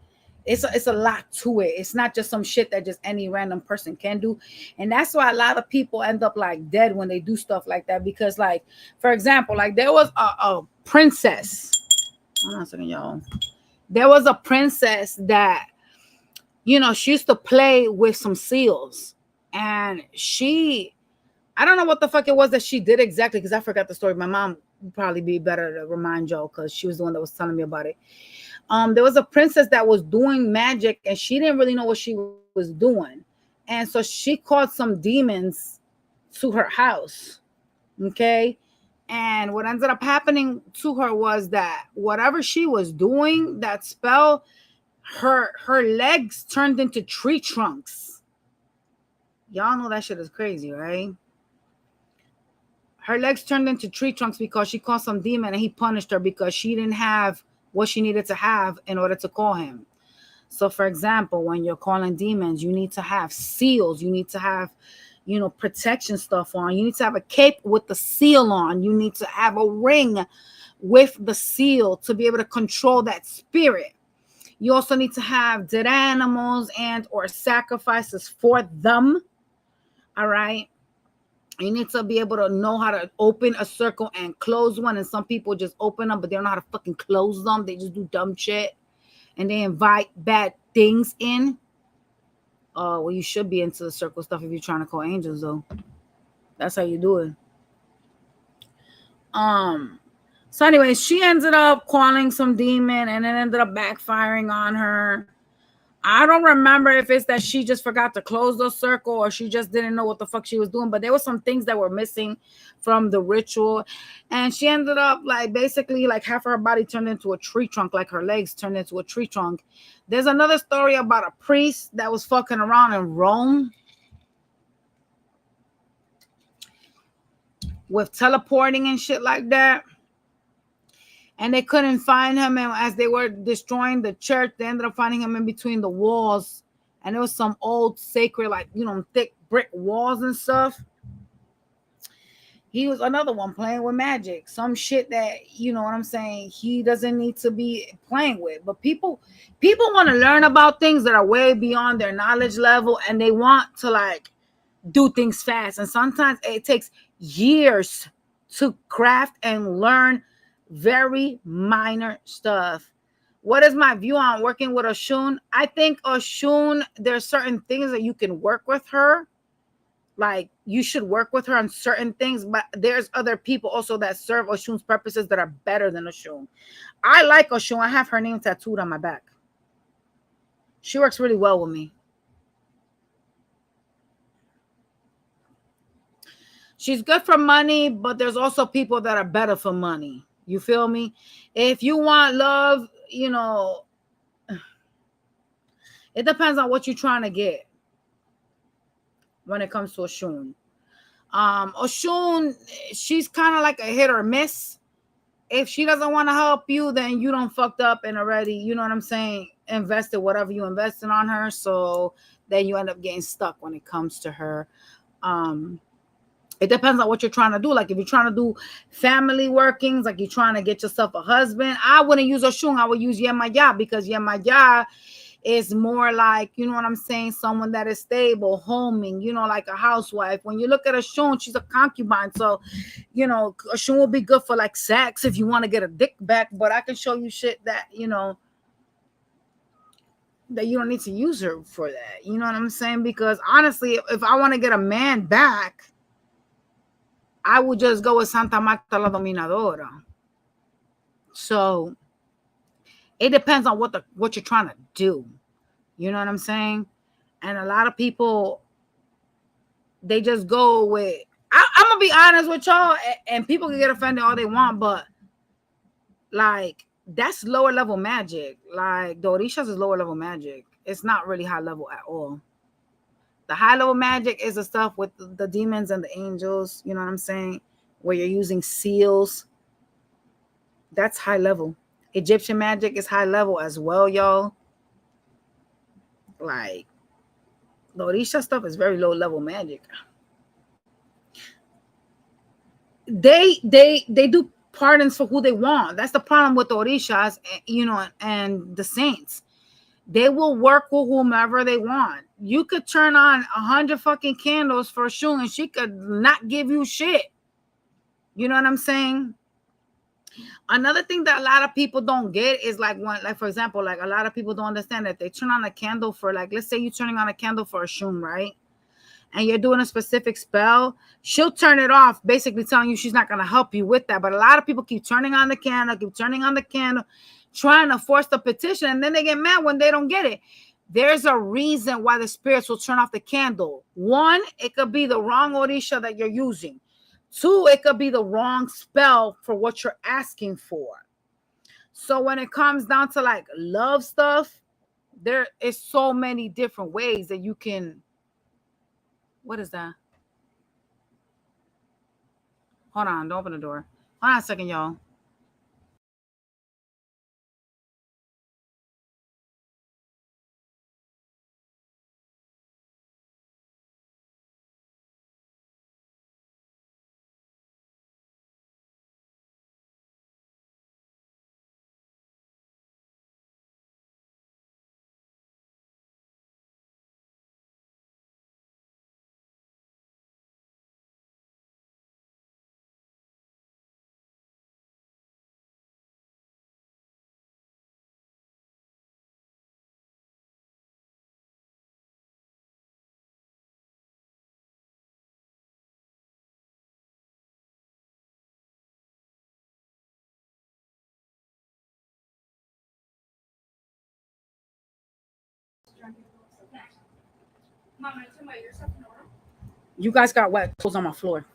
[SPEAKER 1] it's a lot to it. It's not just some shit that just any random person can do. And that's why a lot of people end up like dead when they do stuff like that. Because, like, for example, like there was a princess. Hold on a second, y'all. There was a princess that, you know, she used to play with some seals. And I don't know what the fuck it was that she did exactly, because I forgot the story. My mom would probably be better to remind y'all, because she was the one that was telling me about it. There was a princess that was doing magic and she didn't really know what she was doing. And so she called some demons to her house. Okay. And what ended up happening to her was that whatever she was doing, that spell, her legs turned into tree trunks. Y'all know that shit is crazy, right? Her legs turned into tree trunks because she called some demon and he punished her because she didn't have what she needed to have in order to call him. So, for example, when you're calling demons, you need to have seals. You need to have, you know, protection stuff on. You need to have a cape with the seal on. You need to have a ring with the seal to be able to control that spirit. You also need to have dead animals and or sacrifices for them. All right. You need to be able to know how to open a circle and close one. And some people just open them, but they don't know how to fucking close them. They just do dumb shit. And they invite bad things in. Well, you should be into the circle stuff if you're trying to call angels, though. That's how you do it. So anyway, she ended up calling some demon and it ended up backfiring on her. I don't remember if it's that she just forgot to close the circle or she just didn't know what the fuck she was doing, but there were some things that were missing from the ritual. And she ended up like basically like half of her body turned into a tree trunk, like her legs turned into a tree trunk. There's another story about a priest that was fucking around in Rome with teleporting and shit like that. And they couldn't find him. And as they were destroying the church, they ended up finding him in between the walls. And there was some old sacred, like, you know, thick brick walls and stuff. He was another one playing with magic. Some shit that, you know what I'm saying, he doesn't need to be playing with. But people want to learn about things that are way beyond their knowledge level. And they want to, like, do things fast. And sometimes it takes years to craft and learn very minor stuff. What is my view on working with Oshun? I think Oshun, there's certain things that you can work with her. Like, you should work with her on certain things, but there's other people also that serve Oshun's purposes that are better than Oshun. I like Oshun. I have her name tattooed on my back. She works really well with me. She's good for money, but there's also people that are better for money. You feel me? If you want love, you know, it depends on what you're trying to get when it comes to Oshun. Oshun, she's kind of like a hit or miss. if she doesn't want to help you, then you don't fucked up and already, you know what I'm saying, invested whatever you invested on her. So then you end up getting stuck when it comes to her. It depends on what you're trying to do. Like if you're trying to do family workings, like you're trying to get yourself a husband, I wouldn't use Oshun. I would use Yemaya, because Yemaya is more like, you know what I'm saying, someone that is stable, homing, you know, like a housewife. When you look at Oshun, she's a concubine. So, you know, Oshun will be good for like sex if you want to get a dick back. But I can show you shit that, you know, that you don't need to use her for that. You know what I'm saying? Because honestly, if I want to get a man back, I would just go with Santa Marta la Dominadora. So it depends on what you're trying to do. You know what I'm saying? And a lot of people, they just go with, I'm gonna be honest with y'all, and people can get offended all they want, but like that's lower level magic. Like the Orishas is lower level magic. It's not really high level at all. The high level magic is the stuff with the demons and the angels, you know what I'm saying? Where you're using seals. That's high level. Egyptian magic is high level as well, y'all. Like the Orisha stuff is very low level magic. They do pardons for who they want. That's the problem with the Orishas, you know, and the saints. They will work with whomever they want. You could turn on 100 fucking candles for a shoe and she could not give you shit. You know what I'm saying? Another thing that a lot of people don't get is like when, like for example, like a lot of people don't understand that they turn on a candle for, like, let's say you're turning on a candle for a shroom, right? And you're doing a specific spell, she'll turn it off, basically telling you she's not going to help you with that. But a lot of people keep turning on the candle, trying to force the petition, and then they get mad when they don't get it. There's a reason why the spirits will turn off the candle. One, it could be the wrong Orisha that you're using. Two, it could be the wrong spell for what you're asking for. So when it comes down to like love stuff, there is so many different ways that you can. What is that? Hold on, don't open the door. Hold on a second, y'all. You guys got wet clothes on my floor.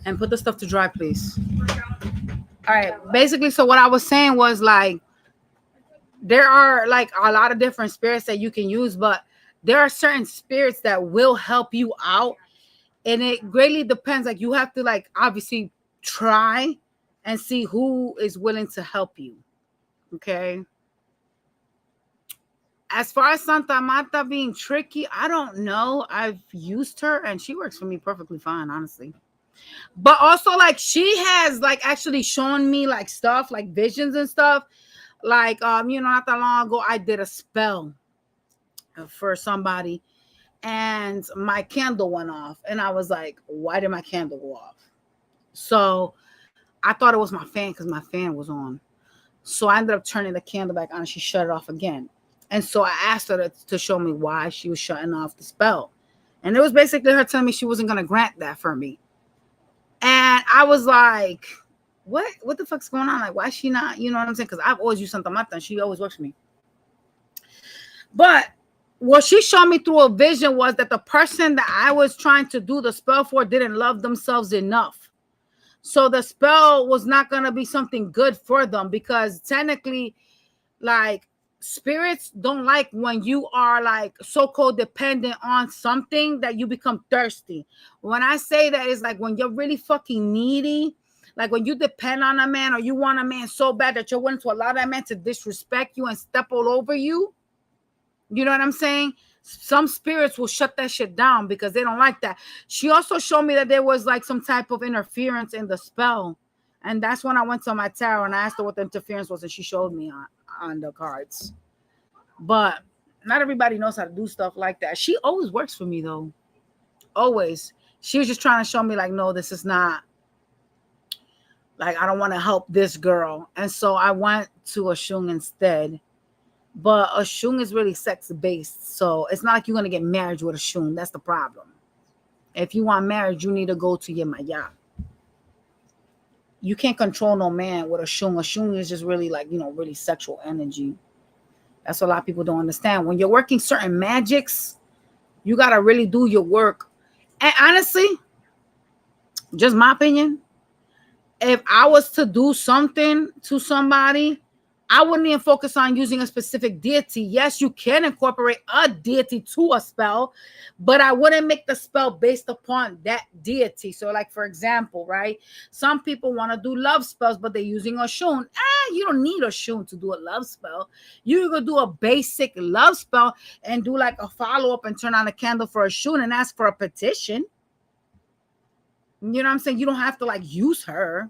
[SPEAKER 1] And put the stuff to dry, please. All right. Basically, so what I was saying was like, there are like a lot of different spirits that you can use, but there are certain spirits that will help you out. And it greatly depends. Like you have to like obviously try and see who is willing to help you. Okay. As far as Santa Marta being tricky, I don't know. I've used her and she works for me perfectly fine, honestly. But also like she has like actually shown me like stuff, like visions and stuff. Like you know, not that long ago I did a spell for somebody and my candle went off and I was like, why did my candle go off? So I thought it was my fan because my fan was on. So I ended up turning the candle back on and she shut it off again. And so I asked her to show me why she was shutting off the spell. And it was basically her telling me she wasn't going to grant that for me. And I was like, what the fuck's going on? Like, why is she not, you know what I'm saying? Because I've always used Santa Marta and she always works for me. But what she showed me through a vision was that the person that I was trying to do the spell for didn't love themselves enough. So the spell was not going to be something good for them because technically, like, spirits don't like when you are like so codependent on something that you become thirsty. When I say that, it's like when you're really fucking needy. Like when you depend on a man or you want a man so bad that you're willing to allow that man to disrespect you and step all over you. You know what I'm saying? Some spirits will shut that shit down because they don't like that. She also showed me that there was like some type of interference in the spell. And that's when I went to my tarot and I asked her what the interference was, and she showed me on the cards. But not everybody knows how to do stuff like that. She always works for me though. Always. She was just trying to show me like, no, this is not, like, I don't want to help this girl. And so I went to a shung instead. But a shung is really sex-based. So it's not like you're going to get married with a shung. That's the problem. If you want marriage, you need to go to Yemaya. You can't control no man with a shung. A shung is just really like, really sexual energy. That's what a lot of people don't understand. When you're working certain magics, you got to really do your work. And honestly, just my opinion, if I was to do something to somebody, I wouldn't even focus on using a specific deity. Yes, you can incorporate a deity to a spell, but I wouldn't make the spell based upon that deity. So like, for example, right? Some people want to do love spells, but they're using a shun. You don't need a shun to do a love spell. You could do a basic love spell and do like a follow-up and turn on a candle for a shun and ask for a petition. You know what I'm saying? You don't have to like use her.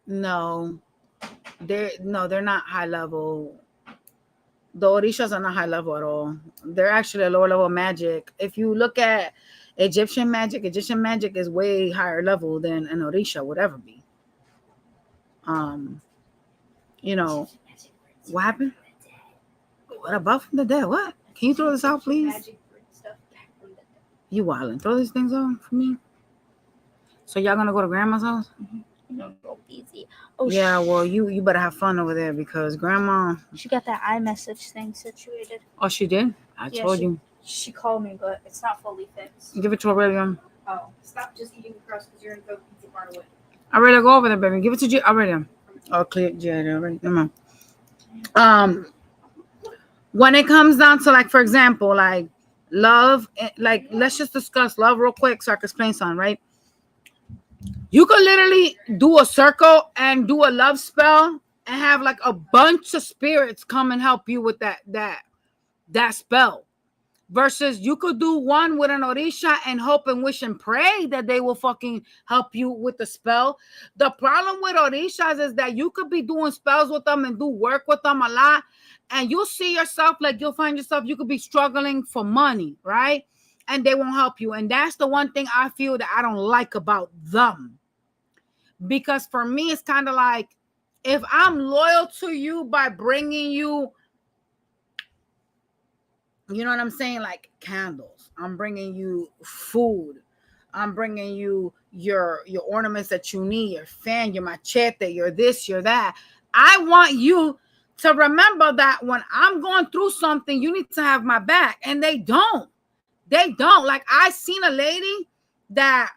[SPEAKER 1] No, they're not high level. The orishas are not high level at all. They're actually a lower level magic. If you look at Egyptian magic is way higher level than an orisha would ever be. What happened? What about from the dead? What? Can you throw this out, please? You wildin'. Throw these things out for me. So y'all gonna go to grandma's house?
[SPEAKER 2] Go easy. Oh
[SPEAKER 1] yeah, well, you better have fun over there because grandma.
[SPEAKER 2] She got that iMessage thing situated.
[SPEAKER 1] Oh, she did? I told you.
[SPEAKER 2] She called me, but it's not fully fixed.
[SPEAKER 1] Give it to Aurelia.
[SPEAKER 2] Oh, stop just eating the crust because you're gonna go eat part of it.
[SPEAKER 1] Aurelia, go over there, baby. Give it to Aurelia. Oh, clear. Yeah, already. Come on. When it comes down to like, for example, like love, like let's just discuss love real quick so I can explain something, right? You could literally do a circle and do a love spell and have like a bunch of spirits come and help you with that spell. Versus you could do one with an orisha and hope and wish and pray that they will fucking help you with the spell. The problem with orishas is that you could be doing spells with them and do work with them a lot. And you'll see yourself, like you'll find yourself, you could be struggling for money, right? And they won't help you. And that's the one thing I feel that I don't like about them. Because for me, it's kind of like, if I'm loyal to you by bringing you, you know what I'm saying? Like candles. I'm bringing you food. I'm bringing you your ornaments that you need, your fan, your machete, your this, your that. I want you to remember that when I'm going through something, you need to have my back. And they don't. They don't. Like, I seen a lady that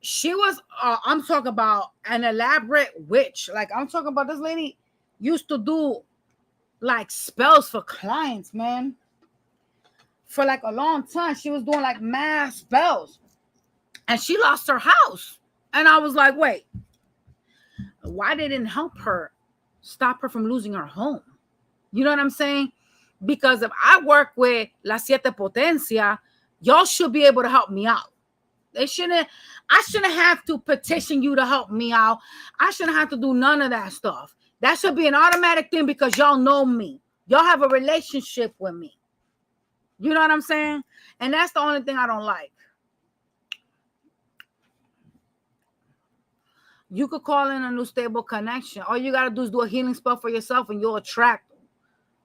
[SPEAKER 1] she was, I'm talking about an elaborate witch. Like, I'm talking about this lady used to do like spells for clients, man. For like a long time, she was doing like mass spells. And she lost her house. And I was like, wait, why they didn't help her stop her from losing her home? You know what I'm saying? Because if I work with La Siete Potencia, y'all should be able to help me out. I shouldn't have to petition you to help me out. I shouldn't have to do none of that stuff. That should be an automatic thing because y'all know me. Y'all have a relationship with me. You know what I'm saying? And that's the only thing I don't like. You could call in a new stable connection. All you got to do is do a healing spell for yourself and you'll attract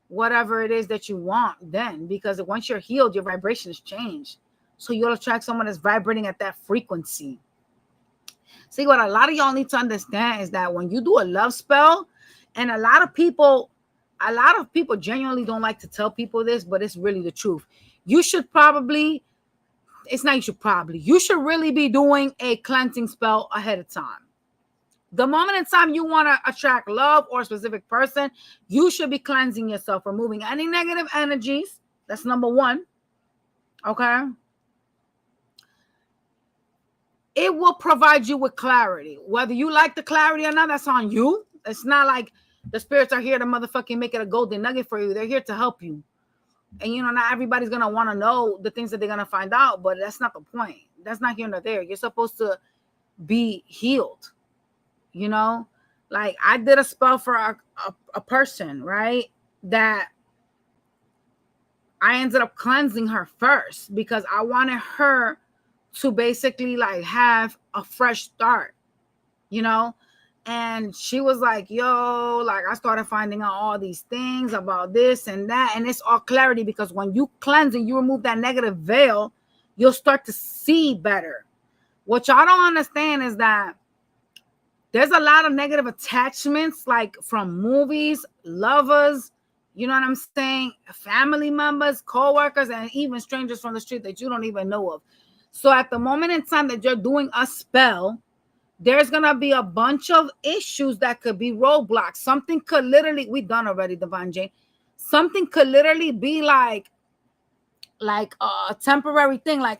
[SPEAKER 1] whatever it is that you want then. Because once you're healed, your vibration has changed. So you'll attract someone that's vibrating at that frequency. See, what a lot of y'all need to understand is that when you do a love spell, and a lot of people genuinely don't like to tell people this, but it's really the truth. You should really be doing a cleansing spell ahead of time. The moment in time you want to attract love or a specific person, you should be cleansing yourself, removing any negative energies. That's number one. Okay. it will provide you with clarity. Whether you like the clarity or not, that's on you. It's not like the spirits are here to motherfucking make it a golden nugget for you. They're here to help you. And, you know, not everybody's going to want to know the things that they're going to find out, but that's not the point. That's not here nor there. You're supposed to be healed, you know? Like, I did a spell for a person, right? That I ended up cleansing her first because I wanted her to basically like have a fresh start, you know? And she was like, yo, like I started finding out all these things about this and that. And it's all clarity because when you cleanse and you remove that negative veil, you'll start to see better. What y'all don't understand is that there's a lot of negative attachments, like from movies, lovers, you know what I'm saying? Family members, co-workers, and even strangers from the street that you don't even know of. So at the moment in time that you're doing a spell, there's going to be a bunch of issues that could be roadblocks. Something could literally, we done already, Divine Jane. Something could literally be like a temporary thing. Like,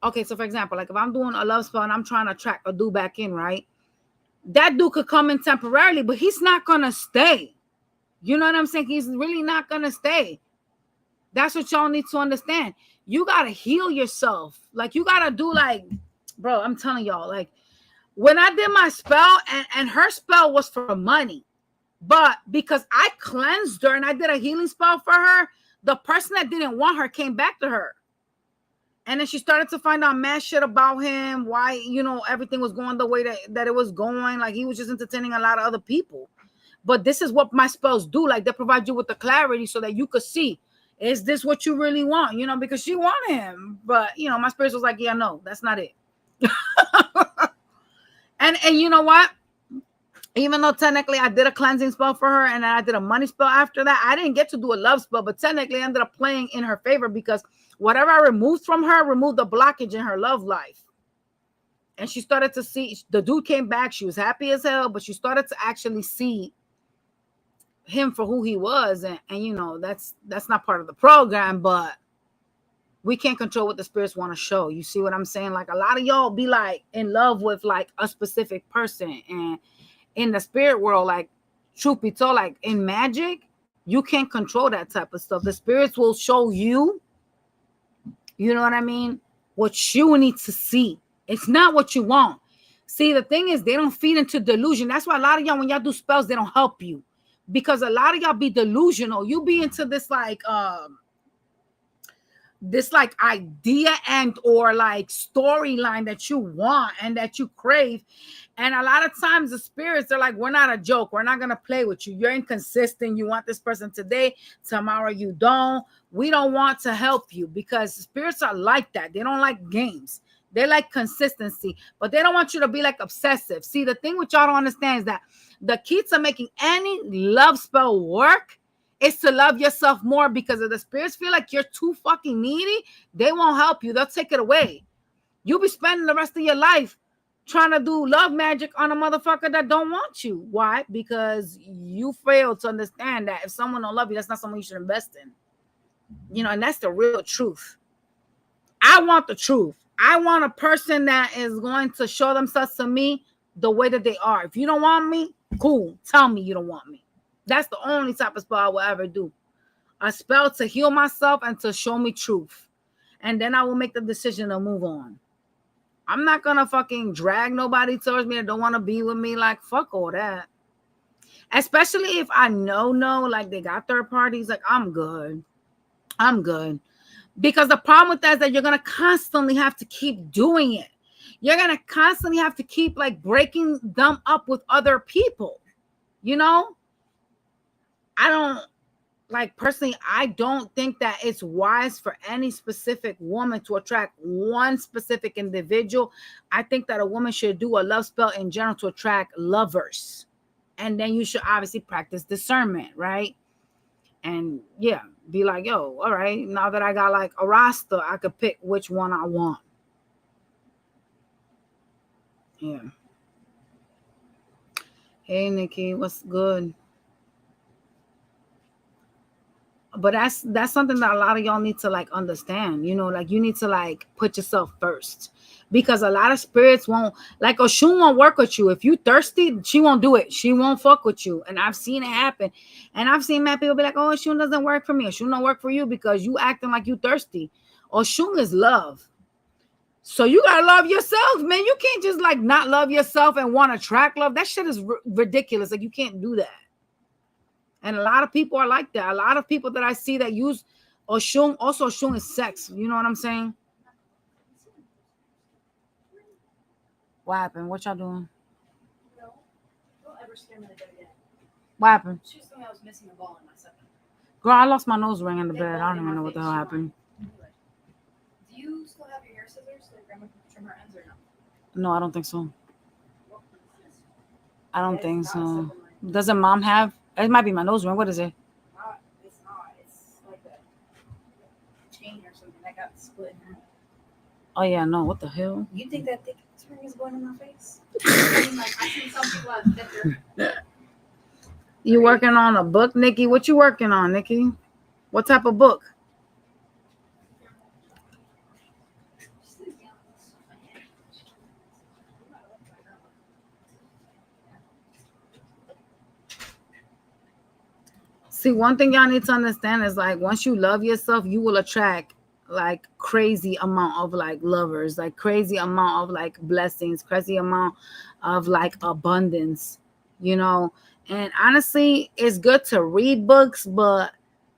[SPEAKER 1] okay, so for example, like if I'm doing a love spell and I'm trying to attract a dude back in, right? That dude could come in temporarily, but he's not going to stay. You know what I'm saying? He's really not going to stay. That's what y'all need to understand. You got to heal yourself. Like, you got to do like, bro, I'm telling y'all, like, when I did my spell, and her spell was for money, but because I cleansed her and I did a healing spell for her, the person that didn't want her came back to her. And then she started to find out mad shit about him, why, you know, everything was going the way that it was going. Like, he was just entertaining a lot of other people. But this is what my spells do. Like, they provide you with the clarity so that you could see, is this what you really want? You know, because she wanted him. But, you know, my spirit was like, yeah, no, that's not it. And you know what? Even though technically I did a cleansing spell for her and I did a money spell after that, I didn't get to do a love spell, but technically I ended up playing in her favor because whatever I removed from her removed the blockage in her love life. And she started to see, the dude came back. She was happy as hell, but she started to actually see him for who he was. And you know, that's not part of the program, but we can't control what the spirits want to show. You see what I'm saying? Like, a lot of y'all be like in love with like a specific person, and in the spirit world, like, truth be told, like in magic, you can't control that type of stuff. The spirits will show you, you know what I mean, what you need to see. It's not what you want. See, the thing is, they don't feed into delusion. That's why a lot of y'all, when y'all do spells, they don't help you, because a lot of y'all be delusional. You be into this like idea and or like storyline that you want and that you crave. And a lot of times the spirits are like, we're not a joke. We're not going to play with you. You're inconsistent. You want this person today, tomorrow you don't. We don't want to help you, because spirits are like that. They don't like games. They like consistency, but they don't want you to be like obsessive. See, the thing which y'all don't understand is that the key to making any love spell work is to love yourself more, because if the spirits feel like you're too fucking needy, they won't help you. They'll take it away. You'll be spending the rest of your life trying to do love magic on a motherfucker that don't want you. Why? Because you fail to understand that if someone don't love you, that's not someone you should invest in. You know, and that's the real truth. I want the truth. I want a person that is going to show themselves to me the way that they are. If you don't want me, cool. Tell me you don't want me. That's the only type of spell I will ever do. A spell to heal myself and to show me truth. And then I will make the decision to move on. I'm not going to fucking drag nobody towards me that don't want to be with me. Like, fuck all that. Especially if I know, like they got third parties. Like, I'm good. Because the problem with that is that you're going to constantly have to keep doing it. You're going to constantly have to keep like breaking them up with other people. You know? Personally, I don't think that it's wise for any specific woman to attract one specific individual. I think that a woman should do a love spell in general to attract lovers. And then you should obviously practice discernment, right? And yeah, be like, yo, all right, now that I got like a roster, I could pick which one I want. Yeah. Hey, Nikki, what's good? But that's something that a lot of y'all need to like understand, you know, like you need to like put yourself first, because a lot of spirits won't, like Oshun won't work with you if you thirsty. She won't do it. She won't fuck with you, and I've seen it happen. And I've seen mad people be like, oh, Oshun doesn't work for me. Oshun don't work for you because you acting like you thirsty. Oshun is love. So you gotta love yourself, man. You can't just like not love yourself and want to attract love. That shit is ridiculous. Like you can't do that. And a lot of people are like that. A lot of people that I see that use Oshun, also Oshun is sex. You know what I'm saying? What happened? What y'all doing?
[SPEAKER 3] No, don't ever scare me like that again.
[SPEAKER 1] What happened?
[SPEAKER 3] She was telling me I was missing a ball in my second.
[SPEAKER 1] Girl, I lost my nose ring in the bed. I don't even know what the hell happened.
[SPEAKER 3] Do you still have your hair scissors so grandma can trim her ends or no?
[SPEAKER 1] No, I don't think so. I don't think so. Doesn't mom have? It might be my nose ring. What is it?
[SPEAKER 3] It's not. It's like a chain or something that got split in half.
[SPEAKER 1] Oh yeah, no. What the hell?
[SPEAKER 3] You think that thick ring is going in my face? I mean, like, I've seen some people have thicker.
[SPEAKER 1] You working on a book, Nikki? What you working on, Nikki? What type of book? See, one thing y'all need to understand is like once you love yourself, you will attract like crazy amount of like lovers, like crazy amount of like blessings, crazy amount of like abundance, you know. And honestly, it's good to read books, but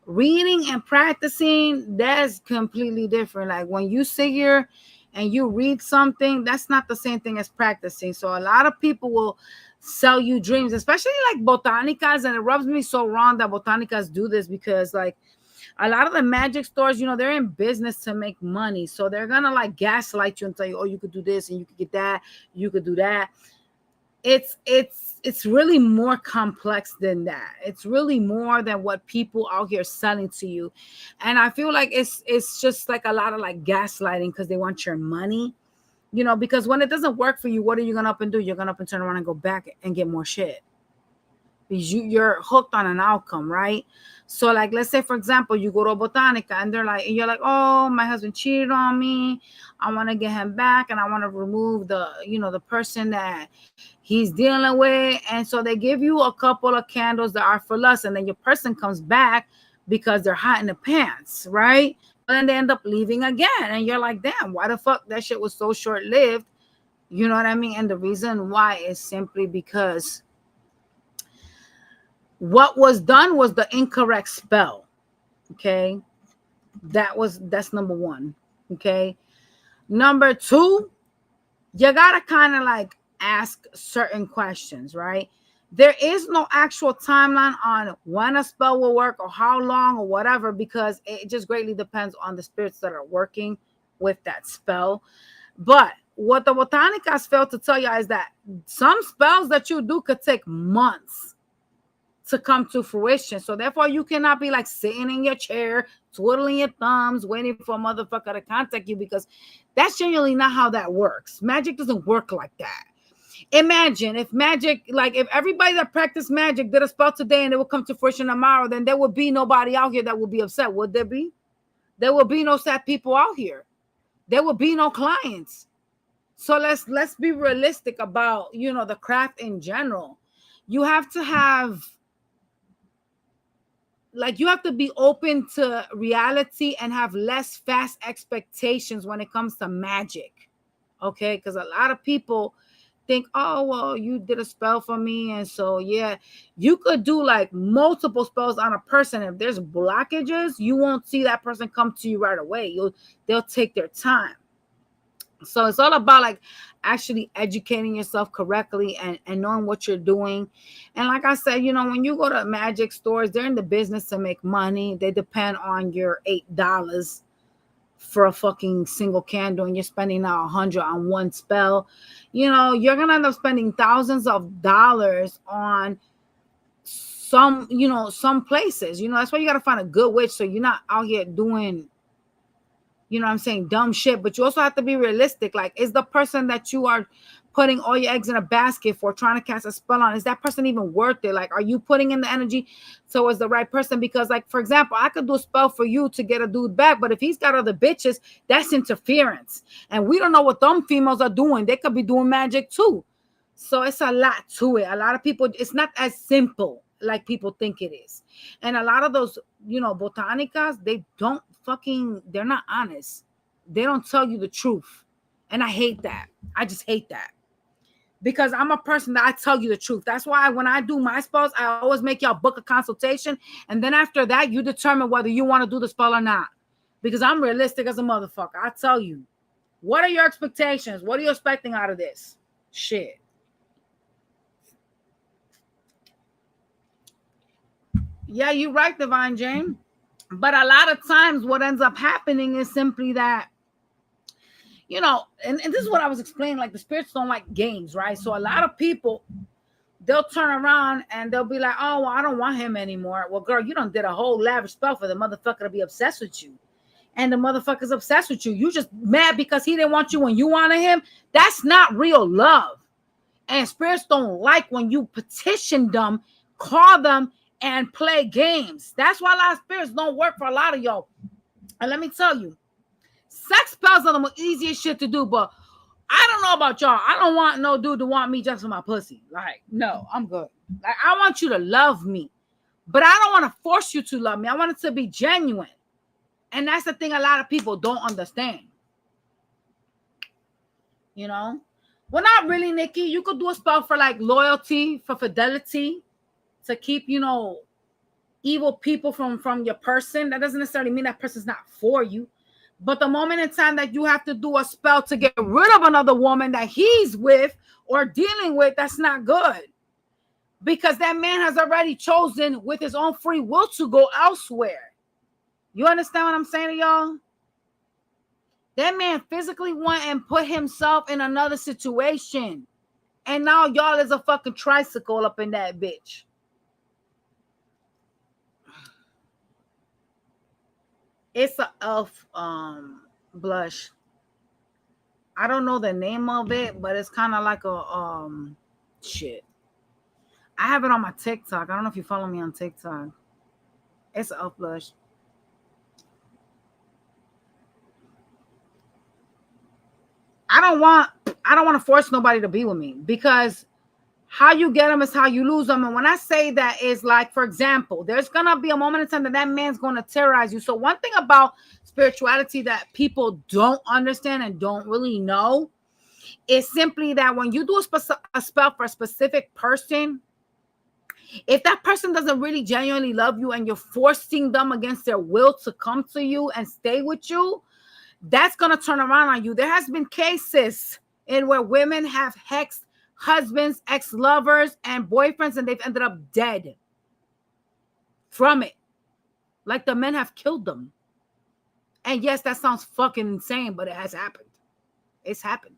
[SPEAKER 1] reading and practicing, that's completely different. Like when you sit here and you read something, that's not the same thing as practicing. So a lot of people will sell you dreams, especially like botanicas, and it rubs me so wrong that botanicas do this, because like a lot of the magic stores, you know, they're in business to make money. So they're gonna like gaslight you and tell you, oh, you could do this and you could get that, you could do that. It's really more complex than that. It's really more than what people out here selling to you. And I feel like it's just like a lot of like gaslighting because they want your money, you know, because when it doesn't work for you, what are you gonna up and do? You're gonna up and turn around and go back and get more shit, because you're hooked on an outcome, right? So like, let's say for example, you go to a botanica and they're like, and you're like, oh, my husband cheated on me, I want to get him back, and I want to remove the, you know, the person that he's dealing with. And so they give you a couple of candles that are for lust, and then your person comes back because they're hot in the pants, right? But then they end up leaving again, and you're like, damn, why the fuck that shit was so short-lived? You know what I mean? And the reason why is simply because what was done was the incorrect spell. Okay, that's number one. Okay, number two, you gotta kind of like ask certain questions, right? There is no actual timeline on when a spell will work or how long or whatever, because it just greatly depends on the spirits that are working with that spell. But what the botanicas fail to tell you is that some spells that you do could take months to come to fruition. So therefore you cannot be like sitting in your chair, twiddling your thumbs, waiting for a motherfucker to contact you, because that's generally not how that works. Magic doesn't work like that. Imagine if magic, like if everybody that practiced magic did a spell today and it would come to fruition tomorrow, then there would be nobody out here that would be upset. Would there be? There would be no sad people out here. There would be no clients. So let's be realistic about, you know, the craft in general. You have to have, like, you have to be open to reality and have less fast expectations when it comes to magic. Okay, because a lot of people think, oh, well, you did a spell for me, and so yeah, you could do like multiple spells on a person. If there's blockages, you won't see that person come to you right away. They'll take their time. So it's all about like actually educating yourself correctly and knowing what you're doing. And like I said, you know, when you go to magic stores, they're in the business to make money. They depend on your $8 for a fucking single candle, and you're spending now $100 on one spell. You know, you're gonna end up spending thousands of dollars on some, you know, some places. You know, that's why you gotta find a good witch, so you're not out here doing, you know what I'm saying, dumb shit. But you also have to be realistic. Like, is the person that you are putting all your eggs in a basket for trying to cast a spell on? Is that person even worth it? Like, are you putting in the energy towards the right person? Because, like, for example, I could do a spell for you to get a dude back, but if he's got other bitches, that's interference. And we don't know what them females are doing. They could be doing magic too. So it's a lot to it. A lot of people, it's not as simple like people think it is. And a lot of those, botanicas, they're not honest. They don't tell you the truth. And I hate that. I just hate that. Because I'm a person that I tell you the truth. That's why when I do my spells, I always make y'all book a consultation. And then after that, you determine whether you want to do the spell or not. Because I'm realistic as a motherfucker. I tell you, what are your expectations? What are you expecting out of this? Shit. Yeah, you're right, Divine Jane. But a lot of times what ends up happening is simply that, and this is what I was explaining, like the spirits don't like games, right? So a lot of people, they'll turn around and they'll be like, oh, well, I don't want him anymore. Well, girl, you done did a whole lavish spell for the motherfucker to be obsessed with you. And the motherfucker's obsessed with you. You just mad because he didn't want you when you wanted him. That's not real love. And spirits don't like when you petition them, call them, and play games. That's why a lot of spirits don't work for a lot of y'all. And let me tell you, sex spells are the easiest shit to do, but I don't know about y'all. I don't want no dude to want me just for my pussy. Like, no, I'm good. Like, I want you to love me, but I don't want to force you to love me. I want it to be genuine. And that's the thing a lot of people don't understand. Well, not really, Nikki. You could do a spell for like loyalty, for fidelity, to keep, evil people from your person. That doesn't necessarily mean that person's not for you. But the moment in time that you have to do a spell to get rid of another woman that he's with or dealing with, that's not good. Because that man has already chosen with his own free will to go elsewhere. You understand what I'm saying to y'all? That man physically went and put himself in another situation. And now y'all is a fucking tricycle up in that bitch. It's a elf blush. I don't know the name of it, but it's kind of like a shit. I have it on my TikTok. I don't know if you follow me on TikTok. It's an elf blush. I don't want to force nobody to be with me, because how you get them is how you lose them. And when I say that, is like, for example, there's going to be a moment in time that man's going to terrorize you. So one thing about spirituality that people don't understand and don't really know is simply that when you do a spell for a specific person, if that person doesn't really genuinely love you and you're forcing them against their will to come to you and stay with you, that's going to turn around on you. There has been cases in where women have hexed husbands, ex-lovers, and boyfriends, and they've ended up dead from it. Like the men have killed them. And yes, that sounds fucking insane, but it has happened. It's happened.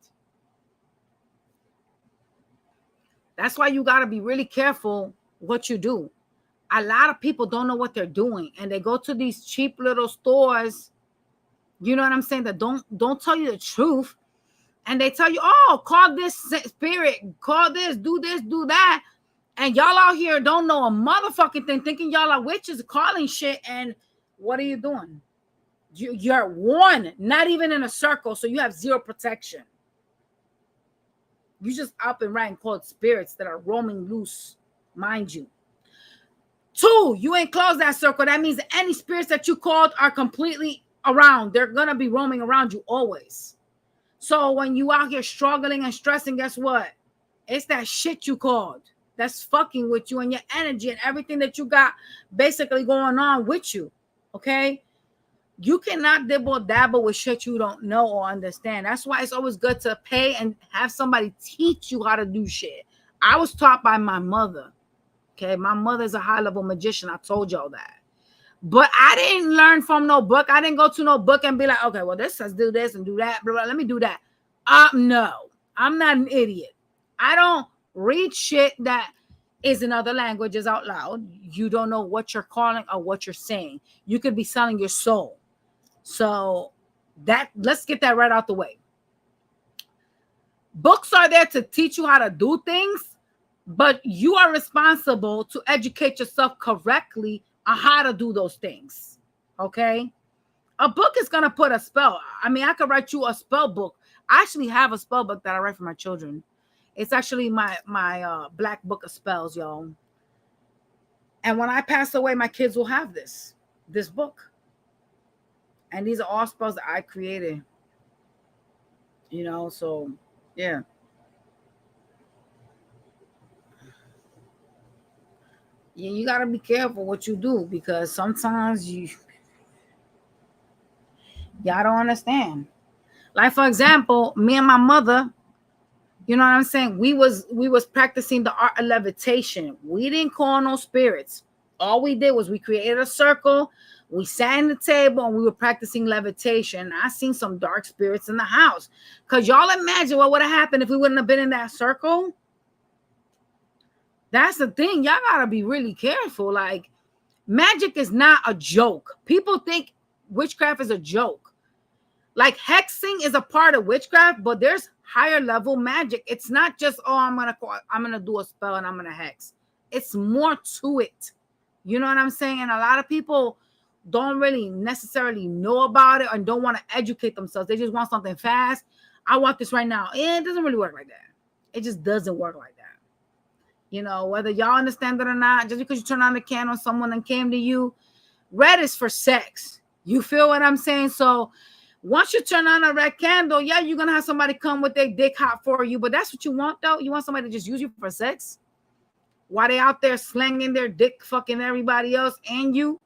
[SPEAKER 1] That's why you got to be really careful what you do. A lot of people don't know what they're doing, and they go to these cheap little stores, you know what I'm saying, that don't tell you the truth. And they tell you, oh, call this spirit, call this, do that. And y'all out here don't know a motherfucking thing, thinking y'all are witches calling shit. And what are you doing? You're one, not even in a circle. So you have zero protection. You just up and right and called spirits that are roaming loose, mind you. 2, you ain't closed that circle. That means that any spirits that you called are completely around. They're going to be roaming around you always. So when you out here struggling and stressing, guess what? It's that shit you called that's fucking with you and your energy and everything that you got basically going on with you. Okay? You cannot dibble dabble with shit you don't know or understand. That's why it's always good to pay and have somebody teach you how to do shit. I was taught by my mother. Okay? My mother's a high-level magician. I told y'all that. But I didn't learn from no book. I didn't go to no book and be like, okay, well, this says do this and do that. Blah, blah, let me do that. No, I'm not an idiot. I don't read shit that is in other languages out loud. You don't know what you're calling or what you're saying. You could be selling your soul. So let's get that right out the way. Books are there to teach you how to do things, but you are responsible to educate yourself correctly on how to do those things. Okay? A book is going to put a spell. I mean, I could write you a spell book. I actually have a spell book that I write for my children. It's actually my black book of spells, y'all. And when I pass away, my kids will have this book. And these are all spells that I created. You know, so yeah. Yeah, you gotta be careful what you do, because sometimes y'all don't understand. Like, for example, me and my mother, you know what I'm saying? We was practicing the art of levitation. We didn't call no spirits. All we did was we created a circle. We sat in the table and we were practicing levitation. I seen some dark spirits in the house. Because y'all imagine what would have happened if we wouldn't have been in that circle? That's the thing. Y'all got to be really careful. Like, magic is not a joke. People think witchcraft is a joke. Like, hexing is a part of witchcraft, but there's higher level magic. It's not just, oh, I'm gonna do a spell and I'm gonna hex. It's more to it. You know what I'm saying? And a lot of people don't really necessarily know about it and don't want to educate themselves. They just want something fast. I want this right now. It doesn't really work like that. It just doesn't work like that. You know, whether y'all understand it or not, just because you turn on the candle on someone and came to you, red is for sex. You feel what I'm saying? So once you turn on a red candle, yeah, you're going to have somebody come with their dick hot for you. But that's what you want, though? You want somebody to just use you for sex? While they out there slanging their dick, fucking everybody else and you?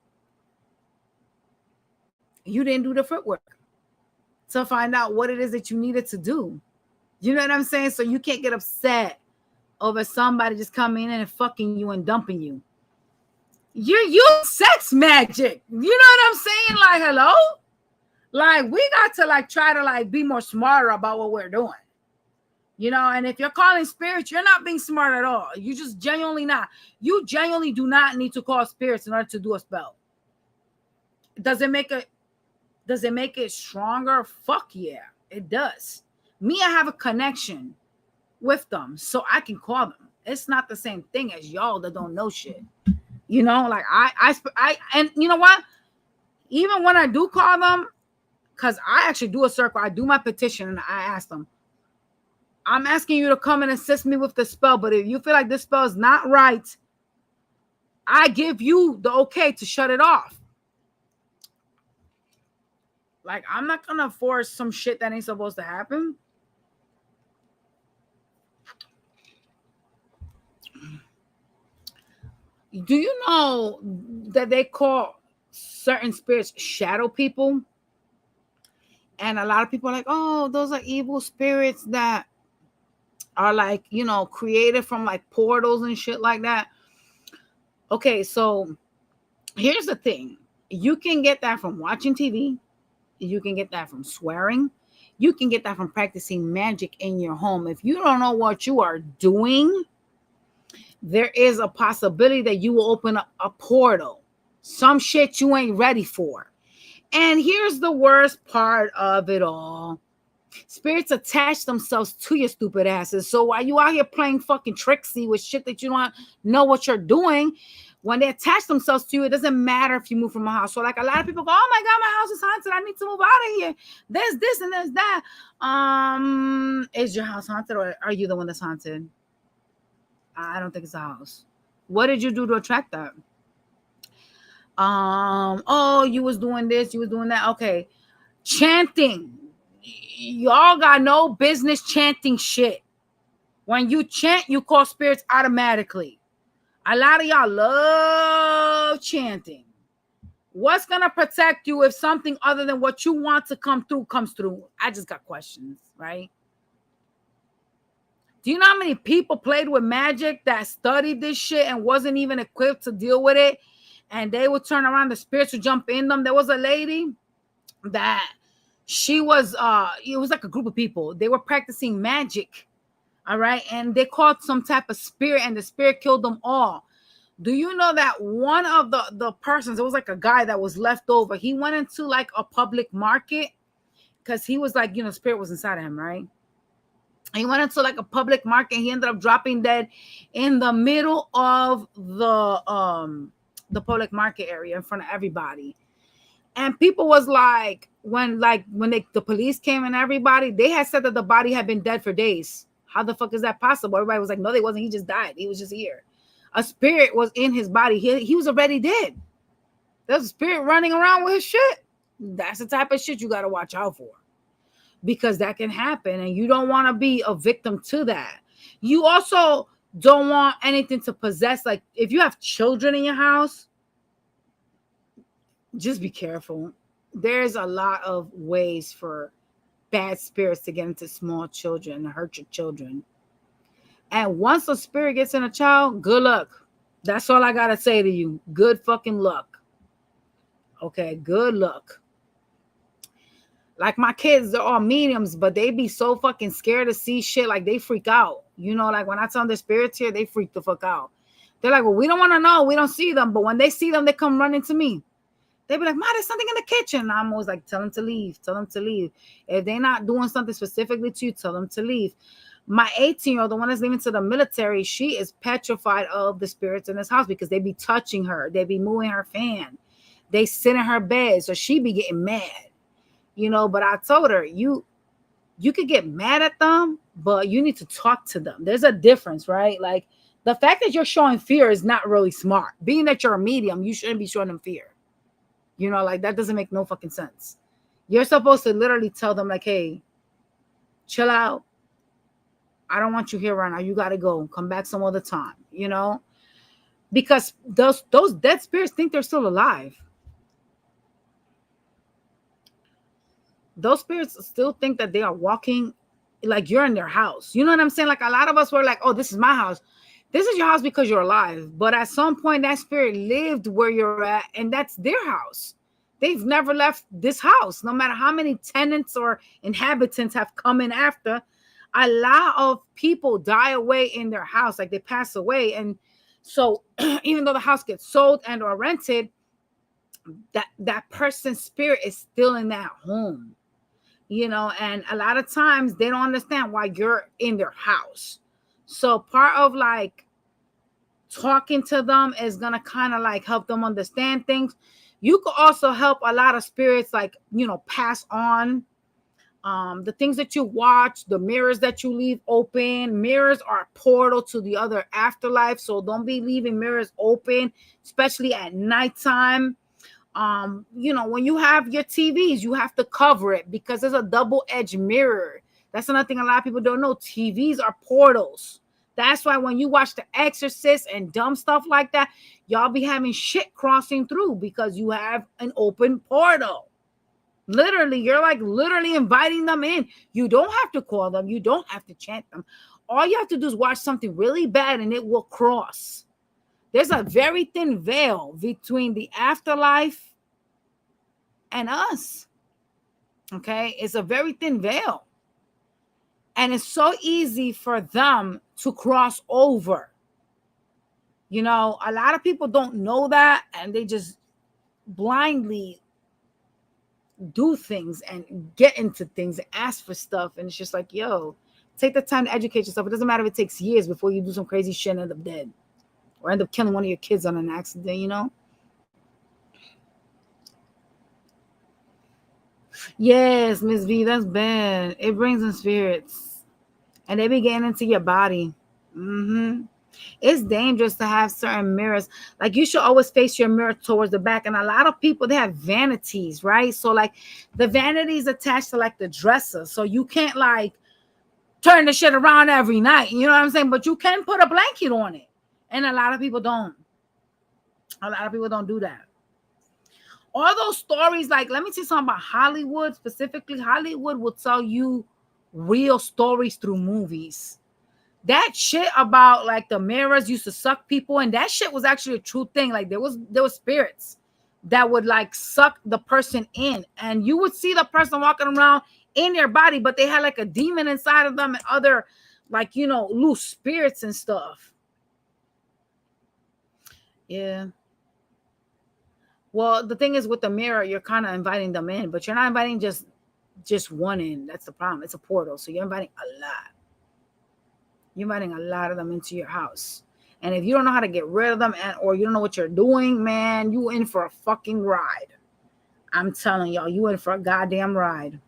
[SPEAKER 1] You didn't do the footwork to find out what it is that you needed to do. You know what I'm saying? So you can't get upset over somebody just coming in and fucking you and dumping you. You're using sex magic. You know what I'm saying? Like, hello? Like, we got to like try to like be more smarter about what we're doing. You know, and if you're calling spirits, you're not being smart at all. You just genuinely not. You genuinely do not need to call spirits in order to do a spell. Does it make it stronger? Fuck yeah, it does. Me, I have a connection with them, so I can call them. It's not the same thing as y'all that don't know shit. You know, like I and you know what? Even when I do call them, because I actually do a circle, I do my petition and I ask them, I'm asking you to come and assist me with the spell, but if you feel like this spell is not right, I give you the okay to shut it off. Like, I'm not gonna force some shit that ain't supposed to happen. Do you know that they call certain spirits shadow people? And a lot of people are like, oh, those are evil spirits that are like, you know, created from like portals and shit like that. Okay, so here's the thing. You can get that from watching TV. You can get that from swearing. You can get that from practicing magic in your home. If you don't know what you are doing, there is a possibility that you will open up a portal. Some shit you ain't ready for. And here's the worst part of it all. Spirits attach themselves to your stupid asses. So while you out here playing fucking tricksy with shit that you don't know what you're doing, when they attach themselves to you, it doesn't matter if you move from a house. So like a lot of people go, oh my God, my house is haunted. I need to move out of here. There's this and there's that. Is your house haunted or are you the one that's haunted? I don't think it's a house. What did you do to attract that? Oh, you was doing this, you was doing that. Okay. Chanting. Y'all got no business chanting shit. When you chant, you call spirits automatically. A lot of y'all love chanting. What's going to protect you if something other than what you want to come through comes through? I just got questions, right? Do you know how many people played with magic that studied this shit and wasn't even equipped to deal with it? And they would turn around, the spirits would jump in them. There was a lady that she was, it was like a group of people. They were practicing magic, all right? And they caught some type of spirit and the spirit killed them all. Do you know that one of the persons, it was like a guy that was left over. He went into like a public market because he was like, you know, spirit was inside of him, right? He went into like a public market. He ended up dropping dead in the middle of the public market area in front of everybody. And people was like, when the police came and everybody, they had said that the body had been dead for days. How the fuck is that possible? Everybody was like, no, they wasn't. He just died. He was just here. A spirit was in his body. He was already dead. There's a spirit running around with his shit. That's the type of shit you got to watch out for, because that can happen and you don't want to be a victim to that. You also don't want anything to possess. Like if you have children in your house, just be careful. There's a lot of ways for bad spirits to get into small children and hurt your children. And once a spirit gets in a child, good luck. That's all I got to say to you. Good fucking luck. Okay, good luck. Like my kids, they're all mediums, but they be so fucking scared to see shit. Like they freak out. You know, like when I tell them their spirits here, they freak the fuck out. They're like, well, we don't want to know. We don't see them. But when they see them, they come running to me. They be like, Ma, there's something in the kitchen. And I'm always like, tell them to leave. Tell them to leave. If they're not doing something specifically to you, tell them to leave. My 18-year-old, the one that's leaving to the military, she is petrified of the spirits in this house because they be touching her. They be moving her fan. They sit in her bed. So she be getting mad. You know, but I told her, you could get mad at them, but you need to talk to them. There's a difference, right? Like the fact that you're showing fear is not really smart. Being that you're a medium, you shouldn't be showing them fear. You know, like that doesn't make no fucking sense. You're supposed to literally tell them like, hey, chill out. I don't want you here right now. You got to go. Come back some other time, you know, because those dead spirits think they're still alive. Those spirits still think that they are walking like you're in their house. You know what I'm saying? Like a lot of us were like, oh, this is my house. This is your house because you're alive. But at some point, that spirit lived where you're at, and that's their house. They've never left this house. No matter how many tenants or inhabitants have come in after, a lot of people die away in their house, like they pass away. And so even though the house gets sold and or rented, that person's spirit is still in that home. You know, and a lot of times they don't understand why you're in their house. So part of like talking to them is going to kind of like help them understand things. You could also help a lot of spirits, like, you know, pass on the things that you watch, the mirrors that you leave open. Mirrors are a portal to the other afterlife. So don't be leaving mirrors open, especially at nighttime. You know, when you have your TVs, you have to cover it because there's a double-edged mirror. That's another thing a lot of people don't know. TVs are portals. That's why when you watch The Exorcist and dumb stuff like that, y'all be having shit crossing through because you have an open portal. Literally, you're like literally inviting them in. You don't have to call them. You don't have to chant them. All you have to do is watch something really bad and it will cross. There's a very thin veil between the afterlife and us. Okay, it's a very thin veil, and it's so easy for them to cross over. You know, a lot of people don't know that, and they just blindly do things and get into things and ask for stuff, and it's just like, yo, take the time to educate yourself. It doesn't matter if it takes years before you do some crazy shit and end up dead or end up killing one of your kids on an accident, you know. Yes, Miss V, that's bad. It brings in spirits, and they be getting into your body. It's dangerous to have certain mirrors. Like you should always face your mirror towards the back. And a lot of people, they have vanities, right? So like the vanity is attached to like the dresser, so you can't like turn the shit around every night. You know what I'm saying? But you can put a blanket on it, and a lot of people don't. A lot of people don't do that. All those stories, like, let me tell you something about Hollywood specifically. Hollywood will tell you real stories through movies. That shit about like the mirrors used to suck people, and that shit was actually a true thing. Like there was spirits that would like suck the person in, and you would see the person walking around in their body, but they had like a demon inside of them and other, like, you know, loose spirits and stuff. Yeah. Well, the thing is with the mirror, you're kind of inviting them in, but you're not inviting just one in. That's the problem. It's a portal, so you're inviting a lot. You're inviting a lot of them into your house. And if you don't know how to get rid of them, or you don't know what you're doing, man, you in for a fucking ride. I'm telling y'all, you in for a goddamn ride.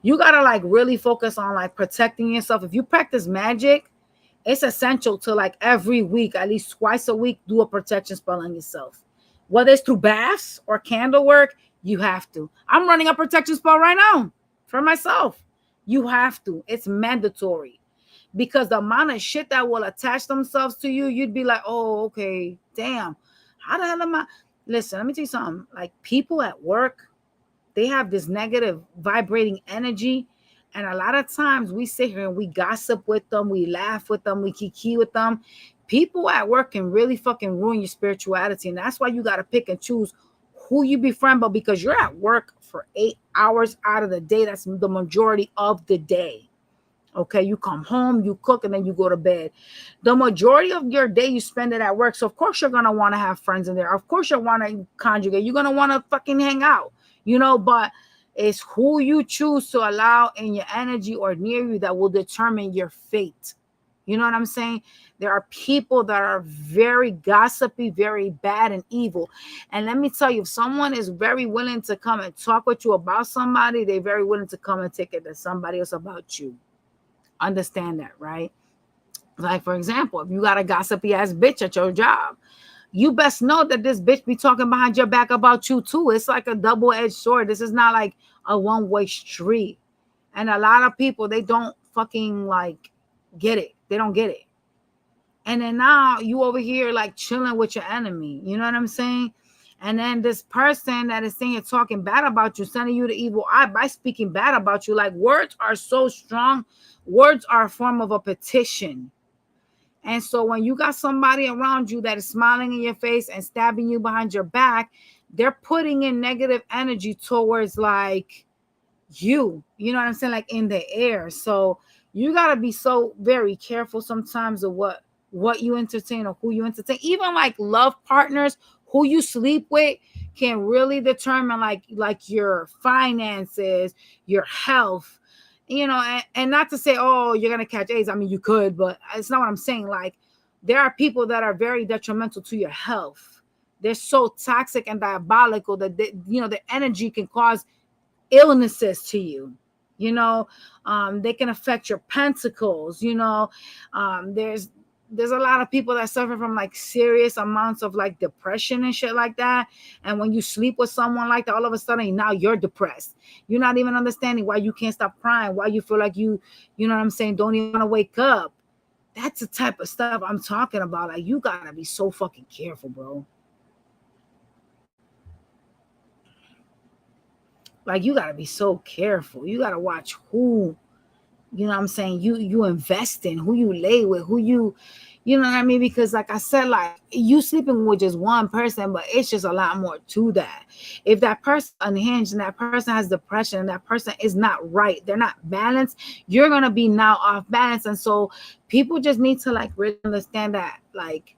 [SPEAKER 1] You gotta like really focus on like protecting yourself. If you practice magic, it's essential to like every week, at least twice a week, do a protection spell on yourself. Whether it's through baths or candle work, you have to. I'm running a protection spell right now for myself. You have to. It's mandatory. Because the amount of shit that will attach themselves to you, you'd be like, oh, okay, damn. How the hell am I? Listen, let me tell you something. Like people at work, they have this negative vibrating energy. And a lot of times we sit here and we gossip with them, we laugh with them, we kiki with them. People at work can really fucking ruin your spirituality. And that's why you got to pick and choose who you befriend. But because you're at work for 8 hours out of the day, that's the majority of the day. Okay, you come home, you cook, and then you go to bed. The majority of your day you spend it at work. So of course you're gonna want to have friends in there. Of course you want to conjugate. You're gonna want to fucking hang out, but it's who you choose to allow in your energy or near you that will determine your fate. You know what I'm saying? There are people that are very gossipy, very bad and evil. And let me tell you, if someone is very willing to come and talk with you about somebody, they're very willing to come and take it to somebody else about you. Understand that, right? Like, for example, if you got a gossipy ass bitch at your job, you best know that this bitch be talking behind your back about you too. It's like a double-edged sword. This is not like a one-way street. And a lot of people, they don't fucking like get it. They don't get it. And then now you over here like chilling with your enemy. You know what I'm saying? And then this person that is saying you're talking bad about you, sending you the evil eye by speaking bad about you. Like words are so strong. Words are a form of a petition. And so when you got somebody around you that is smiling in your face and stabbing you behind your back, they're putting in negative energy towards like you know what I'm saying? Like in the air. So you got to be so very careful sometimes of what you entertain or who you entertain. Even like love partners, who you sleep with can really determine like your finances, your health, and not to say, oh, you're going to catch AIDS. I mean, you could, but it's not what I'm saying. Like there are people that are very detrimental to your health. They're so toxic and diabolical that the energy can cause illnesses to you. They can affect your pentacles. There's a lot of people that suffer from like serious amounts of like depression and shit like that. And when you sleep with someone like that, all of a sudden now you're depressed. You're not even understanding why you can't stop crying, why you feel like you know what I'm saying, don't even want to wake up. That's the type of stuff I'm talking about. Like you gotta be so fucking careful, bro. Like you gotta be so careful. You gotta watch who, you know what I'm saying, you invest in, who you lay with, who you know what I mean? Because like I said, like you sleeping with just one person, but it's just a lot more to that. If that person unhinged and that person has depression and that person is not right, they're not balanced, you're gonna be now off balance. And so people just need to like really understand that like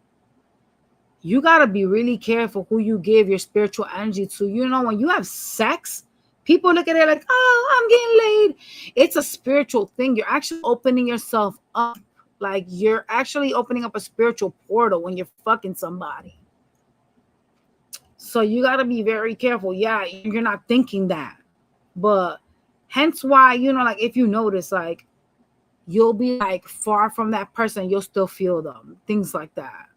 [SPEAKER 1] you gotta be really careful who you give your spiritual energy to. When you have sex, people look at it like, oh, I'm getting laid. It's a spiritual thing. You're actually opening yourself up. Like you're actually opening up a spiritual portal when you're fucking somebody. So you got to be very careful. Yeah, you're not thinking that. But hence why, like if you notice, like you'll be like far from that person, you'll still feel them. Things like that.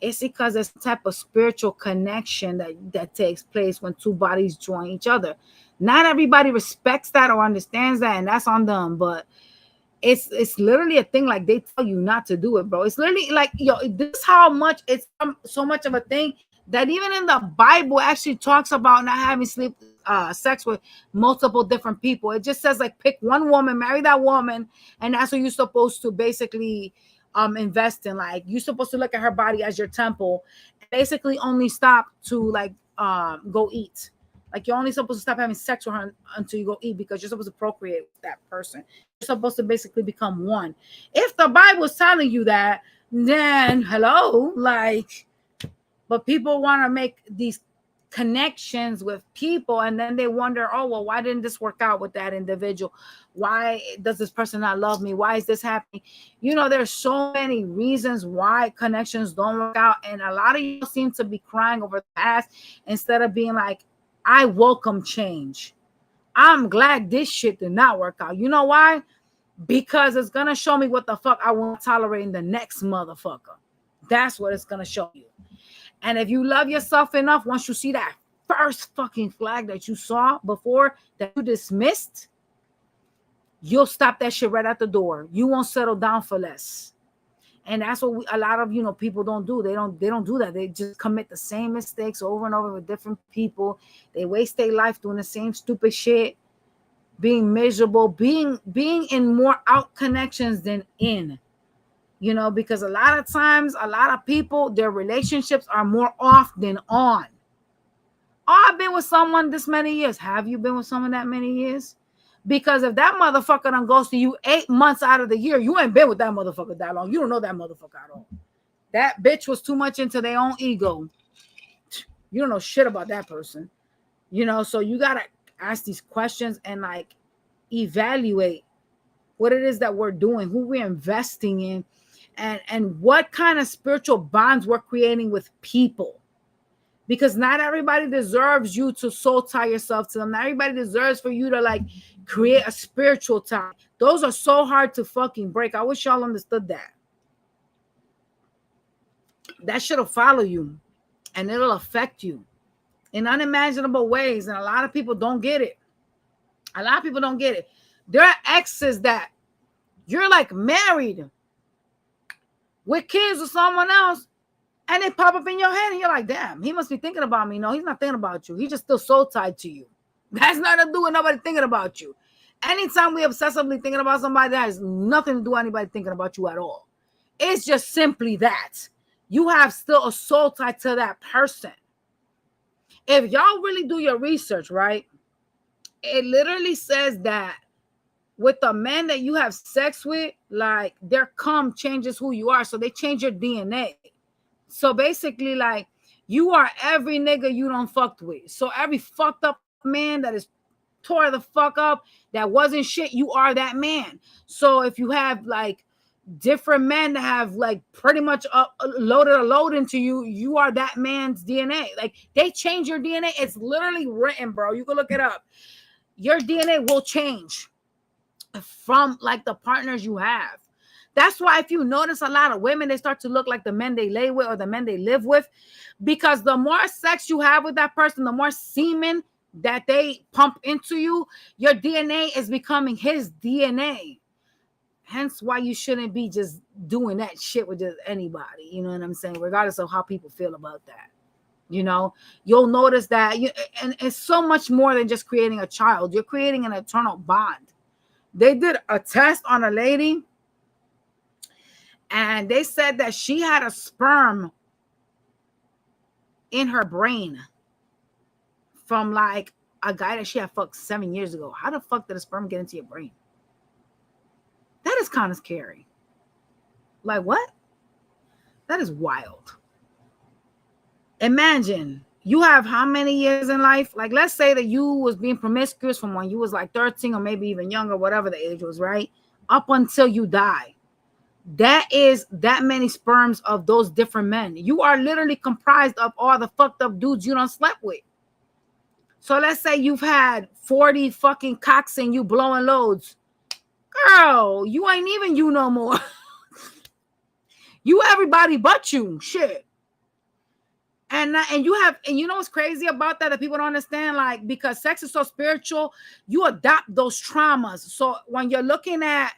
[SPEAKER 1] It's because there's a type of spiritual connection that takes place when two bodies join each other. Not everybody respects that or understands that, and that's on them. But it's literally a thing. Like they tell you not to do it, bro. It's literally like, this is how much it's so much of a thing that even in the Bible actually talks about not having sex with multiple different people. It just says like pick one woman, marry that woman, and that's what you're supposed to basically invest in. Like you're supposed to look at her body as your temple, and basically only stop to like go eat. Like you're only supposed to stop having sex with her until you go eat, because you're supposed to procreate with that person. You're supposed to basically become one. If the Bible is telling you that, then hello, like, but people want to make these connections with people, and then they wonder, oh well, why didn't this work out with that individual? Why does this person not love me? Why is this happening? You know, there's so many reasons why connections don't work out, and a lot of you seem to be crying over the past instead of being like, I welcome change. I'm glad this shit did not work out. You know why? Because it's gonna show me what the fuck I won't tolerate in the next motherfucker. That's what it's gonna show you. And if you love yourself enough, once you see that first fucking flag that you saw before that you dismissed, you'll stop that shit right at the door. You won't settle down for less. And that's what a lot of, you know, people don't do. They don't do that. They just commit the same mistakes over and over with different people. They waste their life doing the same stupid shit, being miserable, being in more out connections than in. You know, because a lot of times, a lot of people, their relationships are more off than on. Oh, I've been with someone this many years. Have you been with someone that many years? Because if that motherfucker done goes to you 8 months out of the year, you ain't been with that motherfucker that long. You don't know that motherfucker at all. That bitch was too much into their own ego. You don't know shit about that person. You know, so you got to ask these questions and like evaluate what it is that we're doing, who we're investing in, and what kind of spiritual bonds we're creating with people. Because not everybody deserves you to soul tie yourself to them. Not everybody deserves for you to like create a spiritual tie. Those are so hard to fucking break. I wish y'all understood that. That shit'll follow you and it'll affect you in unimaginable ways. And a lot of people don't get it. A lot of people don't get it. There are exes that you're like married with kids with someone else, and they pop up in your head, and you're like, damn, he must be thinking about me. No, he's not thinking about you. He's just still soul tied to you. That's nothing to do with nobody thinking about you. Anytime we obsessively thinking about somebody, that has nothing to do with anybody thinking about you at all. It's just simply that. You have still a soul tie to that person. If y'all really do your research, right, it literally says that with the men that you have sex with, like their cum changes who you are. So they change your DNA. So basically, like, you are every nigga you don't fucked with. So every fucked up man that is tore the fuck up, that wasn't shit, you are that man. So if you have like different men that have like pretty much loaded a load into you, you are that man's DNA. Like, they change your DNA. It's literally written, bro. You can look it up. Your DNA will change from like the partners you have. That's why if you notice a lot of women, they start to look like the men they lay with or the men they live with, because the more sex you have with that person, the more semen that they pump into you, your DNA is becoming his DNA. Hence why you shouldn't be just doing that shit with just anybody. You know what I'm saying? Regardless of how people feel about that. You know, you'll notice that and it's so much more than just creating a child. You're creating an eternal bond. They did a test on a lady, and they said that she had a sperm in her brain from like a guy that she had fucked 7 years ago. How the fuck did a sperm get into your brain? That is kind of scary. Like, what? That is wild. Imagine you have how many years in life? Like, let's say that you was being promiscuous from when you was like 13 or maybe even younger, whatever the age was, right? Up until you die. That is that many sperms of those different men. You are literally comprised of all the fucked up dudes you done slept with. So let's say you've had 40 fucking cocks and you blowing loads. Girl, you ain't even you no more. You everybody but you. Shit. And you know what's crazy about that people don't understand? Like, because sex is so spiritual, you adopt those traumas. So when you're looking at,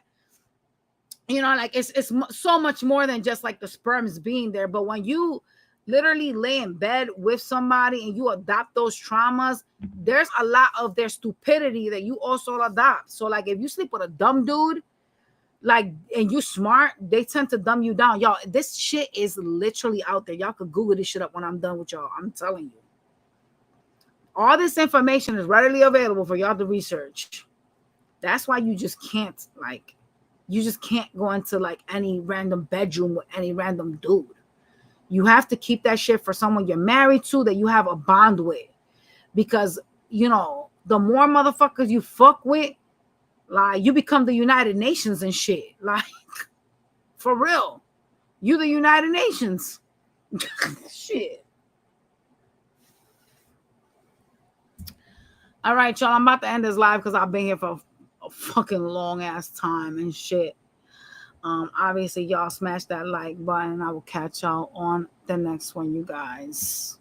[SPEAKER 1] you know, like it's so much more than just like the sperms being there. But when you literally lay in bed with somebody and you adopt those traumas, there's a lot of their stupidity that you also adopt. So like if you sleep with a dumb dude, like, and you smart, they tend to dumb you down. Y'all, this shit is literally out there. Y'all could Google this shit up when I'm done with y'all. I'm telling you. All this information is readily available for y'all to research. That's why you just can't, go into like any random bedroom with any random dude. You have to keep that shit for someone you're married to, that you have a bond with. Because, you know, the more motherfuckers you fuck with, like, you become the United Nations and shit. Like, for real. You the United Nations. Shit. All right, y'all. I'm about to end this live because I've been here for a fucking long ass time and shit. Obviously, y'all smash that like button. I will catch y'all on the next one, you guys.